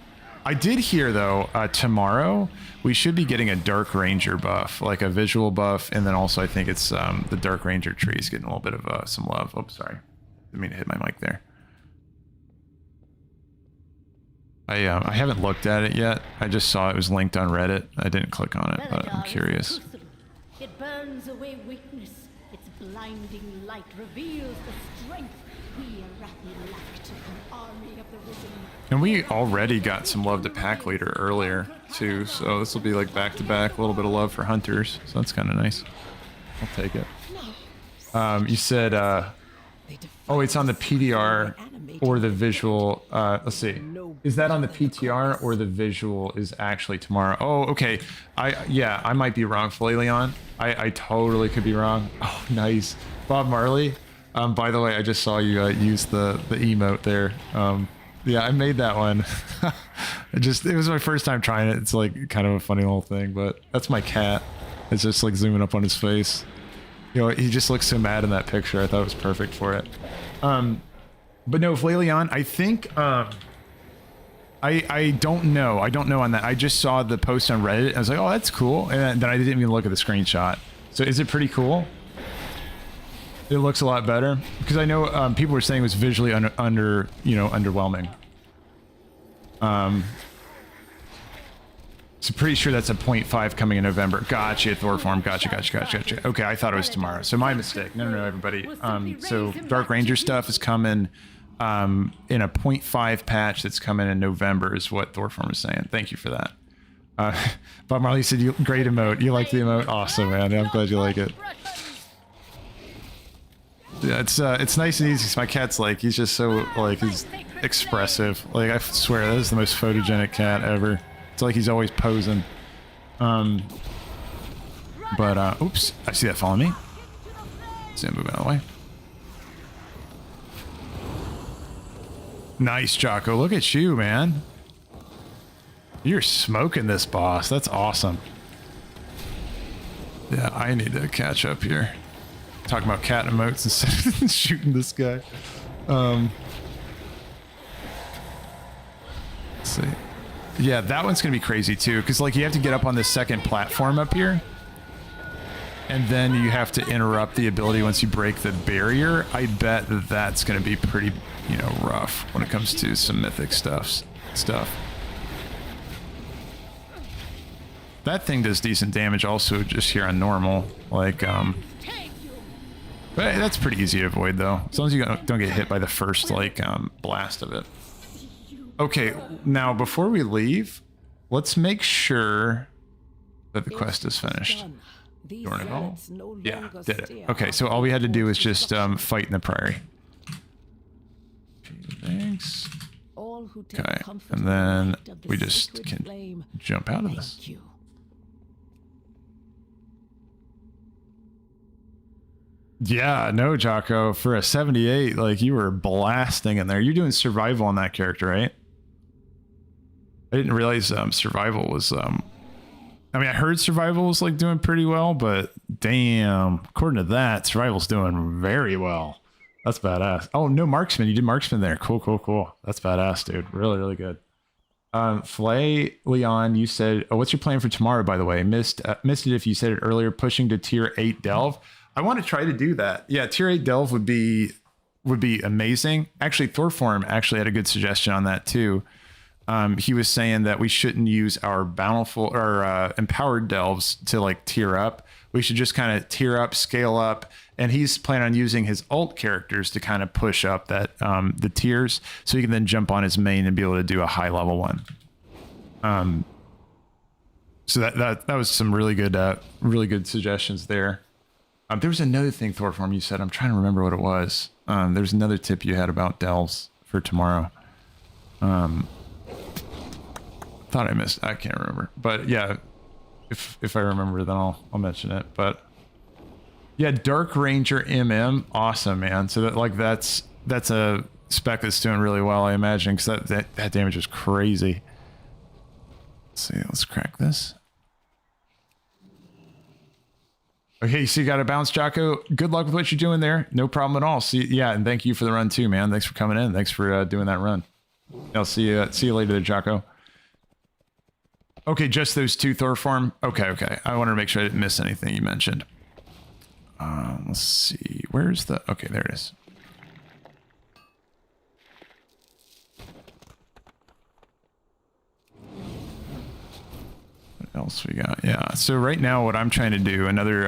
I did hear though, tomorrow we should be getting a Dark Ranger buff, like a visual buff, and then also I think it's the Dark Ranger tree is getting a little bit of some love. Oh, sorry, didn't mean to hit my mic there. I haven't looked at it yet. I just saw it was linked on Reddit. I didn't click on it, but I'm curious. It burns away weakness. Its blinding light reveals the strength we Arathi lack to an army of the risen. And we already got some love to pack leader earlier too, so this will be like back to back, a little bit of love for hunters. So that's kind of nice. I'll take it. You said, oh, it's on the PDR or the visual. Let's see. Is that on the PTR or the visual is actually tomorrow? Oh, okay. Yeah, I might be wrong, Folly Leon. I totally could be wrong. Oh, nice. Bob Marley. By the way, I just saw you use the emote there. Yeah, I made that one. It was my first time trying it. It's like kind of a funny little thing, but that's my cat. It's just like zooming up on his face. You know, he just looks so mad in that picture. I thought it was perfect for it. But no, Flailion, I think, I don't know. I don't know on that. I just saw the post on Reddit. I was like, oh, that's cool. And then I didn't even look at the screenshot. So is it pretty cool? It looks a lot better because I know people were saying it was visually underwhelming. So pretty sure that's a 0.5 coming in November. Gotcha, Thorform. Gotcha. Okay, I thought it was tomorrow. So my mistake. No, everybody. So Dark Ranger stuff is coming in a 0.5 patch that's coming in November is what Thorform is saying. Thank you for that. Bob Marley said, great emote. You like the emote? Awesome, man. I'm glad you like it. Yeah, it's nice and easy. My cat's like, he's just so, like, he's expressive. Like, I swear, that is the most photogenic cat ever. It's like he's always posing. Oops, I see that following me. See him move out of the way. Nice, Jocko. Look at you, man. You're smoking this boss. That's awesome. Yeah, I need to catch up here. Talking about cat emotes instead of shooting this guy. Let's see. Yeah, that one's gonna be crazy too, because like you have to get up on the second platform up here, and then you have to interrupt the ability once you break the barrier. I bet that's gonna be pretty, rough when it comes to some mythic stuff. That thing does decent damage also just here on normal, like but that's pretty easy to avoid though, as long as you don't get hit by the first like blast of it. Okay, now before we leave, let's make sure that the quest is finished. Dornival? Yeah, did it. Okay, so all we had to do was just fight in the prairie. Thanks. Okay, and then we just can jump out of this. Yeah, no, Jocko, for a 78, like you were blasting in there. You're doing survival on that character, right? I didn't realize survival was I mean, I heard survival was like doing pretty well, but damn, according to that, survival's doing very well. That's badass. Oh, no marksman. You did marksman there. Cool. That's badass, dude. Really good. Flay Leon, you said, oh, what's your plan for tomorrow, by the way? Missed it if you said it earlier, pushing to tier 8 Delv. I want to try to do that. Yeah, tier 8 Delv would be amazing. Actually, Thorform actually had a good suggestion on that too. He was saying that we shouldn't use our bountiful or empowered Delvs to like tier up. We should just kind of tier up, scale up. And he's planning on using his alt characters to kind of push up that the tiers, so he can then jump on his main and be able to do a high level one. So that was some really good suggestions there. There was another thing, Thorform, you said. I'm trying to remember what it was. There's another tip you had about Delvs for tomorrow. Thought I missed. I can't remember, but yeah, if I remember, then I'll mention it. But yeah, Dark Ranger MM, awesome, man. So that's a spec that's doing really well, I imagine, because that damage is crazy. Let's see, let's crack this. Okay, so you got a bounce, Jocko. Good luck with what you're doing there. No problem at all. See, yeah, and thank you for the run too, man. Thanks for coming in. Thanks for doing that run. I'll see you later there, Jocko. Okay, just those two Thorform. Okay. I wanted to make sure I didn't miss anything you mentioned. Let's see. Where's the... Okay, there it is. What else we got? Yeah, so right now what I'm trying to do, another...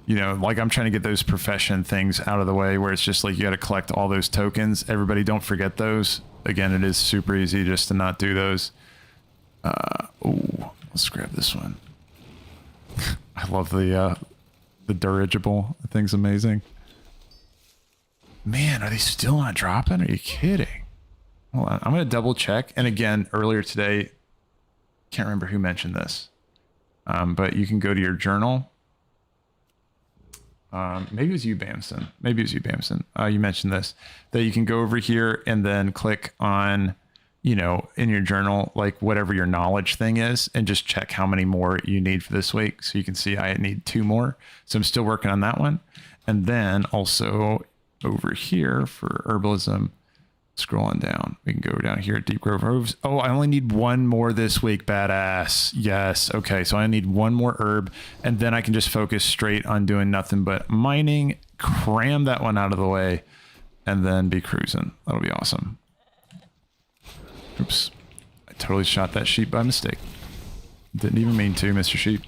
like I'm trying to get those profession things out of the way where it's just like you got to collect all those tokens. Everybody don't forget those. Again, it is super easy just to not do those. Let's grab this one. I love the dirigible. The thing's amazing. Man, are they still not dropping? Are you kidding? Hold on. I'm going to double check. And again, earlier today, can't remember who mentioned this. But you can go to your journal. Maybe it was you, Bamson. You mentioned this, that you can go over here and then click on, in your journal, like whatever your knowledge thing is, and just check how many more you need for this week. So you can see I need 2 more. So I'm still working on that one. And then also over here for herbalism, scrolling down, we can go down here at Deep Grove Herbs. Oh, I only need 1 more this week. Badass. Yes. Okay. So I need 1 more herb, and then I can just focus straight on doing nothing but mining, cram that one out of the way, and then be cruising. That'll be awesome. Oops. I totally shot that sheep by mistake. Didn't even mean to, Mr. Sheep.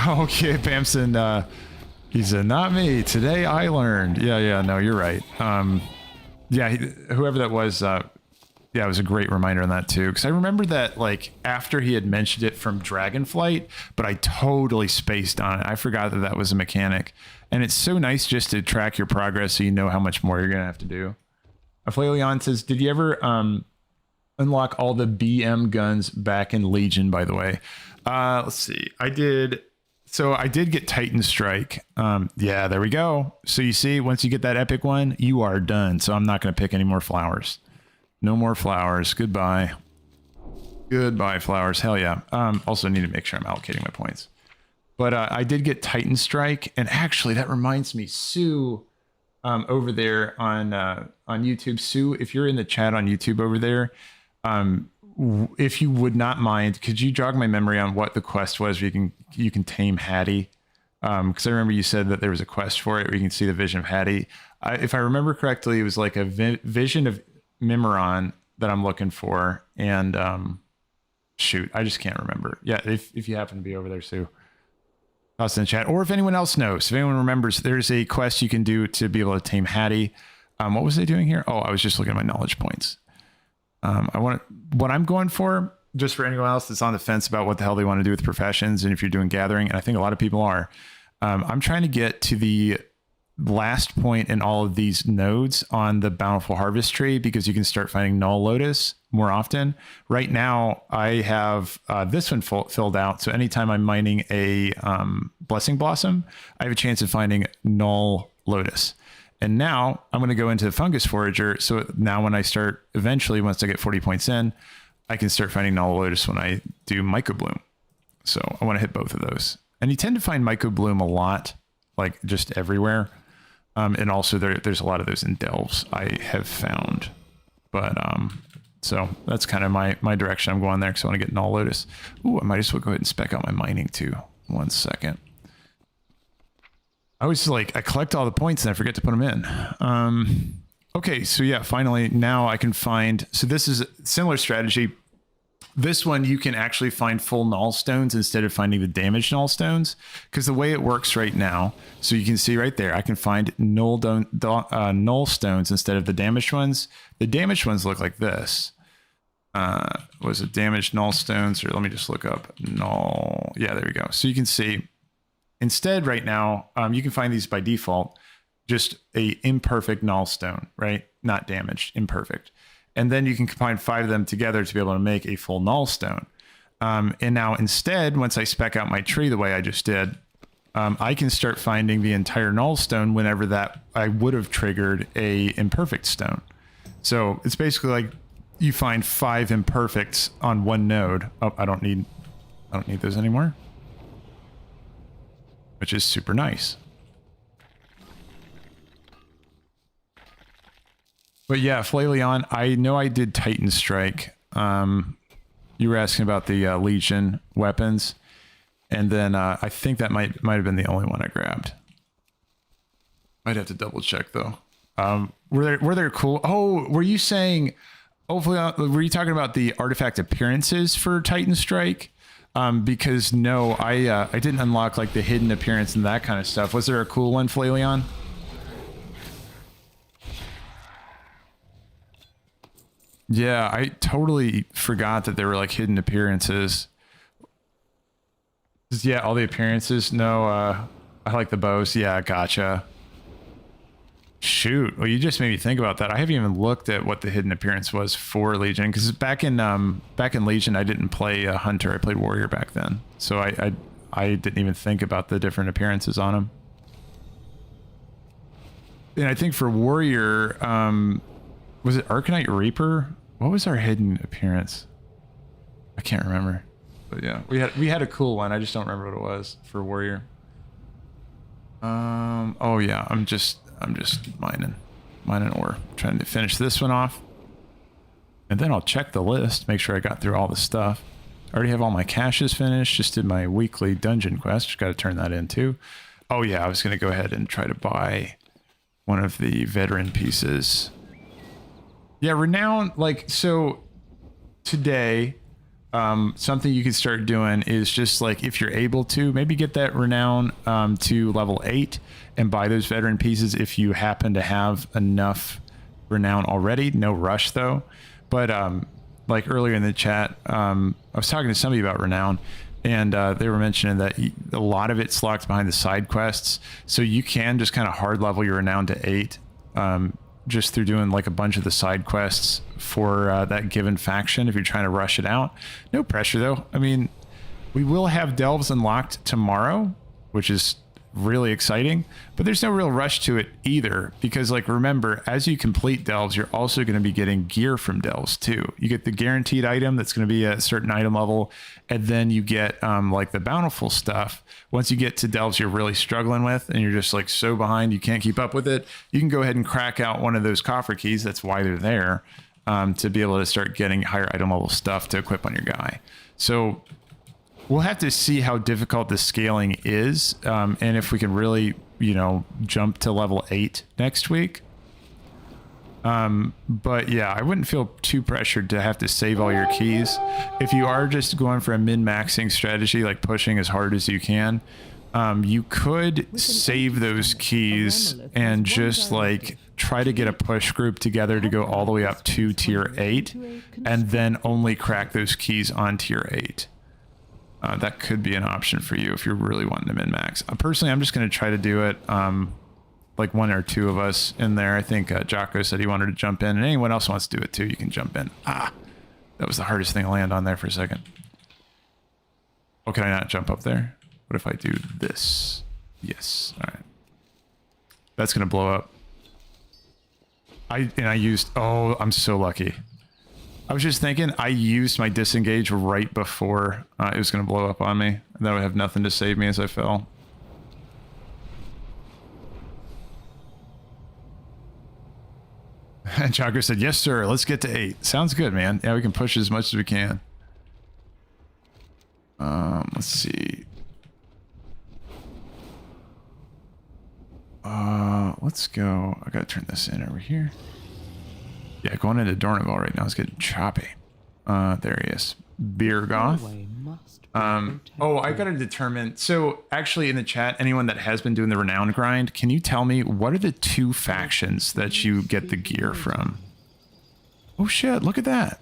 Okay, Bamson, he said, not me. Today I learned. Yeah, no, you're right. Whoever that was, it was a great reminder on that too. Because I remember that, like, after he had mentioned it from Dragonflight, but I totally spaced on it. I forgot that was a mechanic. And it's so nice just to track your progress so you know how much more you're going to have to do. Flailion says, did you ever unlock all the BM guns back in Legion, by the way? Let's see. I did. So I did get Titan Strike. Yeah, there we go. So you see, once you get that epic one, you are done. So I'm not going to pick any more flowers. No more flowers. Goodbye. Goodbye, flowers. Hell yeah. Also need to make sure I'm allocating my points. But I did get Titan Strike. And actually, that reminds me, Sue... over there on YouTube, Sue, if you're in the chat on YouTube over there, if you would not mind, could you jog my memory on what the quest was where you can tame Hattie? Because I remember you said that there was a quest for it where you can see the vision of Hattie. If I remember correctly, it was like a vision of Mimeron that I'm looking for. And shoot, I just can't remember. Yeah, if you happen to be over there, Sue. Us in chat, or if anyone else knows, if anyone remembers, there's a quest you can do to be able to tame Hattie. What was I doing here? Oh, I was just looking at my knowledge points. What I'm going for, just for anyone else that's on the fence about what the hell they want to do with professions, and if you're doing gathering, and I think a lot of people are, I'm trying to get to the last point in all of these nodes on the Bountiful Harvest tree, because you can start finding Null Lotus more often. Right now, I have this one filled out. So anytime I'm mining a Blessing Blossom, I have a chance of finding Null Lotus. And now I'm going to go into Fungus Forager. So now when I start, eventually, once I get 40 points in, I can start finding Null Lotus when I do Myco Bloom. So I want to hit both of those. And you tend to find Myco Bloom a lot like just everywhere. And also there's a lot of those in Delvs I have found. But so that's kind of my direction I'm going there because I want to get Null Lotus. Ooh, I might as well go ahead and spec out my mining too. 1 second. I always I collect all the points and I forget to put them in. Okay, so yeah, finally now I can find, so this is a similar strategy. This one you can actually find full null stones instead of finding the damaged null stones, because the way it works right now, so you can see right there, I can find null stones instead of the damaged ones. The damaged ones look like this. Was it damaged null stones? Or let me just look up null. Yeah, there we go. So you can see instead right now, you can find these by default, just a imperfect null stone, right? Not damaged, imperfect. And then you can combine 5 of them together to be able to make a full null stone. And now instead, once I spec out my tree the way I just did, I can start finding the entire null stone whenever that I would have triggered a imperfect stone. So it's basically like you find 5 imperfects on one node. Oh, I don't need those anymore, which is super nice. But yeah, Flailion, I know I did Titan Strike. You were asking about the Legion weapons. And then I think that might have been the only one I grabbed. Might have to double check though. Were there cool? Oh, were you saying, hopefully, were you talking about the artifact appearances for Titan Strike? Because no, I didn't unlock like the hidden appearance and that kind of stuff. Was there a cool one, Flailion? Yeah, I totally forgot that there were like hidden appearances. Yeah, all the appearances. No, I like the bows. Yeah, gotcha. Shoot. Well, you just made me think about that. I haven't even looked at what the hidden appearance was for Legion, because back in Legion, I didn't play a Hunter. I played Warrior back then, so I didn't even think about the different appearances on him. And I think for Warrior, was it Arcanite Reaper? What was our hidden appearance? I can't remember. But yeah, we had a cool one. I just don't remember what it was for Warrior. Oh yeah, I'm just mining ore, trying to finish this one off. And then I'll check the list, make sure I got through all the stuff. I already have all my caches finished, just did my weekly dungeon quest, just got to turn that in too. Oh yeah, I was going to go ahead and try to buy one of the veteran pieces. Yeah, Renown, like, so today, something you can start doing is just like, if you're able to, maybe get that Renown to level 8 and buy those veteran pieces if you happen to have enough Renown already. No rush though. But like earlier in the chat, I was talking to somebody about Renown, and they were mentioning that a lot of it's locked behind the side quests. So you can just kind of hard level your Renown to 8 just through doing like a bunch of the side quests for that given faction if you're trying to rush it out. No pressure though. I mean, we will have Delvs unlocked tomorrow, which is really exciting, but there's no real rush to it either, because like, remember, as you complete Delvs, you're also going to be getting gear from Delvs too. You get the guaranteed item that's going to be at a certain item level, and then you get like the bountiful stuff. Once you get to Delvs you're really struggling with and you're just like so behind you can't keep up with it, you can go ahead and crack out one of those coffer keys. That's why they're there, to be able to start getting higher item level stuff to equip on your guy. So we'll have to see how difficult the scaling is, and if we can really, you know, jump to level 8 next week. But yeah, I wouldn't feel too pressured to have to save all your keys. If you are just going for a min-maxing strategy, like pushing as hard as you can, you could save those keys and just like try to get a push group together to go all the way up to tier 8, and then only crack those keys on tier 8. That could be an option for you if you're really wanting to min-max. Personally, I'm just going to try to do it like 1 or 2 of us in there. I think Jocko said he wanted to jump in, and anyone else wants to do it too, you can jump in. That was the hardest thing to land on there for a second. Oh, can I not jump up there? What if I do this? Yes. All right. That's going to blow up. I used... Oh, I'm so lucky. I was just thinking, I used my disengage right before it was going to blow up on me. And that would have nothing to save me as I fell. Chaco said, yes, sir. Let's get to 8. Sounds good, man. Yeah, we can push as much as we can. Let's see. Let's go. I gotta turn this in over here. Yeah, going into Dornival right now is getting choppy. There he is. Beergoth. Oh, I gotta determine. So actually in the chat, anyone that has been doing the renown grind, can you tell me what are the 2 factions that you get the gear from? Oh shit, look at that.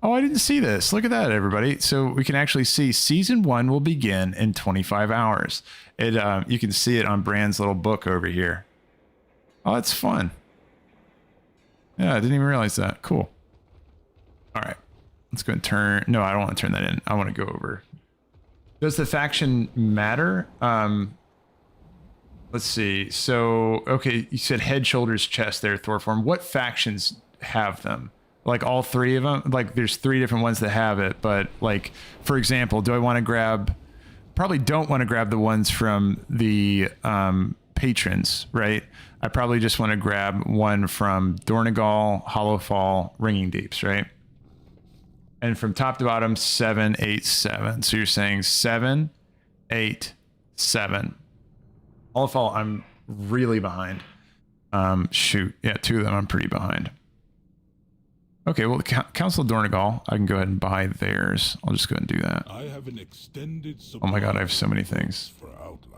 Oh, I didn't see this. Look at that, everybody. So we can actually see season 1 will begin in 25 hours. It you can see it on Brann's little book over here. Oh, that's fun. Yeah, I didn't even realize that. Cool. All right. Let's go and turn. No, I don't want to turn that in. I want to go over. Does the faction matter? Let's see. So, okay, you said head, shoulders, chest there, Thorform. What factions have them? Like all 3 of them? Like there's 3 different ones that have it, but like, for example, do I want to grab... Probably don't want to grab the ones from the patrons, right? I probably just want to grab one from Dornigal, Hollowfall, Ringing Deeps, right? And from top to bottom, 7, 8, 7. So you're saying 7, 8, 7. Hollowfall, I'm really behind. Shoot, yeah, 2 of them I'm pretty behind. Okay, well, the Council of Dornigal, I can go ahead and buy theirs. I'll just go ahead and do that. I have an extended Oh my god, I have so many things.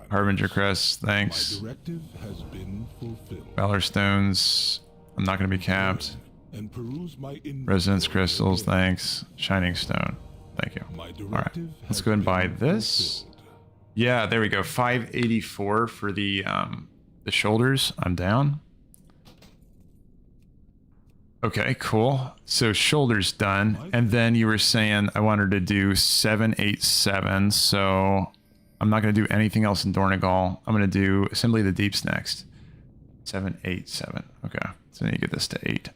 Harbinger Crest, thanks. My directive has been fulfilled. Valor Stones, I'm not going to be capped. And peruse my Resonance Crystals, thanks. Shining Stone, thank you. Alright, let's go ahead and buy this. Yeah, there we go. 584 for the shoulders. I'm down. Okay, cool. So shoulders done. And then you were saying I wanted to do 787. So I'm not going to do anything else in Dornigal. I'm going to do Assembly of the Deeps next. 787. Okay. So then you get this to 8.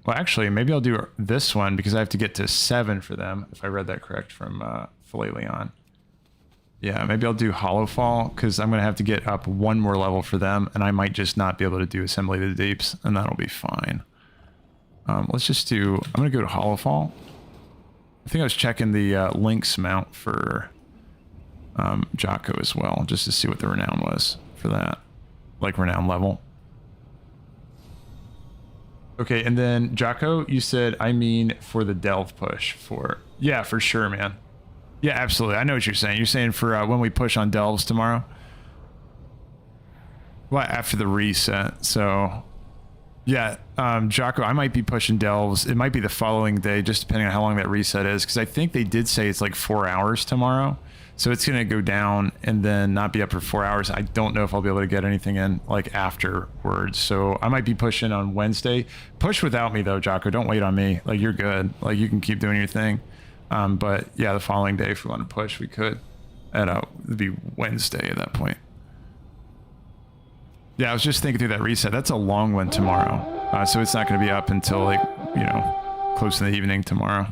Well, actually, maybe I'll do this one because I have to get to 7 for them. If I read that correct from Folly Leon. Yeah, maybe I'll do Hollowfall because I'm going to have to get up 1 more level for them, and I might just not be able to do Assembly of the Deeps, and that'll be fine. Let's just do... I'm going to go to Hollowfall. I think I was checking the Lynx mount for Jocko as well, just to see what the renown was for that. Like, renown level. Okay, and then Jocko, you said, I mean for the Delv push for... Yeah, for sure, man. Yeah, absolutely. I know what you're saying. You're saying for when we push on Delvs tomorrow? Well, after the reset. So, yeah, Jocko, I might be pushing Delvs. It might be the following day, just depending on how long that reset is. Because I think they did say it's like 4 hours tomorrow. So it's going to go down and then not be up for 4 hours. I don't know if I'll be able to get anything in like afterwards. So I might be pushing on Wednesday. Push without me though, Jocko. Don't wait on me. Like, you're good. Like, you can keep doing your thing. But yeah, the following day, if we want to push, we could. It'd be Wednesday at that point. Yeah, I was just thinking through that reset. That's a long one tomorrow. So it's not going to be up until like, you know, close to the evening tomorrow.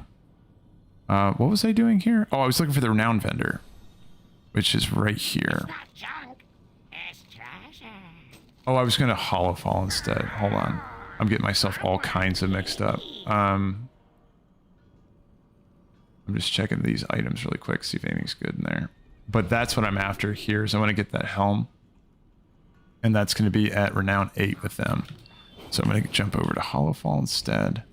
What was I doing here? Oh, I was looking for the renown vendor, which is right here. Oh, I was going to Hollowfall instead. Hold on. I'm getting myself all kinds of mixed up. I'm just checking these items really quick, see if anything's good in there. But that's what I'm after here, is I want to get that helm. And that's going to be at Renown 8 with them. So I'm going to jump over to Hollowfall instead.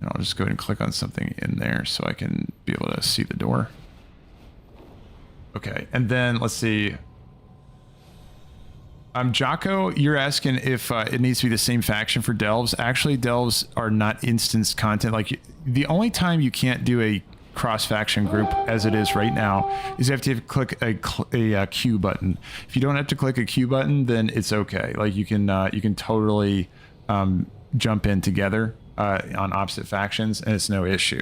And I'll just go ahead and click on something in there so I can be able to see the door. Okay, and then let's see. Jocko, you're asking if it needs to be the same faction for Delvs. Actually, Delvs are not instanced content. Like, the only time you can't do a cross-faction group as it is right now is you have to click a Q button. If you don't have to click a Q button, then it's okay. Like, you can totally jump in together on opposite factions, and it's no issue.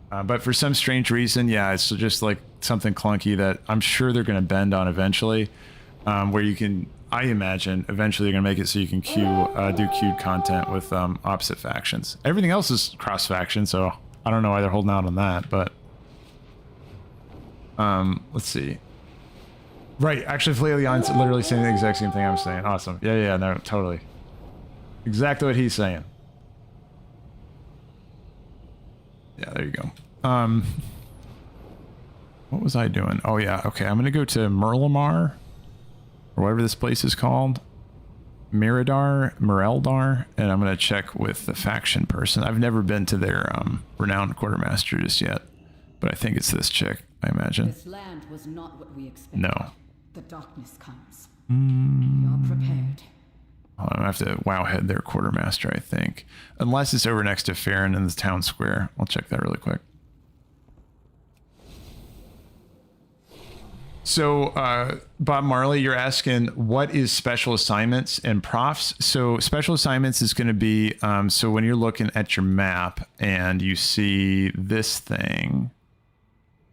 But for some strange reason, yeah, it's just like something clunky that I'm sure they're going to bend on eventually, where you can... I imagine eventually they're going to make it so you can do queued content with opposite factions. Everything else is cross-faction, so I don't know why they're holding out on that, but let's see. Right. Actually, Flailion's literally saying the exact same thing I'm saying. Awesome. Yeah, yeah, no, totally. Exactly what he's saying. Yeah, there you go. What was I doing? Oh, yeah. Okay, I'm going to go to Merlimar, or whatever this place is called. Mireldar, and I'm going to check with the faction person. I've never been to their renowned quartermaster just yet, but I think it's this chick, I imagine. This land was not what we expected. No. The darkness comes. You're prepared. I'm going to have to wowhead their quartermaster, I think. Unless it's over next to Farron in the town square. I'll check that really quick. So, Bob Marley, you're asking what is special assignments and profs? So special assignments is going to be, so when you're looking at your map and you see this thing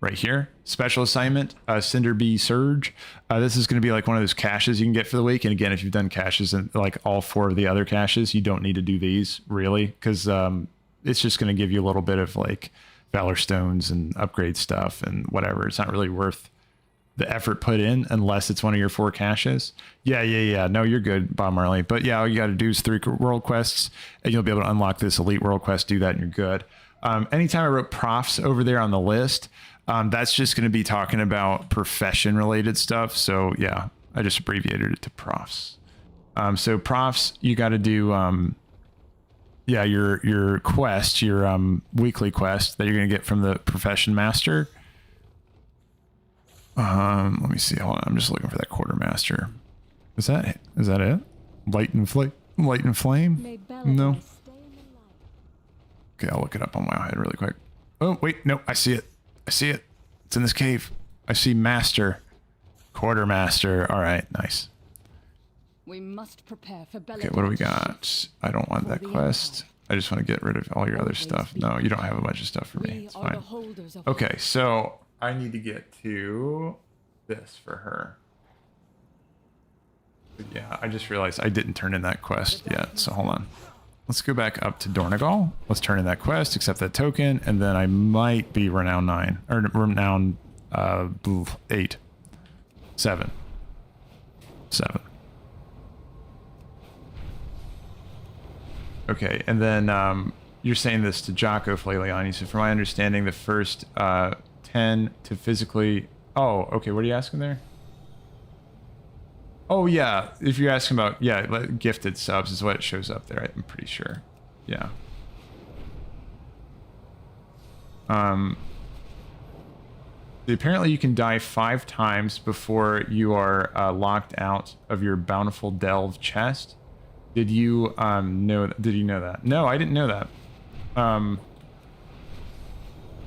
right here, special assignment, Cinder Bee Surge. This is going to be like one of those caches you can get for the week. And again, if you've done caches and like all 4 of the other caches, you don't need to do these really, because it's just going to give you a little bit of like Valor Stones and upgrade stuff and whatever. It's not really worth the effort put in unless it's one of your 4 caches. Yeah. No, you're good, Bob Marley. But yeah, all you got to do is 3 world quests and you'll be able to unlock this elite world quest, do that and you're good. Anytime I wrote profs over there on the list, that's just going to be talking about profession related stuff. So yeah, I just abbreviated it to profs. So profs, you got to do, yeah, your quest, your weekly quest that you're going to get from the profession master. Let me see. Hold on. I'm just looking for that quartermaster. Is that it? Light and flame? No. Okay, I'll look it up on Wowhead really quick. Oh, wait. No, I see it. It's in this cave. I see master. Quartermaster. All right, nice. We must prepare for Okay, what do we got? I don't want that quest. I just want to get rid of all your other stuff. No, you don't have a bunch of stuff for me. It's fine. Okay, so I need to get to this for her. But yeah, I just realized I didn't turn in that quest yet, so hold on. Let's go back up to Dornegal. Let's turn in that quest, accept that token, and then I might be Renown 9, or Renown 8. 7. Okay, and then you're saying this to Jocko Flailion. You said, from my understanding, the first 10 to physically... Oh, okay, what are you asking there? Oh, yeah, if you're asking about... Yeah, gifted subs is what it shows up there, I'm pretty sure. Yeah. Apparently you can die 5 times before you are locked out of your bountiful delve chest. Did you Did you know that? No, I didn't know that.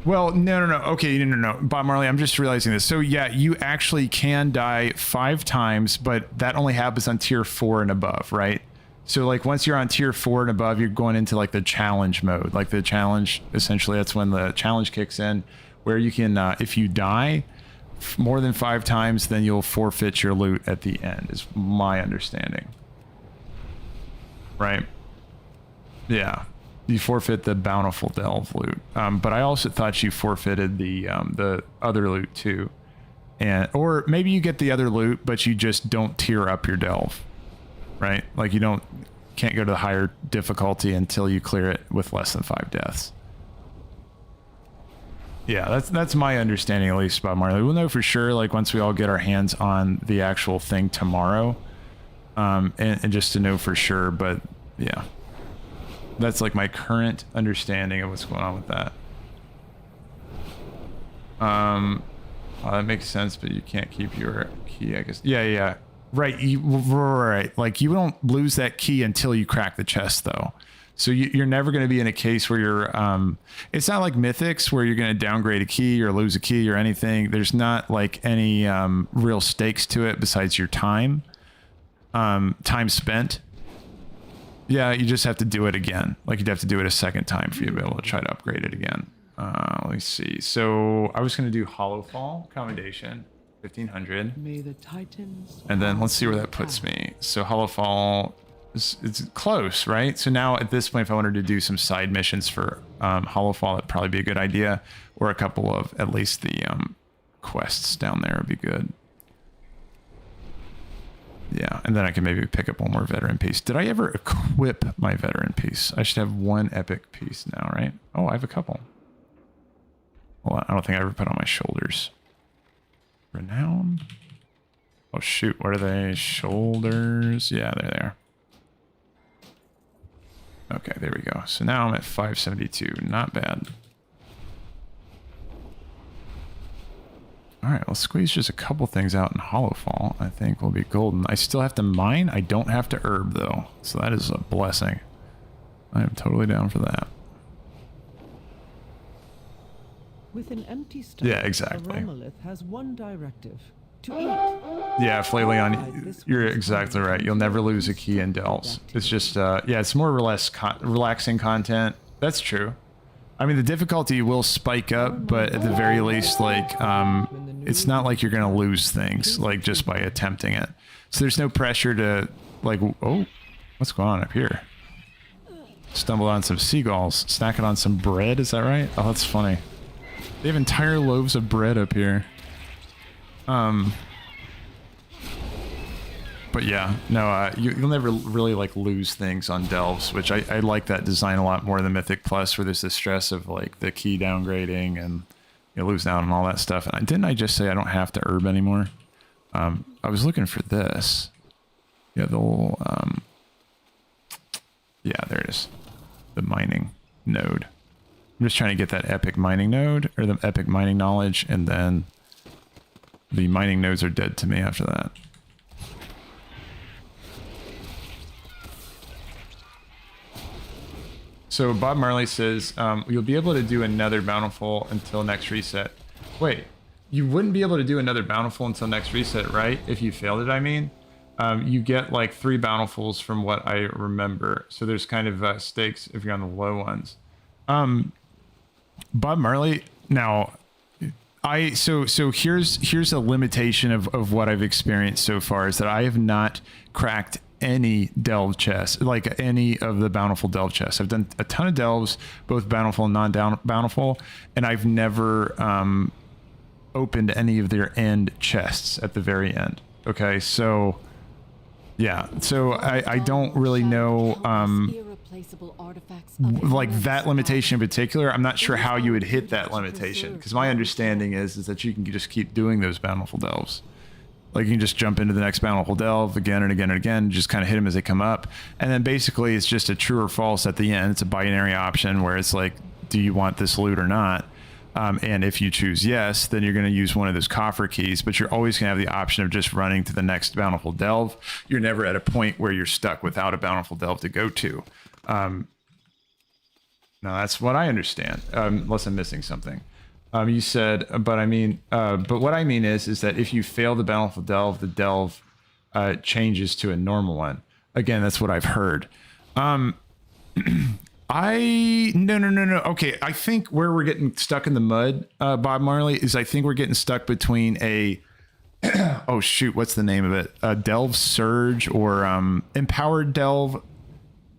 Well, no. Okay, no. Bob Marley, I'm just realizing this. So yeah, you actually can die 5 times, but that only happens on tier 4 and above, right? So like once you're on tier 4 and above, you're going into like the challenge mode. Like the challenge, essentially, that's when the challenge kicks in, where you can, if you die more than 5 times, then you'll forfeit your loot at the end, is my understanding. Right? Yeah. You forfeit the bountiful delve loot, but I also thought you forfeited the other loot too, or maybe you get the other loot, but you just don't tier up your delve, right? Like you can't go to the higher difficulty until you clear it with less than 5 deaths. Yeah, that's my understanding, at least, Bob Marley. We'll know for sure, like once we all get our hands on the actual thing tomorrow, and just to know for sure. But yeah. That's like my current understanding of what's going on with that. Well, that makes sense, but you can't keep your key, I guess. Yeah. Right. Right. Like you don't lose that key until you crack the chest, though. So you're never going to be in a case where you're, it's not like Mythics where you're going to downgrade a key or lose a key or anything. There's not like any real stakes to it besides your time spent. Yeah, you just have to do it again. Like you'd have to do it a second time for you to be able to try to upgrade it again. Let me see. So I was going to do Hollowfall Commendation, 1500. May the Titans. And then let's see where that puts me. So Hollowfall, it's close, right? So now at this point, if I wanted to do some side missions for Hollowfall, that'd probably be a good idea. Or a couple of at least the quests down there would be good. Yeah, and then I can maybe pick up one more veteran piece. Did I ever equip my veteran piece? I should have one epic piece now, right? Oh, I have a couple. Well, I don't think I ever put on my shoulders. Renown? Oh shoot, what are they? Shoulders? Yeah, they're there. Okay, there we go. So now I'm at 572. Not bad. Alright, let's squeeze just a couple things out in Hollowfall. I think we'll be golden. I still have to mine. I don't have to herb, though. So that is a blessing. I am totally down for that. With an empty stomach, Yeah, exactly. a Romalith has one directive. To eat. Yeah, Flayleon, you're exactly right. You'll never lose a key in Delves. It's just, yeah, it's more or less relaxing content. That's true. I mean, the difficulty will spike up, but at the very least, like, it's not like you're going to lose things, like, just by attempting it. So there's no pressure to, like, oh, what's going on up here? Stumbled on some seagulls, snacking on some bread, is that right? Oh, that's funny. They have entire loaves of bread up here. But yeah, no, you'll never really like lose things on Delves, which I like that design a lot more than Mythic Plus, where there's the stress of like the key downgrading and you lose out on all that stuff. And didn't I just say I don't have to herb anymore? I was looking for this. Yeah, the little, yeah, there it is. The mining node. I'm just trying to get that epic mining node, or the epic mining knowledge, and then the mining nodes are dead to me after that. So Bob Marley says, you'll be able to do another Bountiful until next reset. Wait, you wouldn't be able to do another Bountiful until next reset, right? If you failed it, I mean. You get like 3 Bountifuls from what I remember. So there's kind of stakes if you're on the low ones. Bob Marley, now, so here's a limitation of what I've experienced so far, is that I have not cracked any delve chests, like any of the bountiful delve chests. I've done a ton of delves, both bountiful and non-bountiful, and I've never opened any of their end chests at the very end. Okay, so yeah, so I don't really know like that limitation in particular. I'm not sure how you would hit that limitation, because my understanding is that you can just keep doing those bountiful delves. Like you can just jump into the next bountiful delve again and again and again, just kind of hit them as they come up. And then basically it's just a true or false at the end. It's a binary option where it's like, do you want this loot or not? And if you choose yes, then you're going to use one of those coffer keys, but you're always going to have the option of just running to the next bountiful delve. You're never at a point where you're stuck without a bountiful delve to go to. No, that's what I understand, unless I'm missing something. You said, but I mean, but what I mean is that if you fail the bountiful delve, the delve changes to a normal one. Again, that's what I've heard. No. Okay, I think where we're getting stuck in the mud, Bob Marley, is I think we're getting stuck between a oh shoot, what's the name of it? Delve Surge or Empowered Delve.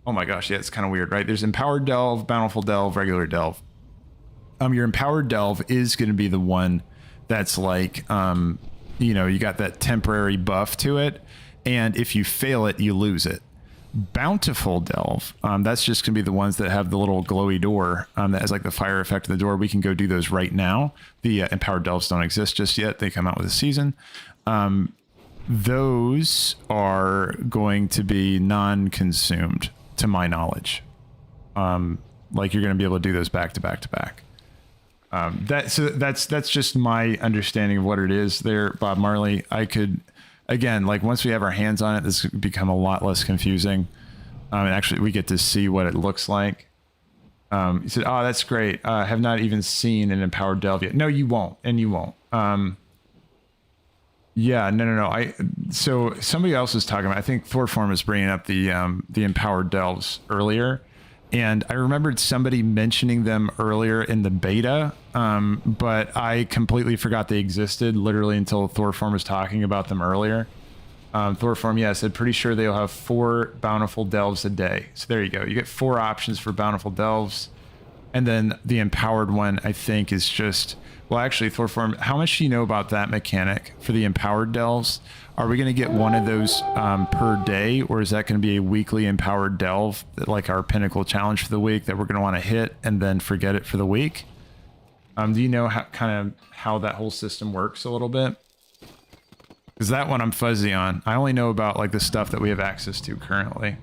Oh my gosh, yeah, it's kind of weird, right? There's Empowered Delve, Bountiful Delve, Regular Delve. Your Empowered Delve is going to be the one that's like, you know, you got that temporary buff to it, and if you fail it, you lose it. Bountiful Delve, that's just going to be the ones that have the little glowy door that has like the fire effect of the door. We can go do those right now. The Empowered Delves don't exist just yet. They come out with a season. Those are going to be non-consumed, to my knowledge. Like you're going to be able to do those back to back to back. That's just my understanding of what it is there, Bob Marley. I could, again, like once we have our hands on it, this could become a lot less confusing. And actually we get to see what it looks like. He said, oh, that's great. I have not even seen an Empowered Delve yet. No, you won't. And you won't. Yeah, no. So somebody else was talking about, I think Thorform was bringing up the Empowered Delves earlier. And I remembered somebody mentioning them earlier in the beta, but I completely forgot they existed literally until Thorform was talking about them earlier. Thorform, yeah, said pretty sure they'll have 4 bountiful delves a day. So there you go. You get 4 options for bountiful delves. And then the empowered one, I think, is just, well, actually, Thorform, how much do you know about that mechanic for the empowered delves? Are we going to get one of those per day, or is that going to be a weekly empowered delve, like our pinnacle challenge for the week that we're going to want to hit and then forget it for the week? Do you know how that whole system works a little bit? Because that one I'm fuzzy on. I only know about like the stuff that we have access to currently.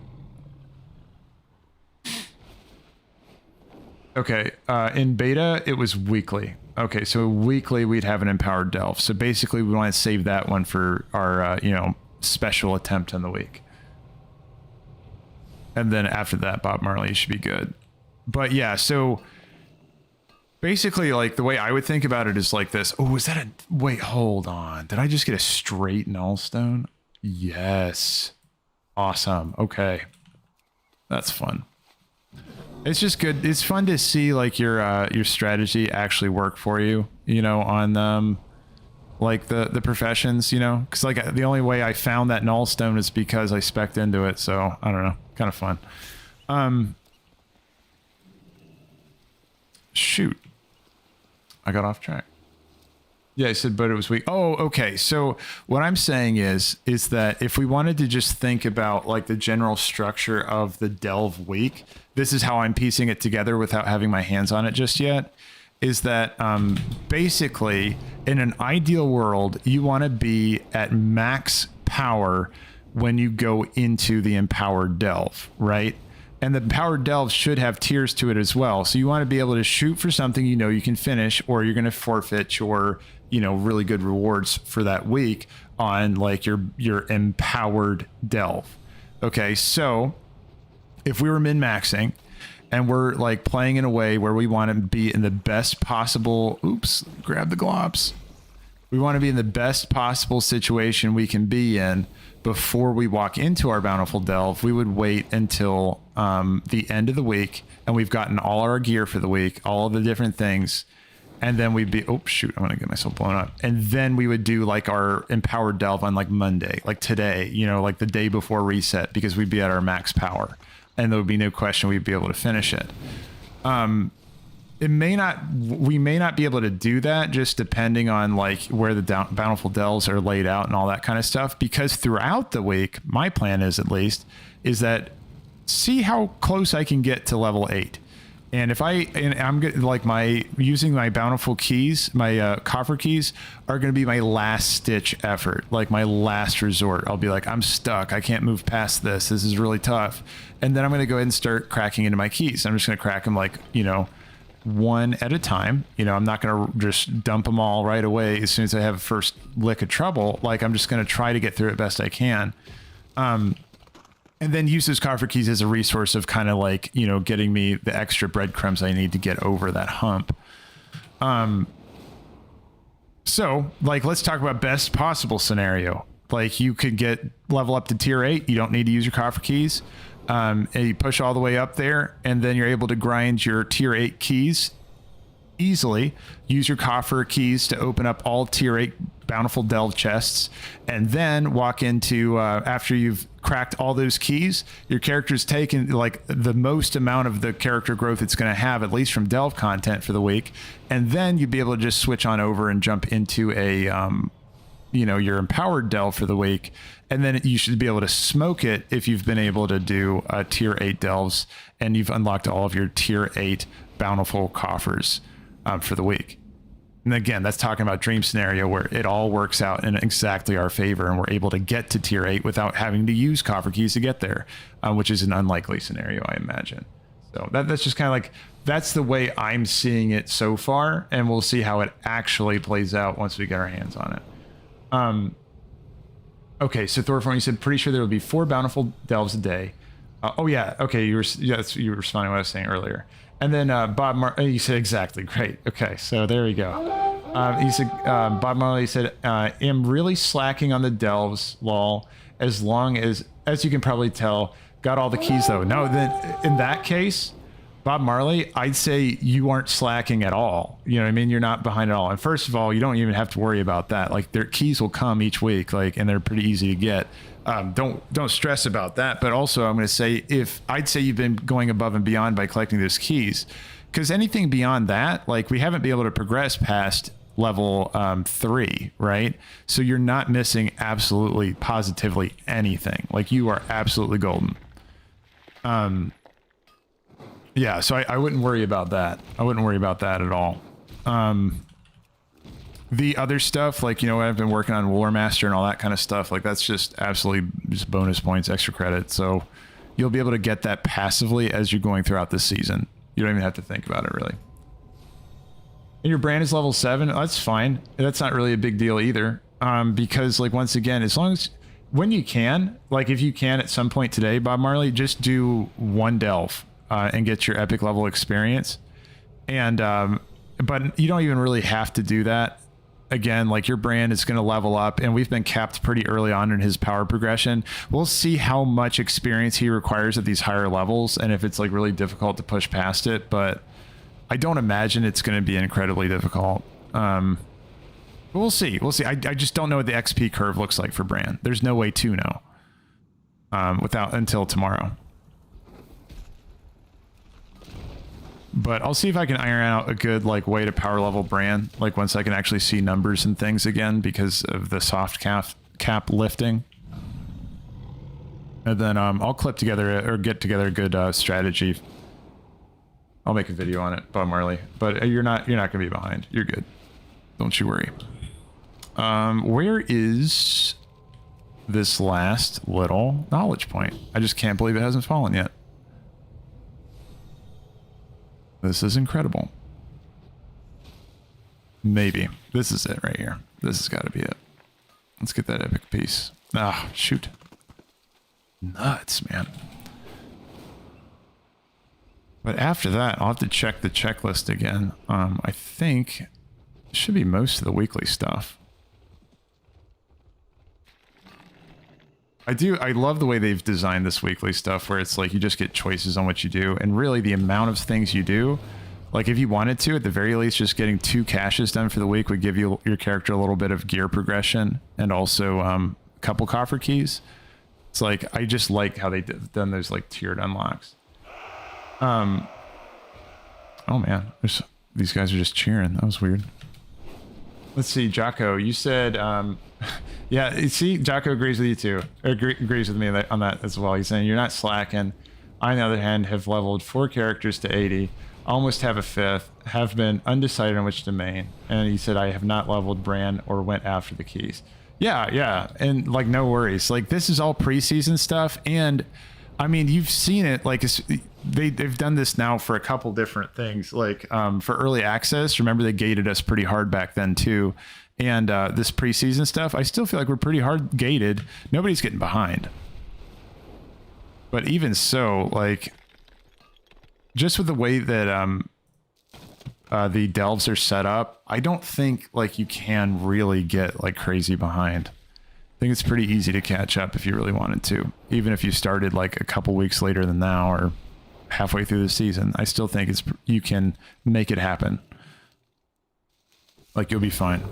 Okay, in beta, it was weekly. Okay, so weekly we'd have an empowered delve. So basically we want to save that one for our, special attempt in the week. And then after that, Bob Marley should be good. But yeah, so basically like the way I would think about it is like this. Oh, is that a, wait, hold on. Did I just get a straight nullstone? Yes. Awesome. Okay. That's fun. It's just good. It's fun to see like your strategy actually work for you, on like the professions, because like the only way I found that nullstone is because I spec'd into it. So I don't know, kind of fun. Shoot, I got off track. Yeah, I said, but it was weak. Oh, okay. So what I'm saying is that if we wanted to just think about like the general structure of the Delve week, this is how I'm piecing it together without having my hands on it just yet, is that basically in an ideal world, you want to be at max power when you go into the empowered Delve, right? And the empowered Delve should have tiers to it as well. So you want to be able to shoot for something you can finish, or you're going to forfeit your really good rewards for that week on like your empowered Delve. Okay, so if we were min-maxing and we're like playing in a way where we want to be in the best possible, oops, grab the glops. We want to be in the best possible situation we can be in before we walk into our bountiful Delve. We would wait until the end of the week and we've gotten all our gear for the week, all of the different things. And then we'd be, oh shoot, I'm going to get myself blown up. And then we would do like our empowered Delve on like Monday, like today, like the day before reset, because we'd be at our max power and there would be no question we'd be able to finish it. We may not be able to do that just depending on like where the bountiful delves are laid out and all that kind of stuff, because throughout the week, my plan is at least, is that see how close I can get to level 8. And if I'm good, like using my bountiful keys, my coffer keys are going to be my last stitch effort, like my last resort. I'll be like, I'm stuck. I can't move past this. This is really tough. And then I'm going to go ahead and start cracking into my keys. I'm just going to crack them like, one at a time. I'm not going to just dump them all right away as soon as I have a first lick of trouble. Like I'm just going to try to get through it best I can. And then use those coffer keys as a resource of kind of like, getting me the extra breadcrumbs I need to get over that hump. So like, let's talk about best possible scenario. Like you could get level up to tier 8. You don't need to use your coffer keys. And you push all the way up there and then you're able to grind your tier 8 keys easily. Use your coffer keys to open up all tier 8 bountiful delve chests, and then walk into after you've cracked all those keys, your character's taken like the most amount of the character growth it's going to have, at least from delve content for the week, and then you'd be able to just switch on over and jump into a your empowered delve for the week, and then you should be able to smoke it if you've been able to do tier 8 delves and you've unlocked all of your tier 8 bountiful coffers for the week. And again, that's talking about dream scenario where it all works out in exactly our favor and we're able to get to tier 8 without having to use coffer keys to get there, which is an unlikely scenario, I imagine. So that's just kind of like, that's the way I'm seeing it so far, and we'll see how it actually plays out once we get our hands on it. Okay, so Thorform, you said pretty sure there will be 4 bountiful delves a day. Oh yeah, okay, you were responding to what I was saying earlier. And then you said exactly, great. Okay, so there we go. He said, Bob Marley said, am really slacking on the delves, lol, as long as you can probably tell, got all the keys though. No, then in that case, Bob Marley, I'd say you aren't slacking at all. You know what I mean? You're not behind at all. And first of all, you don't even have to worry about that. Like their keys will come each week, and they're pretty easy to get. Don't stress about that. But also I'm going to say, I'd say you've been going above and beyond by collecting those keys. because anything beyond that, like we haven't been able to progress past level 3, right? So you're not missing absolutely positively anything. Like you are absolutely golden. Yeah, so I wouldn't worry about that. I wouldn't worry about that at all. The other stuff, like, you know, I've been working on War Master and all that kind of stuff. Like that's just absolutely just bonus points, extra credit. So you'll be able to get that passively as you're going throughout this season. You don't even have to think about it really. And your brand is level 7. That's fine. That's not really a big deal either. Because like, once again, as long as when you can, like if you can at some point today, Bob Marley, just do 1 Delv and get your epic level experience. And, but you don't even really have to do that. Again, like your brand is going to level up, and we've been capped pretty early on in his power progression. We'll see how much experience he requires at these higher levels, and if it's like really difficult to push past it, but I don't imagine it's going to be incredibly difficult. But we'll see. We'll see. I just don't know what the XP curve looks like for Brann. There's no way to know until tomorrow. But I'll see if I can iron out a good like way to power level Brann, like once I can actually see numbers and things again because of the soft cap lifting. And then I'll clip together or get together a good strategy. I'll make a video on it, Bob Marley. But you're not gonna be behind. You're good. Don't you worry. Where is this last little knowledge point? I just can't believe it hasn't fallen yet. This is incredible. Maybe. This is it right here. This has got to be it. Let's get that epic piece. Ah, shoot. Nuts, man. But after that, I'll have to check the checklist again. I think it should be most of the weekly stuff. I love the way they've designed this weekly stuff where it's like you just get choices on what you do, and really the amount of things you do, like if you wanted to, at the very least, just getting 2 caches done for the week would give you your character a little bit of gear progression and also a couple coffer keys. It's like, I just like how they've done those like tiered unlocks. Oh man, these guys are just cheering. That was weird. Let's see, Jocko, you said, yeah, see, Jocko agrees with you too. Agrees with me on that as well. He's saying you're not slacking. I, on the other hand, have leveled 4 characters to 80. Almost have a 5th. Have been undecided on which domain. And he said I have not leveled Brann or went after the keys. Yeah, and like no worries. Like this is all preseason stuff, and I mean you've seen it. Like they've done this now for a couple different things. Like for early access, remember they gated us pretty hard back then too. And this preseason stuff, I still feel like we're pretty hard gated. Nobody's getting behind. But even so, like, just with the way that the delves are set up, I don't think like you can really get like crazy behind. I think it's pretty easy to catch up if you really wanted to. Even if you started like a couple weeks later than now or halfway through the season, I still think you can make it happen. Like you'll be fine.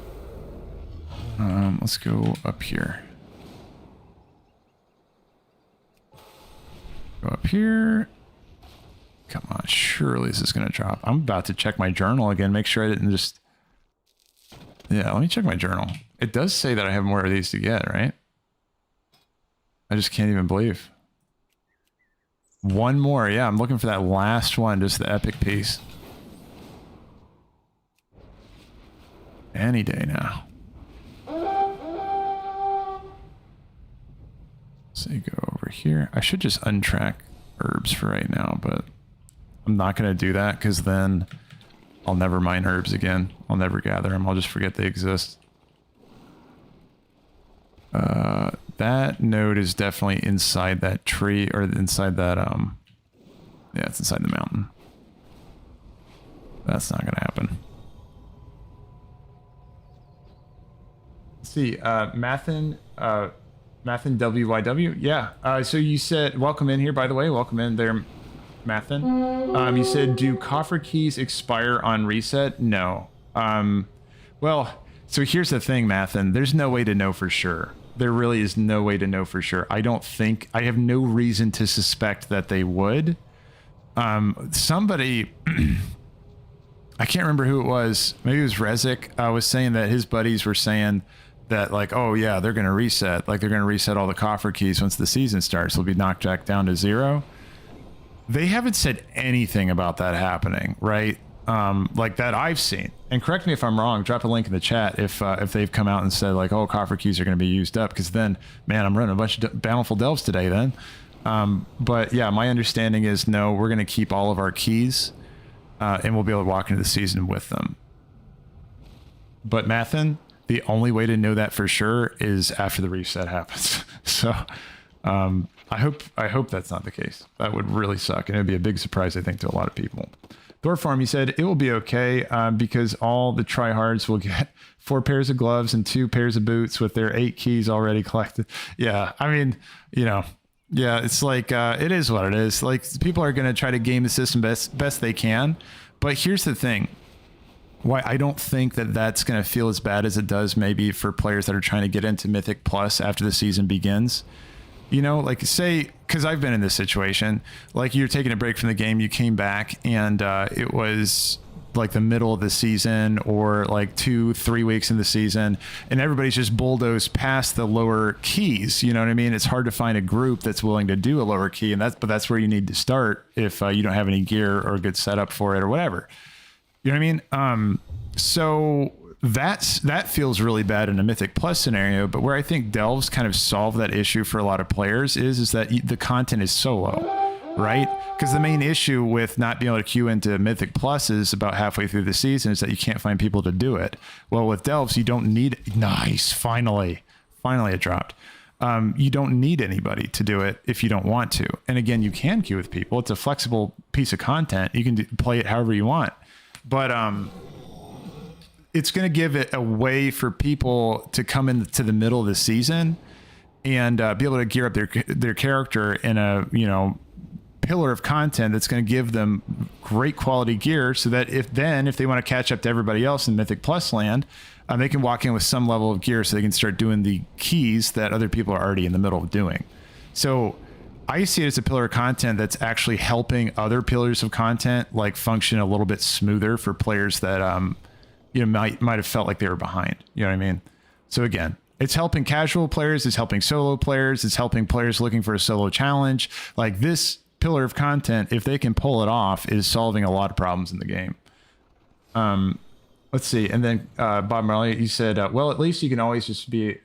Let's go up here. Go up here. Come on, surely this is going to drop. I'm about to check my journal again, make sure I didn't just... Yeah, let me check my journal. It does say that I have more of these to get, right? I just can't even believe. 1 more, yeah, I'm looking for that last one, just the epic piece. Any day now. So you go over here. I should just untrack herbs for right now, but I'm not going to do that because then I'll never mine herbs again. I'll never gather them. I'll just forget they exist. That node is definitely inside that tree, or inside that, yeah, it's inside the mountain. That's not going to happen. Let's see, Mathin WYW. Yeah. So you said, welcome in here, by the way. Welcome in there, Mathin. You said, do coffer keys expire on reset? No. Well, so here's the thing, Mathin. There's no way to know for sure. There really is no way to know for sure. I have no reason to suspect that they would. Somebody, I can't remember who it was. Maybe it was Rezik. Was saying that his buddies were saying that like, oh yeah, they're going to reset. Like they're going to reset all the coffer keys once the season starts. They'll be knocked back down to 0. They haven't said anything about that happening, right? Like that I've seen. And correct me if I'm wrong. Drop a link in the chat if they've come out and said like, oh, coffer keys are going to be used up. Because then, man, I'm running a bunch of Bountiful Delves today then. But yeah, my understanding is no, we're going to keep all of our keys and we'll be able to walk into the season with them. But Mathin, the only way to know that for sure is after the reset happens. So I hope that's not the case. That would really suck. And it'd be a big surprise, I think, to a lot of people. Thorfarm, he said, it will be okay because all the tryhards will get 4 pairs of gloves and 2 pairs of boots with their 8 keys already collected. Yeah, I mean, you know, yeah, it's like, it is what it is. Like, people are going to try to game the system best they can. But here's the thing. Why I don't think that that's going to feel as bad as it does maybe for players that are trying to get into Mythic Plus after the season begins. You know, like say, because I've been in this situation, like you're taking a break from the game, you came back and it was like the middle of the season or like 2-3 weeks in the season and everybody's just bulldozed past the lower keys. You know what I mean? It's hard to find a group that's willing to do a lower key. And that's where you need to start if you don't have any gear or a good setup for it or whatever. You know what I mean? So that feels really bad in a Mythic Plus scenario, but where I think Delves kind of solve that issue for a lot of players is that the content is solo, right? Because the main issue with not being able to queue into Mythic Plus is about halfway through the season is that you can't find people to do it. Well, with Delves, you don't need, nice, finally it dropped. You don't need anybody to do it if you don't want to. And again, you can queue with people. It's a flexible piece of content. You can play it however you want. But it's going to give it a way for people to come into the middle of the season and be able to gear up their character in a, you know, pillar of content that's going to give them great quality gear so that if they want to catch up to everybody else in Mythic Plus land, they can walk in with some level of gear so they can start doing the keys that other people are already in the middle of doing. So I see it as a pillar of content that's actually helping other pillars of content like function a little bit smoother for players that you know might have felt like they were behind. You know what I mean? So again, it's helping casual players, it's helping solo players, it's helping players looking for a solo challenge. Like this pillar of content, if they can pull it off, is solving a lot of problems in the game. Let's see. And then Bob Marley, you said, well, at least you can always just be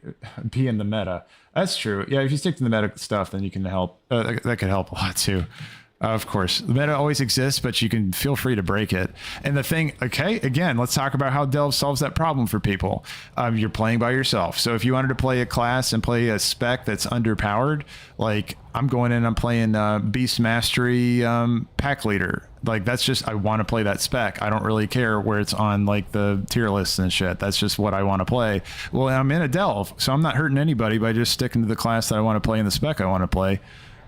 in the meta. That's true. Yeah, if you stick to the meta stuff, then you can help. That could help a lot too. Of course, the meta always exists, but you can feel free to break it. And the thing, okay, again, let's talk about how Delv solves that problem for people. You're playing by yourself. So if you wanted to play a class and play a spec that's underpowered, like I'm going in, I'm playing Beast Mastery Pack Leader. Like that's just, I want to play that spec. I don't really care where it's on like the tier lists and shit. That's just what I want to play. Well, I'm in a Delv, so I'm not hurting anybody by just sticking to the class that I want to play in the spec I want to play.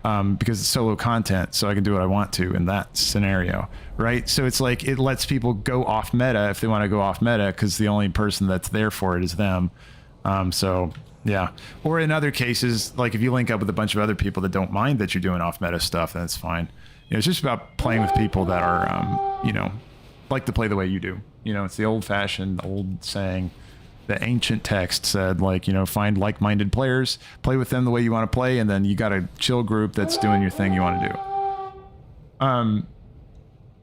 Because it's solo content, so I can do what I want to in that scenario, right? So it's like it lets people go off meta if they want to go off meta because the only person that's there for it is them. So yeah. Or in other cases, like if you link up with a bunch of other people that don't mind that you're doing off meta stuff, then it's fine. You know, it's just about playing with people that are, you know, like to play the way you do. You know, it's the old-fashioned old saying. The ancient text said, like, you know, find like-minded players, play with them the way you want to play, and then you got a chill group that's doing your thing you want to do.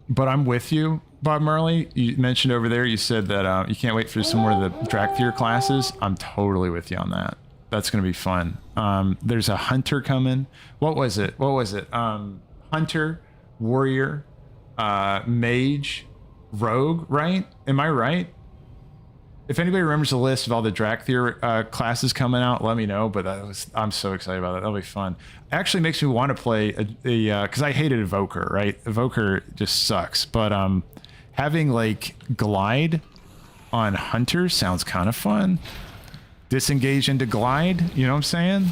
But I'm with you, Bob Marley. You mentioned over there, you said that you can't wait for some more of the Drakthir classes. I'm totally with you on that. That's going to be fun. There's a hunter coming. What was it? Hunter, warrior, mage, rogue, right? Am I right? If anybody remembers the list of all the Drakthir classes coming out, let me know. But I'm so excited about that. That'll be fun. It actually makes me want to play because I hated Evoker, right? Evoker just sucks. But having like Glide on Hunter sounds kind of fun. Disengage into Glide, you know what I'm saying?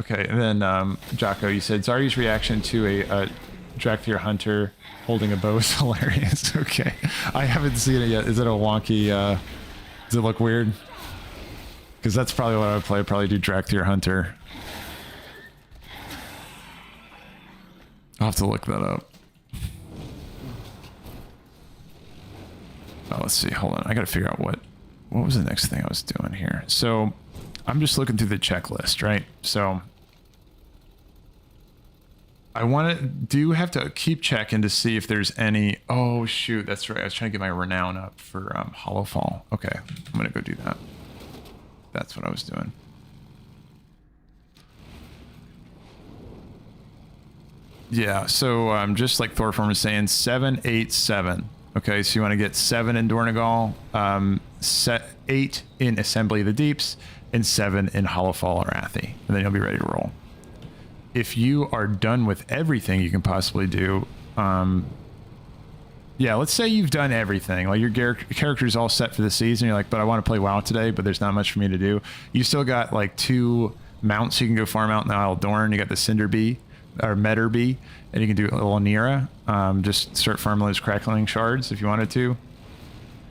Okay, and then Jocko, you said Zari's reaction to a Drakthir Hunter holding a bow is hilarious. Okay, I haven't seen it yet. Is it a wonky? Does it look weird? Because that's probably what I would play. I'd probably do Drakthir Hunter. I'll have to look that up. let's see. Hold on. I got to figure out what was the next thing I was doing here. So I'm just looking through the checklist, right? So I have to keep checking to see if there's any. Oh shoot, that's right. I was trying to get my renown up for Hollowfall. Okay, I'm gonna go do that. That's what I was doing. Yeah, so just like Thorform was saying, 7, 8, 7. Okay, so you want to get 7 in Dornegal, 8 in Assembly of the Deeps, and 7 in Hollowfall or Arathi, and then you'll be ready to roll. If you are done with everything you can possibly do, yeah, let's say you've done everything. Like your character's all set for the season. You're like, but I want to play WoW today, but there's not much for me to do. You still got like 2 mounts you can go farm out in the Isle of Dorn. You got the Cinder Bee, or Metter Bee, and you can do a little Nira. Just start farming those crackling shards if you wanted to.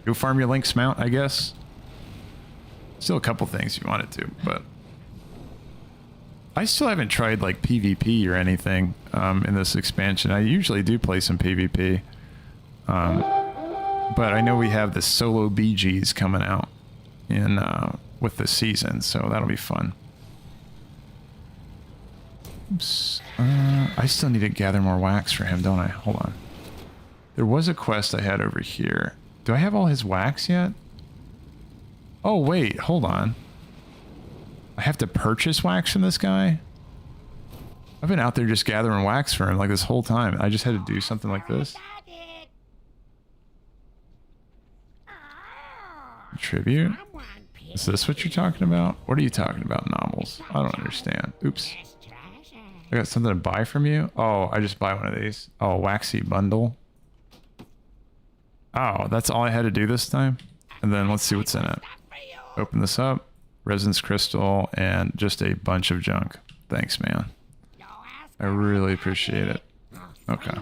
Go farm your Lynx mount, I guess. Still a couple things you wanted to, but I still haven't tried like PvP or anything in this expansion. I usually do play some PvP. But I know we have the solo BGs coming out in with the season, so that'll be fun. Oops. I still need to gather more wax for him, don't I? Hold on. There was a quest I had over here. Do I have all his wax yet? Oh, wait. Hold on. I have to purchase wax from this guy? I've been out there just gathering wax for him like this whole time. I just had to do something like this. Tribute? Is this what you're talking about? What are you talking about, Novels? I don't understand. Oops. I got something to buy from you? Oh, I just buy one of these. Oh, waxy bundle. Oh, that's all I had to do this time? And then let's see what's in it. Open this up. Resonance crystal and just a bunch of junk. Thanks, man. I really appreciate it. Okay.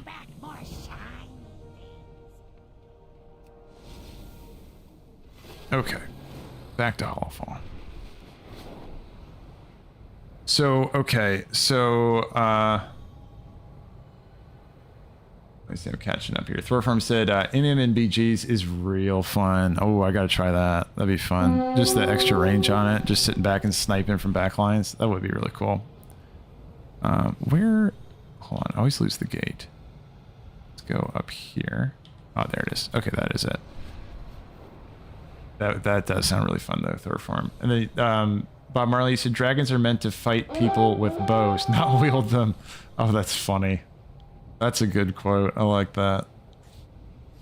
Okay. Back to Hollowfall. So, okay. So, let me see, I'm catching up here. Thorfarm said, MM and BGs is real fun. Oh, I gotta try that. That'd be fun. Just the extra range on it. Just sitting back and sniping from backlines. That would be really cool. Where... Hold on, I always lose the gate. Let's go up here. Oh, there it is. Okay, that is it. That does sound really fun, though, Thorfarm. And then, Bob Marley said, dragons are meant to fight people with bows, not wield them. Oh, that's funny. That's a good quote. I like that.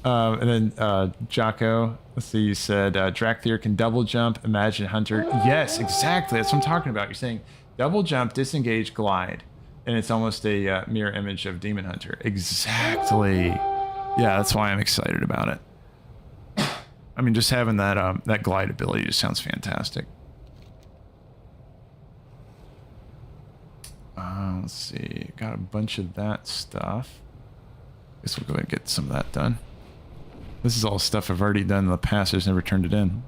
And then Jocko, let's see, you said Drakthir can double jump, imagine hunter. Yes, exactly. That's what I'm talking about. You're saying double jump, disengage, glide. And it's almost a mirror image of Demon Hunter. Exactly. Yeah, that's why I'm excited about it. I mean, just having that that glide ability just sounds fantastic. Let's see. Got a bunch of that stuff. Guess we'll go ahead and get some of that done. This is all stuff I've already done in the past. I just never turned it in.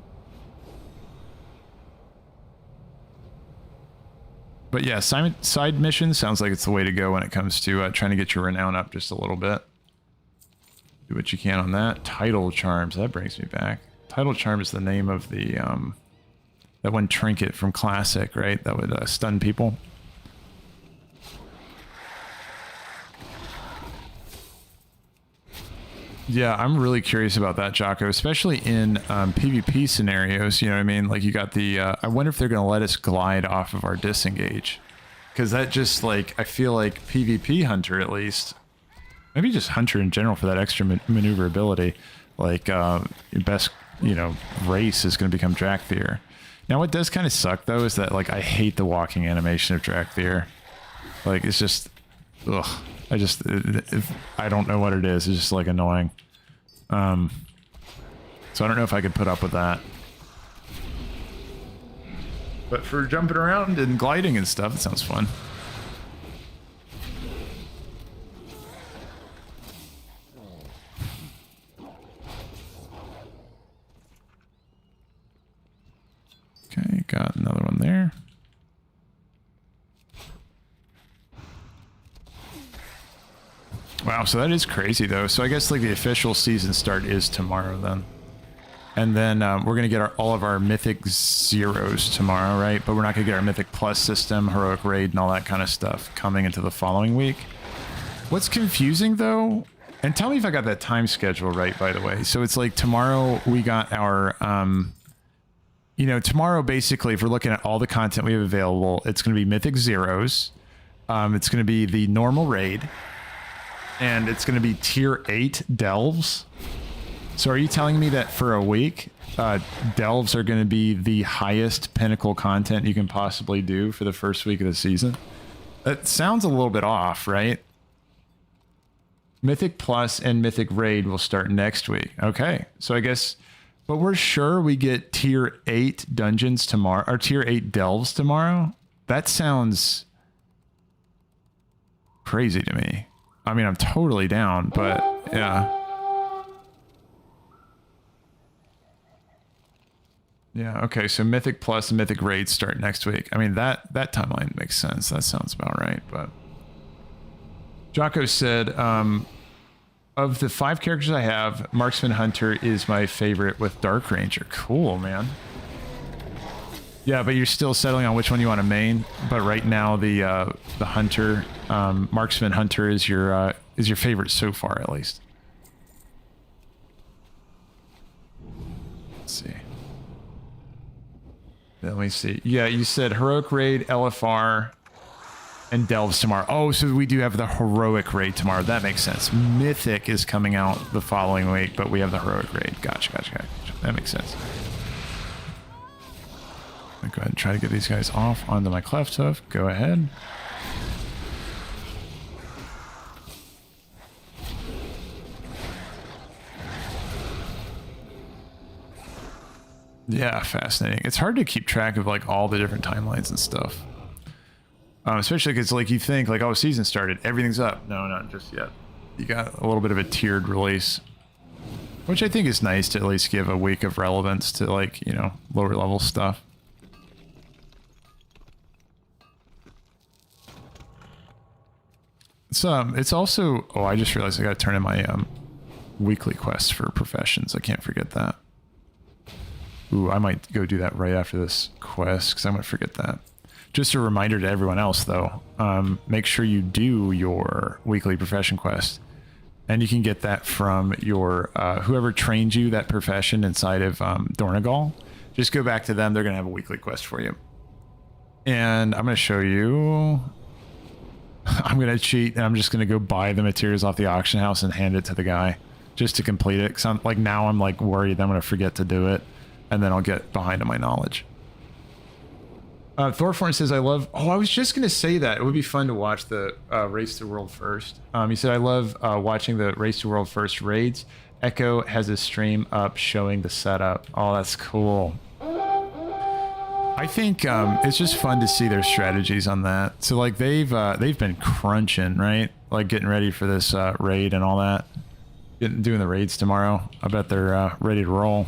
But yeah, side missions sounds like it's the way to go when it comes to trying to get your renown up just a little bit. Do what you can on that. Tidal Charms. That brings me back. Tidal Charm is the name of the that one trinket from Classic, right? That would stun people. Yeah, I'm really curious about that, Jocko, especially in PvP scenarios. You know what I mean? Like you got the, I wonder if they're going to let us glide off of our disengage. Because that just like, I feel like PvP Hunter at least, maybe just Hunter in general for that extra maneuverability. Like your best, you know, race is going to become Drakthir. Now what does kind of suck though is that like I hate the walking animation of Drakthir. Like it's just, ugh. I don't know what it is. It's just like annoying. So I don't know if I could put up with that. But for jumping around and gliding and stuff, it sounds fun. Okay, got another one there. Wow, so that is crazy though. So I guess like the official season start is tomorrow then. And then we're going to get all of our Mythic Zeros tomorrow, right? But we're not going to get our Mythic Plus system, Heroic Raid, and all that kind of stuff coming into the following week. What's confusing, though, and tell me if I got that time schedule right, by the way. So it's like tomorrow we got our, you know, tomorrow, basically, if we're looking at all the content we have available, it's going to be Mythic Zeros. It's going to be the normal raid. And it's going to be tier 8 Delvs. So are you telling me that for a week, Delvs are going to be the highest pinnacle content you can possibly do for the first week of the season? That sounds a little bit off, right? Mythic Plus and Mythic Raid will start next week. Okay, so I guess, but we're sure we get tier 8 dungeons tomorrow, or tier 8 Delvs tomorrow? That sounds crazy to me. I mean, I'm totally down, but yeah. Yeah, okay, so Mythic Plus and Mythic Raid start next week. I mean, that timeline makes sense. That sounds about right, but... Jocko said, of the 5 characters I have, Marksman Hunter is my favorite with Dark Ranger. Cool, man. Yeah, but you're still settling on which one you want to main. But right now, the Hunter, Marksman Hunter is your favorite so far, at least. Let's see. Let me see. Yeah, you said Heroic Raid, LFR, and Delvs tomorrow. Oh, so we do have the Heroic Raid tomorrow. That makes sense. Mythic is coming out the following week, but we have the Heroic Raid. Gotcha. That makes sense. I'll go ahead and try to get these guys off onto my cleft hoof. Go ahead. Yeah, fascinating. It's hard to keep track of like all the different timelines and stuff. Especially because like you think like, oh, season started, everything's up. No, not just yet. You got a little bit of a tiered release, which I think is nice to at least give a week of relevance to like, you know, lower level stuff. It's also, oh, I just realized I got to turn in my weekly quest for professions. I can't forget that. Ooh, I might go do that right after this quest because I'm going to forget that. Just a reminder to everyone else, though, make sure you do your weekly profession quest. And you can get that from your whoever trained you that profession inside of Dornegal. Just go back to them. They're going to have a weekly quest for you. And I'm going to show you. I'm going to cheat, and I'm just going to go buy the materials off the auction house and hand it to the guy just to complete it. Because I'm like, now I'm like worried that I'm going to forget to do it. And then I'll get behind on my knowledge. Thorforn says, I love... Oh, I was just going to say that. It would be fun to watch the Race to World First. He said, I love watching the Race to World First raids. Echo has a stream up showing the setup. Oh, that's cool. I think it's just fun to see their strategies on that. So, like, they've been crunching, right? Like, getting ready for this raid and all that. Doing the raids tomorrow. I bet they're ready to roll.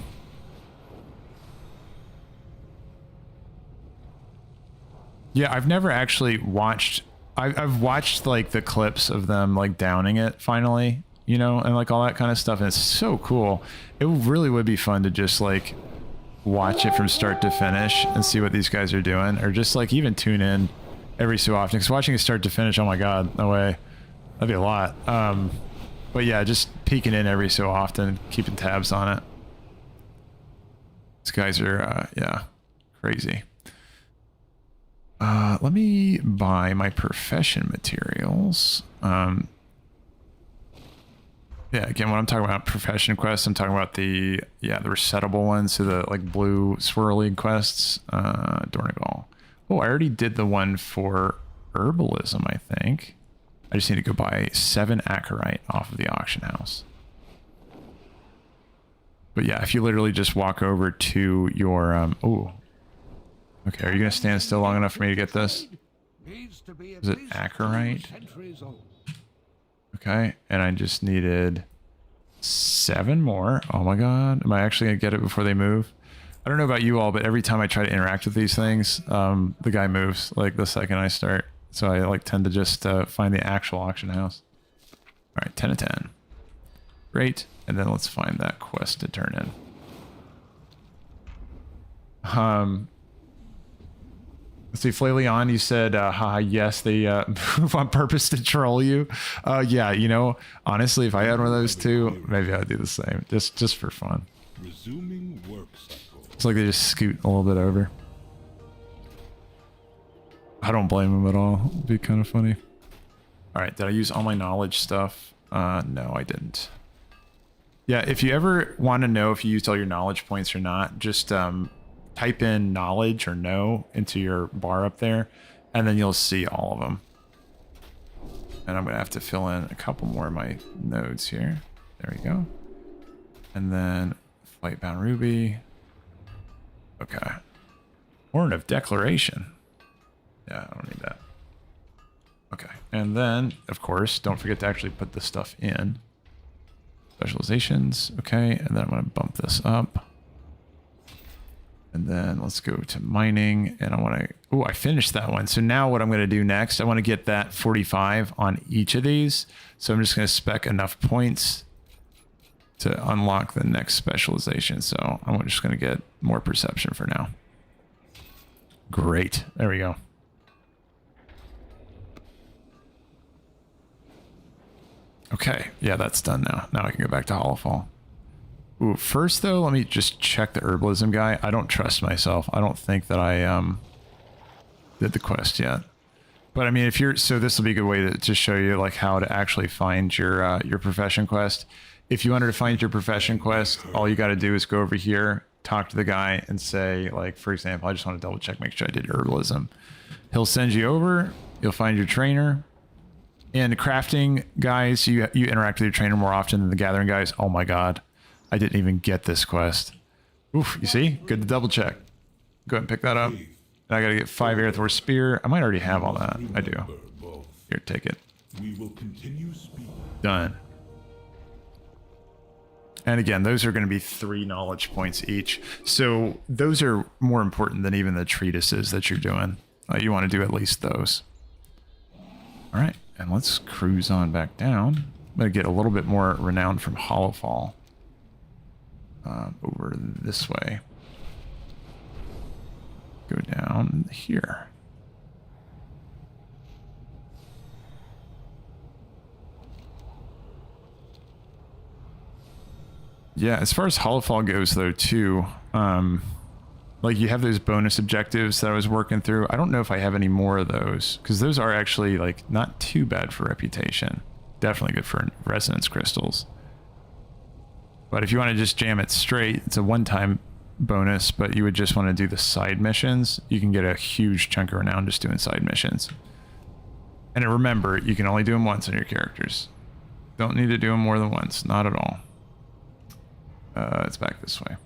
Yeah, I've never actually watched... I've watched, like, the clips of them, like, downing it, finally, you know, and, like, all that kind of stuff, and it's so cool. It really would be fun to just, like, watch it from start to finish and see what these guys are doing, or just, like, even tune in every so often, because watching it start to finish, oh my god, no way. That'd be a lot. But yeah, just peeking in every so often, keeping tabs on it. These guys are, yeah, crazy. Let me buy my profession materials. Yeah, again, when I'm talking about profession quests, I'm talking about the resettable ones, so the like blue swirly quests. Dornegal. Oh, I already did the one for herbalism, I think. I just need to go buy 7 acarite off of the auction house. But yeah, if you literally just walk over to your oh. Okay, are you going to stand still long enough for me to get this? Is it acarite? Okay, and I just needed 7 more. Oh my god, am I actually going to get it before they move? I don't know about you all, but every time I try to interact with these things, the guy moves, like, the second I start. So I, like, tend to just find the actual auction house. Alright, 10 of 10. Great, and then let's find that quest to turn in. Let's see, Flailion, you said, haha, yes, they move on purpose to troll you. Yeah, you know, honestly, if I had one of those too, maybe I'd do the same, just for fun. Resuming work cycle. It's like they just scoot a little bit over. I don't blame them at all. It'd be kind of funny. All right, did I use all my knowledge stuff? No, I didn't. Yeah, if you ever want to know if you used all your knowledge points or not, just type in knowledge or no into your bar up there, and then you'll see all of them. And I'm going to have to fill in a couple more of my nodes here. There we go. And then Flightbound Ruby. Okay. Horn of Declaration. Yeah, I don't need that. Okay. And then, of course, don't forget to actually put this stuff in. Specializations. Okay. And then I'm going to bump this up. And then let's go to mining, and I want to, oh, I finished that one. So now what I'm going to do next, I want to get that 45 on each of these. So I'm just going to spec enough points to unlock the next specialization. So I'm just going to get more perception for now. Great. There we go. Okay. Yeah, that's done now. Now I can go back to Hollowfall. Ooh, first though, let me just check the herbalism guy. I don't trust myself. I don't think that I did the quest yet. But I mean, if you're, so this will be a good way to show you like how to actually find your profession quest. If you wanted to find your profession quest, all you got to do is go over here, talk to the guy, and say, like, for example, I just want to double check, make sure I did herbalism. He'll send you over. You'll find your trainer. And the crafting guys, you interact with your trainer more often than the gathering guys. Oh my god. I didn't even get this quest. Oof, you see? Good to double check. Go ahead and pick that up. And I gotta get 5 Aerithor Spear. I might already have all that. I do. Here, take it. We will continue speaking. Done. And again, those are going to be 3 knowledge points each. So those are more important than even the treatises that you're doing. You want to do at least those. All right, and let's cruise on back down. I'm going to get a little bit more renown from Hollowfall. Over this way. Go down here. Yeah, as far as Hollowfall goes though too, like you have those bonus objectives that I was working through. I don't know if I have any more of those, because those are actually like not too bad for reputation. Definitely good for resonance crystals. But if you want to just jam it straight, it's a one-time bonus, but you would just want to do the side missions. You can get a huge chunk of renown just doing side missions. And remember, you can only do them once on your characters. Don't need to do them more than once. Not at all. It's back this way.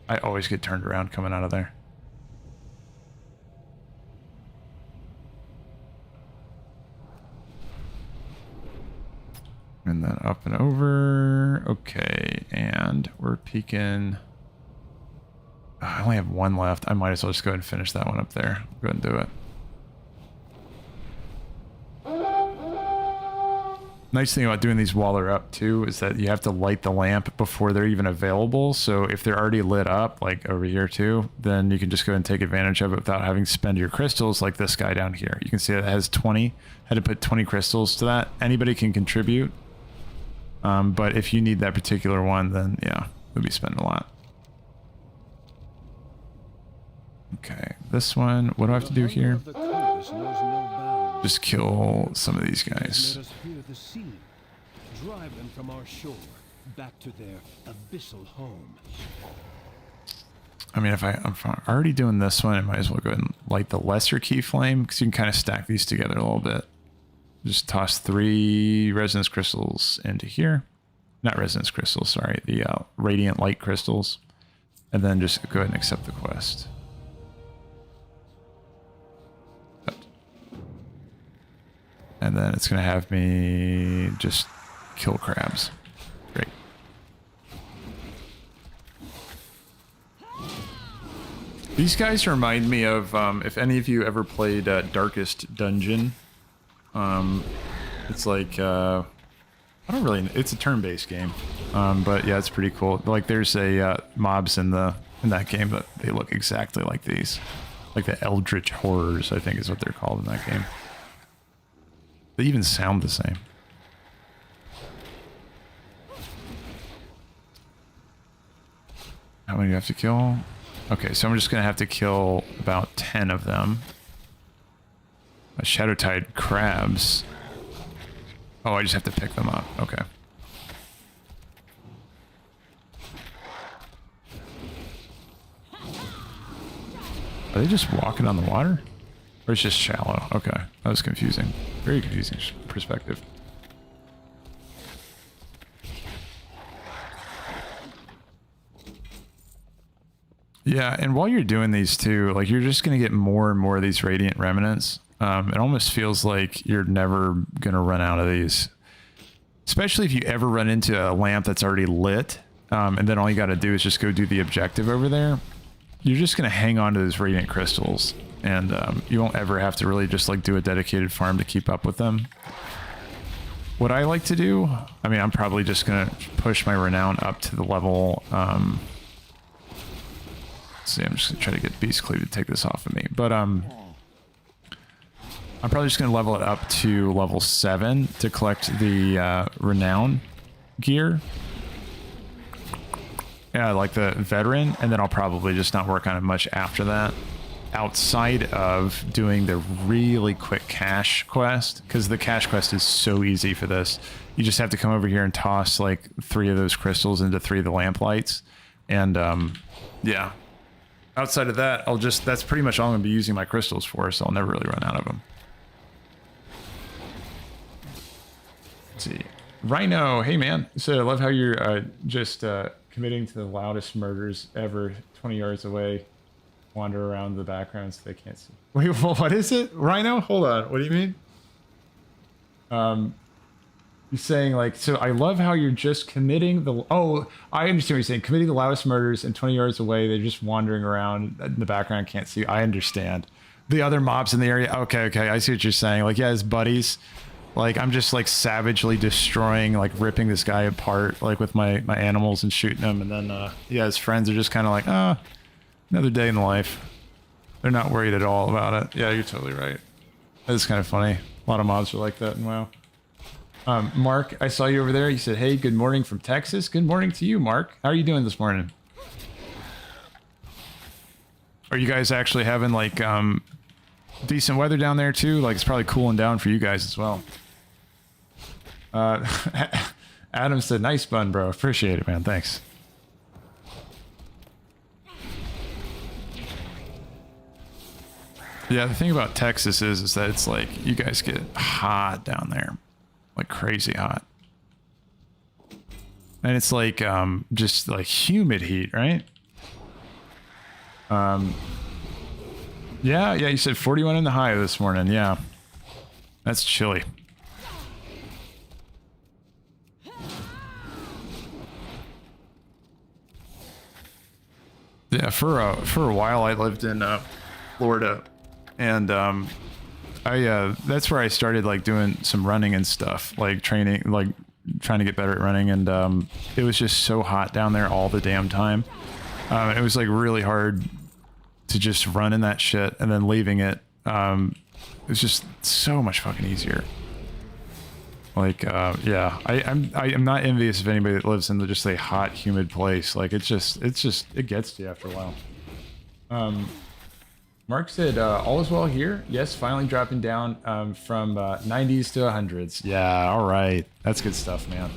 I always get turned around coming out of there. And then up and over. Okay, and we're peeking. I only have one left. I might as well just go ahead and finish that one up there. Go ahead and do it. Nice thing about doing these while they're up too is that you have to light the lamp before they're even available. So if they're already lit up, like over here too, then you can just go and take advantage of it without having to spend your crystals like this guy down here. You can see that it has 20. Had to put 20 crystals to that. Anybody can contribute. But if you need that particular one, then yeah, you'll be spending a lot. Okay, this one, what do I have to do here? Just kill some of these guys. Let us fear the sea. Drive them from our shore, back to their abyssal home. I mean, if I'm already doing this one, I might as well go ahead and light the lesser key flame, because you can kind of stack these together a little bit. Just toss 3 resonance crystals into here. Not resonance crystals, sorry. The radiant light crystals. And then just go ahead and accept the quest. And then it's going to have me just kill crabs. Great. These guys remind me of, if any of you ever played Darkest Dungeon. It's like, I don't really, it's a turn-based game. But yeah, it's pretty cool. Like there's a mobs in the in that game, but they look exactly like these. Like the Eldritch Horrors, I think is what they're called in that game. They even sound the same. How many do you have to kill? Okay, so I'm just going to have to kill about 10 of them. Shadowtide crabs. Oh, I just have to pick them up. Okay. Are they just walking on the water? Or it's just shallow? Okay, that was confusing. Very confusing perspective. Yeah, and while you're doing these too, like you're just going to get more and more of these Radiant Remnants. It almost feels like you're never going to run out of these. Especially if you ever run into a lamp that's already lit, and then all you got to do is just go do the objective over there. You're just going to hang on to those Radiant Crystals, and you won't ever have to really just like do a dedicated farm to keep up with them. What I like to do, I mean, I'm probably just going to push my Renown up to the level... see, I'm just gonna try to get Beast Cleave to take this off of me, but I'm probably just gonna level it up to level 7 to collect the Renown gear. Yeah, like the Veteran, and then I'll probably just not work on it much after that, outside of doing the really quick cash quest, because the cash quest is so easy for this. You just have to come over here and toss like 3 of those crystals into 3 of the lamplights, and yeah. Outside of that, that's pretty much all I'm going to be using my crystals for, so I'll never really run out of them. Let's see. Rhino, hey man. So I love how you're just committing to the loudest murders ever, 20 yards away, wander around the background so they can't see. Wait, what is it? Rhino? Hold on. What do you mean? You're saying like, so I love how you're just committing the, oh, I understand what you're saying. Committing the loudest murders and 20 yards away, they're just wandering around in the background, can't see. I understand. The other mobs in the area. Okay. I see what you're saying. Like, yeah, his buddies, like I'm just like savagely destroying, like ripping this guy apart, like with my animals and shooting them. And then, yeah, his friends are just kind of like, another day in the life. They're not worried at all about it. Yeah, you're totally right. That's kind of funny. A lot of mobs are like that in WoW. Mark, I saw you over there. You said, hey, good morning from Texas. Good morning to you, Mark. How are you doing this morning? Are you guys actually having like decent weather down there too? Like it's probably cooling down for you guys as well. Adam said, nice bun, bro. Appreciate it, man. Thanks. Yeah, the thing about Texas is that it's like you guys get hot down there. Like crazy hot, and it's like just like humid heat, right? Yeah, you said 41 in the high this morning. Yeah, that's chilly. Yeah, for a while I lived in Florida, and that's where I started like doing some running and stuff, like training, like trying to get better at running. And it was just so hot down there all the damn time. It was like really hard to just run in that shit, and then leaving it. It was just so much fucking easier. Like, yeah, I'm not envious of anybody that lives in just a hot, humid place. Like it gets to you after a while. Mark said, all is well here. Yes, finally dropping down from 90s to 100s. Yeah, all right. That's good stuff, man.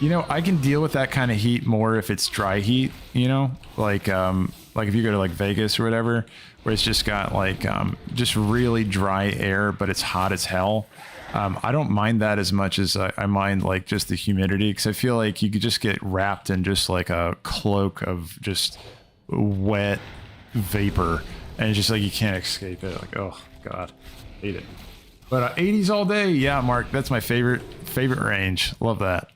You know, I can deal with that kind of heat more if it's dry heat, you know? Like if you go to like Vegas or whatever, where it's just got like just really dry air, but it's hot as hell. I don't mind that as much as I mind like just the humidity, because I feel like you could just get wrapped in just like a cloak of just wet vapor. And it's just like you can't escape it. Like, oh god, hate it. But 80s all day, yeah, Mark. That's my favorite range. Love that.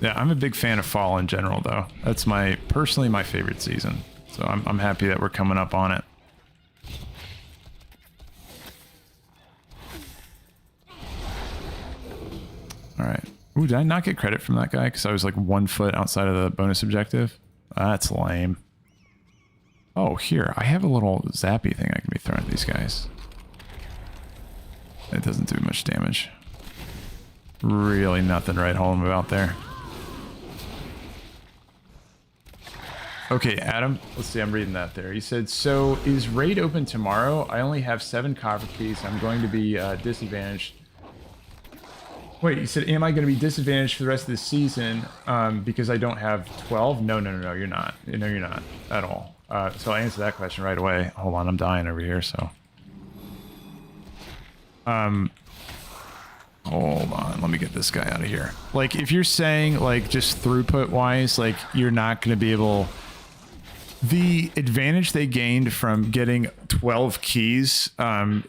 Yeah, I'm a big fan of fall in general, though. That's personally my favorite season. So I'm happy that we're coming up on it. All right. Ooh, did I not get credit from that guy because I was like 1 foot outside of the bonus objective? That's lame. Oh, here. I have a little zappy thing I can be throwing at these guys. It doesn't do much damage. Really nothing right home about there. Okay, Adam. Let's see. I'm reading that there. He said, so is raid open tomorrow? I only have 7 copper keys. I'm going to be disadvantaged. Wait, you said, am I going to be disadvantaged for the rest of the season because I don't have 12? No, you're not. No, you're not at all. So I'll answer that question right away. Hold on, I'm dying over here, so. Hold on, let me get this guy out of here. Like, if you're saying, like, just throughput-wise, like, you're not going to be able... The advantage they gained from getting 12 keys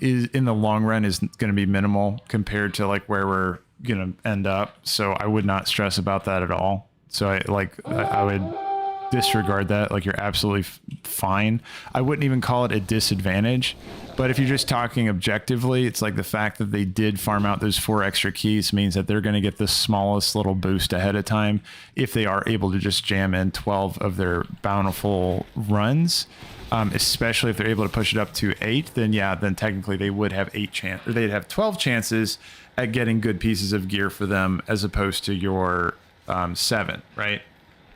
is in the long run is going to be minimal compared to, like, where we're going to end up. So I would not stress about that at all. So I would disregard that. Like, you're absolutely fine. I wouldn't even call it a disadvantage. But if you're just talking objectively, it's like the fact that they did farm out those 4 extra keys means that they're going to get the smallest little boost ahead of time if they are able to just jam in 12 of their bountiful runs. Especially if they're able to push it up to 8, then yeah, then technically they would have 8 chance, or they'd have 12 chances at getting good pieces of gear for them as opposed to your 7, right?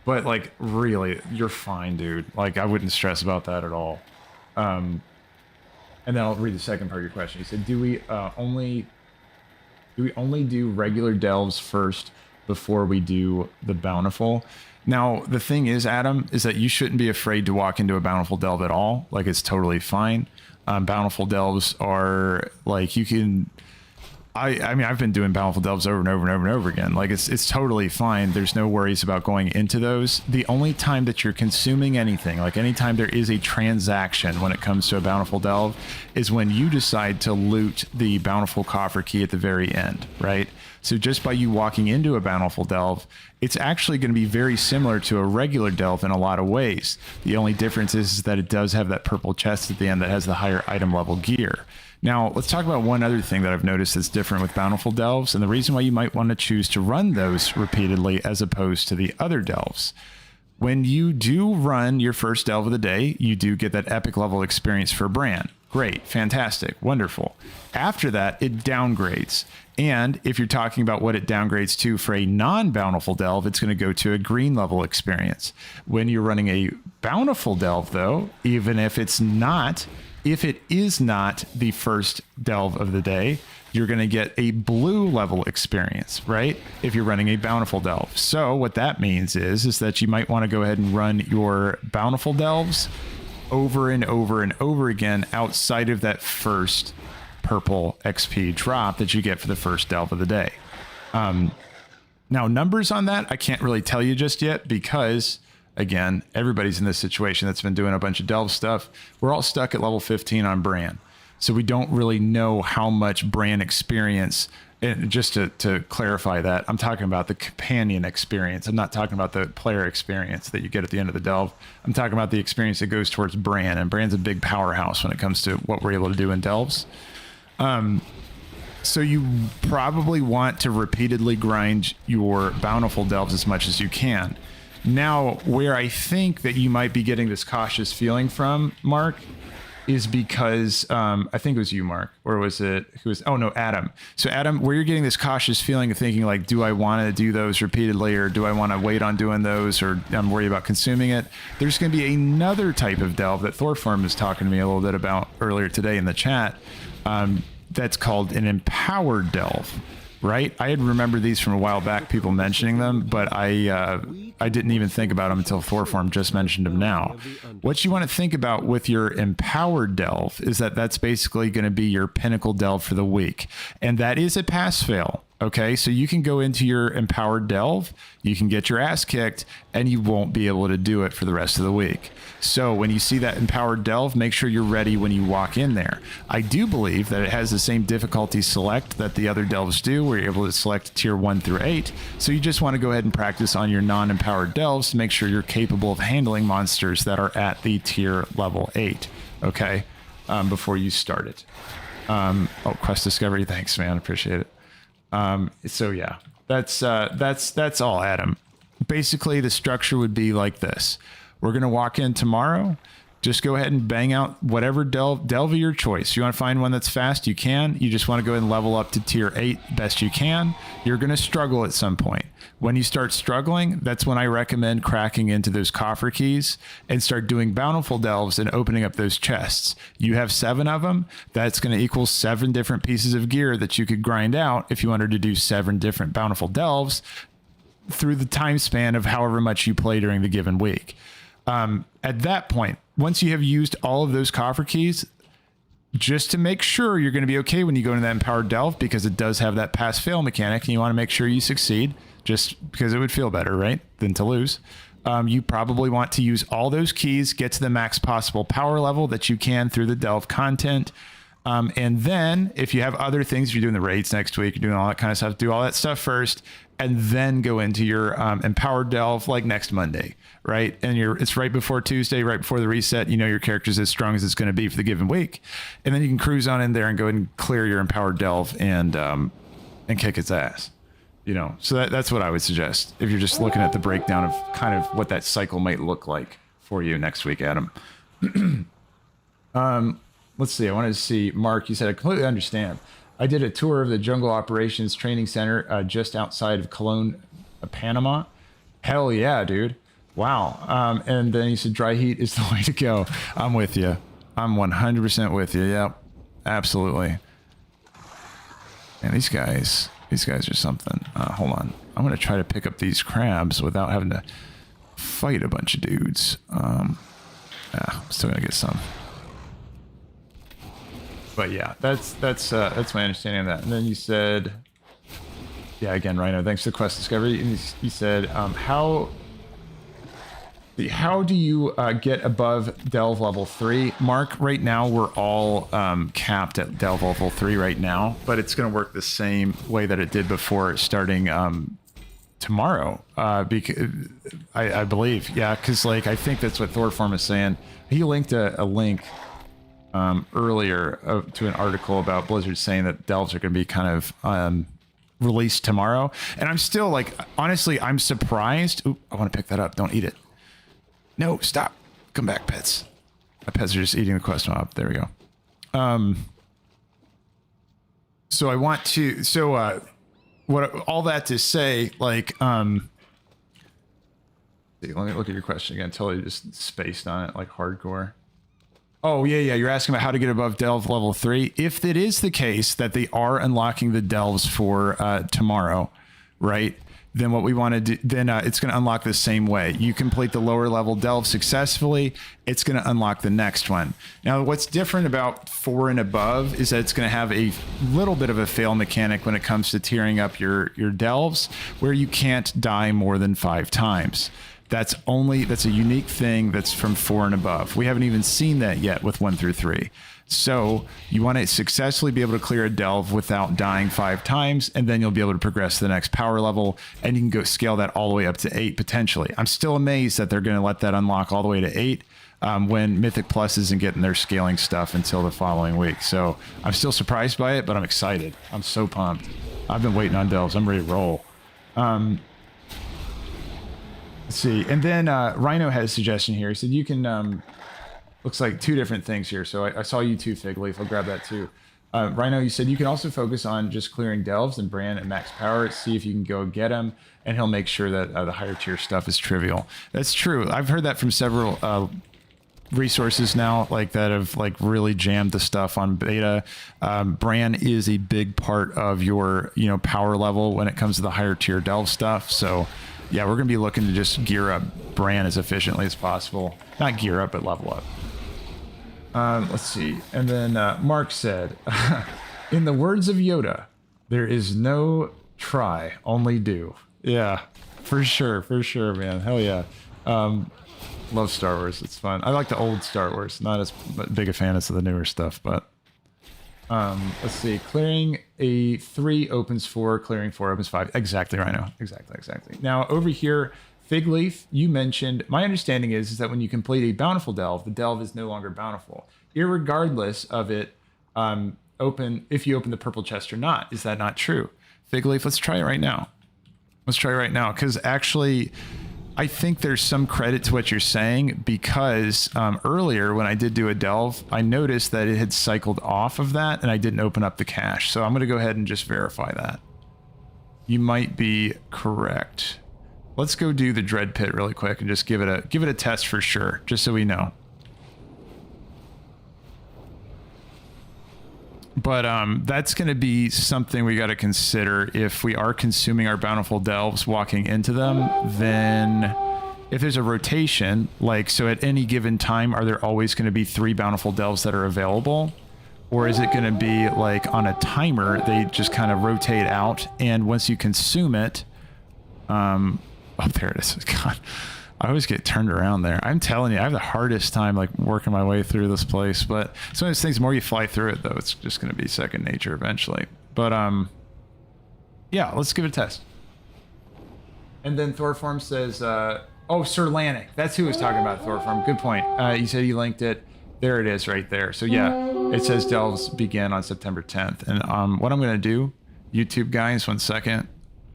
But like, really, you're fine, dude. Like, I wouldn't stress about that at all. And then I'll read the second part of your question. He said, do we only do regular delves first before we do the bountiful? Now, the thing is, Adam, is that you shouldn't be afraid to walk into a bountiful delve at all. Like, it's totally fine. Bountiful delves are like, you can... I mean, I've been doing bountiful delves over and over and over and over again. Like, it's totally fine. There's no worries about going into those. The only time that you're consuming anything, like anytime there is a transaction when it comes to a bountiful delve, is when you decide to loot the bountiful coffer key at the very end, right? So just by you walking into a bountiful delve, it's actually going to be very similar to a regular delve in a lot of ways. The only difference is that it does have that purple chest at the end that has the higher item level gear. Now, let's talk about one other thing that I've noticed that's different with bountiful delves, and the reason why you might want to choose to run those repeatedly as opposed to the other delves. When you do run your first delve of the day, you do get that epic level experience for Brann. Great, fantastic, wonderful. After that, it downgrades. And if you're talking about what it downgrades to for a non-bountiful delve, it's going to go to a green level experience. When you're running a bountiful delve, though, even if it is not the first delve of the day, you're going to get a blue level experience, right? If you're running a bountiful delve. So what that means is that you might want to go ahead and run your bountiful delves over and over and over again outside of that first purple XP drop that you get for the first delve of the day. Now, numbers on that, I can't really tell you just yet because, again, everybody's in this situation that's been doing a bunch of delve stuff. We're all stuck at level 15 on Brann. So we don't really know how much Brann experience, and just to clarify that, I'm talking about the companion experience. I'm not talking about the player experience that you get at the end of the delve. I'm talking about the experience that goes towards Brann, and Brann's a big powerhouse when it comes to what we're able to do in delves. So you probably want to repeatedly grind your bountiful delves as much as you can. Now, where I think that you might be getting this cautious feeling from, Mark, is because I think it was you, Mark, or was it who was? Oh no, Adam. So Adam, where you're getting this cautious feeling of thinking like, do I want to do those repeatedly, or do I want to wait on doing those, or I'm worried about consuming it? There's going to be another type of delve that Thorform was talking to me a little bit about earlier today in the chat. That's called an empowered delve, right? I had remembered these from a while back, people mentioning them, but I didn't even think about them until Thorform just mentioned them now. What you want to think about with your empowered delve is that that's basically going to be your pinnacle delve for the week. And that is a pass fail. Okay, so you can go into your empowered delve, you can get your ass kicked, and you won't be able to do it for the rest of the week. So when you see that empowered delve, make sure you're ready when you walk in there. I do believe that it has the same difficulty select that the other delves do, where you're able to select tier 1 through 8. So you just want to go ahead and practice on your non-empowered delves to make sure you're capable of handling monsters that are at the tier level 8, okay, before you start it. Oh, quest discovery, thanks, man, appreciate it. So yeah, that's all, Adam. Basically, the structure would be like this. We're going to walk in tomorrow. Just go ahead and bang out whatever delve of your choice. You want to find one that's fast, you can. You just want to go ahead and level up to tier 8 best you can. You're going to struggle at some point. When you start struggling, that's when I recommend cracking into those coffer keys and start doing bountiful delves and opening up those chests. You have 7 of them. That's going to equal 7 different pieces of gear that you could grind out if you wanted to do 7 different bountiful delves through the time span of however much you play during the given week. At that point, once you have used all of those coffer keys, just to make sure you're going to be okay when you go into that empowered delve, because it does have that pass fail mechanic, and you want to make sure you succeed just because it would feel better, right, than to lose. You probably want to use all those keys, get to the max possible power level that you can through the delve content. And then if you have other things, you're doing the raids next week, you're doing all that kind of stuff, do all that stuff first, and then go into your empowered delve like next Monday, right? And it's right before Tuesday, right before the reset. You know your character's as strong as it's going to be for the given week, and then you can cruise on in there and go ahead and clear your empowered delve and kick its ass. You know, so that's what I would suggest if you're just looking at the breakdown of kind of what that cycle might look like for you next week, Adam. Let's see. I wanted to see, Mark, you said, I completely understand. I did a tour of the Jungle Operations Training Center just outside of Cologne, Panama. Hell yeah, dude. Wow. And then he said, dry heat is the way to go. I'm with you. I'm 100% with you. Yep. Absolutely. And these guys are something. Hold on. I'm going to try to pick up these crabs without having to fight a bunch of dudes. I'm still going to get some. But yeah, that's my understanding of that. And then you said, yeah, again, Rhino, thanks for the quest discovery. And you said, how do you get above delve level 3? Mark, right now we're all capped at delve level 3 right now, but it's going to work the same way that it did before, starting tomorrow. Because I believe, yeah, because like I think that's what Thorform is saying. He linked a link earlier to an article about Blizzard saying that delves are going to be kind of released tomorrow, and I'm still like, honestly, I'm surprised. Ooh, I want to pick that up. Don't eat it. No, stop. Come back, pets. My pets are just eating the quest mob. There we go. So I want to. So what? All that to say, like, let me look at your question again. Totally just spaced on it, like hardcore. Oh, yeah. You're asking about how to get above delve level 3. If it is the case that they are unlocking the delves for tomorrow, right? Then what we want to do, then it's going to unlock the same way. You complete the lower level delve successfully, it's going to unlock the next one. Now, what's different about 4 and above is that it's going to have a little bit of a fail mechanic when it comes to tiering up your delves, where you can't die more than 5 times. That's a unique thing that's from 4 and above. We haven't even seen that yet with 1 through 3. So you want to successfully be able to clear a delve without dying 5 times, and then you'll be able to progress to the next power level, and you can go scale that all the way up to 8 potentially. I'm still amazed that they're going to let that unlock all the way to 8 when Mythic Plus isn't getting their scaling stuff until the following week. So I'm still surprised by it, but I'm excited. I'm so pumped. I've been waiting on delves. I'm ready to roll. Let's see. And then Rhino had a suggestion here. He said you can, looks like 2 different things here. So I saw you too, Figleaf. I'll grab that too. Rhino, you said you can also focus on just clearing delves and Brann at max power. See if you can go get him, and he'll make sure that the higher tier stuff is trivial. That's true. I've heard that from several resources now, like that have like really jammed the stuff on beta. Brann is a big part of your power level when it comes to the higher tier delve stuff. So yeah, we're going to be looking to just gear up Brann as efficiently as possible. Not gear up, but level up. Let's see. And then Mark said, in the words of Yoda, there is no try, only do. Yeah, for sure, man. Hell yeah. Love Star Wars. It's fun. I like the old Star Wars. Not as big a fan as the newer stuff, but let's see. Clearing a 3 opens 4, clearing 4 opens 5. Exactly, Rhino. Exactly. Now over here, Figleaf, you mentioned, my understanding is that when you complete a bountiful delve, the delve is no longer bountiful, irregardless of it if you open the purple chest or not. Is that not true? Figleaf, let's try it right now. Because actually, I think there's some credit to what you're saying because earlier when I did do a delve, I noticed that it had cycled off of that and I didn't open up the cache. So I'm going to go ahead and just verify that. You might be correct. Let's go do the Dread Pit really quick and just give it a test for sure, just so we know. But that's going to be something we got to consider if we are consuming our bountiful delves walking into them. Then if there's a rotation, like, so at any given time, are there always going to be 3 bountiful delves that are available? Or is it going to be like on a timer, they just kind of rotate out, and once you consume it, oh, there it is. God, I always get turned around there. I'm telling you, I have the hardest time like working my way through this place. But it's one of those things, the more you fly through it, though, it's just going to be second nature eventually. But yeah, let's give it a test. And then Thorform says, oh, Sir Lannick. That's who was talking about Thorform. Good point. He said he linked it. There it is right there. So yeah, it says Delves begin on September 10th. And what I'm going to do, YouTube guys, 1 second.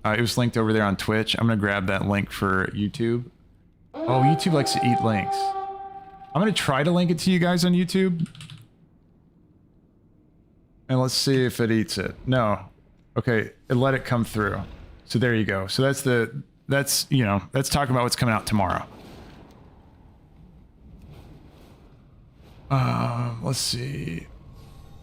It was linked over there on Twitch. I'm going to grab that link for YouTube. Oh, YouTube likes to eat links. I'm going to try to link it to you guys on YouTube. And let's see if it eats it. No. Okay, it let it come through. So there you go. So that's you know, that's talking about what's coming out tomorrow. Let's see.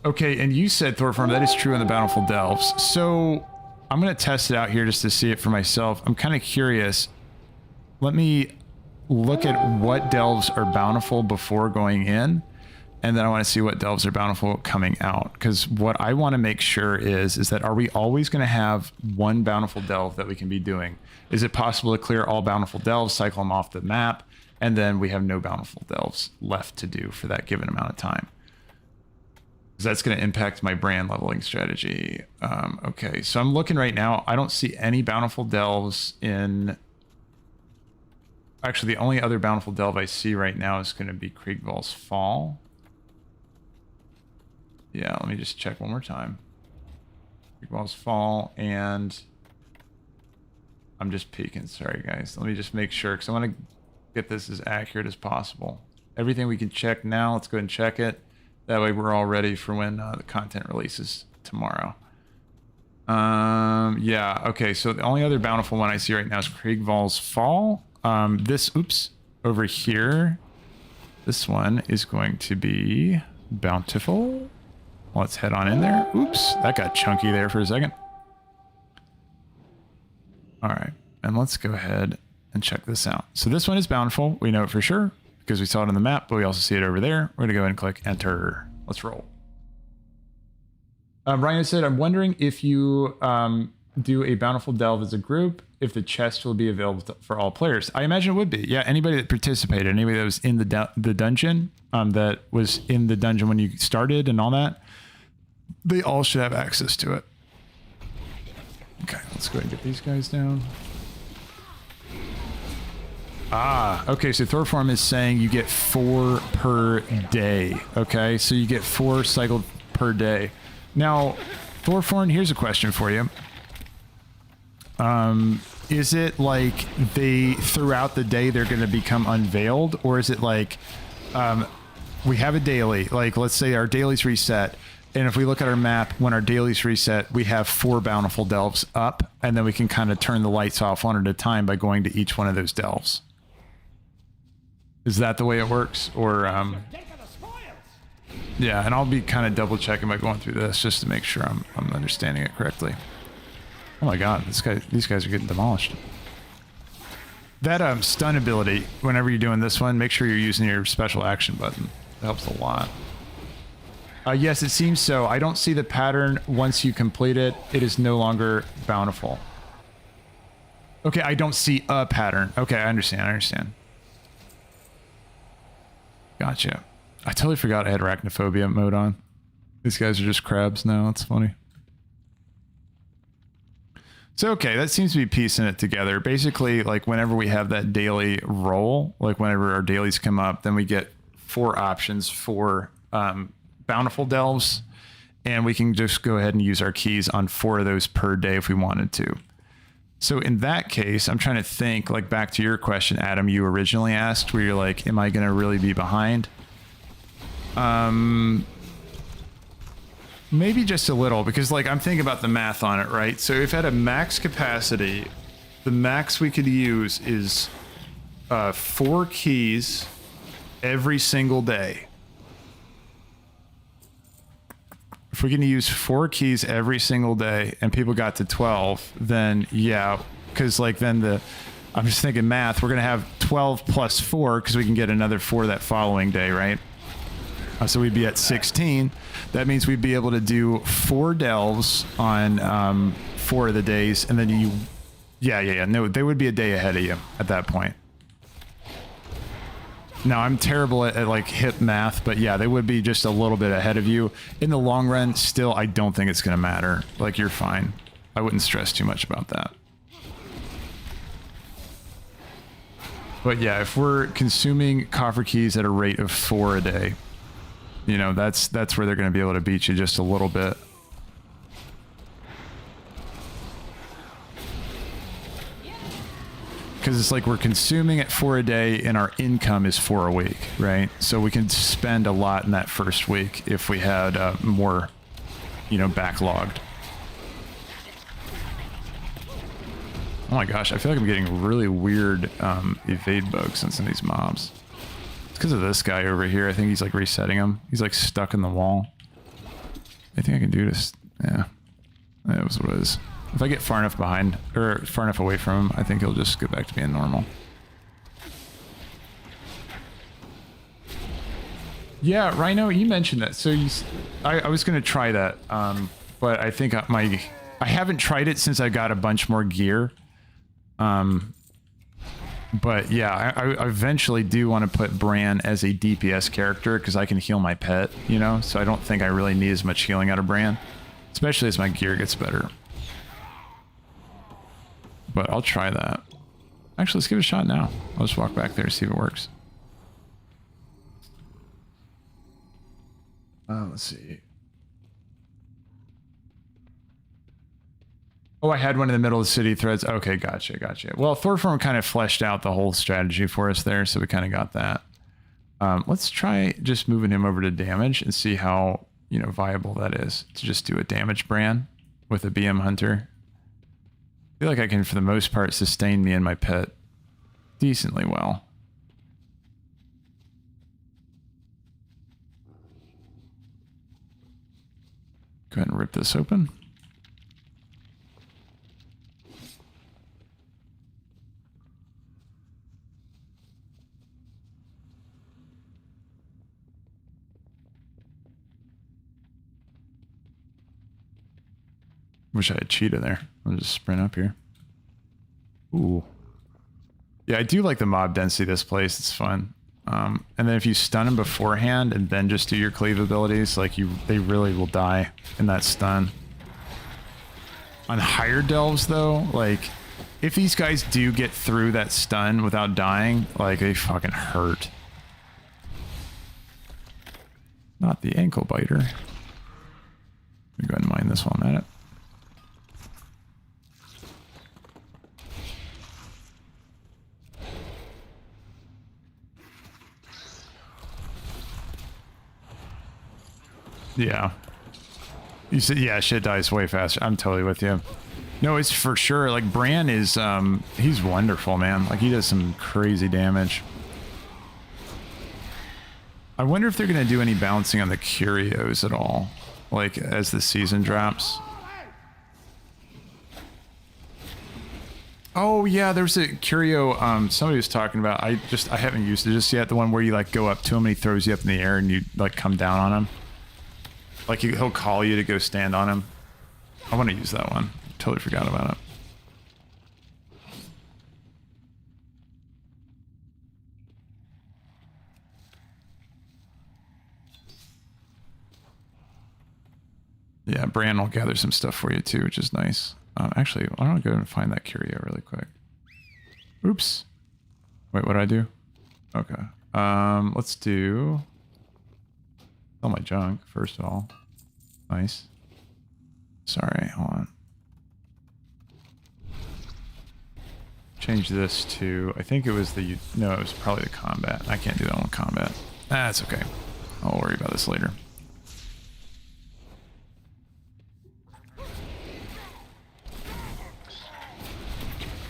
Okay, and you said, Thorform, that is true in the Bountiful Delves. So I'm going to test it out here just to see it for myself. I'm kind of curious. Let me look at what delves are bountiful before going in, and then I want to see what delves are bountiful coming out. Because what I want to make sure is that are we always going to have one bountiful delve that we can be doing? Is it possible to clear all bountiful delves, cycle them off the map, and then we have no bountiful delves left to do for that given amount of time? Because that's going to impact my brand leveling strategy. Okay, so I'm looking right now. I don't see any bountiful delves in... Actually, the only other bountiful delve I see right now is going to be Krigval's Fall. Yeah, let me just check one more time. Krigval's Fall, and I'm just peeking. Sorry, guys. Let me just make sure, because I want to get this as accurate as possible. Everything we can check now, let's go ahead and check it. That way we're all ready for when the content releases tomorrow. Yeah, okay, so the only other bountiful one I see right now is Krigval's Fall. Oops, over here, this one is going to be bountiful. Let's head on in there. Oops, that got chunky there for a second. All right, and let's go ahead and check this out. So this one is bountiful. We know it for sure because we saw it on the map, but we also see it over there. We're gonna go ahead and click enter. Let's roll. Ryan said, I'm wondering if you do a bountiful delve as a group, if the chest will be available for all players. I imagine it would be. Yeah, anybody that participated, anybody that was in the dungeon, that was in the dungeon when you started and all that, they all should have access to it. Okay, let's go ahead and get these guys down. Ah, okay, so Thorform is saying you get 4 per day. Okay, so you get 4 cycled per day. Now, Thorform, here's a question for you. Is it like they, throughout the day, they're going to become unveiled? Or is it like, we have a daily, like let's say our daily's reset. And if we look at our map, when our daily's reset, we have 4 bountiful delves up, and then we can kind of turn the lights off one at a time by going to each one of those delves. Is that the way it works? Or, yeah, and I'll be kind of double checking by going through this just to make sure I'm understanding it correctly. Oh my god, these guys are getting demolished. That stun ability, whenever you're doing this one, make sure you're using your special action button. It helps a lot. Yes, it seems so. I don't see the pattern once you complete it. It is no longer bountiful. Okay, I don't see a pattern. Okay, I understand. Gotcha. I totally forgot I had arachnophobia mode on. These guys are just crabs now. That's funny. So, okay, that seems to be piecing it together. Basically, like whenever we have that daily roll, like whenever our dailies come up, then we get 4 options for bountiful delves, and we can just go ahead and use our keys on 4 of those per day if we wanted to. So in that case, I'm trying to think, like, back to your question, Adam, you originally asked, where you're like, am I going to really be behind? Maybe just a little, because, like, I'm thinking about the math on it, right? So if at a max capacity, the max we could use is 4 keys every single day. If we can use 4 keys every single day and people got to 12, then yeah, because like then I'm just thinking math, we're going to have 12 plus 4 because we can get another 4 that following day, right? So we'd be at 16. That means we'd be able to do 4 delves on 4 of the days, and then no, they would be a day ahead of you at that point. Now, I'm terrible at like hip math, but yeah, they would be just a little bit ahead of you. In the long run, still, I don't think it's going to matter. Like, you're fine. I wouldn't stress too much about that. But yeah, if we're consuming coffer keys at a rate of 4 a day, you know, that's where they're going to be able to beat you just a little bit. Because it's like we're consuming at 4 a day and our income is 4 a week, right? So we can spend a lot in that first week if we had more, you know, backlogged. Oh my gosh, I feel like I'm getting really weird evade bugs on some of these mobs. It's because of this guy over here. I think he's like resetting him. He's like stuck in the wall. I think I can do this. Yeah, that was what it is. If I get far enough behind, or far enough away from him, I think he'll just go back to being normal. Yeah, Rhino, you mentioned that. So I was going to try that, but I think I haven't tried it since I got a bunch more gear. But yeah, I eventually do want to put Brann as a DPS character because I can heal my pet, you know? So I don't think I really need as much healing out of Brann, especially as my gear gets better. But I'll try that. Actually, let's give it a shot now. I'll just walk back there and see if it works. Let's see. Oh, I had one in the middle of the city threads. Okay, gotcha. Well, Thorform kind of fleshed out the whole strategy for us there, so we kind of got that. Let's try just moving him over to damage and see how, you know, viable that is to just do a damage Brann with a BM Hunter. I feel like I can, for the most part, sustain me and my pet decently well. Go ahead and rip this open. Wish I had cheetah there. I'll just sprint up here. Ooh. Yeah, I do like the mob density of this place. It's fun. And then if you stun them beforehand and then just do your cleave abilities, like they really will die in that stun. On higher delves though, like if these guys do get through that stun without dying, like they fucking hurt. Not the ankle biter. Let me go ahead and mine this while I'm at it. Yeah. You said, yeah, shit dies way faster. I'm totally with you. No, it's for sure. Like, Brann is, he's wonderful, man. Like, he does some crazy damage. I wonder if they're going to do any balancing on the curios at all, like, as the season drops. Oh, yeah, there's a curio somebody was talking about. I haven't used it just yet. The one where you, like, go up to him and he throws you up in the air and you, like, come down on him. Like, he'll call you to go stand on him. I want to use that one. Totally forgot about it. Yeah, Brann will gather some stuff for you too, which is nice. Actually, why don't I go and find that curio really quick? Oops. Wait, what did I do? Okay. Let's do... Sell my junk, first of all. Nice. Sorry, hold on. change this to, I think it was the, no, it was probably the combat. I can't do that on combat. That's okay. I'll worry about this later.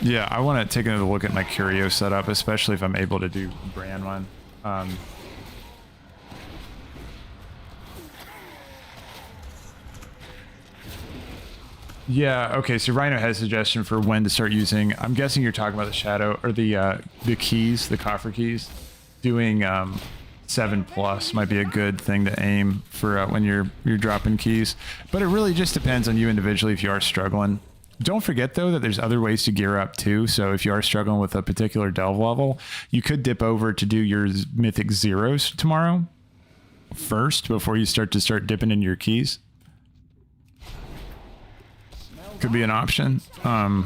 Yeah, I want to take another look at my curio setup, especially if I'm able to do Brann one. Yeah, okay, so Rhino has a suggestion for when to start using. I'm guessing you're talking about the shadow, or the keys, the coffer keys. Doing 7+ might be a good thing to aim for when you're dropping keys. But it really just depends on you individually if you are struggling. Don't forget, though, that there's other ways to gear up, too. So if you are struggling with a particular delve level, you could dip over to do your Mythic Zeros tomorrow first before you start dipping into your keys. Could be an option. But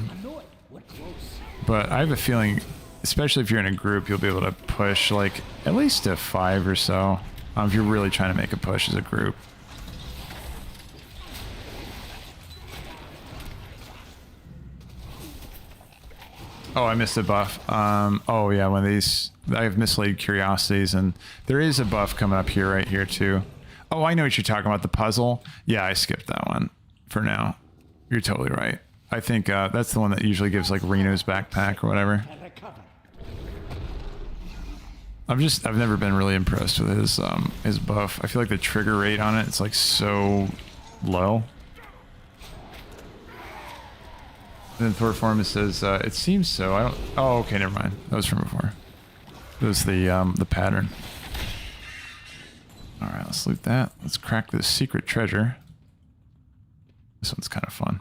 I have a feeling, especially if you're in a group, you'll be able to push like at least a 5 or so if you're really trying to make a push as a group. Oh, I missed a buff. Oh yeah, one of these, I have mislaid curiosities, and there is a buff coming up here, right here too. Oh, I know what you're talking about, the puzzle. Yeah, I skipped that one for now. You're totally right. I think that's the one that usually gives like Reno's backpack or whatever. I've never been really impressed with his buff. I feel like the trigger rate on it's like so low. And then Thorform says it seems so. I don't. Oh, okay, never mind. That was from before. It was the pattern. All right, let's loot that. Let's crack this secret treasure. This one's kind of fun.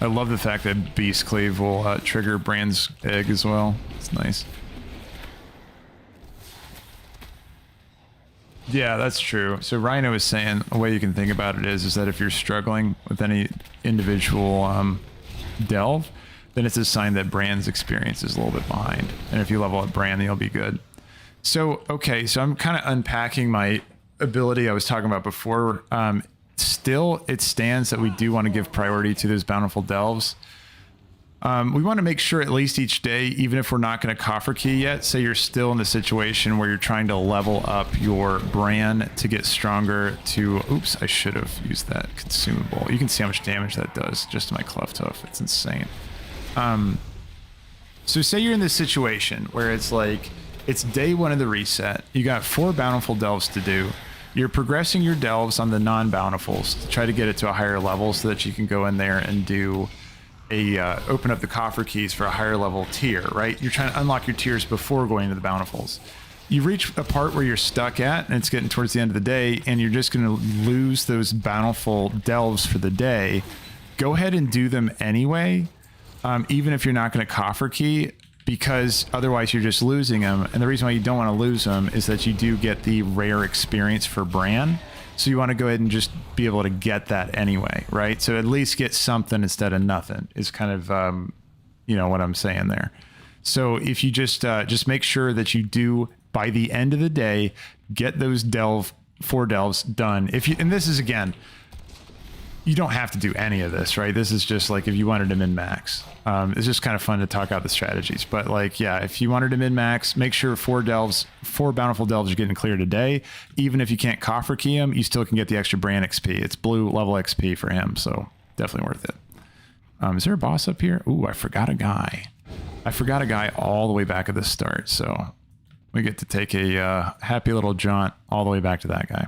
I love the fact that Beast Cleave will trigger Brann's egg as well. It's nice. Yeah, that's true. So Rhino is saying a way you can think about it is that if you're struggling with any individual delve, then it's a sign that Brann's experience is a little bit behind. And if you level up Brann, you'll be good. So, okay, so I'm kind of unpacking my ability I was talking about before. Still, it stands that we do want to give priority to those bountiful delves. We want to make sure at least each day, even if we're not going to coffer key yet, say you're still in the situation where you're trying to level up your Brann to get stronger to... Oops, I should have used that consumable. You can see how much damage that does just to my cleft hoof. It's insane. So say you're in this situation where it's like, it's day 1 of the reset. You got 4 bountiful delves to do. You're progressing your delves on the non-bountifuls to try to get it to a higher level so that you can go in there and do open up the coffer keys for a higher level tier, right? You're trying to unlock your tiers before going into the bountifuls. You reach a part where you're stuck at, and it's getting towards the end of the day, and you're just going to lose those bountiful delves for the day. Go ahead and do them anyway, even if you're not going to coffer key, because otherwise you're just losing them. And the reason why you don't want to lose them is that you do get the rare experience for Brann. So you want to go ahead and just be able to get that anyway, right? So at least get something instead of nothing is kind of, you know, what I'm saying there. So if you just make sure that you do, by the end of the day, get those 4 delves done. And this is, again, you don't have to do any of this, right? This is just like if you wanted to min-max. It's just kind of fun to talk out the strategies. But like, yeah, if you wanted to min-max, make sure 4 bountiful delves are getting clear today. Even if you can't coffer key them, you still can get the extra Brann XP. It's blue level XP for him, so definitely worth it. Is there a boss up here? Ooh, I forgot a guy. I forgot a guy all the way back at the start, so we get to take a happy little jaunt all the way back to that guy.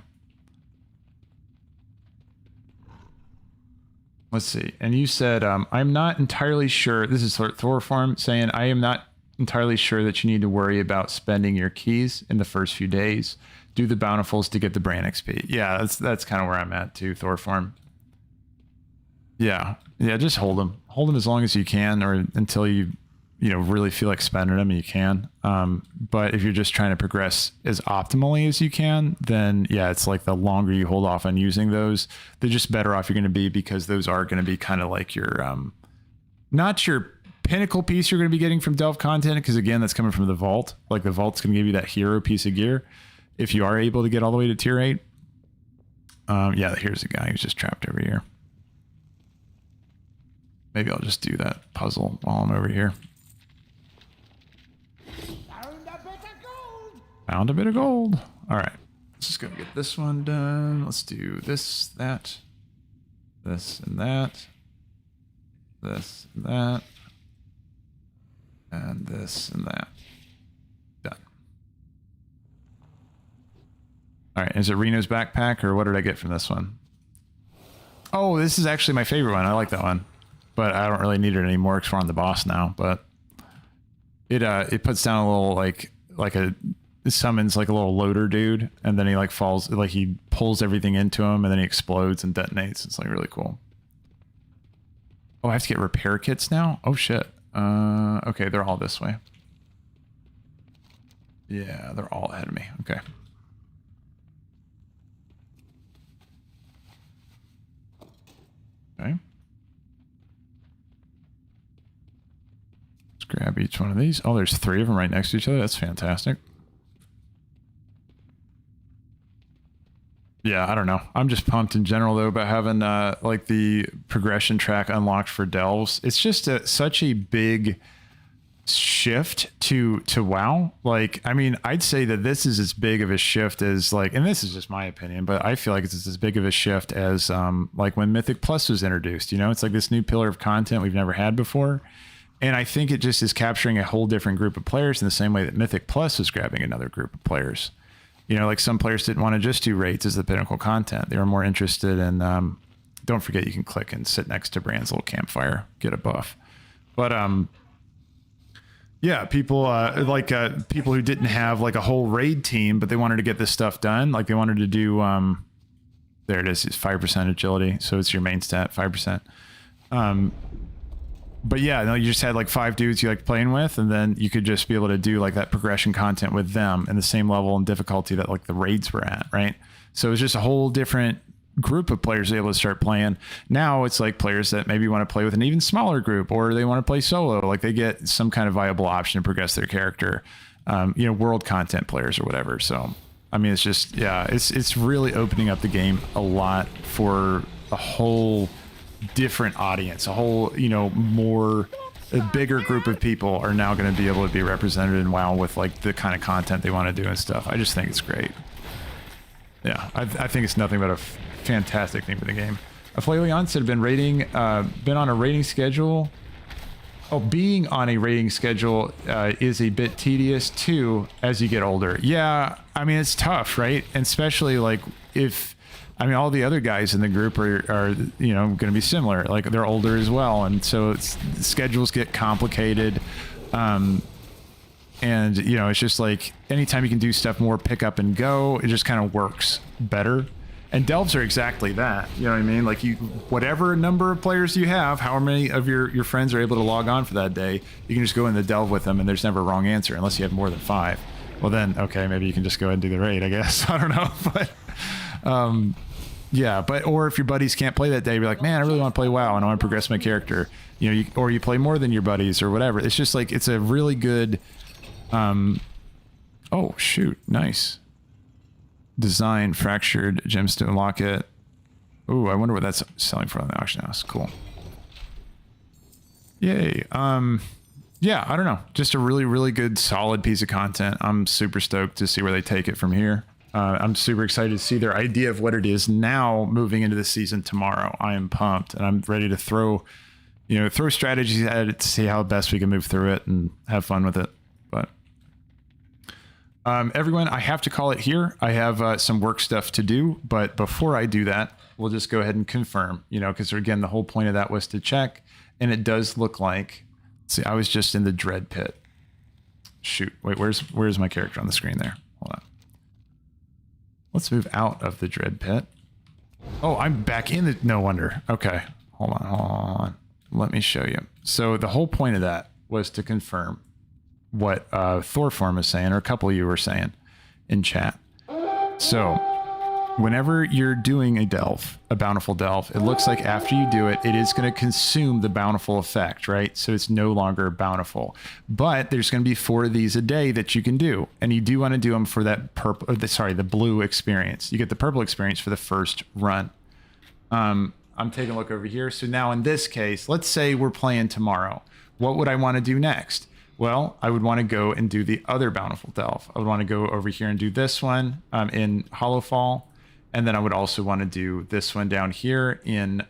Let's see. And you said, I'm not entirely sure. This is Thorform saying, I am not entirely sure that you need to worry about spending your keys in the first few days. Do the bountifuls to get the Brann XP. Yeah, that's kind of where I'm at too, Thorform. Yeah, just hold them. Hold them as long as you can, or until you really feel like spending them, you can. But if you're just trying to progress as optimally as you can, then yeah, it's like the longer you hold off on using those, the just better off you're going to be, because those are going to be kind of like your, not your pinnacle piece you're going to be getting from Delve content, because again, that's coming from the vault. Like the vault's going to give you that hero piece of gear. if you are able to get all the way to tier 8. Yeah, here's a guy who's just trapped over here. Maybe I'll just do that puzzle while I'm over here. Found a bit of gold. All right, let's just go get this one done. Let's do this, that, this, and that, this, and that, and this, and that. Done. All right, is it Reno's backpack, or what did I get from this one? Oh, this is actually my favorite one. I like that one, but I don't really need it anymore because we're on the boss now. But it puts down a little it summons like a little loader dude, and then he like falls, like he pulls everything into him, and then he explodes and detonates. It's like really cool. Oh, I have to get repair kits now? Oh shit. Okay, they're all this way. Yeah, they're all ahead of me. Okay. Okay. Let's grab each one of these. Oh, there's 3 of them right next to each other. That's fantastic. Yeah, I don't know. I'm just pumped in general though about having like the progression track unlocked for Delvs. It's just such a big shift to WoW. Like, I mean, I'd say that this is as big of a shift as like, and this is just my opinion, but I feel like it's as big of a shift as like when Mythic Plus was introduced. You know, it's like this new pillar of content we've never had before. And I think it just is capturing a whole different group of players in the same way that Mythic Plus is grabbing another group of players. You know, like some players didn't want to just do raids as the pinnacle content. They were more interested in, don't forget you can click and sit next to Brann's little campfire, get a buff. But yeah, people people who didn't have like a whole raid team, but they wanted to get this stuff done. Like they wanted to do, there it is, it's 5% agility. So it's your main stat, 5%. But yeah, no, you just had like 5 dudes you like playing with, and then you could just be able to do like that progression content with them in the same level and difficulty that like the raids were at, right? So it was just a whole different group of players able to start playing. Now it's like players that maybe want to play with an even smaller group, or they want to play solo. Like they get some kind of viable option to progress their character, you know, world content players or whatever. So, I mean, it's just, yeah, it's really opening up the game a lot for a whole different audience, a whole, you know, a bigger group of people are now going to be able to be represented in WoW with like the kind of content they want to do and stuff. I just think it's great. Yeah, I think it's nothing but a fantastic thing for the game. Flayleon said been on a rating schedule. Oh, being on a rating schedule is a bit tedious too as you get older. Yeah, I mean, it's tough, right? And especially like if, I mean, all the other guys in the group are you know, going to be similar. Like they're older as well, and so schedules get complicated. And you know, it's just like anytime you can do stuff more pick up and go, it just kind of works better. And Delvs are exactly that. You know what I mean? Like you, whatever number of players you have, however many of your friends are able to log on for that day, you can just go in the Delv with them, and there's never a wrong answer unless you have more than 5. Well, then okay, maybe you can just go ahead and do the raid, I guess. I don't know, but. Yeah, but or if your buddies can't play that day, you're like, man, I really want to play WoW and I want to progress my character. You know, or you play more than your buddies or whatever. It's just like it's a really good. Oh shoot, nice. Design fractured gemstone locket. Ooh, I wonder what that's selling for on the auction house. Cool. Yay. Yeah, I don't know. Just a really, really good, solid piece of content. I'm super stoked to see where they take it from here. I'm super excited to see their idea of what it is now moving into the season tomorrow. I am pumped, and I'm ready to throw strategies at it to see how best we can move through it and have fun with it. But everyone, I have to call it here. I have some work stuff to do, but before I do that, we'll just go ahead and confirm, you know, because again, the whole point of that was to check, and it does look like, see, I was just in the dread pit. Shoot, wait, where's my character on the screen there? Hold on. Let's move out of the dread pit. Oh, I'm back in the, no wonder. Okay, hold on. Let me show you. So the whole point of that was to confirm what Thorform is saying, or a couple of you were saying in chat. So whenever you're doing a delve, a bountiful delve, it looks like after you do it, it is going to consume the bountiful effect, right? So it's no longer bountiful. But there's going to be 4 of these a day that you can do. And you do want to do them for that purple, the blue experience. You get the purple experience for the first run. I'm taking a look over here. So now in this case, let's say we're playing tomorrow. What would I want to do next? Well, I would want to go and do the other bountiful delve. I would want to go over here and do this one in Hollowfall. And then I would also want to do this one down here in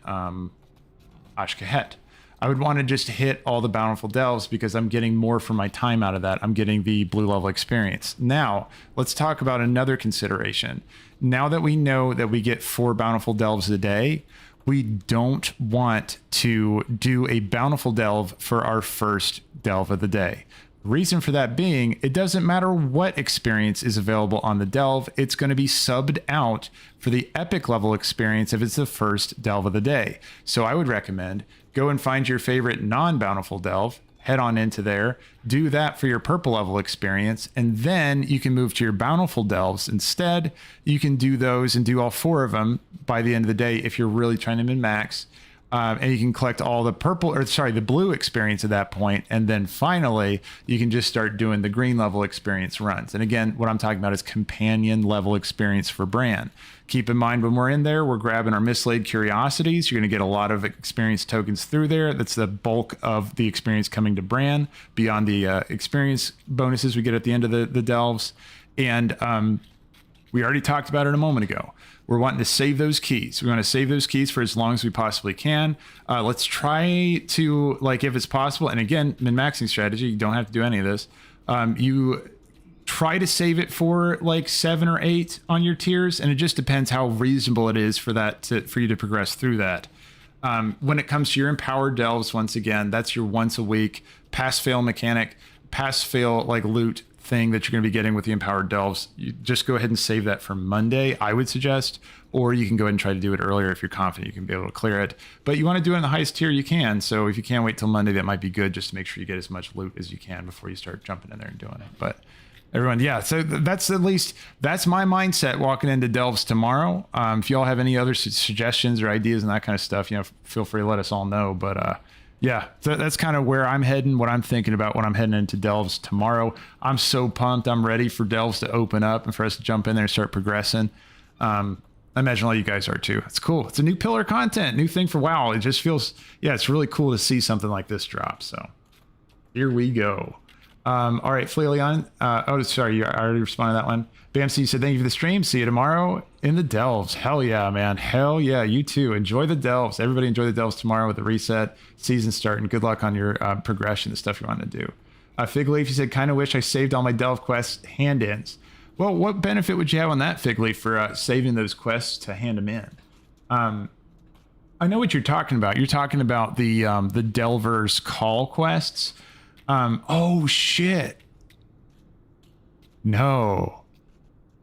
Ashkahet. I would want to just hit all the bountiful delves because I'm getting more for my time out of that. I'm getting the blue level experience. Now, let's talk about another consideration. Now that we know that we get 4 bountiful delves a day, we don't want to do a bountiful delve for our first delve of the day. Reason for that being, it doesn't matter what experience is available on the delve, it's going to be subbed out for the epic level experience if it's the first delve of the day. So I would recommend go and find your favorite non-bountiful delve, head on into there, do that for your purple level experience, and then you can move to your bountiful delves instead. You can do those and do all 4 of them by the end of the day if you're really trying to min-max. And you can collect all the the blue experience at that point. And then finally, you can just start doing the green level experience runs. And again, what I'm talking about is companion level experience for Brann. Keep in mind when we're in there, we're grabbing our mislaid curiosities. You're going to get a lot of experience tokens through there. That's the bulk of the experience coming to Brann beyond the experience bonuses we get at the end of the delves. And we already talked about it a moment ago. We're wanting to save those keys. We want to save those keys for as long as we possibly can. Let's try to, like, if it's possible, and again, min-maxing strategy, you don't have to do any of this. You try to save it for like 7 or 8 on your tiers, and it just depends how reasonable it is for that for you to progress through that. When it comes to your empowered delves, once again, that's your once a week pass-fail mechanic, pass-fail like loot thing that you're going to be getting with the empowered delves. You just go ahead and save that for Monday, I would suggest, or you can go ahead and try to do it earlier if you're confident you can be able to clear it. But you want to do it in the highest tier you can. So if you can't wait till Monday, that might be good just to make sure you get as much loot as you can before you start jumping in there and doing it. But everyone, yeah, so that's my mindset walking into delves tomorrow. If y'all have any other suggestions or ideas and that kind of stuff, feel free to let us all know. But yeah, so that's kind of where I'm heading, what I'm thinking about when I'm heading into delves tomorrow. I'm so pumped. I'm ready for delves to open up and for us to jump in there and start progressing. I imagine all you guys are too. It's cool. It's a new pillar of content, new thing for WoW. It just feels, it's really cool to see something like this drop. So here we go. All right, Flailion. Sorry, I already responded to that one. Bamsy said, thank you for the stream. See you tomorrow in the delves. Hell yeah, man. Hell yeah. You too. Enjoy the delves. Everybody enjoy the delves tomorrow with the reset season starting. Good luck on your progression, the stuff you want to do. Fig Leaf, you said, kind of wish I saved all my delve quest hand-ins. Well, what benefit would you have on that, Fig Leaf, for saving those quests to hand them in? I know what you're talking about. You're talking about the Delver's call quests. Oh, shit. No.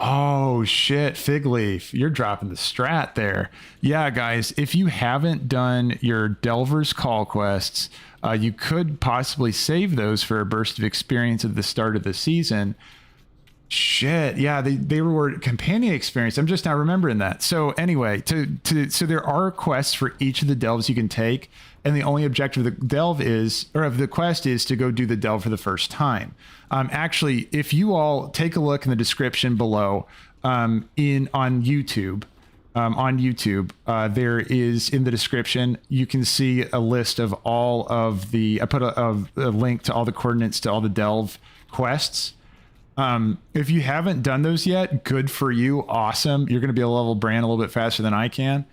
Oh shit, Fig Leaf, you're dropping the strat there. Yeah, guys, if you haven't done your Delver's call quests, you could possibly save those for a burst of experience at the start of the season. Shit, yeah, they reward companion experience. I'm just now remembering that. So anyway, so there are quests for each of the delves you can take, and the only objective of the delve of the quest is to go do the delve for the first time. Actually, if you all take a look in the description below, on YouTube, there is in the description, you can see a list of all of the, I put a link to all the coordinates to all the delve quests. If you haven't done those yet, good for you. Awesome. You're going to be able to level Brann a little bit faster than I can.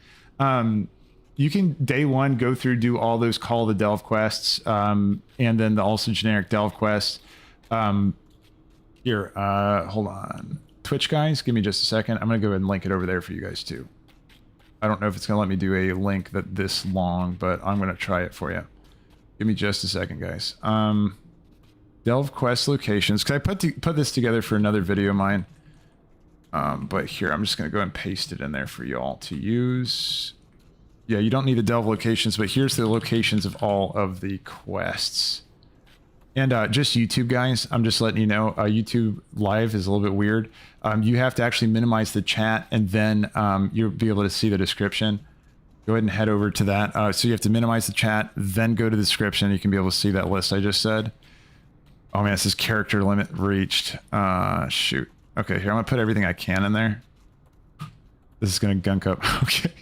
You can day one go through, do all those call the delve quests, and then the also generic delve quests. Here, hold on. Twitch guys, give me just a second. I'm going to go ahead and link it over there for you guys too. I don't know if it's going to let me do a link that this long, but I'm going to try it for you. Give me just a second, guys. Delve quest locations, because I put this together for another video of mine. But here, I'm just going to go and paste it in there for you all to use. Yeah, you don't need the delve locations, but here's the locations of all of the quests. And just YouTube guys, I'm just letting you know, YouTube live is a little bit weird. You have to actually minimize the chat, and then you'll be able to see the description. Go ahead and head over to that. So you have to minimize the chat, then go to the description. You can be able to see that list I just said. Oh man, it says character limit reached. Shoot. Okay, here, I'm gonna put everything I can in there. This is gonna gunk up. Okay.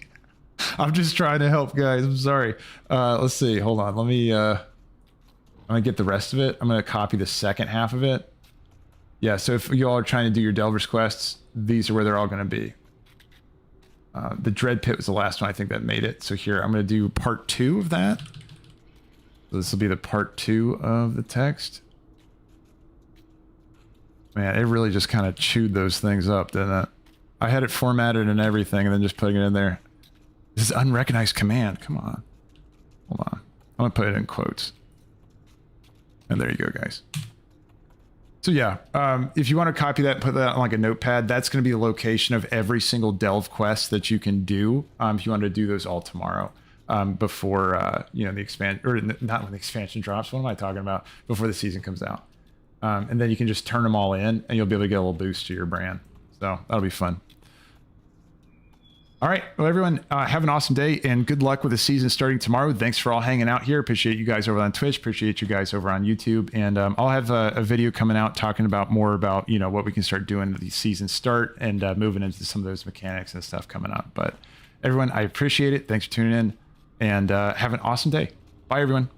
I'm just trying to help, guys. I'm sorry. Let's see. Hold on. Let me I'm gonna get the rest of it. I'm gonna copy the second half of it. Yeah, so if you all are trying to do your Delver's quests, these are where they're all gonna be. The Dread Pit was the last one I think that made it. So here, I'm gonna do part 2 of that. So this will be the part 2 of the text. Man, it really just kind of chewed those things up, didn't it? I had it formatted and everything, and then just putting it in there. This is unrecognized command. Come on. Hold on. I'm going to put it in quotes. And there you go, guys. So yeah, if you want to copy that, put that on like a notepad, that's going to be the location of every single Delve quest that you can do. If you want to do those all tomorrow, before, you know, the expansion, or not when the expansion drops. What am I talking about? Before the season comes out. And then you can just turn them all in, and you'll be able to get a little boost to your brand. So that'll be fun. All right, well, everyone, have an awesome day, and good luck with the season starting tomorrow. Thanks for all hanging out here. Appreciate you guys over on Twitch. Appreciate you guys over on YouTube. And I'll have a video coming out talking about more about, you know, what we can start doing at the season start, and moving into some of those mechanics and stuff coming up. But everyone, I appreciate it. Thanks for tuning in, and have an awesome day. Bye, everyone.